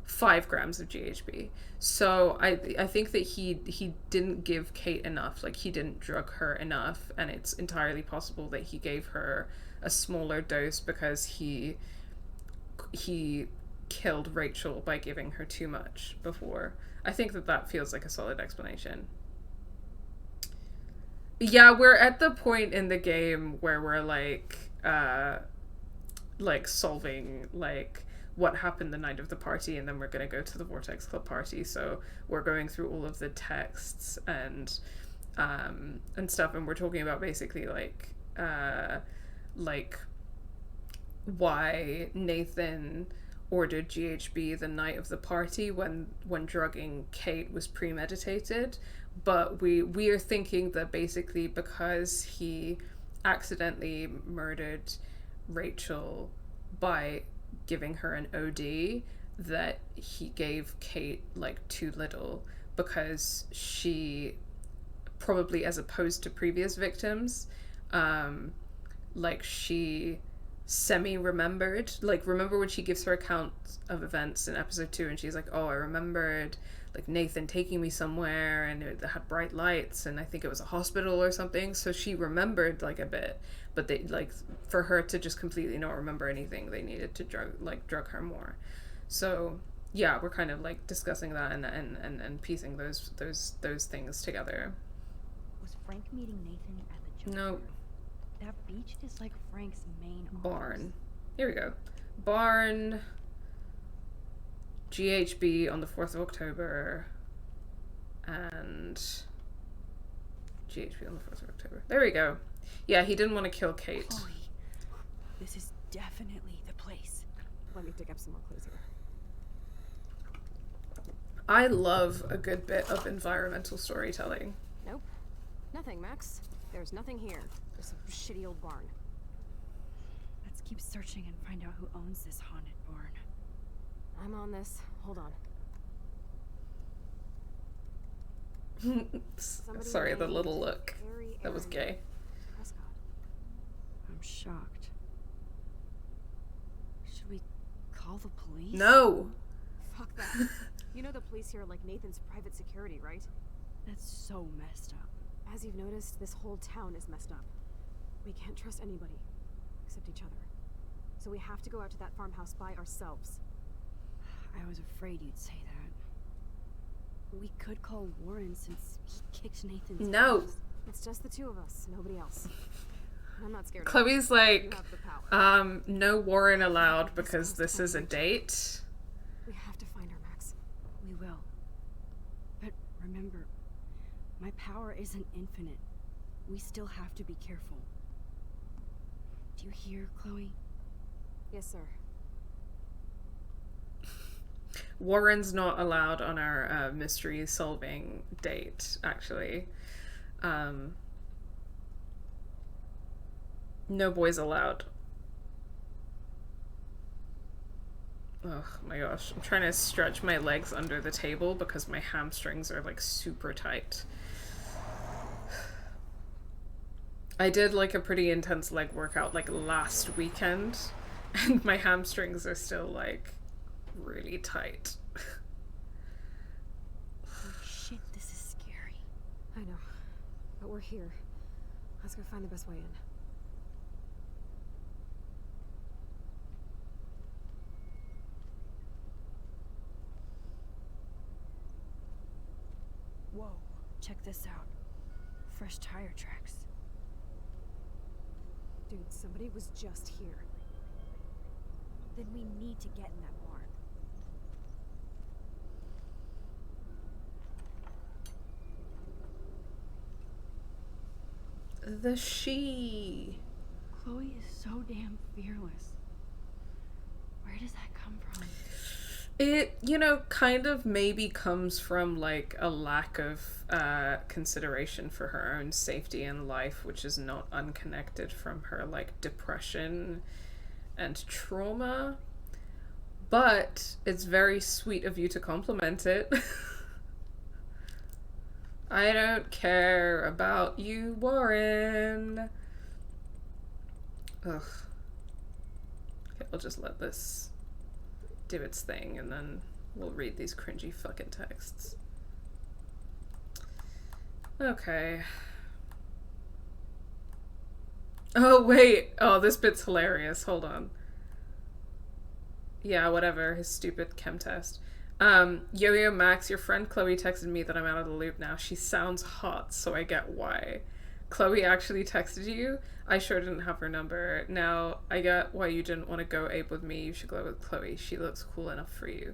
5 grams of GHB. So I think that he didn't give Kate enough, like he didn't drug her enough, and it's entirely possible that he gave her a smaller dose because he killed Rachel by giving her too much before. I think that feels like a solid explanation. Yeah, we're at the point in the game where we're like solving like what happened the night of the party, and then we're gonna go to the Vortex Club party. So we're going through all of the texts and stuff, and we're talking about basically like why Nathan ordered GHB the night of the party when drugging Kate was premeditated. But we are thinking that basically because he accidentally murdered Rachel by giving her an OD, that he gave Kate like too little, because she probably, as opposed to previous victims, like she semi-remembered, like remember when she gives her account of events in episode 2 and she's like, oh, I remembered like Nathan taking me somewhere and it had bright lights and I think it was a hospital or something, so she remembered like a bit, but they like for her to just completely not remember anything, they needed to drug her more. So yeah, we're kind of like discussing that and piecing those things together. Was Frank meeting Nathan at the junkyard? No. That beach is like Frank's main Barn. office. Here we go. Barn. GHB on the 4th of October. And GHB on the 4th of October. There we go. Yeah, he didn't want to kill Kate. Chloe, this is definitely the place. Let me dig up some more clues here. I love a good bit of environmental storytelling. Nope. Nothing, Max. There's nothing here. Just a shitty old barn. Let's keep searching and find out who owns this haunted barn. I'm on this. Hold on. Sorry, the little look. That was gay. Prescott. I'm shocked. Should we call the police? No! Fuck that. You know the police here are like Nathan's private security, right? That's so messed up. As you've noticed, this whole town is messed up. We can't trust anybody, except each other. So we have to go out to that farmhouse by ourselves. I was afraid you'd say that. We could call Warren since he kicked Nathan's No. ass. It's just the two of us, nobody else. And I'm not scared. Chloe's You like, have the power. no Warren allowed because this is a date. We have to find her, Max. We will. But remember, my power isn't infinite. We still have to be careful. Do you hear, Chloe? Yes, sir. Warren's not allowed on our mystery solving date, actually. No boys allowed. Oh my gosh, I'm trying to stretch my legs under the table because my hamstrings are like super tight. I did like a pretty intense leg workout like last weekend and my hamstrings are still like really tight. Oh shit, this is scary. I know. But we're here. Let's go find the best way in. Whoa, check this out. Fresh tire tracks. Dude, somebody was just here. Then we need to get in that barn. The she. Chloe is so damn fearless. Where does that come from? It, you know, kind of maybe comes from like a lack of consideration for her own safety in life, which is not unconnected from her like depression and trauma. But it's very sweet of you to compliment it. I don't care about you, Warren. Ugh. Okay, I'll just let this do its thing and then we'll read these cringy fucking texts. Okay. Oh, wait. Oh, this bit's hilarious. Hold on. Yeah, whatever. His stupid chem test. Yo-Yo Max, your friend Chloe texted me that I'm out of the loop now. She sounds hot, so I get why. Chloe actually texted you? I sure didn't have her number. Now, I get why you didn't want to go ape with me. You should go with Chloe. She looks cool enough for you.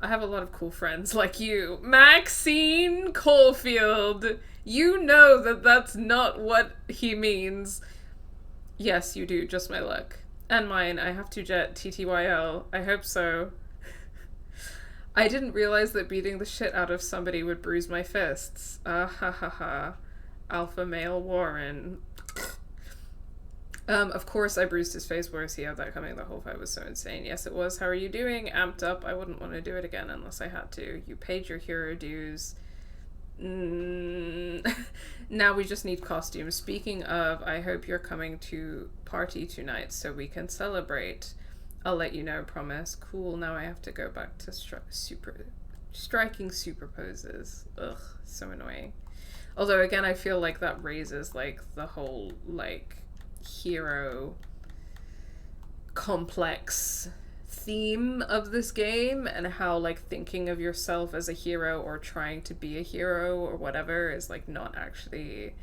I have a lot of cool friends like you. Maxine Caulfield! You know that that's not what he means. Yes, you do. Just my luck. And mine. I have to jet TTYL. I hope so. I didn't realize that beating the shit out of somebody would bruise my fists. Ah ha ha ha. Alpha male Warren. Of course I bruised his face worse. He had that coming. The whole fight was so insane. Yes, it was. How are you doing? Amped up. I wouldn't want to do it again unless I had to. You paid your hero dues. Now we just need costumes. Speaking of, I hope you're coming to party tonight so we can celebrate. I'll let you know, promise. Cool, now I have to go back to striking super poses. Ugh, so annoying. Although, again, I feel like that raises, like, the whole, like, hero complex theme of this game and how, like, thinking of yourself as a hero or trying to be a hero or whatever is, like, not actually,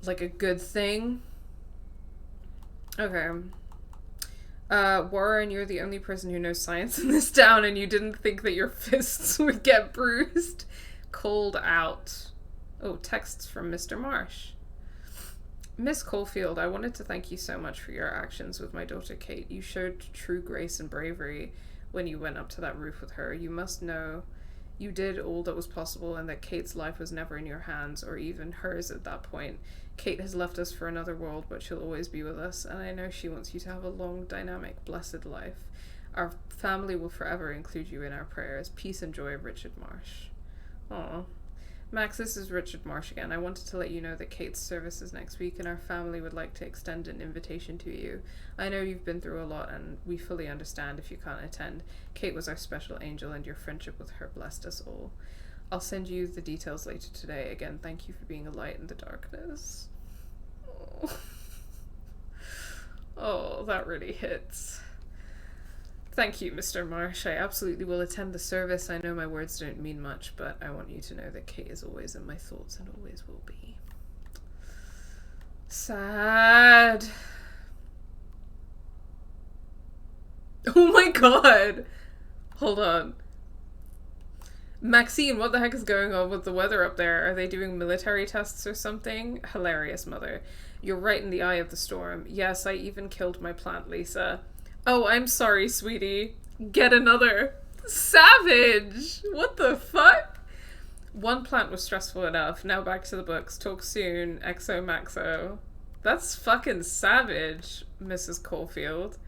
like, a good thing. Okay. Warren, you're the only person who knows science in this town and you didn't think that your fists would get bruised. Called out. Oh, texts from Mr. Marsh. Miss Caulfield, I wanted to thank you so much for your actions with my daughter Kate. You showed true grace and bravery when you went up to that roof with her. You must know you did all that was possible and that Kate's life was never in your hands, or even hers at that point. Kate has left us for another world, but she'll always be with us, and I know she wants you to have a long, dynamic, blessed life. Our family will forever include you in our prayers. Peace and joy, Richard Marsh. Aw. Max, this is Richard Marsh again. I wanted to let you know that Kate's service is next week and our family would like to extend an invitation to you. I know you've been through a lot and we fully understand if you can't attend. Kate was our special angel and your friendship with her blessed us all. I'll send you the details later today. Again, thank you for being a light in the darkness. Oh, oh, that really hits. Thank you, Mr. Marsh. I absolutely will attend the service. I know my words don't mean much, but I want you to know that Kate is always in my thoughts and always will be. Sad. Oh my god! Hold on. Maxine, what the heck is going on with the weather up there? Are they doing military tests or something? Hilarious, mother. You're right in the eye of the storm. Yes, I even killed my plant, Lisa. Oh, I'm sorry, sweetie. Get another. Savage! What the fuck? One plant was stressful enough. Now back to the books. Talk soon. Exo Maxo. That's fucking savage, Mrs. Caulfield.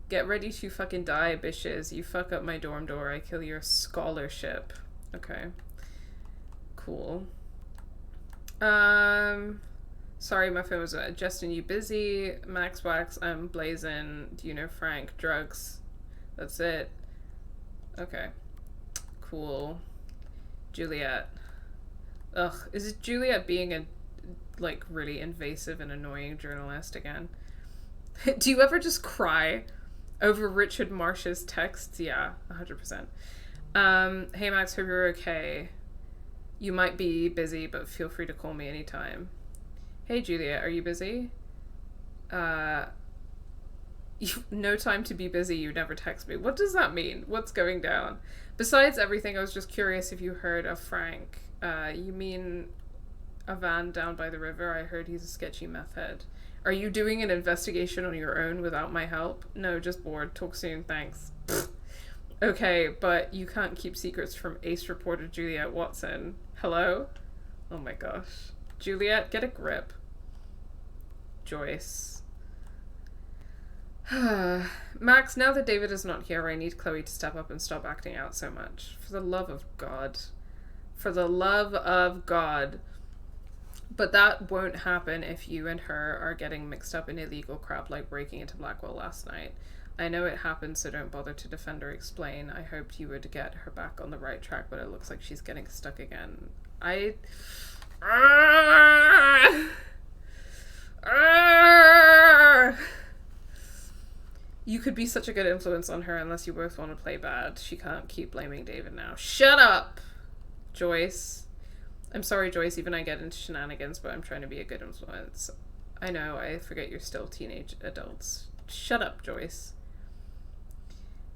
Get ready to fucking die, bitches. You fuck up my dorm door, I kill your scholarship. Okay. Cool. Sorry, my phone was Justin, you busy? Max Wax, I'm blazing. Do you know Frank? Drugs. That's it. Okay. Cool. Juliet. Ugh, is it Juliet being a, like, really invasive and annoying journalist again? Do you ever just cry over Richard Marsh's texts? Yeah, 100%. Hey Max, hope you're okay. You might be busy, but feel free to call me anytime. Hey Julia, are you busy? No time to be busy, you never text me. What does that mean? What's going down? Besides everything, I was just curious if you heard of Frank. You mean a van down by the river? I heard he's a sketchy meth head. Are you doing an investigation on your own without my help? No, just bored. Talk soon, thanks. Okay, but you can't keep secrets from ace reporter Juliet Watson. Hello? Oh my gosh. Juliet, get a grip. Joyce. Max, now that David is not here, I need Chloe to step up and stop acting out so much. For the love of God. For the love of God. But that won't happen if you and her are getting mixed up in illegal crap like breaking into Blackwell last night. I know it happened, so don't bother to defend or explain. I hoped you would get her back on the right track, but it looks like she's getting stuck again. You could be such a good influence on her unless you both want to play bad. She can't keep blaming David now. Shut up, Joyce. I'm sorry, Joyce, even I get into shenanigans, but I'm trying to be a good influence. I know, I forget you're still teenage adults. Shut up, Joyce.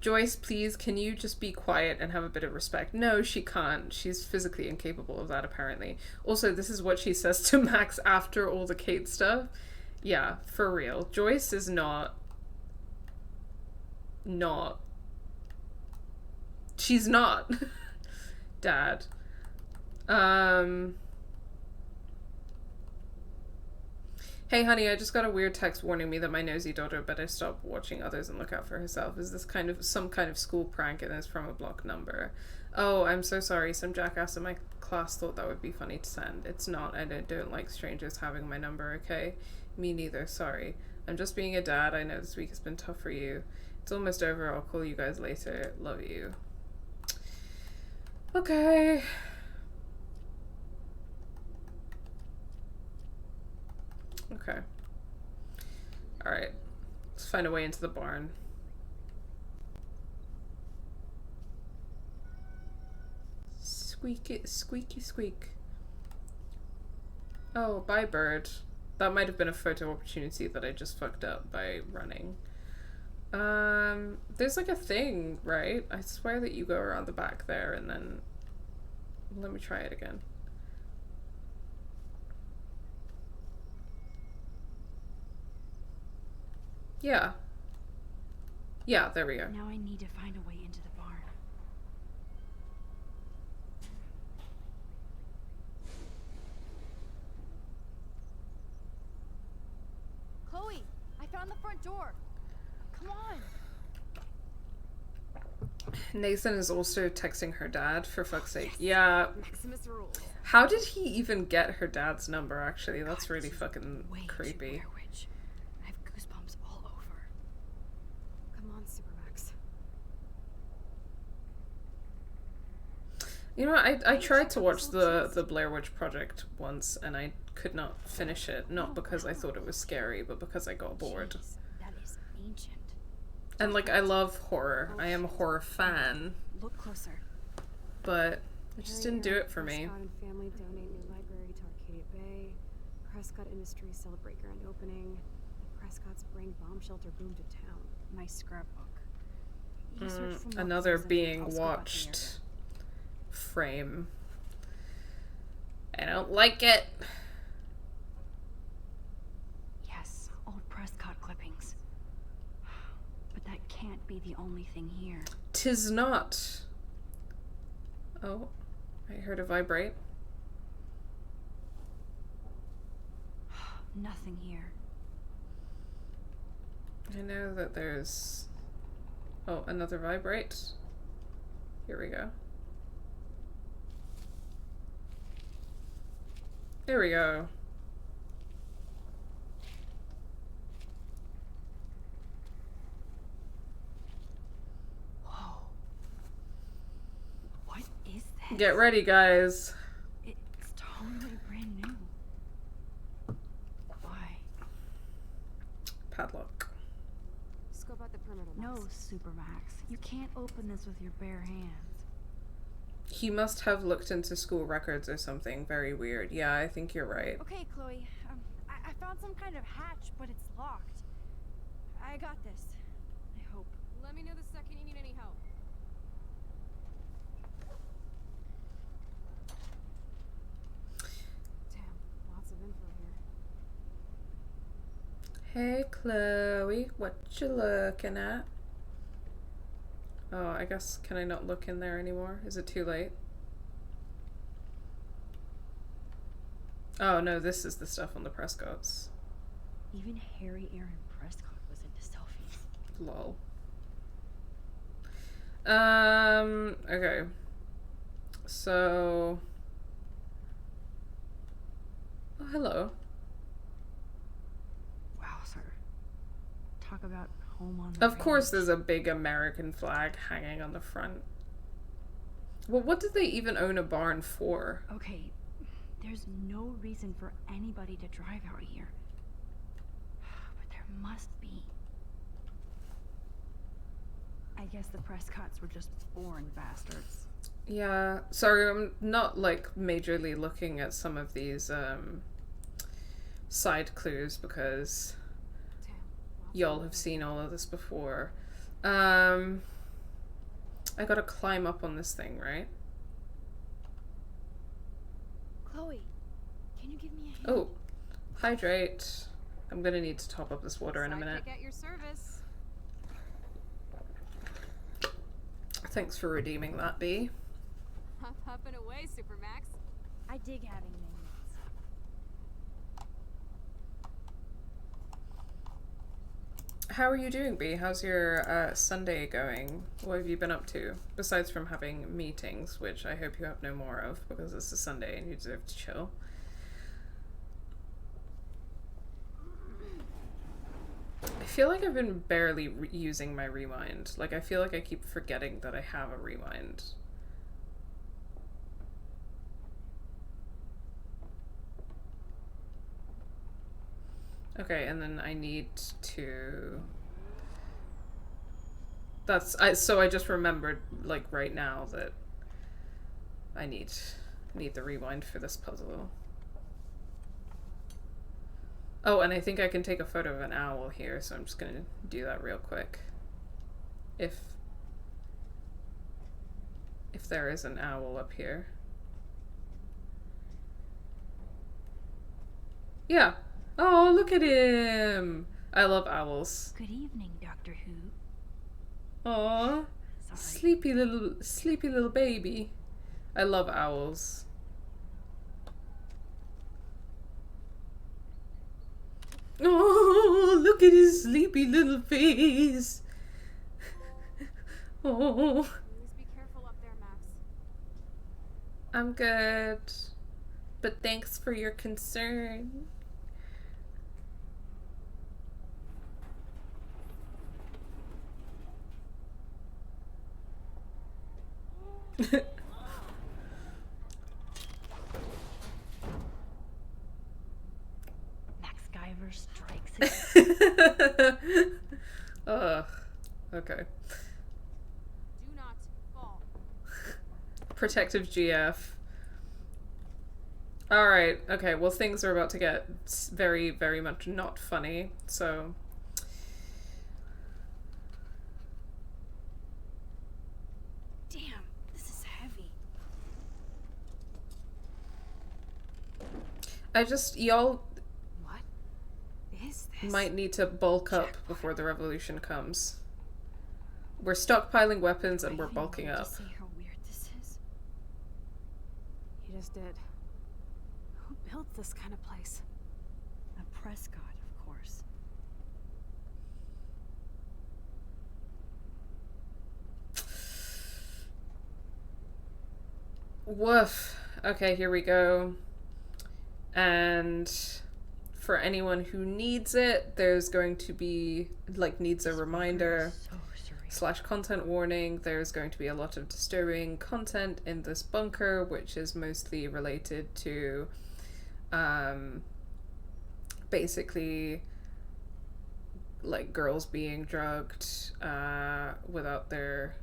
Joyce, please, can you just be quiet and have a bit of respect? No, she can't. She's physically incapable of that, apparently. Also, this is what she says to Max after all the Kate stuff. Yeah, for real. Joyce is not. She's not. Dad. Hey honey, I just got a weird text warning me that my nosy daughter better stop watching others and look out for herself. Is this some kind of school prank and it's from a blocked number? Oh, I'm so sorry. Some jackass in my class thought that would be funny to send. It's not, and I don't like strangers having my number, okay? Me neither, sorry. I'm just being a dad. I know this week has been tough for you. It's almost over. I'll call you guys later. Love you. Okay. Okay. Alright. Let's find a way into the barn. Squeaky, squeaky, squeak. Oh, bye, bird. That might have been a photo opportunity that I just fucked up by running. There's like a thing, right? I swear that you go around the back there and then... Let me try it again. Yeah. Yeah, there we go. Now I need to find a way into the barn. Chloe, I found the front door. Come on. Nathan is also texting her dad, for fuck's sake. Yeah. Maximus rules. How did he even get her dad's number, actually? That's God, really this is fucking way too creepy. Blair Witch. I have goosebumps all over. Come on, Supermax. You know, I tried to watch the Blair Witch Project once, and I could not finish it. Not because I thought it was scary, but because I got bored. Jeez, that is ancient. And, like, I love horror. I am a horror fan. Look closer. But it just didn't do it for me. Prescott and family donate new library to Arcadia Bay. Prescott Industries celebrate grand opening. The Prescotts bring bomb shelter boom to town. My scrapbook. You search for more Another clues and being I'll scope out the watched frame. I don't like it. area. Yes, old Prescott clippings. But that can't be the only thing here. 'Tis not. Oh, I heard a vibrate. Nothing here. I know that there's... Oh, another vibrate. Here we go. There we go. Whoa. What is this? Get ready, guys. It's totally brand new. Why? Padlock. Scope out the perimeter. No, Max. Supermax. You can't open this with your bare hands. He must have looked into school records or something very weird. Yeah, I think you're right. Okay, Chloe. I found some kind of hatch, but it's locked. I got this. I hope. Let me know the second you need any help. Damn, lots of info here. Hey, Chloe, what you looking at? Oh, I guess, can I not look in there anymore? Is it too late? Oh, no, this is the stuff on the Prescotts. Even Harry Aaron Prescott was into selfies. Lol. Okay. So... Oh, hello. Wow, sir. Talk about home on the Of course range. there's a big American flag hanging on the front. Well, what did they even own a barn for? Okay, there's no reason for anybody to drive out here. But there must be. I guess the Prescotts were just born bastards. Yeah, sorry, I'm not, like, majorly looking at some of these, side clues because y'all have seen all of this before. I gotta climb up on this thing, right? Chloe, can you give me a hand? Oh, hydrate. I'm gonna need to top up this water in a minute. Sidekick at your service. Thanks for redeeming that, B. Hop and away, Supermax. I dig having minions. How are you doing, B? How's your Sunday going? What have you been up to? Besides from having meetings, which I hope you have no more of, because it's a Sunday and you deserve to chill. I feel like I've been barely using my rewind. Like, I feel like I keep forgetting that I have a rewind. Okay, and then I need to... So I just remembered, like, right now that I need the rewind for this puzzle. Oh, and I think I can take a photo of an owl here, so I'm just gonna do that real quick. If there is an owl up here. Yeah. Oh, look at him! I love owls. Good evening, Doctor Who. Aww. Sorry. Sleepy little baby. I love owls. Oh, look at his sleepy little face. Oh. Please be careful up there, Max. I'm good. But thanks for your concern. Max Guyver strikes again. Ugh. Okay. Do not fall. Protective GF. Alright, okay, well things are about to get very, very much not funny, so... Damn, this is heavy. Y'all What is this? might need to bulk up before the revolution comes. We're stockpiling weapons and we're bulking up. See how weird this is? You just did. Who built this kind of place? A Prescott, of course. Woof. Okay, here we go. And for anyone who needs it, there's going to be, needs a reminder / content warning. There's going to be a lot of disturbing content in this bunker, which is mostly related to, basically, girls being drugged, without their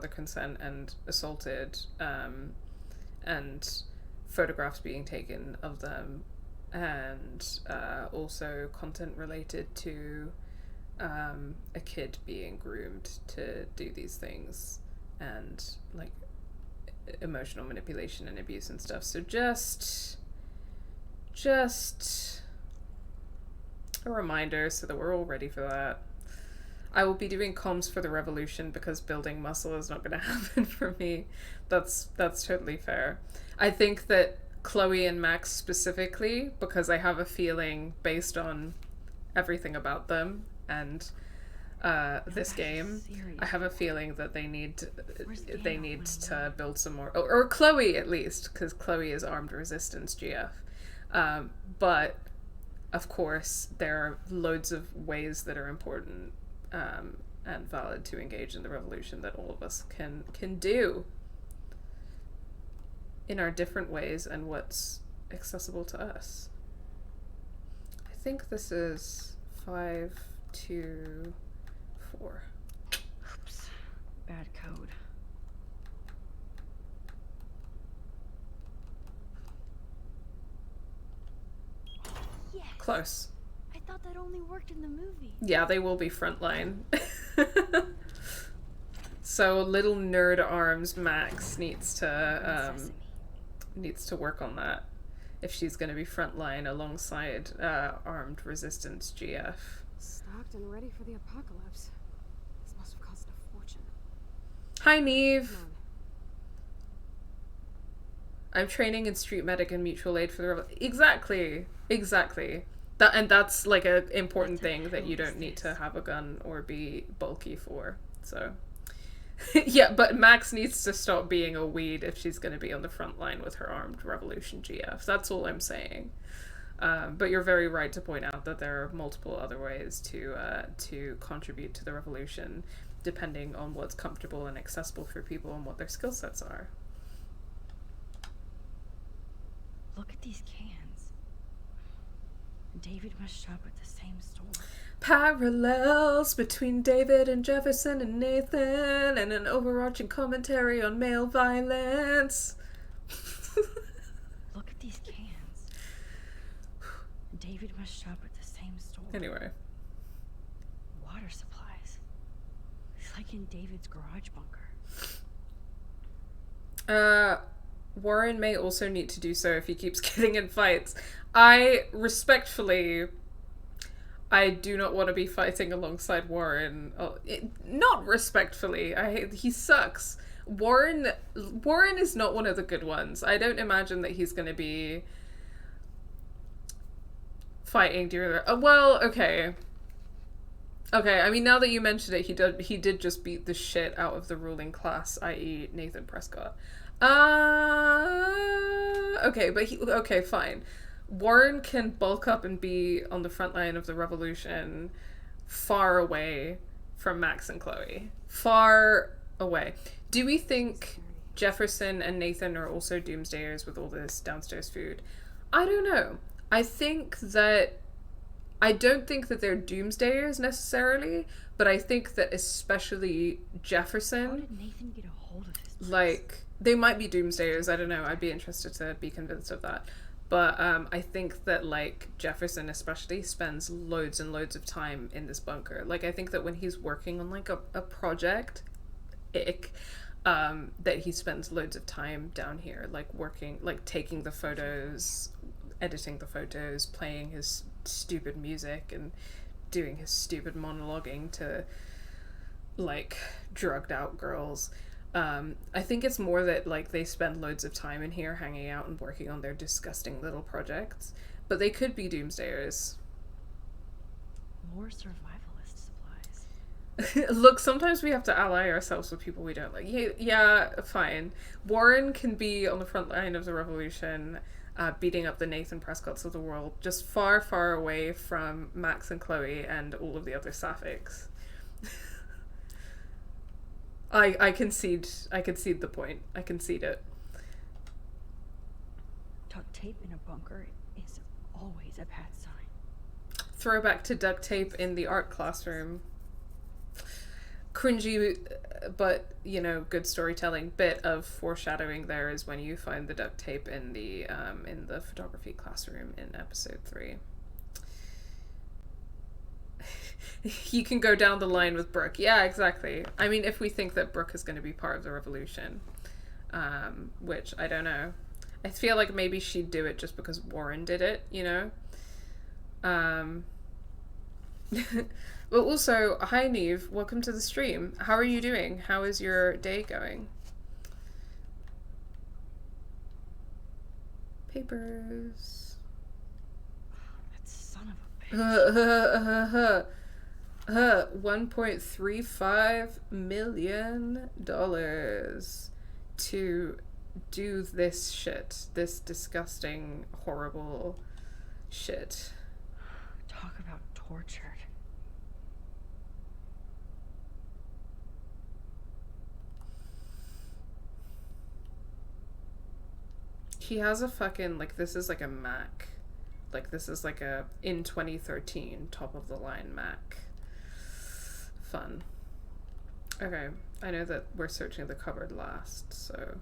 consent and assaulted, and photographs being taken of them, and also content related to a kid being groomed to do these things, and emotional manipulation and abuse and stuff. So just a reminder so that we're all ready for that. I will be doing comms for the revolution because building muscle is not going to happen for me. That's totally fair. I think that Chloe and Max specifically, because I have a feeling based on everything about them and this game, I have a feeling that they need to build some more, or Chloe at least, because Chloe is armed resistance GF. But of course there are loads of ways that are important and valid to engage in the revolution that all of us can do in our different ways and what's accessible to us. I think this is 5 to 4. Oops. Bad code. Yes. Close. I thought that only worked in the movie. Yeah, they will be frontline. So little nerd arms Max needs to work on that if she's going to be frontline alongside armed resistance GF. Stocked and ready for the apocalypse. This must have cost a fortune. Hi, Neve. Come on. I'm training in street medic and mutual aid for the Exactly. That's like an important thing that you don't need to have a gun or be bulky for. So yeah, but Max needs to stop being a weed if she's going to be on the front line with her armed revolution GF. That's all I'm saying. But you're very right to point out that there are multiple other ways to contribute to the revolution, depending on what's comfortable and accessible for people and what their skill sets are. Look at these cans. David must shop at the same store. Parallels between David and Jefferson and Nathan, and an overarching commentary on male violence. Look at these cans. David must shop at the same store. Anyway. Water supplies. It's like in David's garage bunker. Warren may also need to do so if he keeps getting in fights. I respectfully I do not want to be fighting alongside Warren. Not respectfully. He sucks. Warren is not one of the good ones. I don't imagine that he's going to be fighting during the... well, okay. Okay, I mean, now that you mention it, he did just beat the shit out of the ruling class, i.e. Nathan Prescott. Okay, but okay, fine. Warren can bulk up and be on the front line of the revolution far away from Max and Chloe. Far away. Do we think Jefferson and Nathan are also doomsdayers with all this downstairs food? I don't know. I don't think that they're doomsdayers necessarily, but I think that especially Jefferson... How did Nathan get a hold of this place? Like, they might be doomsdayers, I don't know. I'd be interested to be convinced of that. But I think that, like, Jefferson especially spends loads and loads of time in this bunker. Like, I think that when he's working on, like, a project, that he spends loads of time down here, like, working, like, taking the photos, editing the photos, playing his stupid music, and doing his stupid monologuing to, like, drugged out girls. I think it's more that, like, they spend loads of time in here hanging out and working on their disgusting little projects. But they could be doomsdayers. More survivalist supplies. Look, sometimes we have to ally ourselves with people we don't like. Yeah, fine. Warren can be on the front line of the revolution, beating up the Nathan Prescotts of the world, just far, far away from Max and Chloe and all of the other Sapphics. I concede the point. I concede it. Duct tape in a bunker is always a bad sign. Throwback to duct tape in the art classroom. Cringy, but, you know, good storytelling. Bit of foreshadowing there is when you find the duct tape in the photography classroom in episode 3. You can go down the line with Brooke. Yeah, exactly. I mean, if we think that Brooke is going to be part of the revolution, which I don't know. I feel like maybe she'd do it just because Warren did it, you know? Well, also, hi Neve, welcome to the stream. How are you doing? How is your day going? Papers. That son of a bitch. $1.35 million to do this shit. This disgusting, horrible shit. Talk about tortured. He has a fucking, like, this is like a Mac. Like, this is like a, in 2013, top of the line Mac. Fun. Okay, I know that we're searching the cupboard last, so...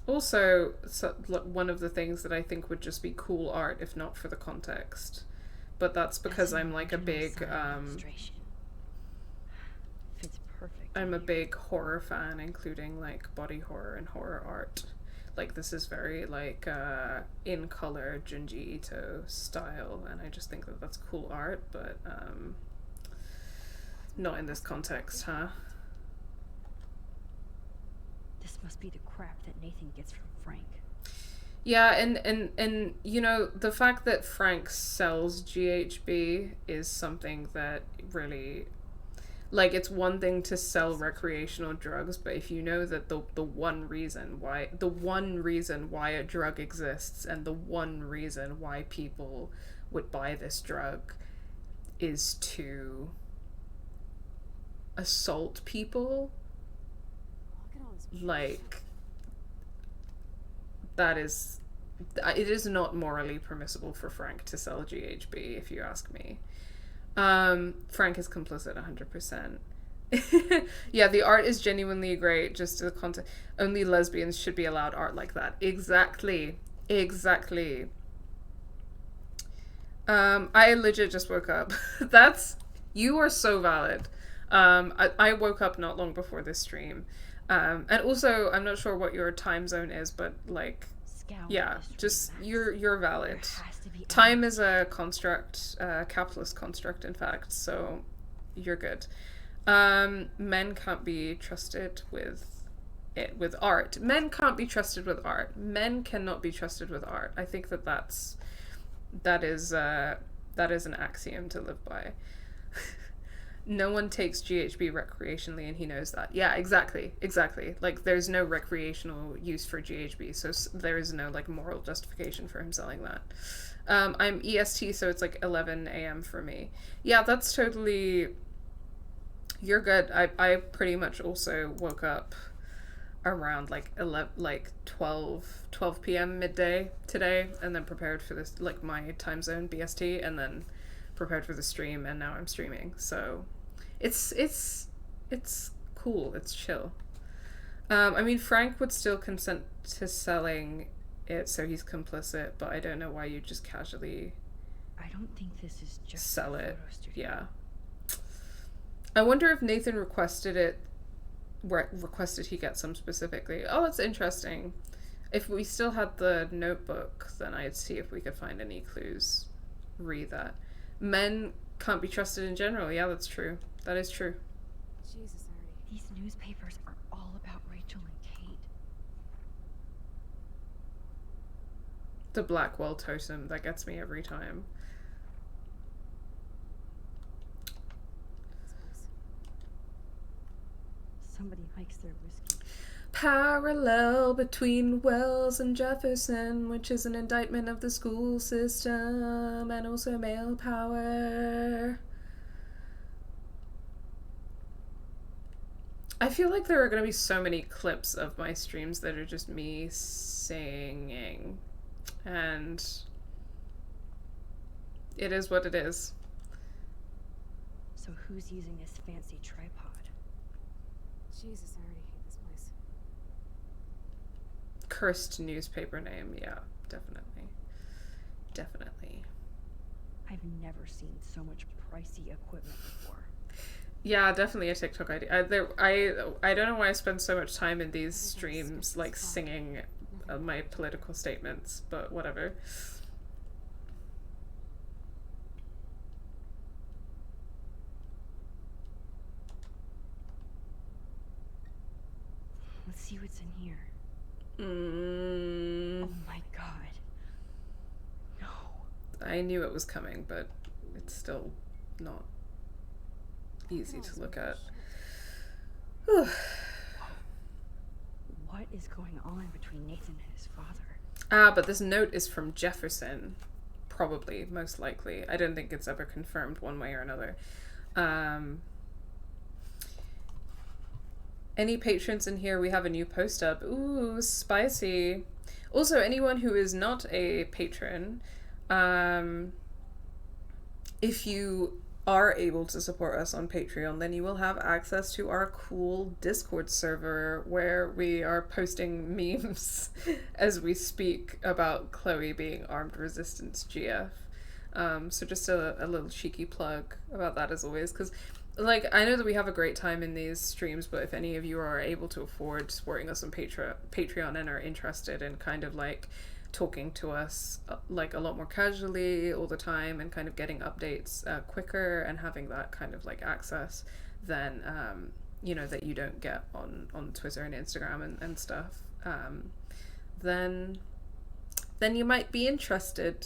Also, one of the things that I think would just be cool art if not for the context. But that's because I'm like a big, Fits perfect. I'm a big horror fan, including like body horror and horror art. Like, this is very like in color Junji Ito style, and I just think that that's cool art, but not in this context, huh? This must be the crap that Nathan gets from Frank. Yeah, and you know, the fact that Frank sells GHB is something that really, like, it's one thing to sell recreational drugs, but if you know that the one reason why a drug exists and the one reason why people would buy this drug is to assault people, like, it is not morally permissible for Frank to sell GHB, if you ask me. Frank is complicit 100%. Yeah, the art is genuinely great, just to the content. Only lesbians should be allowed art like that. Exactly. I legit just woke up. You are so valid. I woke up not long before this stream. And also, I'm not sure what your time zone is, but, like, down Yeah, with this just Max. you're valid. There has to be Time is a construct, capitalist construct, in fact, so you're good. Men can't be trusted with art. Men can't be trusted with art. Men cannot be trusted with art. I think that is an axiom to live by. No one takes GHB recreationally, and he knows that. Yeah, exactly. Like, there's no recreational use for GHB, so there is no, like, moral justification for him selling that. I'm EST, so it's, like, 11 a.m. for me. Yeah, that's totally... You're good. I pretty much also woke up around, like, 12 p.m. midday today, and then prepared for this, like, my time zone, BST, and then prepared for the stream, and now I'm streaming. So it's cool. It's chill. I mean, Frank would still consent to selling it, so he's complicit, but I don't know why you just casually I don't think this is just sell a it. photo studio. Yeah. I wonder if Nathan requested he get some specifically. Oh, that's interesting. If we still had the notebook, then I'd see if we could find any clues. Read that. Men can't be trusted in general. Yeah, that's true. That is true. Jesus, Artie. These newspapers are all about Rachel and Kate. The Blackwell totem, that gets me every time. Somebody likes their whiskey. Parallel between Wells and Jefferson, which is an indictment of the school system and also male power. I feel like there are going to be so many clips of my streams that are just me singing. And it is what it is. So who's using this fancy tripod? Jesus, I already hate this place. Cursed newspaper name, yeah, definitely. Definitely. I've never seen so much pricey equipment before. Yeah, definitely a TikTok idea. I don't know why I spend so much time in these streams, like, singing my political statements, but whatever. Let's see what's in here. Mm. Oh my god. No. I knew it was coming, but it's still not easy to look at. Whew. What is going on between Nathan and his father? Ah, but this note is from Jefferson. Probably, most likely. I don't think it's ever confirmed one way or another. Any patrons in here? We have a new post up. Ooh, spicy. Also, anyone who is not a patron, if you are able to support us on Patreon, then you will have access to our cool Discord server where we are posting memes as we speak about Chloe being armed resistance GF. So just a little cheeky plug about that as always, because like, I know that we have a great time in these streams, but if any of you are able to afford supporting us on Patreon and are interested in kind of like talking to us like a lot more casually all the time and kind of getting updates quicker and having that kind of like access, then you know, that you don't get on Twitter and Instagram and stuff, then you might be interested.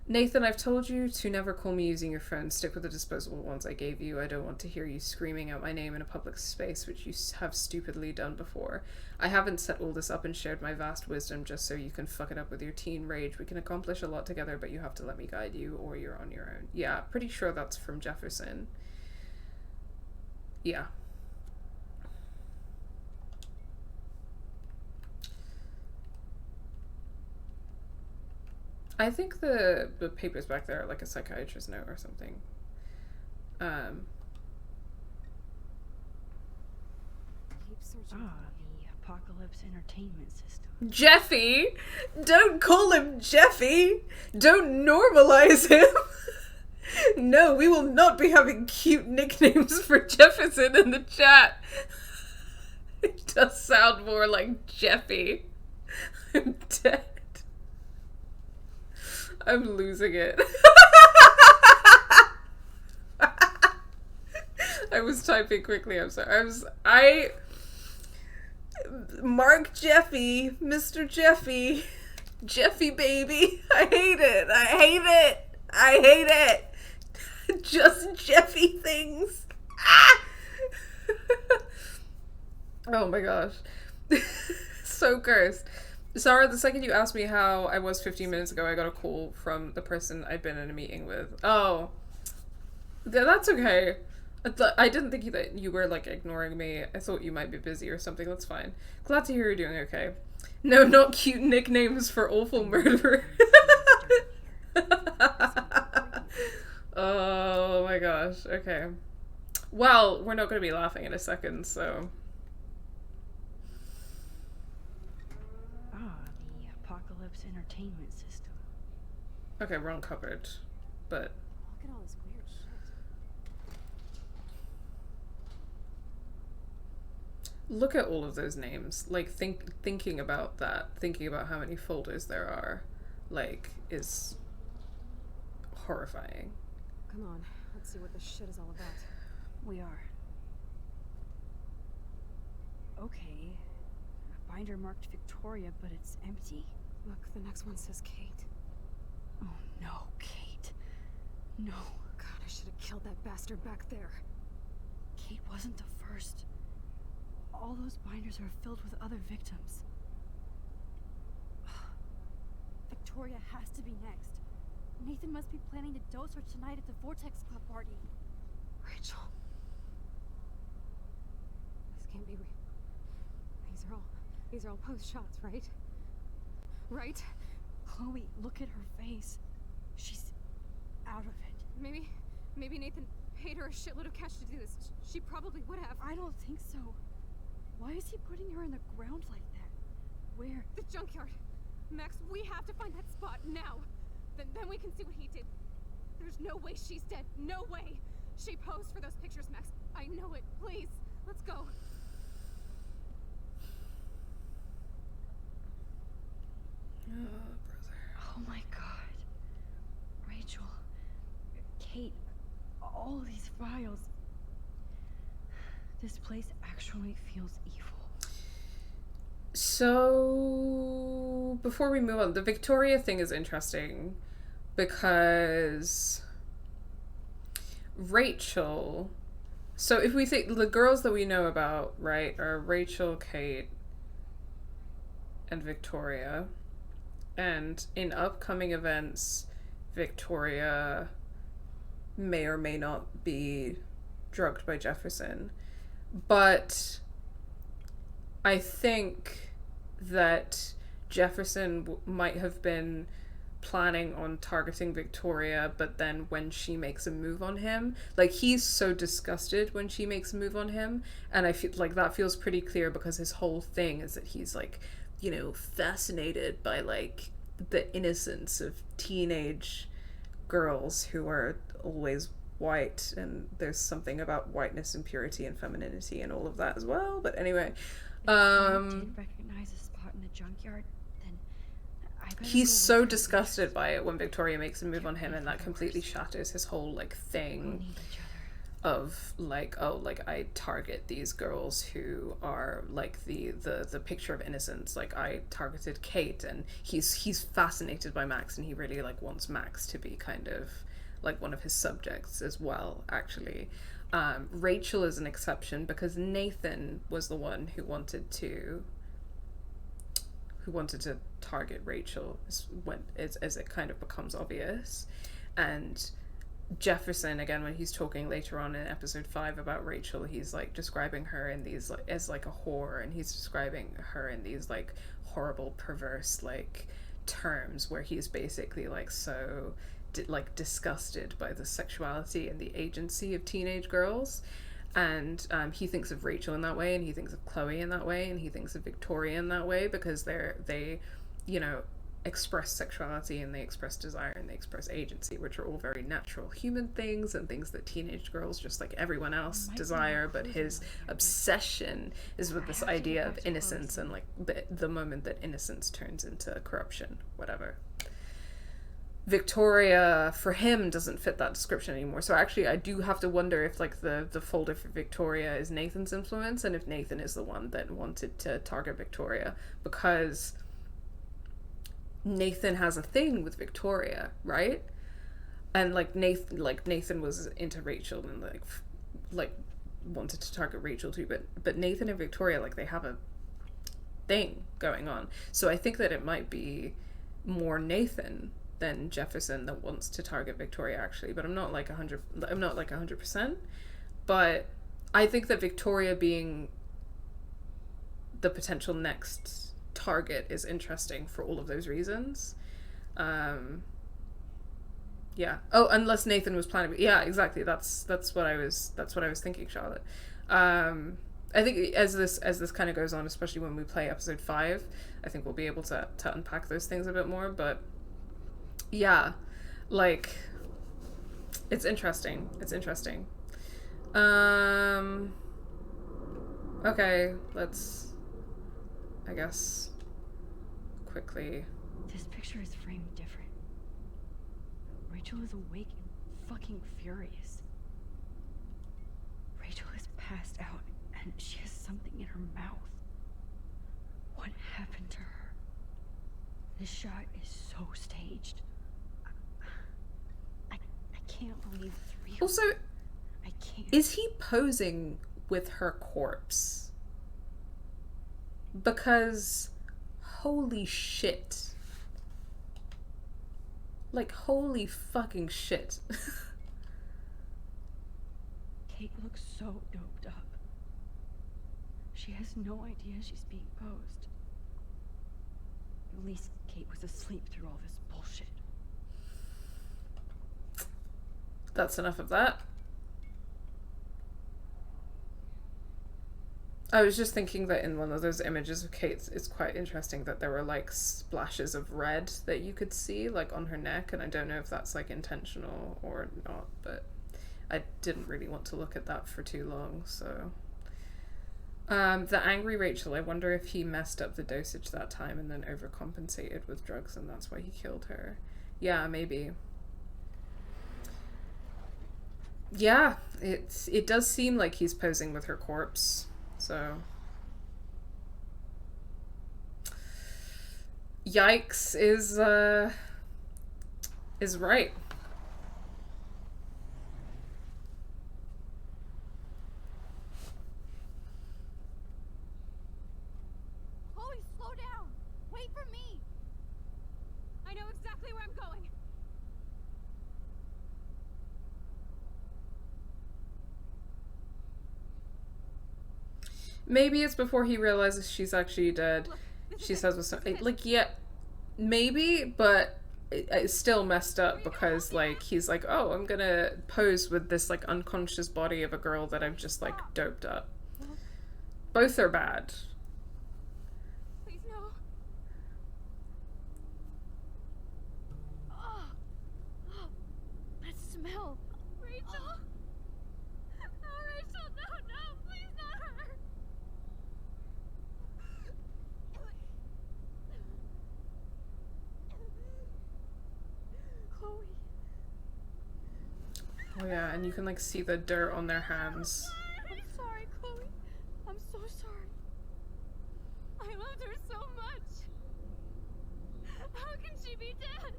Nathan, I've told you to never call me using your phone. Stick with the disposable ones I gave you. I don't want to hear you screaming out my name in a public space, which you have stupidly done before. I haven't set all this up and shared my vast wisdom just so you can fuck it up with your teen rage. We can accomplish a lot together, but you have to let me guide you or you're on your own. Yeah, pretty sure that's from Jefferson. Yeah. I think the papers back there are like a psychiatrist's note or something. Keep searching. The Apocalypse Entertainment System. Jeffy! Don't call him Jeffy! Don't normalize him! No, we will not be having cute nicknames for Jefferson in the chat. It does sound more like Jeffy. I'm dead. I'm losing it. I was typing quickly, I'm sorry. Mark Jeffy, Mr. Jeffy. Jeffy baby. I hate it. I hate it. I hate it. Just Jeffy things. Ah! Oh my gosh. So cursed. Sara, the second you asked me how I was 15 minutes ago, I got a call from the person I'd been in a meeting with. Oh. That's okay. I didn't think that you were, like, ignoring me. I thought you might be busy or something. That's fine. Glad to hear you're doing okay. No, not cute nicknames for awful murderer. Oh my gosh. Okay. Well, we're not going to be laughing in a second, so... The Apocalypse Entertainment System. Okay, we're uncovered, but... Look at all this weird shit. Look at all of those names. Like, thinking about that, thinking about how many folders there are, like, is horrifying. Come on, let's see what this shit is all about. We are. Okay. A binder marked Victoria, but it's empty. Look, the next one says Kate. Oh no, Kate. No. God, I should have killed that bastard back there. Kate wasn't the first. All those binders are filled with other victims. Victoria has to be next. Nathan must be planning to dose her tonight at the Vortex Club party. Rachel. This can't be real. These are all post shots, right? Right? Chloe, look at her face. She's out of it. Maybe Nathan paid her a shitload of cash to do this. She probably would have. I don't think so. Why is he putting her in the ground like that? Where? The junkyard. Max, we have to find that spot now. Then we can see what he did. There's no way she's dead. No way. She posed for those pictures, Max. I know it. Please, let's go. Oh, brother. Oh my god. Rachel. Kate. All these files. This place actually feels evil. So, before we move on, the Victoria thing is interesting because Rachel... So if we think the girls that we know about, right, are Rachel, Kate, and Victoria. And in upcoming events, Victoria may or may not be drugged by Jefferson. But I think that Jefferson might have been planning on targeting Victoria, but then when she makes a move on him, like, he's so disgusted when she makes a move on him, and I feel like that feels pretty clear because his whole thing is that he's, like, you know, fascinated by, like, the innocence of teenage girls who are always white, and there's something about whiteness and purity and femininity and all of that as well. But anyway, If I did recognize a spot in the junkyard, then I better he's go so with her disgusted by it when Victoria makes a move on him, and that completely shatters his whole, like, next. We thing need each other. of, like, oh, like, I target these girls who are, like, the picture of innocence. Like, I targeted Kate, and he's fascinated by Max, and he really, like, wants Max to be kind of like one of his subjects as well, actually. Rachel is an exception because Nathan was the one who wanted to target Rachel as it kind of becomes obvious. And Jefferson, again, when he's talking later on in episode 5 about Rachel, he's like describing her in these, like, as like a whore, and he's describing her in these, like, horrible, perverse, like, terms where he's basically, like, so like disgusted by the sexuality and the agency of teenage girls. And he thinks of Rachel in that way, and he thinks of Chloe in that way, and he thinks of Victoria in that way, because they you know, express sexuality and they express desire and they express agency, which are all very natural human things and things that teenage girls, just like everyone else, desire. But his obsession is with this idea of innocence and like the moment that innocence turns into corruption, whatever. Victoria, for him, doesn't fit that description anymore. So actually, I do have to wonder if like the folder for Victoria is Nathan's influence, and if Nathan is the one that wanted to target Victoria, because Nathan has a thing with Victoria, right? And like Nathan was into Rachel and like wanted to target Rachel too, but Nathan and Victoria, like, they have a thing going on. So I think that it might be more Nathan than Jefferson that wants to target Victoria, actually, but I'm not like 100%. But I think that Victoria being the potential next target is interesting for all of those reasons. Yeah. Oh, unless Nathan was planning. Yeah, exactly. That's what I was thinking, Charlotte. I think as this kind of goes on, especially when we play episode 5, I think we'll be able to unpack those things a bit more. But yeah, like, it's interesting. Okay, let's, I guess, quickly. This picture is framed different. Rachel is awake and fucking furious. Rachel is passed out and she has something in her mouth. What happened to her? This shot is so staged. I can't believe it's real. Also, I can't. Is he posing with her corpse? Because holy shit. Like, holy fucking shit. Kate looks so doped up. She has no idea she's being posed. At least Kate was asleep through all this bullshit. That's enough of that. I was just thinking that in one of those images of Kate's, it's quite interesting that there were like splashes of red that you could see like on her neck, and I don't know if that's like intentional or not, but I didn't really want to look at that for too long, so. The angry Rachel, I wonder if he messed up the dosage that time and then overcompensated with drugs and that's why he killed her. Yeah, maybe. Yeah, it does seem like he's posing with her corpse. So, yikes is right. Chloe, slow down. Wait for me. I know exactly where I'm going. Maybe it's before he realizes she's actually dead. She says with some, like, yeah, maybe, but it's still messed up because, like, he's like, oh, I'm gonna pose with this, like, unconscious body of a girl that I've just, like, doped up. Both are bad. Please, no. Oh, that smell. Rachel. No, Rachel, no, please not her. Chloe. Oh yeah, and you can, like, see the dirt on their hands. I'm sorry, Chloe. I'm so sorry. I loved her so much. How can she be dead?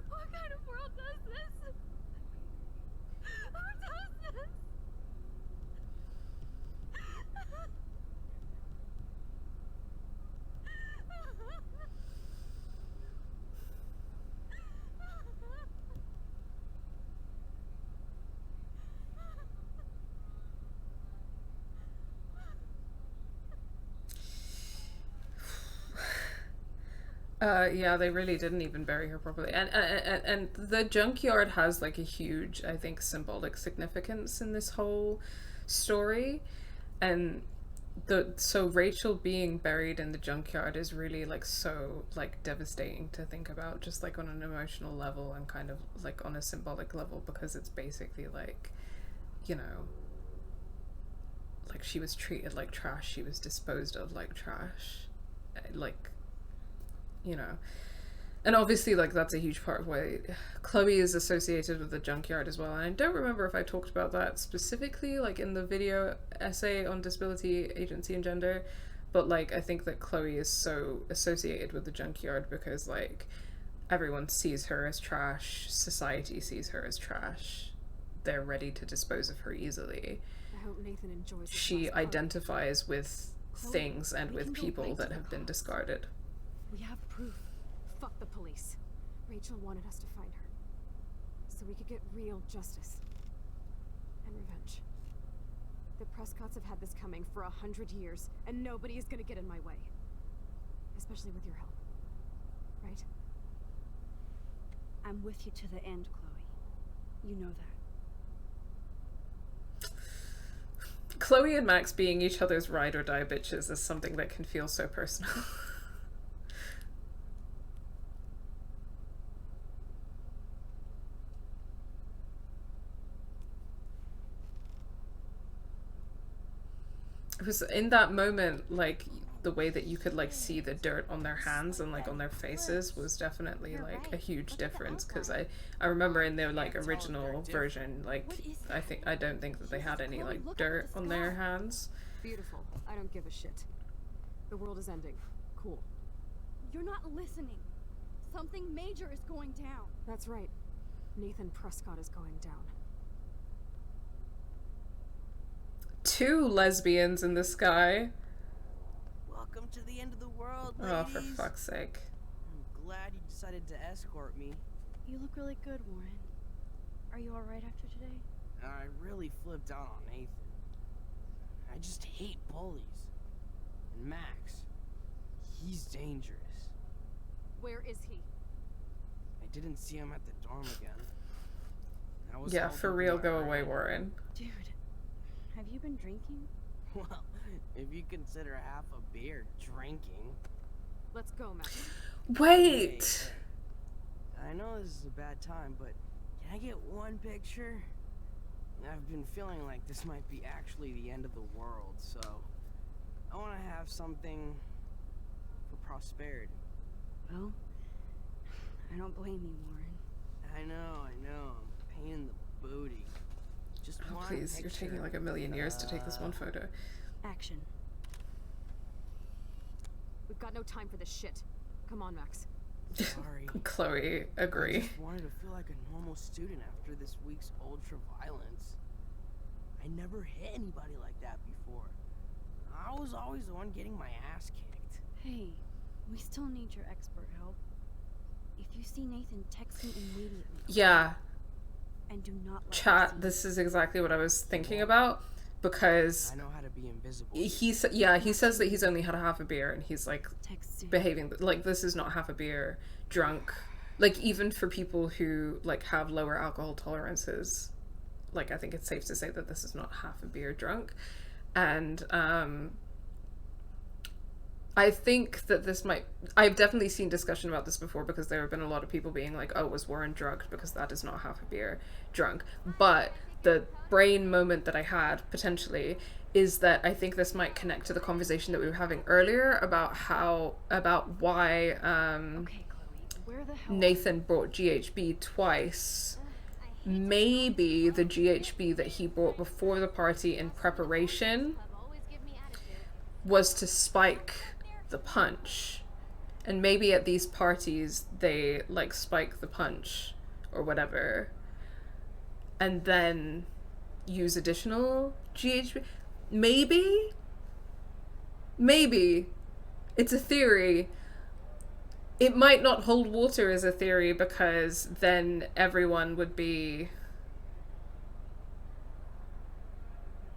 What kind of world does this? Who does this? Yeah, they really didn't even bury her properly. And the junkyard has, like, a huge, I think, symbolic significance in this whole story. And so Rachel being buried in the junkyard is really like so like devastating to think about, just like on an emotional level and kind of like on a symbolic level, because it's basically like, you know, like she was treated like trash, she was disposed of like trash, like, you know. And obviously, like, that's a huge part of why Chloe is associated with the junkyard as well. And I don't remember if I talked about that specifically, like, in the video essay on disability, agency, and gender. But, like, I think that Chloe is so associated with the junkyard because, like, everyone sees her as trash. Society sees her as trash. They're ready to dispose of her easily. I hope Nathan enjoys this She last part. identifies with Chloe, things and we with can go people right to that the have been cops. discarded. We have proof. Fuck the police. Rachel wanted us to find her. So we could get real justice. And revenge. The Prescotts have had this coming for 100 years, and nobody is gonna get in my way. Especially with your help. Right? I'm with you to the end, Chloe. You know that. Chloe and Max being each other's ride or die bitches is something that can feel so personal. It was in that moment, like, the way that you could like see the dirt on their hands and like on their faces was definitely like a huge difference, because I remember in their like original version, like I don't think that they had any like dirt on their hands. Beautiful. I don't give a shit. The world is ending. Cool. You're not listening. Something major is going down. That's right. Nathan Prescott is going down. 2 lesbians in the sky. Welcome to the end of the world, ladies. Oh, for fuck's sake. I'm glad you decided to escort me. You look really good, Warren. Are you alright after today? I really flipped out on Nathan. I just hate bullies. And Max, he's dangerous. Where is he? I didn't see him at the dorm again. I was Yeah, all for looking real, my go way. away, Warren. Dude, have you been drinking? Well, if you consider half a beer drinking. Let's go, Max. Wait! I know this is a bad time, but can I get one picture? I've been feeling like this might be actually the end of the world, so I want to have something for prosperity. Well, I don't blame you, Warren. I know, I'm a pain in the booty. Just Oh, one please, picture. you're taking like a million years to take this one photo. Action. We've got no time for this shit. Come on, Max. Sorry. Chloe, I agree. just wanted to feel like a normal student after this week's ultra violence. I never hit anybody like that before. I was always the one getting my ass kicked. Hey, we still need your expert help. If you see Nathan, text me immediately. Yeah, And do not let him see chat, this is exactly what I was thinking about, because I know how to be invisible. he says that he's only had a half a beer and he's like Text soon. behaving like this is not half a beer drunk. Like, even for people who like have lower alcohol tolerances, like I think it's safe to say that this is not half a beer drunk. And I think that this might... I've definitely seen discussion about this before, because there have been a lot of people being like, oh, was Warren drugged? Because that is not half a beer drunk. But the brain moment that I had, potentially, is that I think this might connect to the conversation that we were having earlier about why Okay, Chloe. Where the hell? Nathan brought GHB twice. Maybe the GHB that he brought before the party in preparation was to spike the punch, and maybe at these parties they like spike the punch or whatever and then use additional GHB. Maybe it's a theory. It might not hold water as a theory, because then everyone would be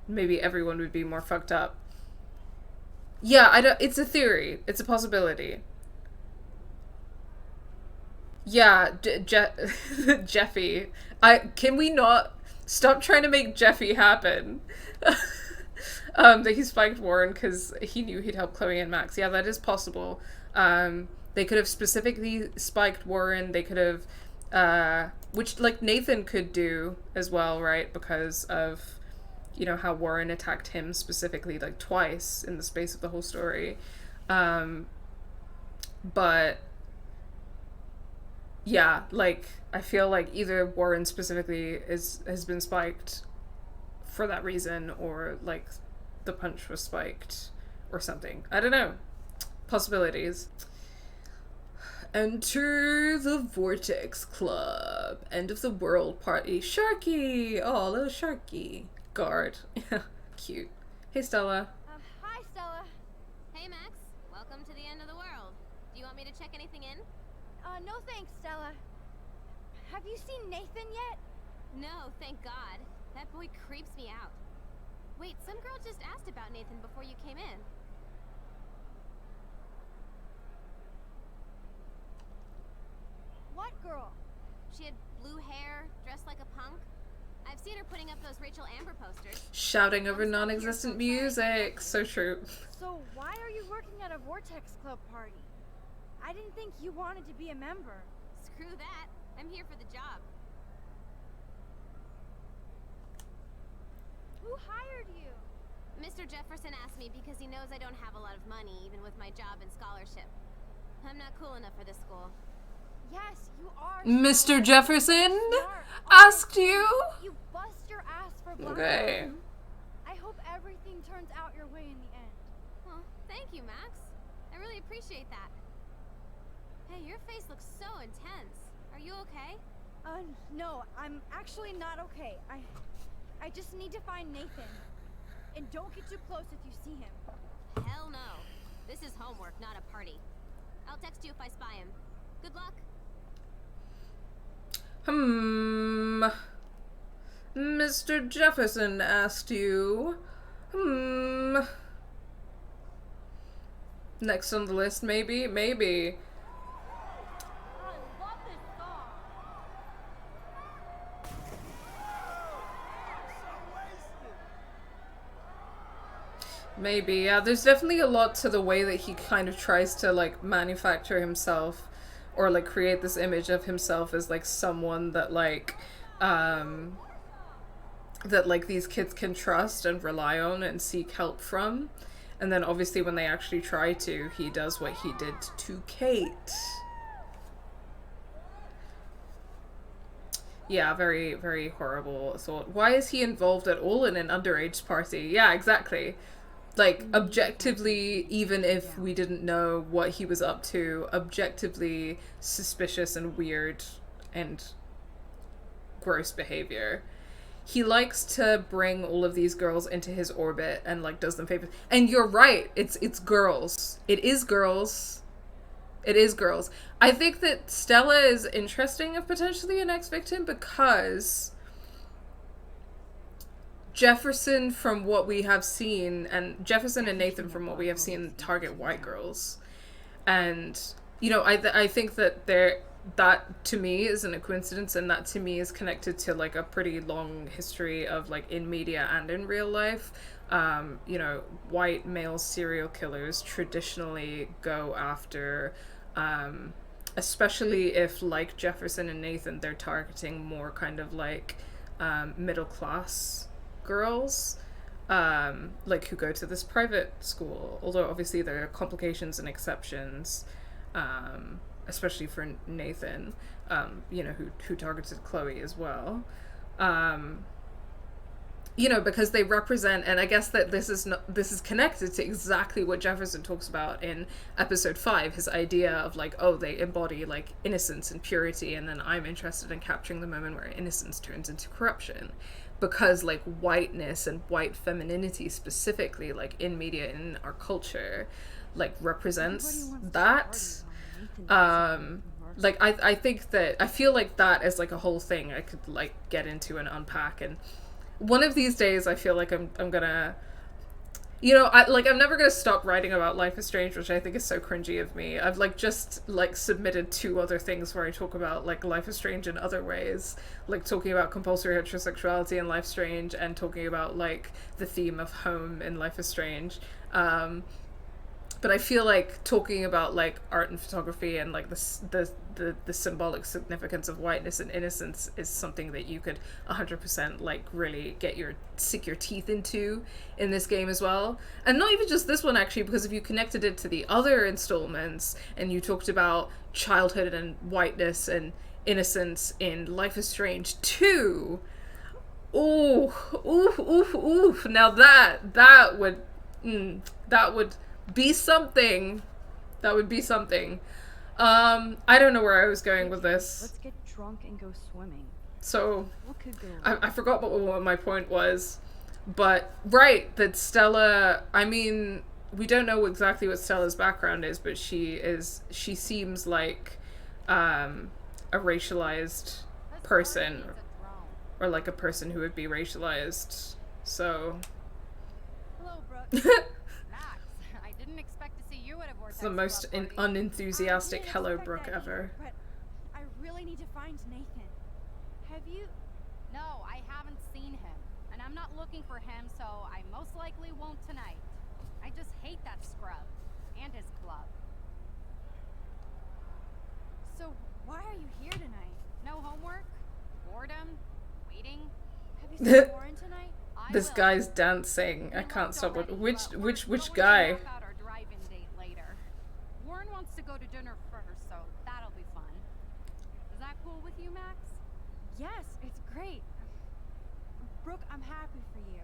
more fucked up. Yeah, it's a theory. It's a possibility. Yeah, Jeffy. Can we not stop trying to make Jeffy happen? that he spiked Warren because he knew he'd help Chloe and Max. Yeah, that is possible. They could have specifically spiked Warren. They could have, which like Nathan could do as well, right? Because of, you know, how Warren attacked him specifically like twice in the space of the whole story. But yeah, like I feel like either Warren specifically has been spiked for that reason, or like the punch was spiked or something. I don't know. Possibilities. Enter the Vortex Club. End of the world party. Sharky! Oh, little Sharky. Guard. Cute. Hey, Stella. Hi, Stella. Hey, Max. Welcome to the end of the world. Do you want me to check anything in? No thanks, Stella. Have you seen Nathan yet? No, thank God. That boy creeps me out. Wait, some girl just asked about Nathan before you came in. What girl? She had blue hair, dressed like a punk. I've seen her putting up those Rachel Amber posters. Shouting over non-existent music. So true. So why are you working at a Vortex Club party? I didn't think you wanted to be a member. Screw that. I'm here for the job. Who hired you? Mr. Jefferson asked me because he knows I don't have a lot of money, even with my job and scholarship. I'm not cool enough for this school. Yes, you are. Mr. Jefferson asked you? You bust your ass for Black. Okay. I hope everything turns out your way in the end. Well, thank you, Max. I really appreciate that. Hey, your face looks so intense. Are you okay? No, I'm actually not okay. I just need to find Nathan. And don't get too close if you see him. Hell no. This is homework, not a party. I'll text you if I spy him. Good luck. Mr. Jefferson asked you. Next on the list, maybe? Maybe. Maybe, yeah. There's definitely a lot to the way that he kind of tries to, like, manufacture himself or, like, create this image of himself as, like, someone that, like, that, like, these kids can trust and rely on and seek help from. And then, obviously, when they actually try to, he does what he did to Kate. Yeah, very, very horrible thought. Why is he involved at all in an underage party? Yeah, exactly. Like, objectively, even if we didn't know what he was up to, objectively suspicious and weird and gross behavior. He likes to bring all of these girls into his orbit and, like, does them favors. And you're right, it's girls. It is girls. It is girls. I think that Stella is interesting of potentially an next victim because Jefferson, from what we have seen, and Jefferson and Nathan, from what we have seen, target white girls. And, you know, I think that that to me isn't a coincidence, and that to me is connected to, like, a pretty long history of, like, in media and in real life. You know, white male serial killers traditionally go after, especially if, like Jefferson and Nathan, they're targeting more kind of, like, middle class girls, like, who go to this private school, although obviously there are complications and exceptions, especially for Nathan, you know, who targeted Chloe as well, you know, because they represent, and I guess that this is connected to exactly what Jefferson talks about in episode 5, his idea of, like, oh, they embody, like, innocence and purity, and then I'm interested in capturing the moment where innocence turns into corruption. Because, like, whiteness and white femininity specifically, like, in media, in our culture, like, represents that. Like, I think that, I feel like that is, like, a whole thing I could, like, get into and unpack. And one of these days, I feel like I'm gonna, You know, I'm never gonna stop writing about Life is Strange, which I think is so cringy of me. I've like just like submitted 2 other things where I talk about like Life is Strange in other ways, like talking about compulsory heterosexuality in Life is Strange, and talking about like the theme of home in Life is Strange. But I feel like talking about like art and photography and like the symbolic significance of whiteness and innocence is something that you could 100% like really sink your teeth into in this game as well. And not even just this one actually, because if you connected it to the other installments and you talked about childhood and whiteness and innocence in Life is Strange 2, ooh, now that would be something. That would be something. I don't know where I was going with this. Let's get drunk and go swimming. So, What could go I forgot what my point was. But, right, that Stella, I mean, we don't know exactly what Stella's background is, but she seems like a racialized person. Or like a person who would be racialized. So... Hello, Brooke. I didn't expect to see you at a Vortex. It's the most unenthusiastic hello Brooke ever. But I really need to find Nathan. Have you? No, I haven't seen him. And I'm not looking for him, so I most likely won't tonight. I just hate that scrub. And his club. So why are you here tonight? No homework? Boredom? Waiting? Have you seen Warren tonight? This guy's dancing. I can't stop it. Which guy? Our drive-in date later. Warren wants to go to dinner first, so that'll be fun. Is that cool with you, Max? Yes, it's great. Brooke, I'm happy for you.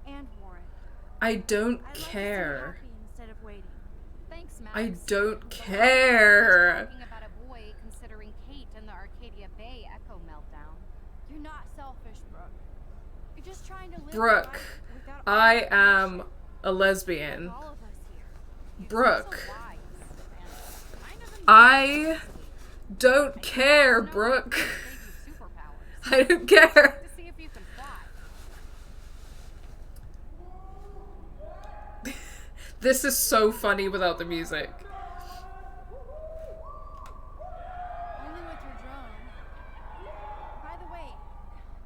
And Warren. I don't I'd care. Like to see happy instead of waiting. Thanks, Max. I don't care. Talking about a boy considering Kate in the Arcadia Bay Echo meltdown. You're not selfish, Brooke. You're just trying to live Brooke, I am a lesbian. Brooke, I don't care, Brooke. I don't care. This is so funny without the music. Only with your drone. By the way,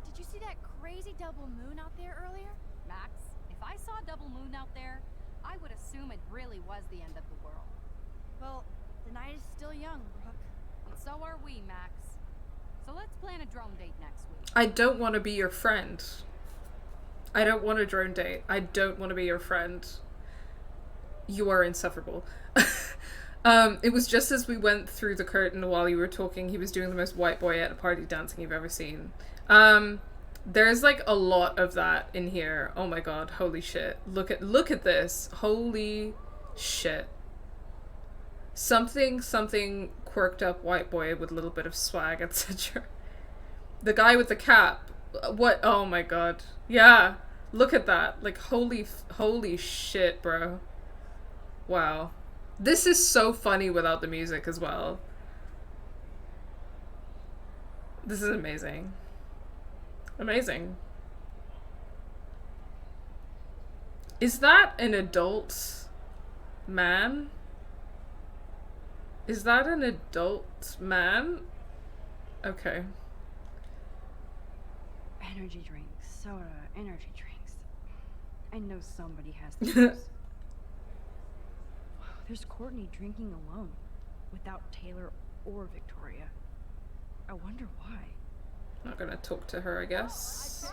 did you see that crazy double moon out there earlier? Max, if I saw a double moon out there, I would assume it really was the end of the world. Well, the night is still young, Brooke. And so are we, Max. So let's plan a drone date next week. I don't want to be your friend. I don't want a drone date. I don't want to be your friend. You are insufferable. It was just as we went through the curtain while you were talking, he was doing the most white boy at a party dancing you've ever seen. There's like a lot of that in here. Oh my god, holy shit. Look at this. Holy shit. Something quirked up white boy with a little bit of swag, etc. The guy with the cap. What? Oh my god. Yeah. Look at that. Like, holy shit, bro. Wow. This is so funny without the music as well. This is amazing. Amazing. Is that an adult man? Is that an adult man? Okay. Energy drinks, soda, energy drinks. I know somebody has those. There's Courtney drinking alone, without Taylor or Victoria. I wonder why. Not gonna talk to her, I guess.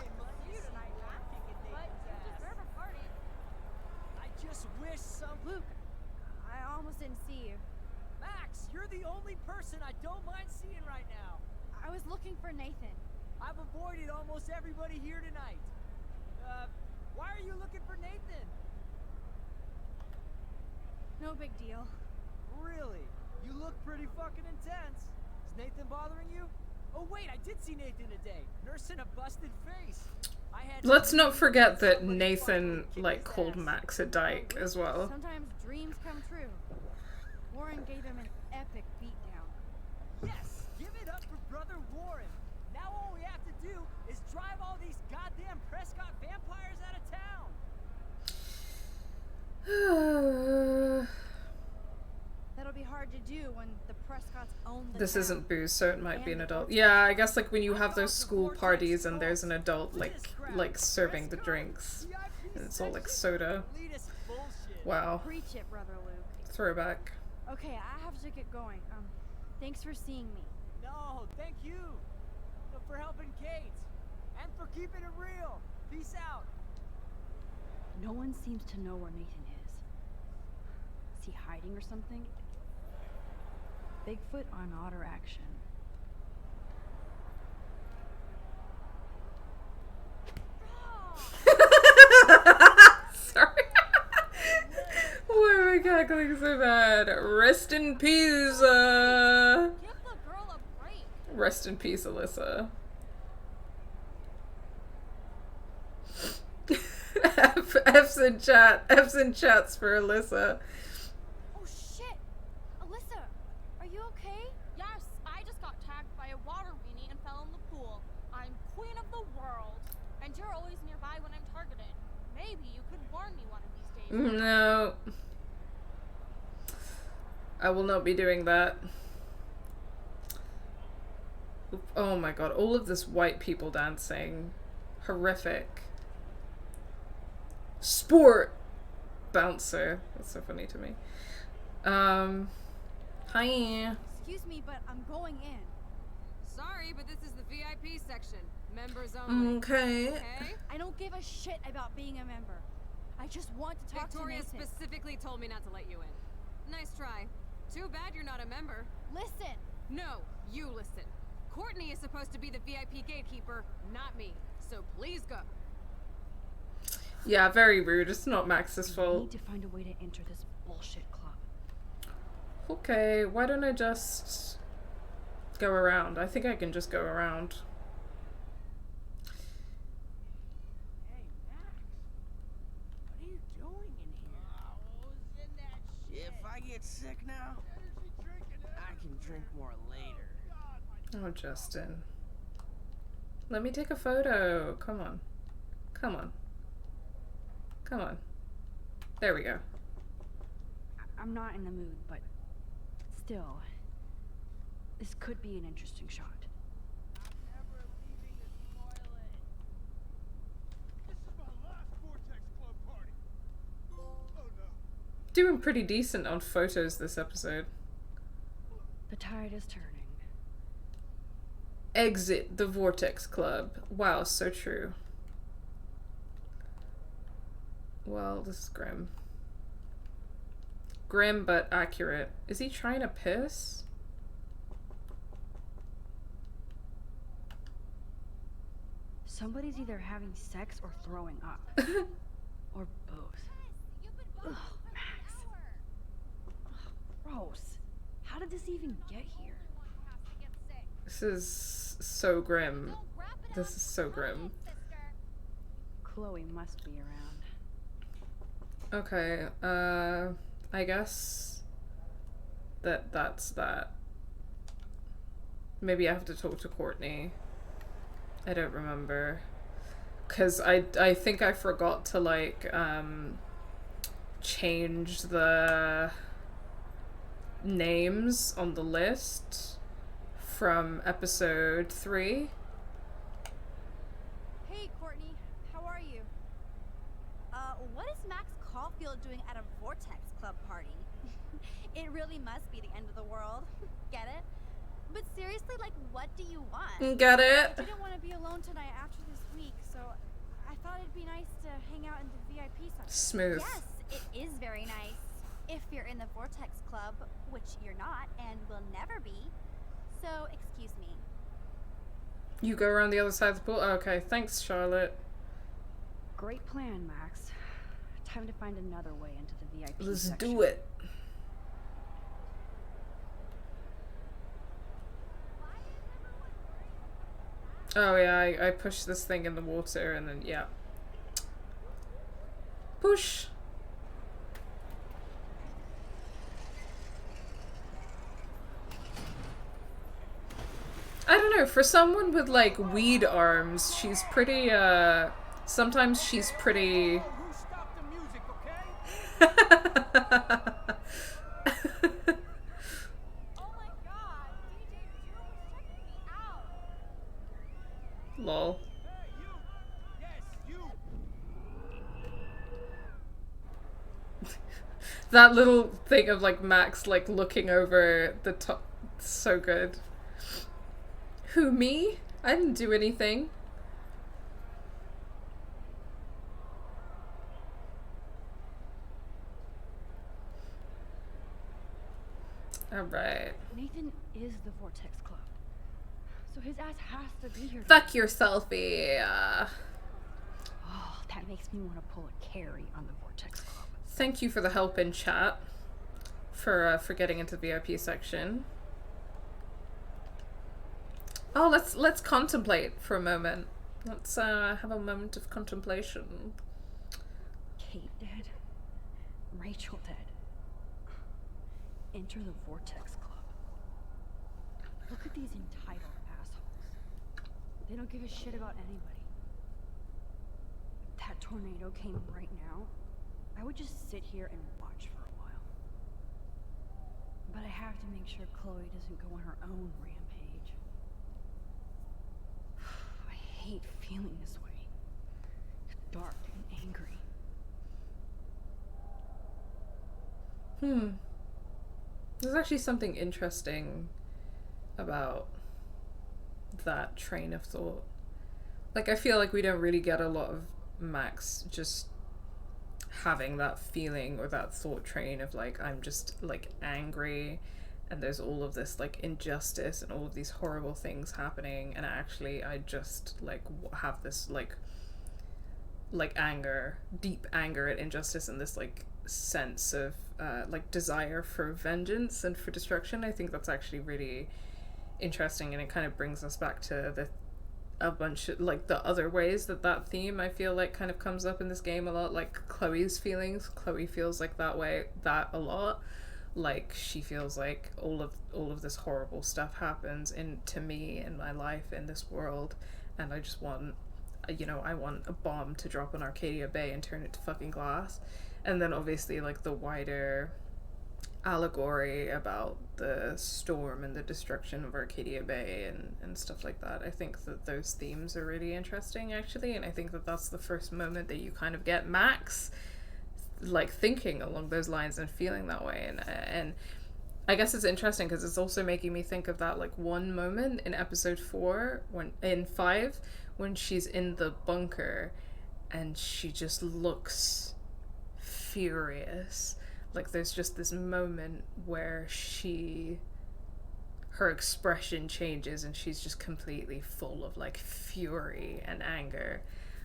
I just wish some... Luke, I almost didn't see you. Max, you're the only person I don't mind seeing right now. I was looking for Nathan. I've avoided almost everybody here tonight. Why are you looking for Nathan? No big deal. Really? You look pretty fucking intense. Is Nathan bothering you? Oh wait, I did see Nathan today. Nursing a busted face. Let's not forget that Nathan, like, called Max a dyke as well. Sometimes dreams come true. Warren gave him an epic beatdown. Yes! Give it up for Brother Warren! Now all we have to do is drive all these goddamn Prescott vampires out of town! That'll be hard to do when the Prescotts own the This town. isn't booze, so it might be an adult. Yeah, I guess like when you have those school parties and there's an adult like serving the drinks, and it's all like soda. Wow. Preach it, Brother Luke. Throwback. Okay, I have to get going. Thanks for seeing me. No, thank you for helping Kate and for keeping it real. Peace out. No one seems to know where Nathan is. Is he hiding or something? Bigfoot on otter action. Sorry. Why am I cackling so bad? Rest in peace, Give the girl a break. Rest in peace, Alyssa. F's in chat. F's in chats for Alyssa. Oh shit! Alyssa, are you okay? Yes, I just got tagged by a water weenie and fell in the pool. I'm queen of the world, and you're always nearby when I'm targeted. Maybe you could warn me one of these days. No. I will not be doing that. Oh my god, all of this white people dancing. Horrific. Sport bouncer. That's so funny to me. Hi. Excuse me, but I'm going in. Sorry, but this is the VIP section. Members only. Okay. I don't give a shit about being a member. I just want to talk Victoria to Nathan. specifically told me not to let you in. Nice try. Too bad you're not a member. Listen. No, you listen. Courtney is supposed to be the VIP gatekeeper, not me. So please go. Yeah, very rude. It's not Max's We fault. need to find a way to enter this bullshit club. Okay, why don't I just go around? I think I can just go around. Hey, Max. What are you doing in here? If I get sick now, I can drink more later. Oh, Justin. Let me take a photo. Come on. Come on. Come on. There we go. I'm not in the mood, but still, this could be an interesting shot. Doing pretty decent on photos this episode. The tide is turning. Exit the Vortex Club. Wow, so true. Well, this is grim. Grim but accurate. Is he trying to piss? Somebody's either having sex or throwing up. Or both. Ugh, Max. Ugh, gross. How did this even get here? This is so grim. This is so grim. Chloe must be around. Okay, I guess that's that. Maybe I have to talk to Courtney. I don't remember. 'Cause I think I forgot to, like, change the names on the list from episode 3. Hey, Courtney, how are you? What is Max Caulfield doing at a Vortex Club party? It really must be the end of the world. Get it? But seriously, like, what do you want? Get it? I didn't want to be alone tonight after this week, so I thought it'd be nice to hang out in the VIP section. Smooth. Yes, it is very nice. If you're in the Vortex Club, which you're not and will never be. So, excuse me. You go around the other side of the pool? Okay, thanks, Charlotte. Great plan, Max. Time to find another way into the VIP Let's section. do it. Oh yeah, I pushed this thing in the water and then, yeah. Push! I don't know, for someone with, like, weed arms, she's pretty, sometimes she's pretty... Lol. That little thing of like Max like looking over the top, so good. Who, me? I didn't do anything. Alright. Nathan is the Vortex Club. So his ass has to be here. Fuck yourself, yeah. Oh, that makes me want to pull a Carrie on the Vortex Club. Thank you for the help in chat. For getting into the VIP section. Oh, let's contemplate for a moment. Let's have a moment of contemplation. Kate dead. Rachel dead. Enter the Vortex Club. Look at these entitled assholes. They don't give a shit about anybody. If that tornado came right now, I would just sit here and watch for a while. But I have to make sure Chloe doesn't go on her own rampage. I hate feeling this way. Dark and angry. There's actually something interesting about that train of thought. Like, I feel like we don't really get a lot of Max just having that feeling or that thought train of like, I'm just like angry and there's all of this like injustice and all of these horrible things happening, and actually I just like have this like anger, deep anger at injustice, and this like sense of like desire for vengeance and for destruction. I think that's actually really interesting, and it kind of brings us back to a bunch of like the other ways that theme I feel like kind of comes up in this game a lot. Like Chloe's feelings. Chloe feels like that a lot. Like she feels like all of this horrible stuff happens to me in my life in this world, and I just want, I want a bomb to drop on Arcadia Bay and turn it to fucking glass. And then obviously like the wider allegory about the storm and the destruction of Arcadia Bay and stuff like that. I think that those themes are really interesting actually, and I think that that's the first moment that you kind of get Max like thinking along those lines and feeling that way, and I guess it's interesting because it's also making me think of that like one moment in episode 5 when she's in the bunker and she just looks furious. Like there's just this moment where her expression changes and she's just completely full of like fury and anger.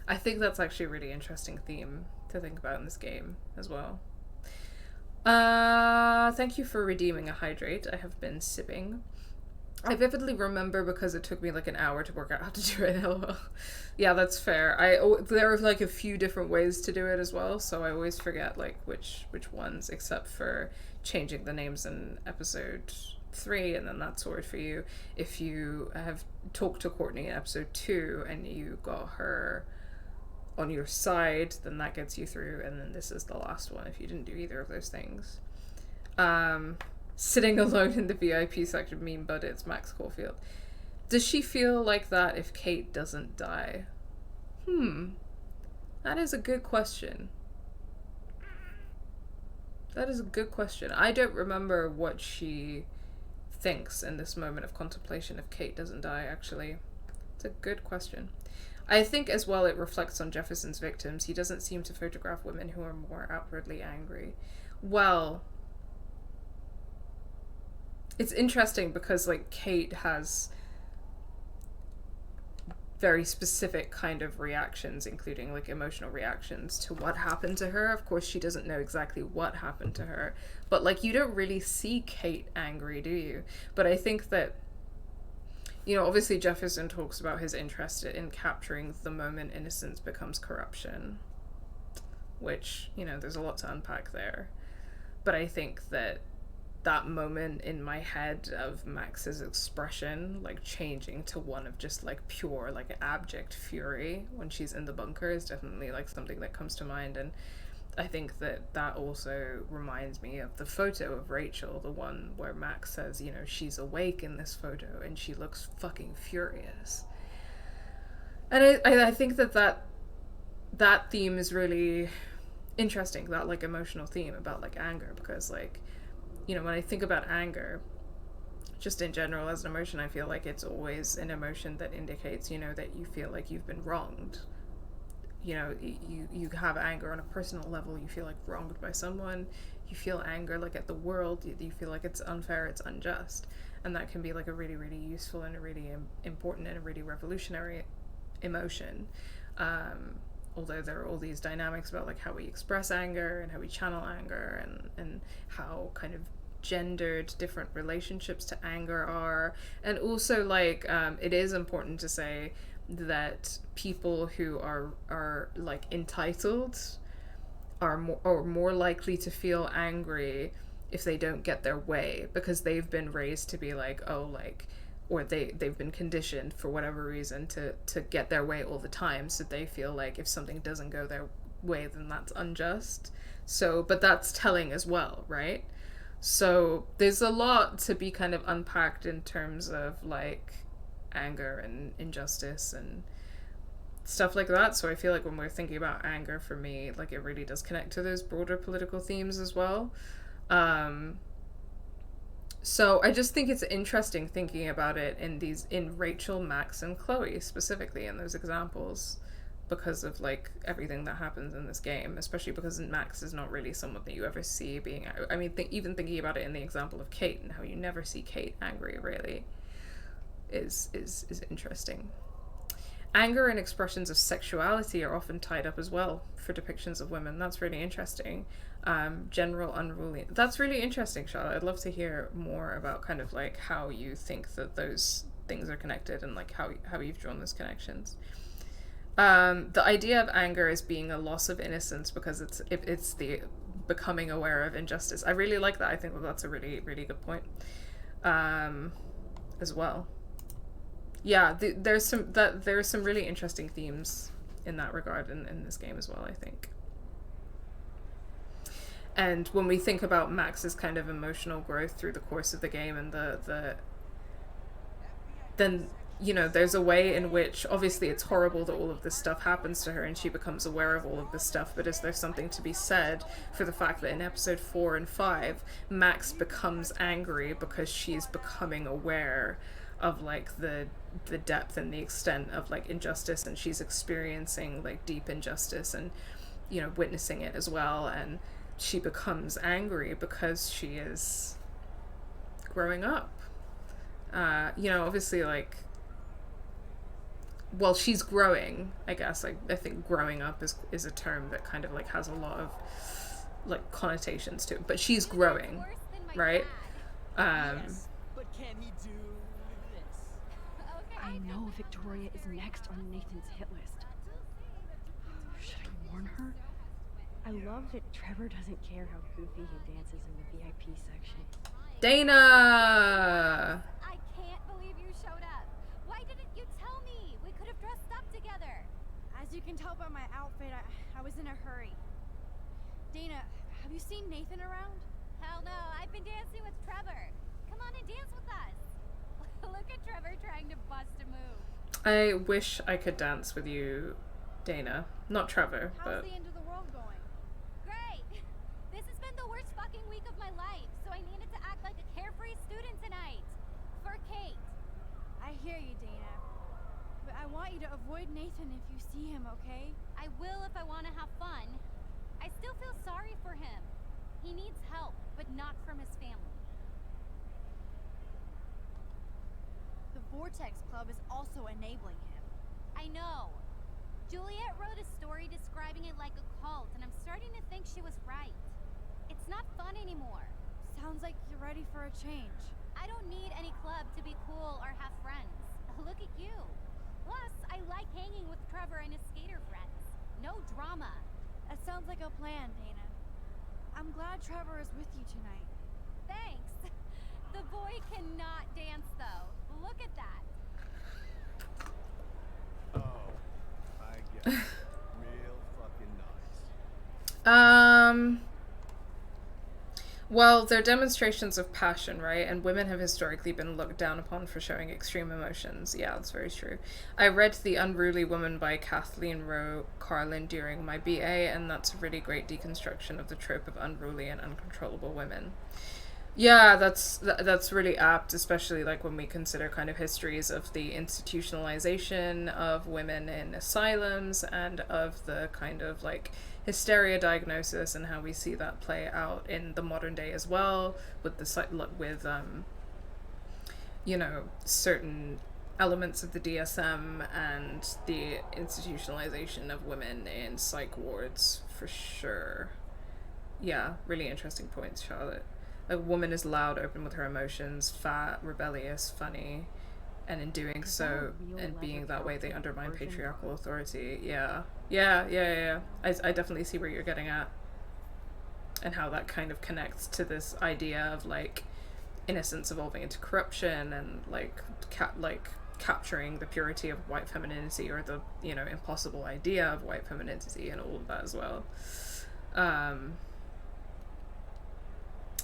I think that's actually a really interesting theme to think about in this game as well. Thank you for redeeming a hydrate. I have been sipping. I vividly remember because it took me like an hour to work out how to do it. LOL. Yeah, that's fair. There are like a few different ways to do it as well, so I always forget like which ones, except for changing the names in episode 3, and then that's sorted for you. If you have talked to Courtney in episode 2 and you got her on your side, then that gets you through, and then this is the last one if you didn't do either of those things. Sitting alone in the VIP section meme, but it's Max Caulfield. Does she feel like that if Kate doesn't die? That is a good question. That is a good question. I don't remember what she thinks in this moment of contemplation if Kate doesn't die, actually. It's a good question. I think as well it reflects on Jefferson's victims. He doesn't seem to photograph women who are more outwardly angry. Well, it's interesting because like Kate has very specific kind of reactions, including like emotional reactions to what happened to her. Of course she doesn't know exactly what happened to her, but like you don't really see Kate angry, do you? But I think that, obviously Jefferson talks about his interest in capturing the moment innocence becomes corruption, which, there's a lot to unpack there. But I think that moment in my head of Max's expression, like changing to one of just like pure, like abject fury when she's in the bunker is definitely like something that comes to mind. And I think that also reminds me of the photo of Rachel, the one where Max says, she's awake in this photo and she looks fucking furious. And I think that theme is really interesting, that like emotional theme about like anger, because like, you know, when I think about anger just in general as an emotion, I feel like it's always an emotion that indicates, you know, that you feel like you've been wronged. You know, you have anger on a personal level, you feel like wronged by someone, you feel anger like at the world, you feel like it's unfair, it's unjust. And that can be like a really, really useful and a really important and a really revolutionary emotion. Although there are all these dynamics about like how we express anger and how we channel anger, and how kind of gendered different relationships to anger are. And also like it is important to say that people who are like entitled are more likely to feel angry if they don't get their way, because they've been raised to be like, oh, like, or they've been conditioned for whatever reason to get their way all the time, so they feel like if something doesn't go their way, then that's unjust. So, but that's telling as well, right? So there's a lot to be kind of unpacked in terms of like anger and injustice and stuff like that. So I feel like when we're thinking about anger, for me, like it really does connect to those broader political themes as well. So I just think it's interesting thinking about it in Rachel, Max, and Chloe specifically in those examples, because of like everything that happens in this game, especially because Max is not really someone that you ever see being. I mean, even thinking about it in the example of Kate and how you never see Kate angry really is interesting. Anger and expressions of sexuality are often tied up as well for depictions of women. That's really interesting. General unruly. That's really interesting, Charlotte. I'd love to hear more about kind of like how you think that those things are connected and like how you've drawn those connections. The idea of anger as being a loss of innocence because it's the becoming aware of injustice. I really like that. I think that's a really, really good point as well. Yeah, there's some really interesting themes in that regard in this game as well, I think. And when we think about Max's kind of emotional growth through the course of the game, and then, you know, there's a way in which obviously it's horrible that all of this stuff happens to her and she becomes aware of all of this stuff, but is there something to be said for the fact that in episode 4 and 5 Max becomes angry because she's becoming aware of like the depth and the extent of like injustice, and she's experiencing like deep injustice and, you know, witnessing it as well, and she becomes angry because she is growing up. You know, obviously, like, well, she's growing, I guess. Like, I think growing up is a term that kind of like has a lot of like connotations to it, but she's growing, right? Yes, but can he do this? I know Victoria is next on Nathan's hit list. Should I warn her? I love that Trevor doesn't care how goofy he dances in the VIP section. Dana! I can't believe you showed up. Why didn't you tell me? We could have dressed up together. As you can tell by my outfit, I was in a hurry. Dana, have you seen Nathan around? Hell no, I've been dancing with Trevor. Come on and dance with us. Look at Trevor trying to bust a move. I wish I could dance with you, Dana. Not Trevor, but... How's the end of the world going? Great! This has been the worst fucking week of my life, so I needed to act like a carefree student tonight. For Kate. I hear you, Dana. But I want you to avoid Nathan if you see him, okay? I will if I want to have fun. I still feel sorry for him. He needs help, but not from his family. The Vortex Club is also enabling him. I know. Juliet wrote a story describing it like a cult, and I'm starting to think she was right. It's not fun anymore. Sounds like you're ready for a change. I don't need any club to be cool or have friends. Look at you. Plus, I like hanging with Trevor and his skater friends. No drama. That sounds like a plan, Dana. I'm glad Trevor is with you tonight. Thanks. The boy cannot dance, though. Look at that. Oh, I get it. Real fucking nice. Well, they're demonstrations of passion, right? And women have historically been looked down upon for showing extreme emotions. Yeah, that's very true. I read The Unruly Woman by Kathleen Rowe Carlin during my BA, and that's a really great deconstruction of the trope of unruly and uncontrollable women. Yeah, that's really apt, especially like when we consider kind of histories of the institutionalization of women in asylums and of the kind of like hysteria diagnosis and how we see that play out in the modern day as well with you know, certain elements of the DSM and the institutionalization of women in psych wards for sure. Yeah, really interesting points, Charlotte. A woman is loud, open with her emotions, fat, rebellious, funny, and in doing so and being that way, they undermine patriarchal authority. Yeah. I definitely see where you're getting at, and how that kind of connects to this idea of like innocence evolving into corruption and like capturing the purity of white femininity, or the, you know, impossible idea of white femininity, and all of that as well.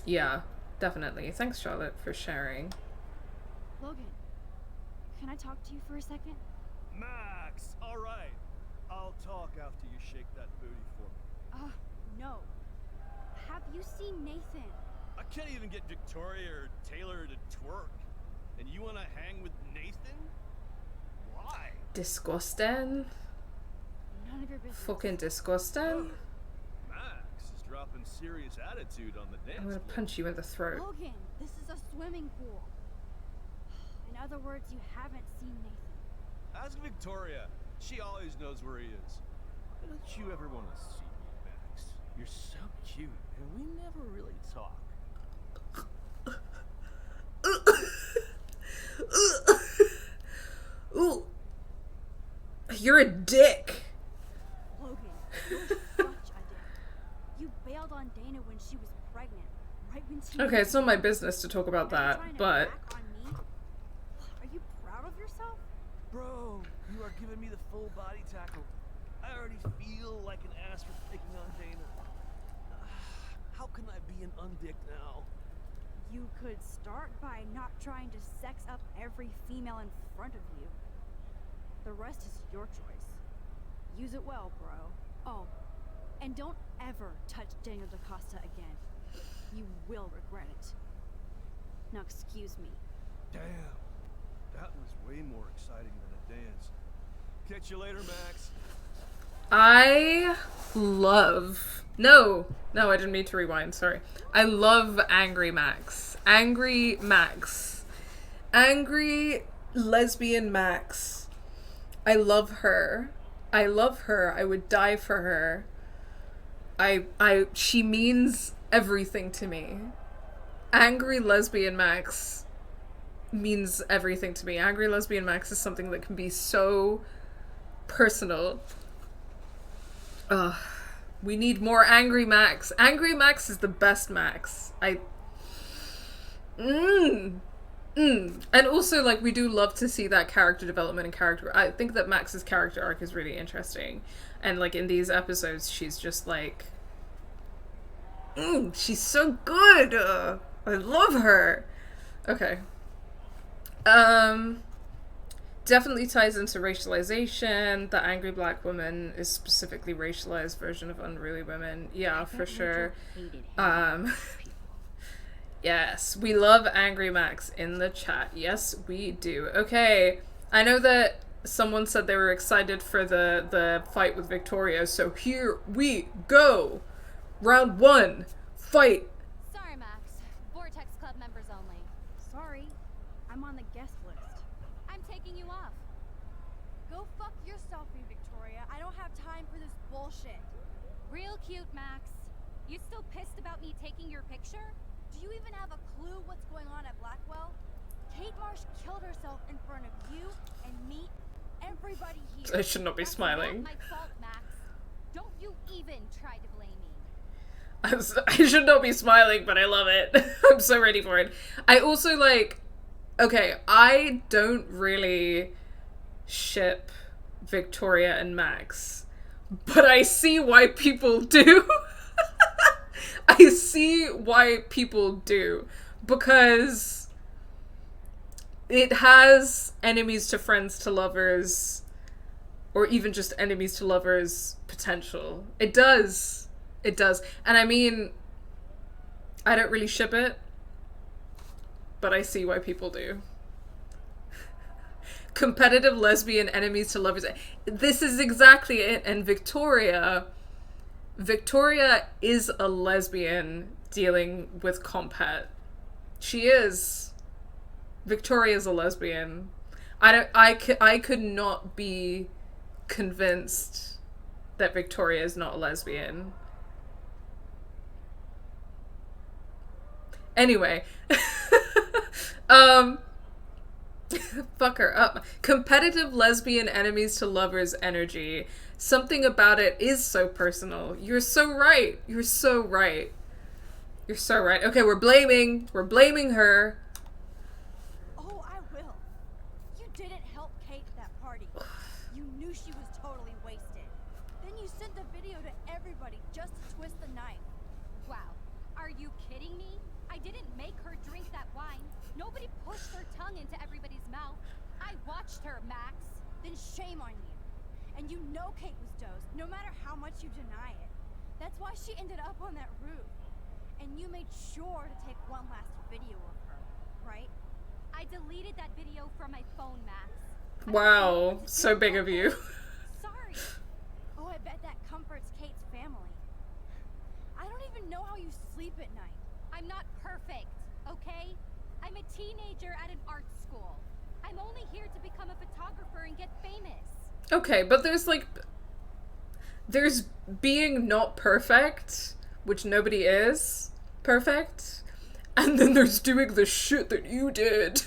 Yeah, definitely. Thanks, Charlotte, for sharing. Logan, can I talk to you for a second? Max, all right. I'll talk after you shake that booty for me. No. Have you seen Nathan? I can't even get Victoria or Taylor to twerk. And you want to hang with Nathan? Why? Disgusting. None of your business. Fucking disgusting. Max is dropping serious attitude on the dance I'm gonna floor. punch you in the throat. Logan, this is a swimming pool. In other words, you haven't seen Nathan. Ask Victoria. She always knows where he is. Why don't you ever want to see me, Max? You're so cute, and we never really talk. Ooh. You're a dick. Logan, you're such a dick. You bailed on Dana when she was pregnant, right when she Okay, it's not my business to talk about that, but Are you proud of yourself? Bro, you are giving me the full body tackle. I already feel like an ass for picking on Dana. How can I be an undick now? You could start by not trying to sex up every female in front of you. The rest is your choice. Use it well, bro. Oh, and don't ever touch Daniel DaCosta again. You will regret it. Now excuse me. Damn, that was way more exciting than a dance. Catch you later, Max. I love... No, I didn't mean to rewind, sorry. I love Angry Max. Angry Max. Angry lesbian Max. I love her. I would die for her. She means everything to me. Angry lesbian Max means everything to me. Angry lesbian Max is something that can be so personal. Ugh. We need more Angry Max. Angry Max is the best Max. And also, like, we do love to see that character development and character... I think that Max's character arc is really interesting. And, like, in these episodes, she's just, like... she's so good! I love her! Okay. Definitely ties into racialization. The angry black woman is specifically racialized version of unruly women. Yeah, for sure. Yes, we love Angry Max in the chat. Yes, we do. Okay, I know that someone said they were excited for the fight with Victoria, so here we go. Round 1, fight. Sorry, Max. Vortex Club members only. Sorry, I'm on the guest list. I'm taking you off. Go fuck yourself, Victoria. I don't have time for this bullshit. Real cute, Max. You still pissed about me taking your picture? Do you even have a clue what's going on at Blackwell? Kate Marsh killed herself in front of you and me, everybody here. I should not be smiling. That's not my fault, Max. Don't you even try to blame me. I should not be smiling, but I love it. I'm so ready for it. I also, like... Okay, I don't really ship Victoria and Max, but I see why people do. I see why people do, because it has enemies to friends to lovers, or even just enemies to lovers potential. It does. It does. And I mean, I don't really ship it, but I see why people do. Competitive lesbian enemies to lovers. This is exactly it. And Victoria is a lesbian dealing with compet. She is. Victoria's a lesbian. I could not be convinced that Victoria is not a lesbian. Anyway. Fuck her up. Competitive lesbian enemies to lovers energy. Something about it is so personal. You're so right. You're so right. You're so right. Okay, we're blaming her. Oh, I will. You didn't help Kate at that party. You knew she was totally wasted. Then you sent the video to everybody just to twist the knife. Wow. Are you kidding me? I didn't make her drink that wine. Nobody pushed their tongue into everybody's mouth. I watched her, Max. Then shame on you. And you know Kate was dosed, no matter how much you deny it. That's why she ended up on that roof. And you made sure to take one last video of her, right? I deleted that video from my phone, Max. Wow, so big of you. Sorry. Oh, I bet that comforts Kate's family. I don't even know how you sleep at night. I'm not perfect, okay? I'm a teenager at an art school. I'm only here to become a photographer and get famous. Okay, but there's being not perfect, which nobody is perfect, and then there's doing the shit that you did.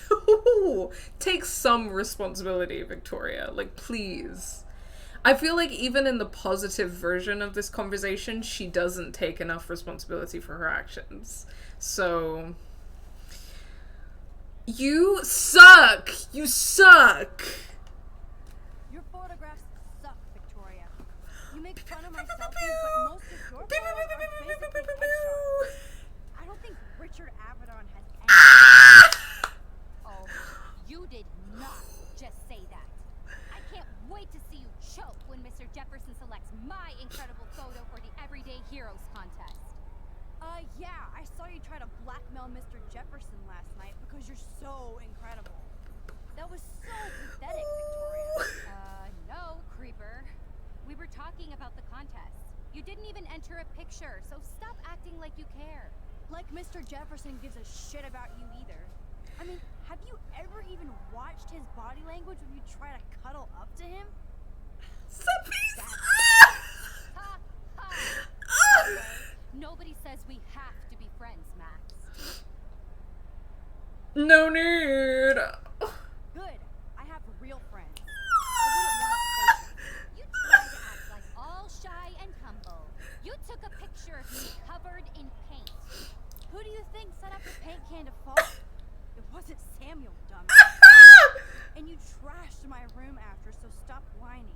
Take some responsibility, Victoria. Like, please. I feel like even in the positive version of this conversation, she doesn't take enough responsibility for her actions. So... You suck! You suck! Your photographs suck, Victoria. You make fun of my selfies, but most of your photos are basically headshots. I don't think Richard Avedon has any... Oh, you did not just say that. I can't wait to see you choke when Mr. Jefferson selects my incredible photo for the Everyday Heroes contest. Yeah, I saw you try to blackmail Mr. Jefferson last night because you're so incredible. That was so pathetic, Victoria. No, creeper. We were talking about the contest. You didn't even enter a picture, so stop acting like you care. Like Mr. Jefferson gives a shit about you either. I mean, have you ever even watched his body language when you try to cuddle up to him? Ha ha! Nobody says we have to be friends, Max. No need. Good. I have real friends. I wouldn't want to face it. You tried to act like all shy and humble. You took a picture of me covered in paint. Who do you think set up the paint can to fall? It wasn't Samuel, dummy. And you trashed my room after, so stop whining.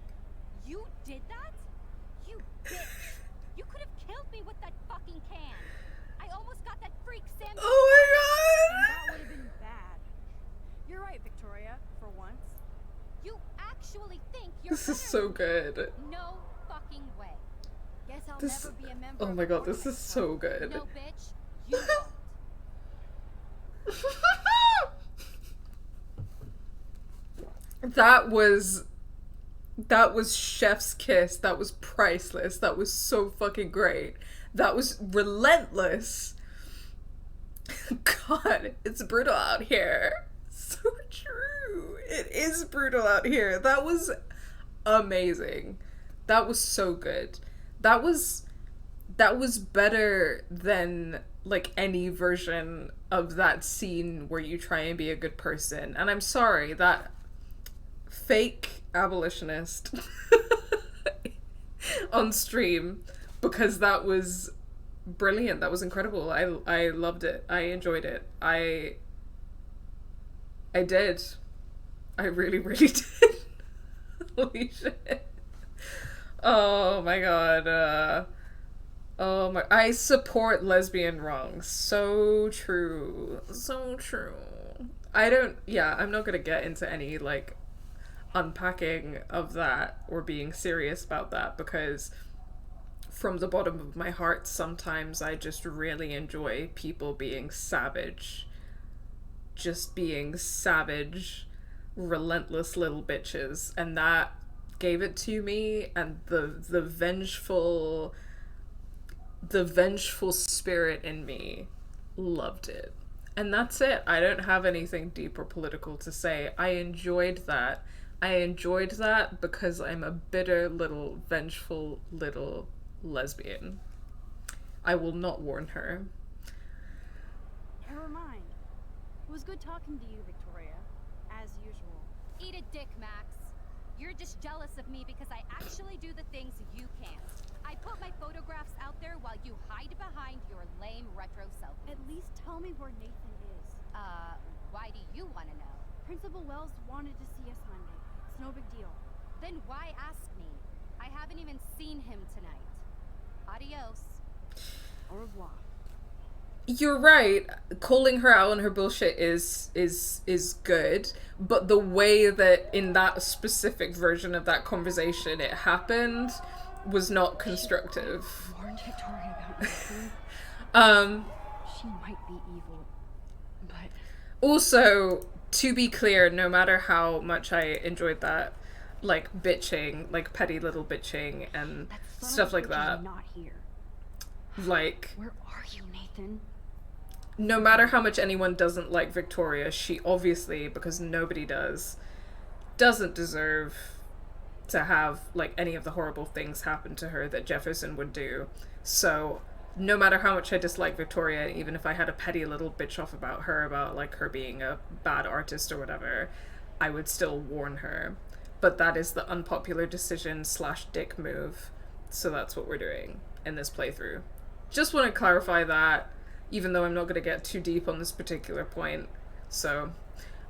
You did that? You bitch. You could have killed me with that fucking can. I almost got that freak Samuel. Oh my god! And that would have been bad. You're right, Victoria, for once. You actually think you're This is so good. No fucking way. Guess I'll This, never be a member oh of my the god, this is so good. No, bitch. You won't. That was chef's kiss. That was priceless. That was so fucking great. That was relentless. God, it's brutal out here. So true. It is brutal out here. That was amazing. That was so good. That was better than like any version of that scene where you try and be a good person. And I'm sorry, that fake abolitionist on stream, because that was brilliant. That was incredible. I loved it. I enjoyed it. I did. I really, really did. Holy shit. Oh my god. Oh my, I support lesbian wrongs. So true. So true. I'm not gonna get into any, like, unpacking of that or being serious about that, because from the bottom of my heart, sometimes I just really enjoy people being savage. Just being savage, relentless little bitches. And that gave it to me, and the vengeful spirit in me loved it. And that's it. I don't have anything deep or political to say. I enjoyed that. Because I'm a bitter little, vengeful little lesbian. I will not warn her. Never mind. It was good talking to you, Victoria. As usual. Eat a dick, Max. You're just jealous of me because I actually do the things you can't. I put my photographs out there while you hide behind your lame retro selfie. At least tell me where Nathan is. Why do you want to know? Principal Wells wanted to see us Monday. It's no big deal. Then why ask me? I haven't even seen him tonight. Adios. Au revoir. You're right. Calling her out on her bullshit is good, but the way that in that specific version of that conversation it happened was not constructive. Warned Victoria about Nathan. She might be evil, but also, to be clear, no matter how much I enjoyed that, like, bitching, like petty little bitching and stuff like that. Not here. Like, where are you, Nathan? No matter how much anyone doesn't like Victoria, she obviously, because nobody doesn't deserve to have, like, any of the horrible things happen to her that Jefferson would do. So, no matter how much I dislike Victoria, even if I had a petty little bitch off about her, about, like, her being a bad artist or whatever, I would still warn her. But that is the unpopular decision / dick move. So that's what we're doing in this playthrough. Just want to clarify that, even though I'm not going to get too deep on this particular point. So,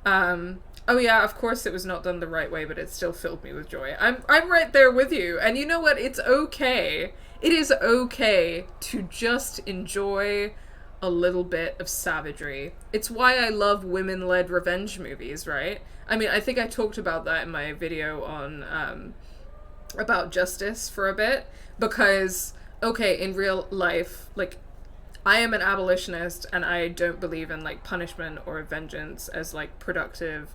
oh yeah, of course it was not done the right way, but it still filled me with joy. I'm right there with you. And you know what? It's okay. It is okay to just enjoy a little bit of savagery. It's why I love women-led revenge movies, right? I mean, I think I talked about that in my video on, about justice for a bit, because, okay, in real life, like, I am an abolitionist, and I don't believe in, like, punishment or vengeance as, like, productive,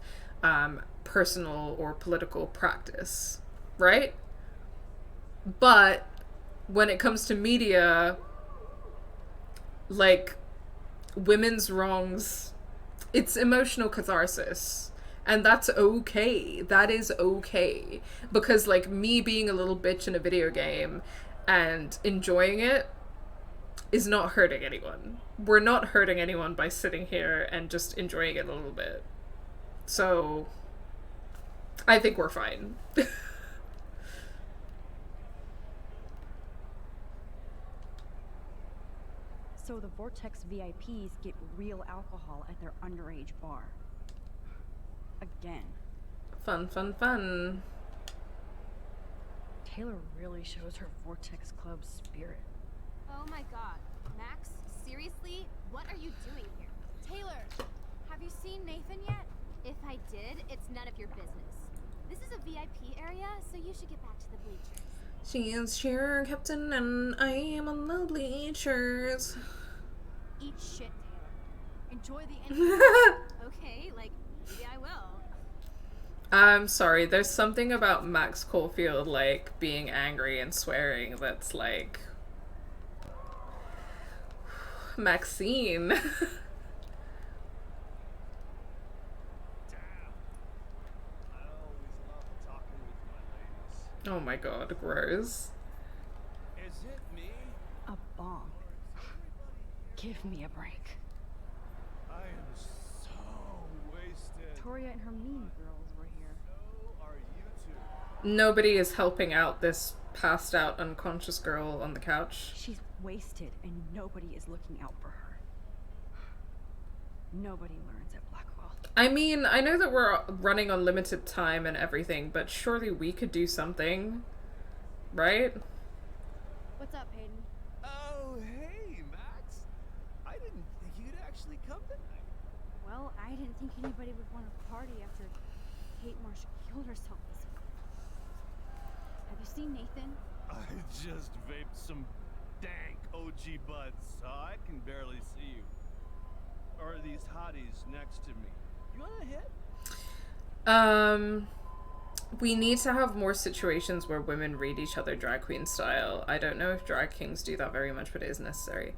personal or political practice, right? But when it comes to media, like, women's wrongs, it's emotional catharsis. And that's okay. That is okay. Because, like, me being a little bitch in a video game and enjoying it is not hurting anyone. We're not hurting anyone by sitting here and just enjoying it a little bit. So, I think we're fine. So the Vortex VIPs get real alcohol at their underage bar. Again. Fun, fun, fun. Taylor really shows her Vortex Club spirit. Oh my god. Max, seriously? What are you doing here? Taylor, have you seen Nathan yet? If I did, it's none of your business. This is a VIP area, so you should get back to the bleachers. She is cheer captain and I am on the bleachers. Eat shit, Taylor. Enjoy the end. Okay, like, maybe I will. I'm sorry, there's something about Max Caulfield, like, being angry and swearing that's like... Maxine. Oh my god, gross. Is it me? A bomb. Give me a break. I am so wasted. Victoria and her mean girls were here. So are you two. Nobody is helping out this passed out unconscious girl on the couch. She's wasted and nobody is looking out for her. Nobody learns at Blackwell. I mean, I know that we're running on limited time and everything, but surely we could do something, right? What's up, Hayden? I didn't think anybody would want to party after Kate Marsh killed herself this week. Have you seen Nathan? I just vaped some dank OG buds, so I can barely see you. Or these hotties next to me. You want a hit? We need to have more situations where women read each other drag queen style. I don't know if drag kings do that very much, but it is necessary.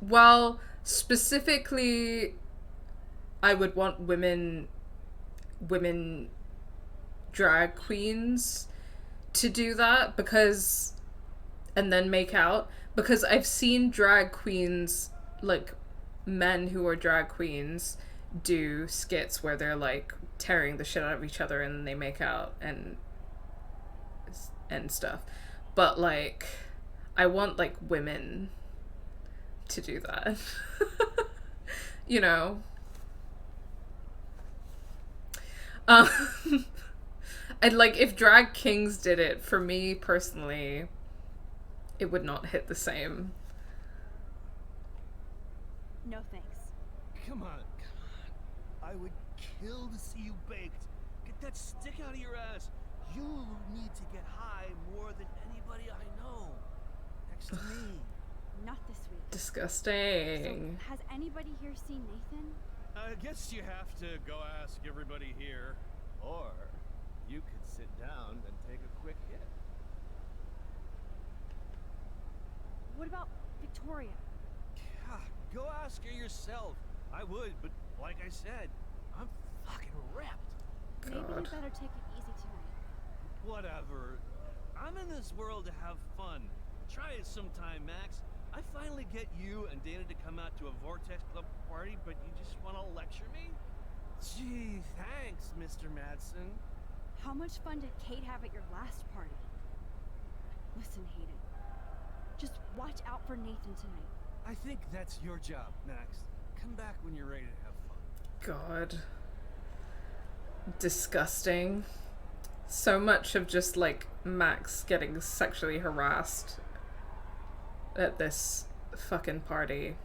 Well, specifically, I would want women drag queens to do that because, and then make out, because I've seen drag queens, like men who are drag queens, do skits where they're like tearing the shit out of each other and they make out and stuff. But like, I want like women to do that. You know. And like, if drag kings did it, for me personally, it would not hit the same. No thanks. Come on. I would kill to see you baked. Get that stick out of your ass. You need to get high more than anybody I know. Next to me. Not this week. Disgusting. So, has anybody here seen Nathan? I guess you have to go ask everybody here. Or you could sit down and take a quick hit. What about Victoria? God, go ask her yourself. I would, but like I said, I'm fucking ripped. Maybe you better take it easy tonight. Whatever. I'm in this world to have fun. Try it sometime, Max. I finally get you and Dana to come out to a Vortex Club party, but you just want to lecture me? Gee, thanks, Mr. Madsen. How much fun did Kate have at your last party? Listen, Hayden. Just watch out for Nathan tonight. I think that's your job, Max. Come back when you're ready to have fun. God. Disgusting. So much of just like Max getting sexually harassed at this fucking party.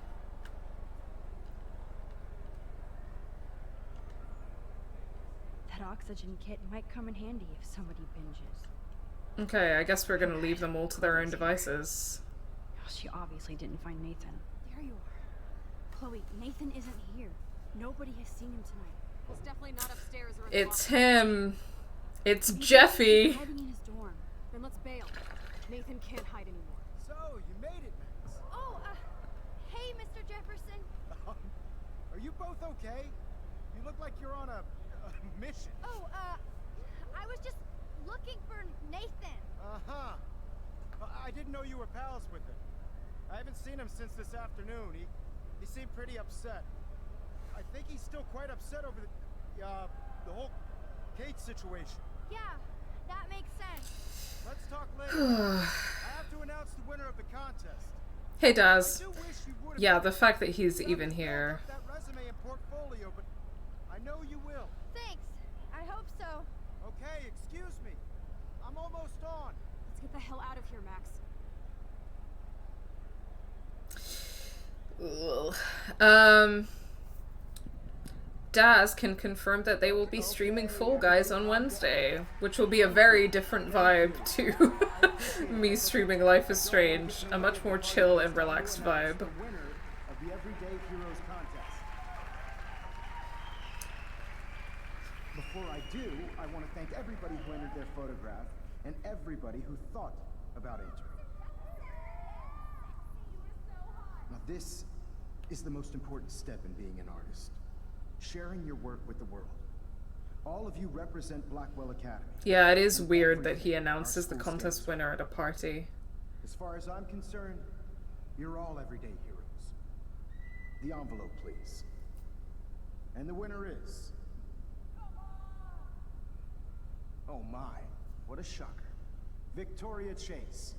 That oxygen kit might come in handy if somebody binges. Okay, I guess we're gonna leave them all to their own devices. Oh, she obviously didn't find Nathan. There you are. Chloe, Nathan isn't here. Nobody has seen him tonight. He's definitely not upstairs or in the It's locker. him. It's Jeffy. He's hiding in his dorm. Then let's bail. Nathan can't hide anymore. So, you made it, Max. Oh, hey, Mr. Jefferson. Are you both okay? You look like you're on a mission. Oh, I was just looking for Nathan. Uh-huh. I didn't know you were pals with him. I haven't seen him since this afternoon. He seemed pretty upset. I think he's still quite upset over the whole Kate situation. Yeah, that makes sense. Let's talk later. I have to announce the winner of the contest. Hey, Daz. Yeah, the fact that he's even here. That resume and portfolio, but I know you will. Thanks. I hope so. Okay, excuse me. I'm almost on. Let's get the hell out of here, Max. Ugh. Daz can confirm that they will be streaming Fall Guys on Wednesday, which will be a very different vibe to me streaming Life is Strange, a much more chill and relaxed vibe. The winner of the Everyday Heroes contest. Before I do, I want to thank everybody who entered their photograph and everybody who thought about entering. Now this is the most important step in being an artist. Sharing your work with the world. All of you represent Blackwell Academy. Yeah, it is weird that he announces the contest winner at a party. As far as I'm concerned, you're all everyday heroes. The envelope, please. And the winner is... Oh my, what a shocker. Victoria Chase.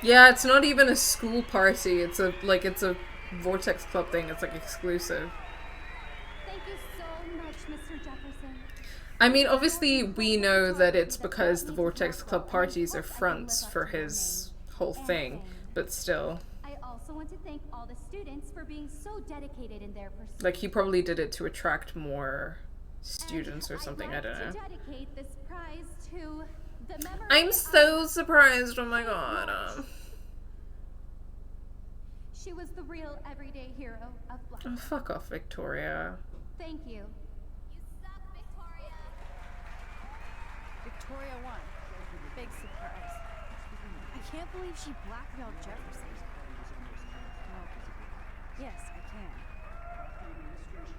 Yeah, it's not even a school party. It's a Vortex Club thing. It's like exclusive. Thank you so much, Mr. Jefferson. I mean, obviously we know that it's because the Vortex Club parties are fronts for his whole thing, but still. I also also want to thank all the students for being so dedicated in their pursuit. Like, he probably did it to attract more students or something, I don't know. To dedicate this prize to the memory I'm so surprised, oh my god. She was the real everyday hero of Black. Oh, fuck off, Victoria. Thank you. You suck, Victoria. Victoria won. Big surprise. I can't believe she blackmailed Jefferson. Well, yes, I can.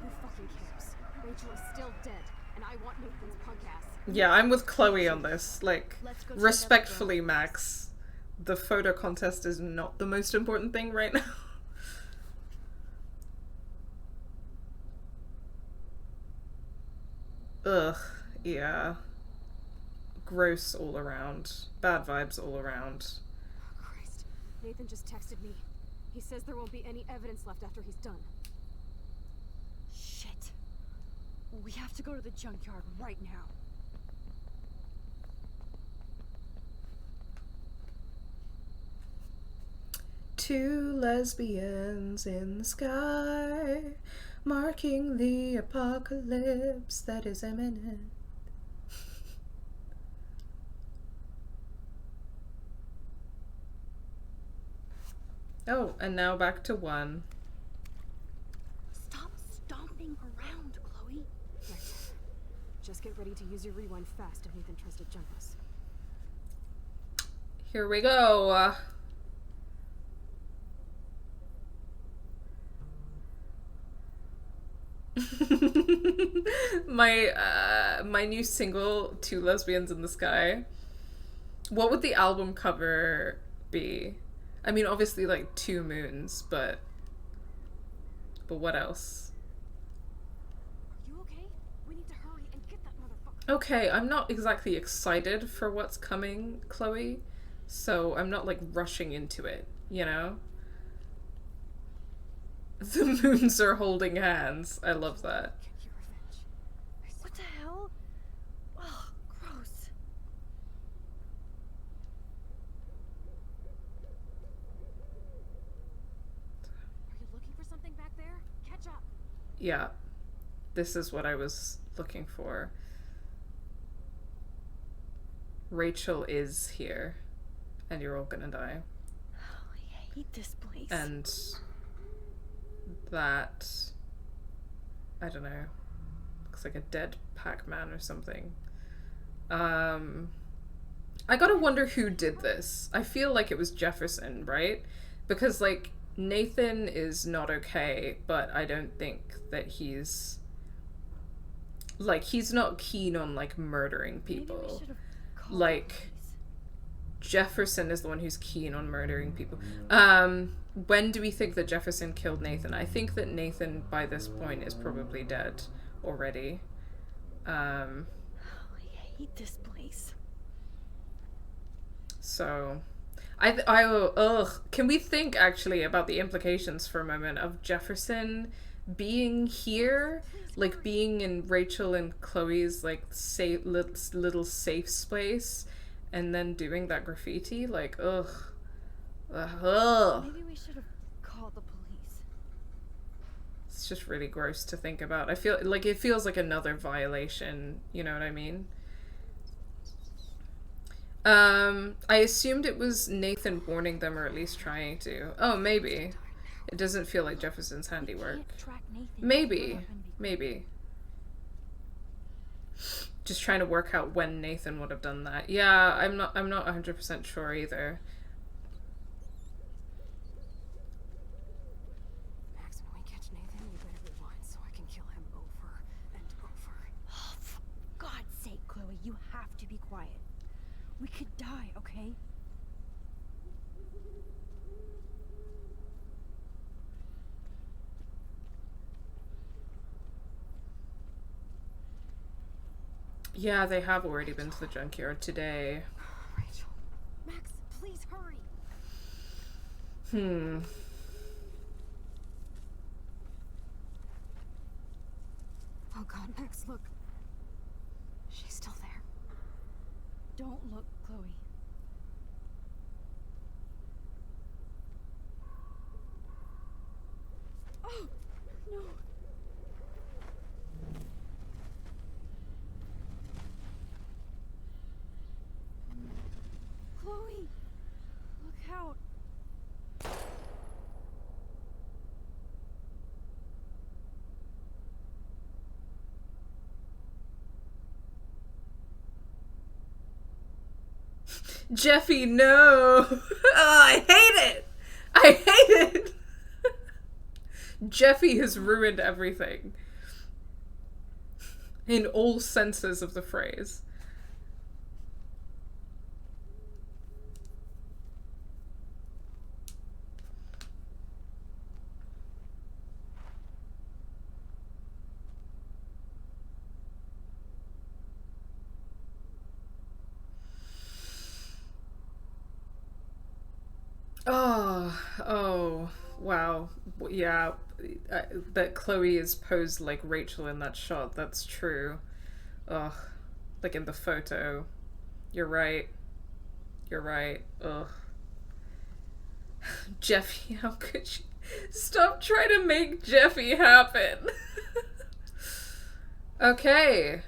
Who fucking cares? Rachel is still dead, and I want Nathan's punk ass. Yeah, I'm with Chloe on this. Like, respectfully, Max, the photo contest is not the most important thing right now. Ugh, yeah. Gross all around. Bad vibes all around. Oh, Christ. Nathan just texted me. He says there won't be any evidence left after he's done. Shit. We have to go to the junkyard right now. Two lesbians in the sky, marking the apocalypse that is imminent. Oh, and now back to 1. Stop stomping around, Chloe. Right. Just get ready to use your rewind fast if Nathan tries to jump us. Here we go. My new single, Two Lesbians in the Sky. What would the album cover be? I mean, obviously, like, 2 moons, but what else? Are you okay? We need to hurry and get that motherfucker. Okay, I'm not exactly excited for what's coming, Chloe, so I'm not, like, rushing into it, you know? The moons are holding hands. I love that. What the hell? Ugh, gross. Are you looking for something back there? Catch up. Yeah, this is what I was looking for. Rachel is here, and you're all gonna die. Oh, I hate this place. And that, I don't know, looks like a dead Pac-Man or something. I gotta wonder who did this. I feel like it was Jefferson, right? Because, like, Nathan is not okay, but I don't think that he's, like, he's not keen on, like, murdering people. Like, Jefferson is the one who's keen on murdering people. When do we think that Jefferson killed Nathan? I think that Nathan, by this point, is probably dead already. I hate this place. So, can we think, actually, about the implications for a moment of Jefferson being here? Like, being in Rachel and Chloe's, like, safe, little safe space, and then doing that graffiti? Like, ugh. Maybe we should have called the police. It's just really gross to think about. I feel like it feels like another violation, you know what I mean? I assumed it was Nathan warning them, or at least trying to. Oh, maybe. It doesn't feel like Jefferson's handiwork. Maybe. Just trying to work out when Nathan would have done that. Yeah, I'm not 100% sure either. Max, when we catch Nathan, we better rewind so I can kill him over and over. Oh, for God's sake, Chloe, you have to be quiet. We could die, okay? Yeah, they have already been to the junkyard today. Rachel. Max, please hurry. Oh God, Max, look. She's still there. Don't look, Chloe. Jeffy, no! Oh, I hate it! I hate it! Jeffy has ruined everything. In all senses of the phrase. Oh, wow. Yeah, that Chloe is posed like Rachel in that shot, that's true. Ugh. Like in the photo. You're right. You're right. Ugh. Jeffy, how could you? Stop trying to make Jeffy happen. Okay.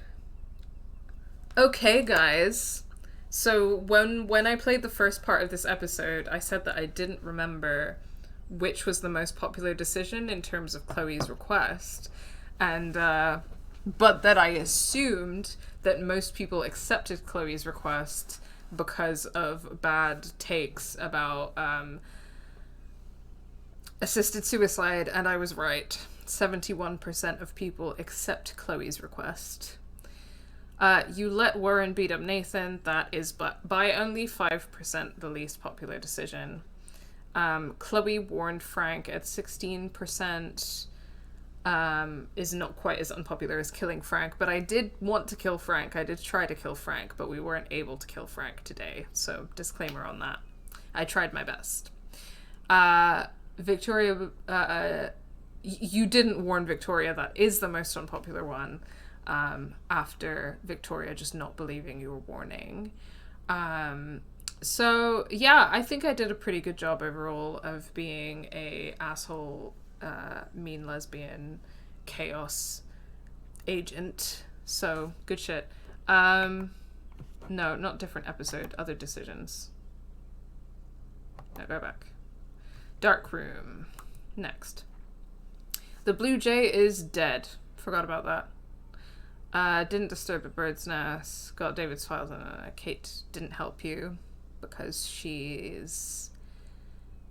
Okay, guys. So when I played the first part of this episode, I said that I didn't remember which was the most popular decision in terms of Chloe's request, and but that I assumed that most people accepted Chloe's request because of bad takes about assisted suicide, and I was right. 71% of people accept Chloe's request. You let Warren beat up Nathan. That is by only 5% the least popular decision. Chloe warned Frank at 16%. Is not quite as unpopular as killing Frank, but I did want to kill Frank. I did try to kill Frank, but we weren't able to kill Frank today. So disclaimer on that. I tried my best. Victoria, you didn't warn Victoria. That is the most unpopular one. After Victoria just not believing your warning. So yeah, I think I did a pretty good job overall of being a asshole, mean lesbian, chaos agent. So good shit. No, not different episode, other decisions. Now go back. Dark room. Next. The blue jay is dead. Forgot about that. Didn't disturb a bird's nest. Got David's files and Kate didn't help you because she's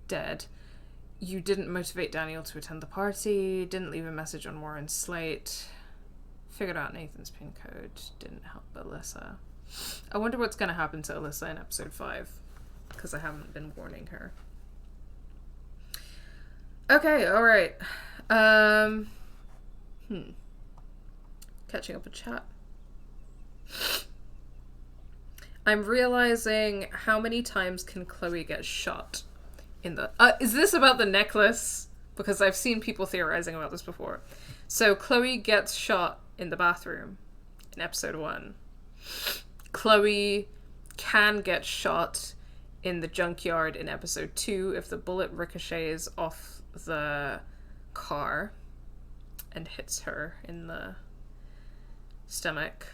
dead. You didn't motivate Daniel to attend the party. Didn't leave a message on Warren's slate. Figured out Nathan's pin code. Didn't help Alyssa. I wonder what's going to happen to Alyssa in episode 5 because I haven't been warning her. Okay, alright. Catching up with chat. I'm realizing how many times can Chloe get shot in the... is this about the necklace? Because I've seen people theorizing about this before. So Chloe gets shot in the bathroom in episode 1. Chloe can get shot in the junkyard in episode 2 if the bullet ricochets off the car and hits her in the stomach.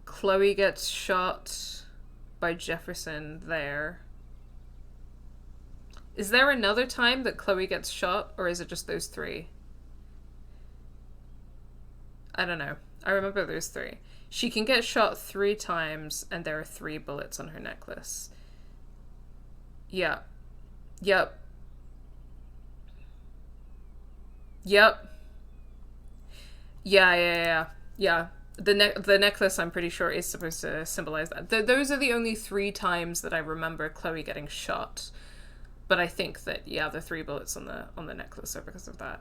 Chloe gets shot by Jefferson there. Is there another time that Chloe gets shot, or is it just those 3? I don't know. I remember those 3. She can get shot 3 times, and there are 3 bullets on her necklace. Yeah. Yep. Yep. Yeah. The necklace, I'm pretty sure, is supposed to symbolize that. Those are the only 3 times that I remember Chloe getting shot. But I think that, yeah, the 3 bullets on the necklace are because of that.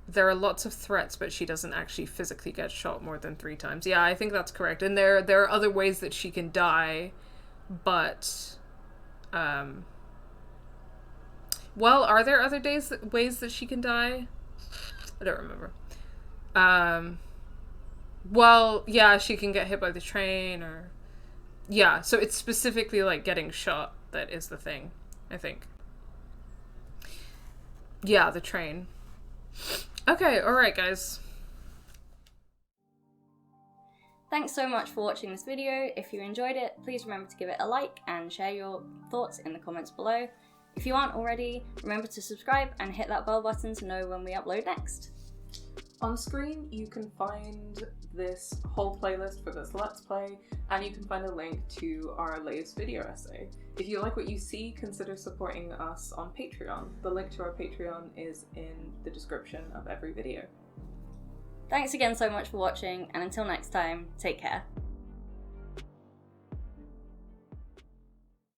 There are lots of threats, but she doesn't actually physically get shot more than 3 times. Yeah, I think that's correct. And there are other ways that she can die, but... well, are there other ways that she can die? I don't remember. Well, yeah, she can get hit by the train, or... Yeah, so it's specifically, like, getting shot that is the thing, I think. Yeah, the train. Okay, alright, guys. Thanks so much for watching this video. If you enjoyed it, please remember to give it a like and share your thoughts in the comments below. If you aren't already, remember to subscribe and hit that bell button to know when we upload next. On screen, you can find this whole playlist for this Let's Play, and you can find a link to our latest video essay. If you like what you see, consider supporting us on Patreon. The link to our Patreon is in the description of every video. Thanks again so much for watching, and until next time, take care.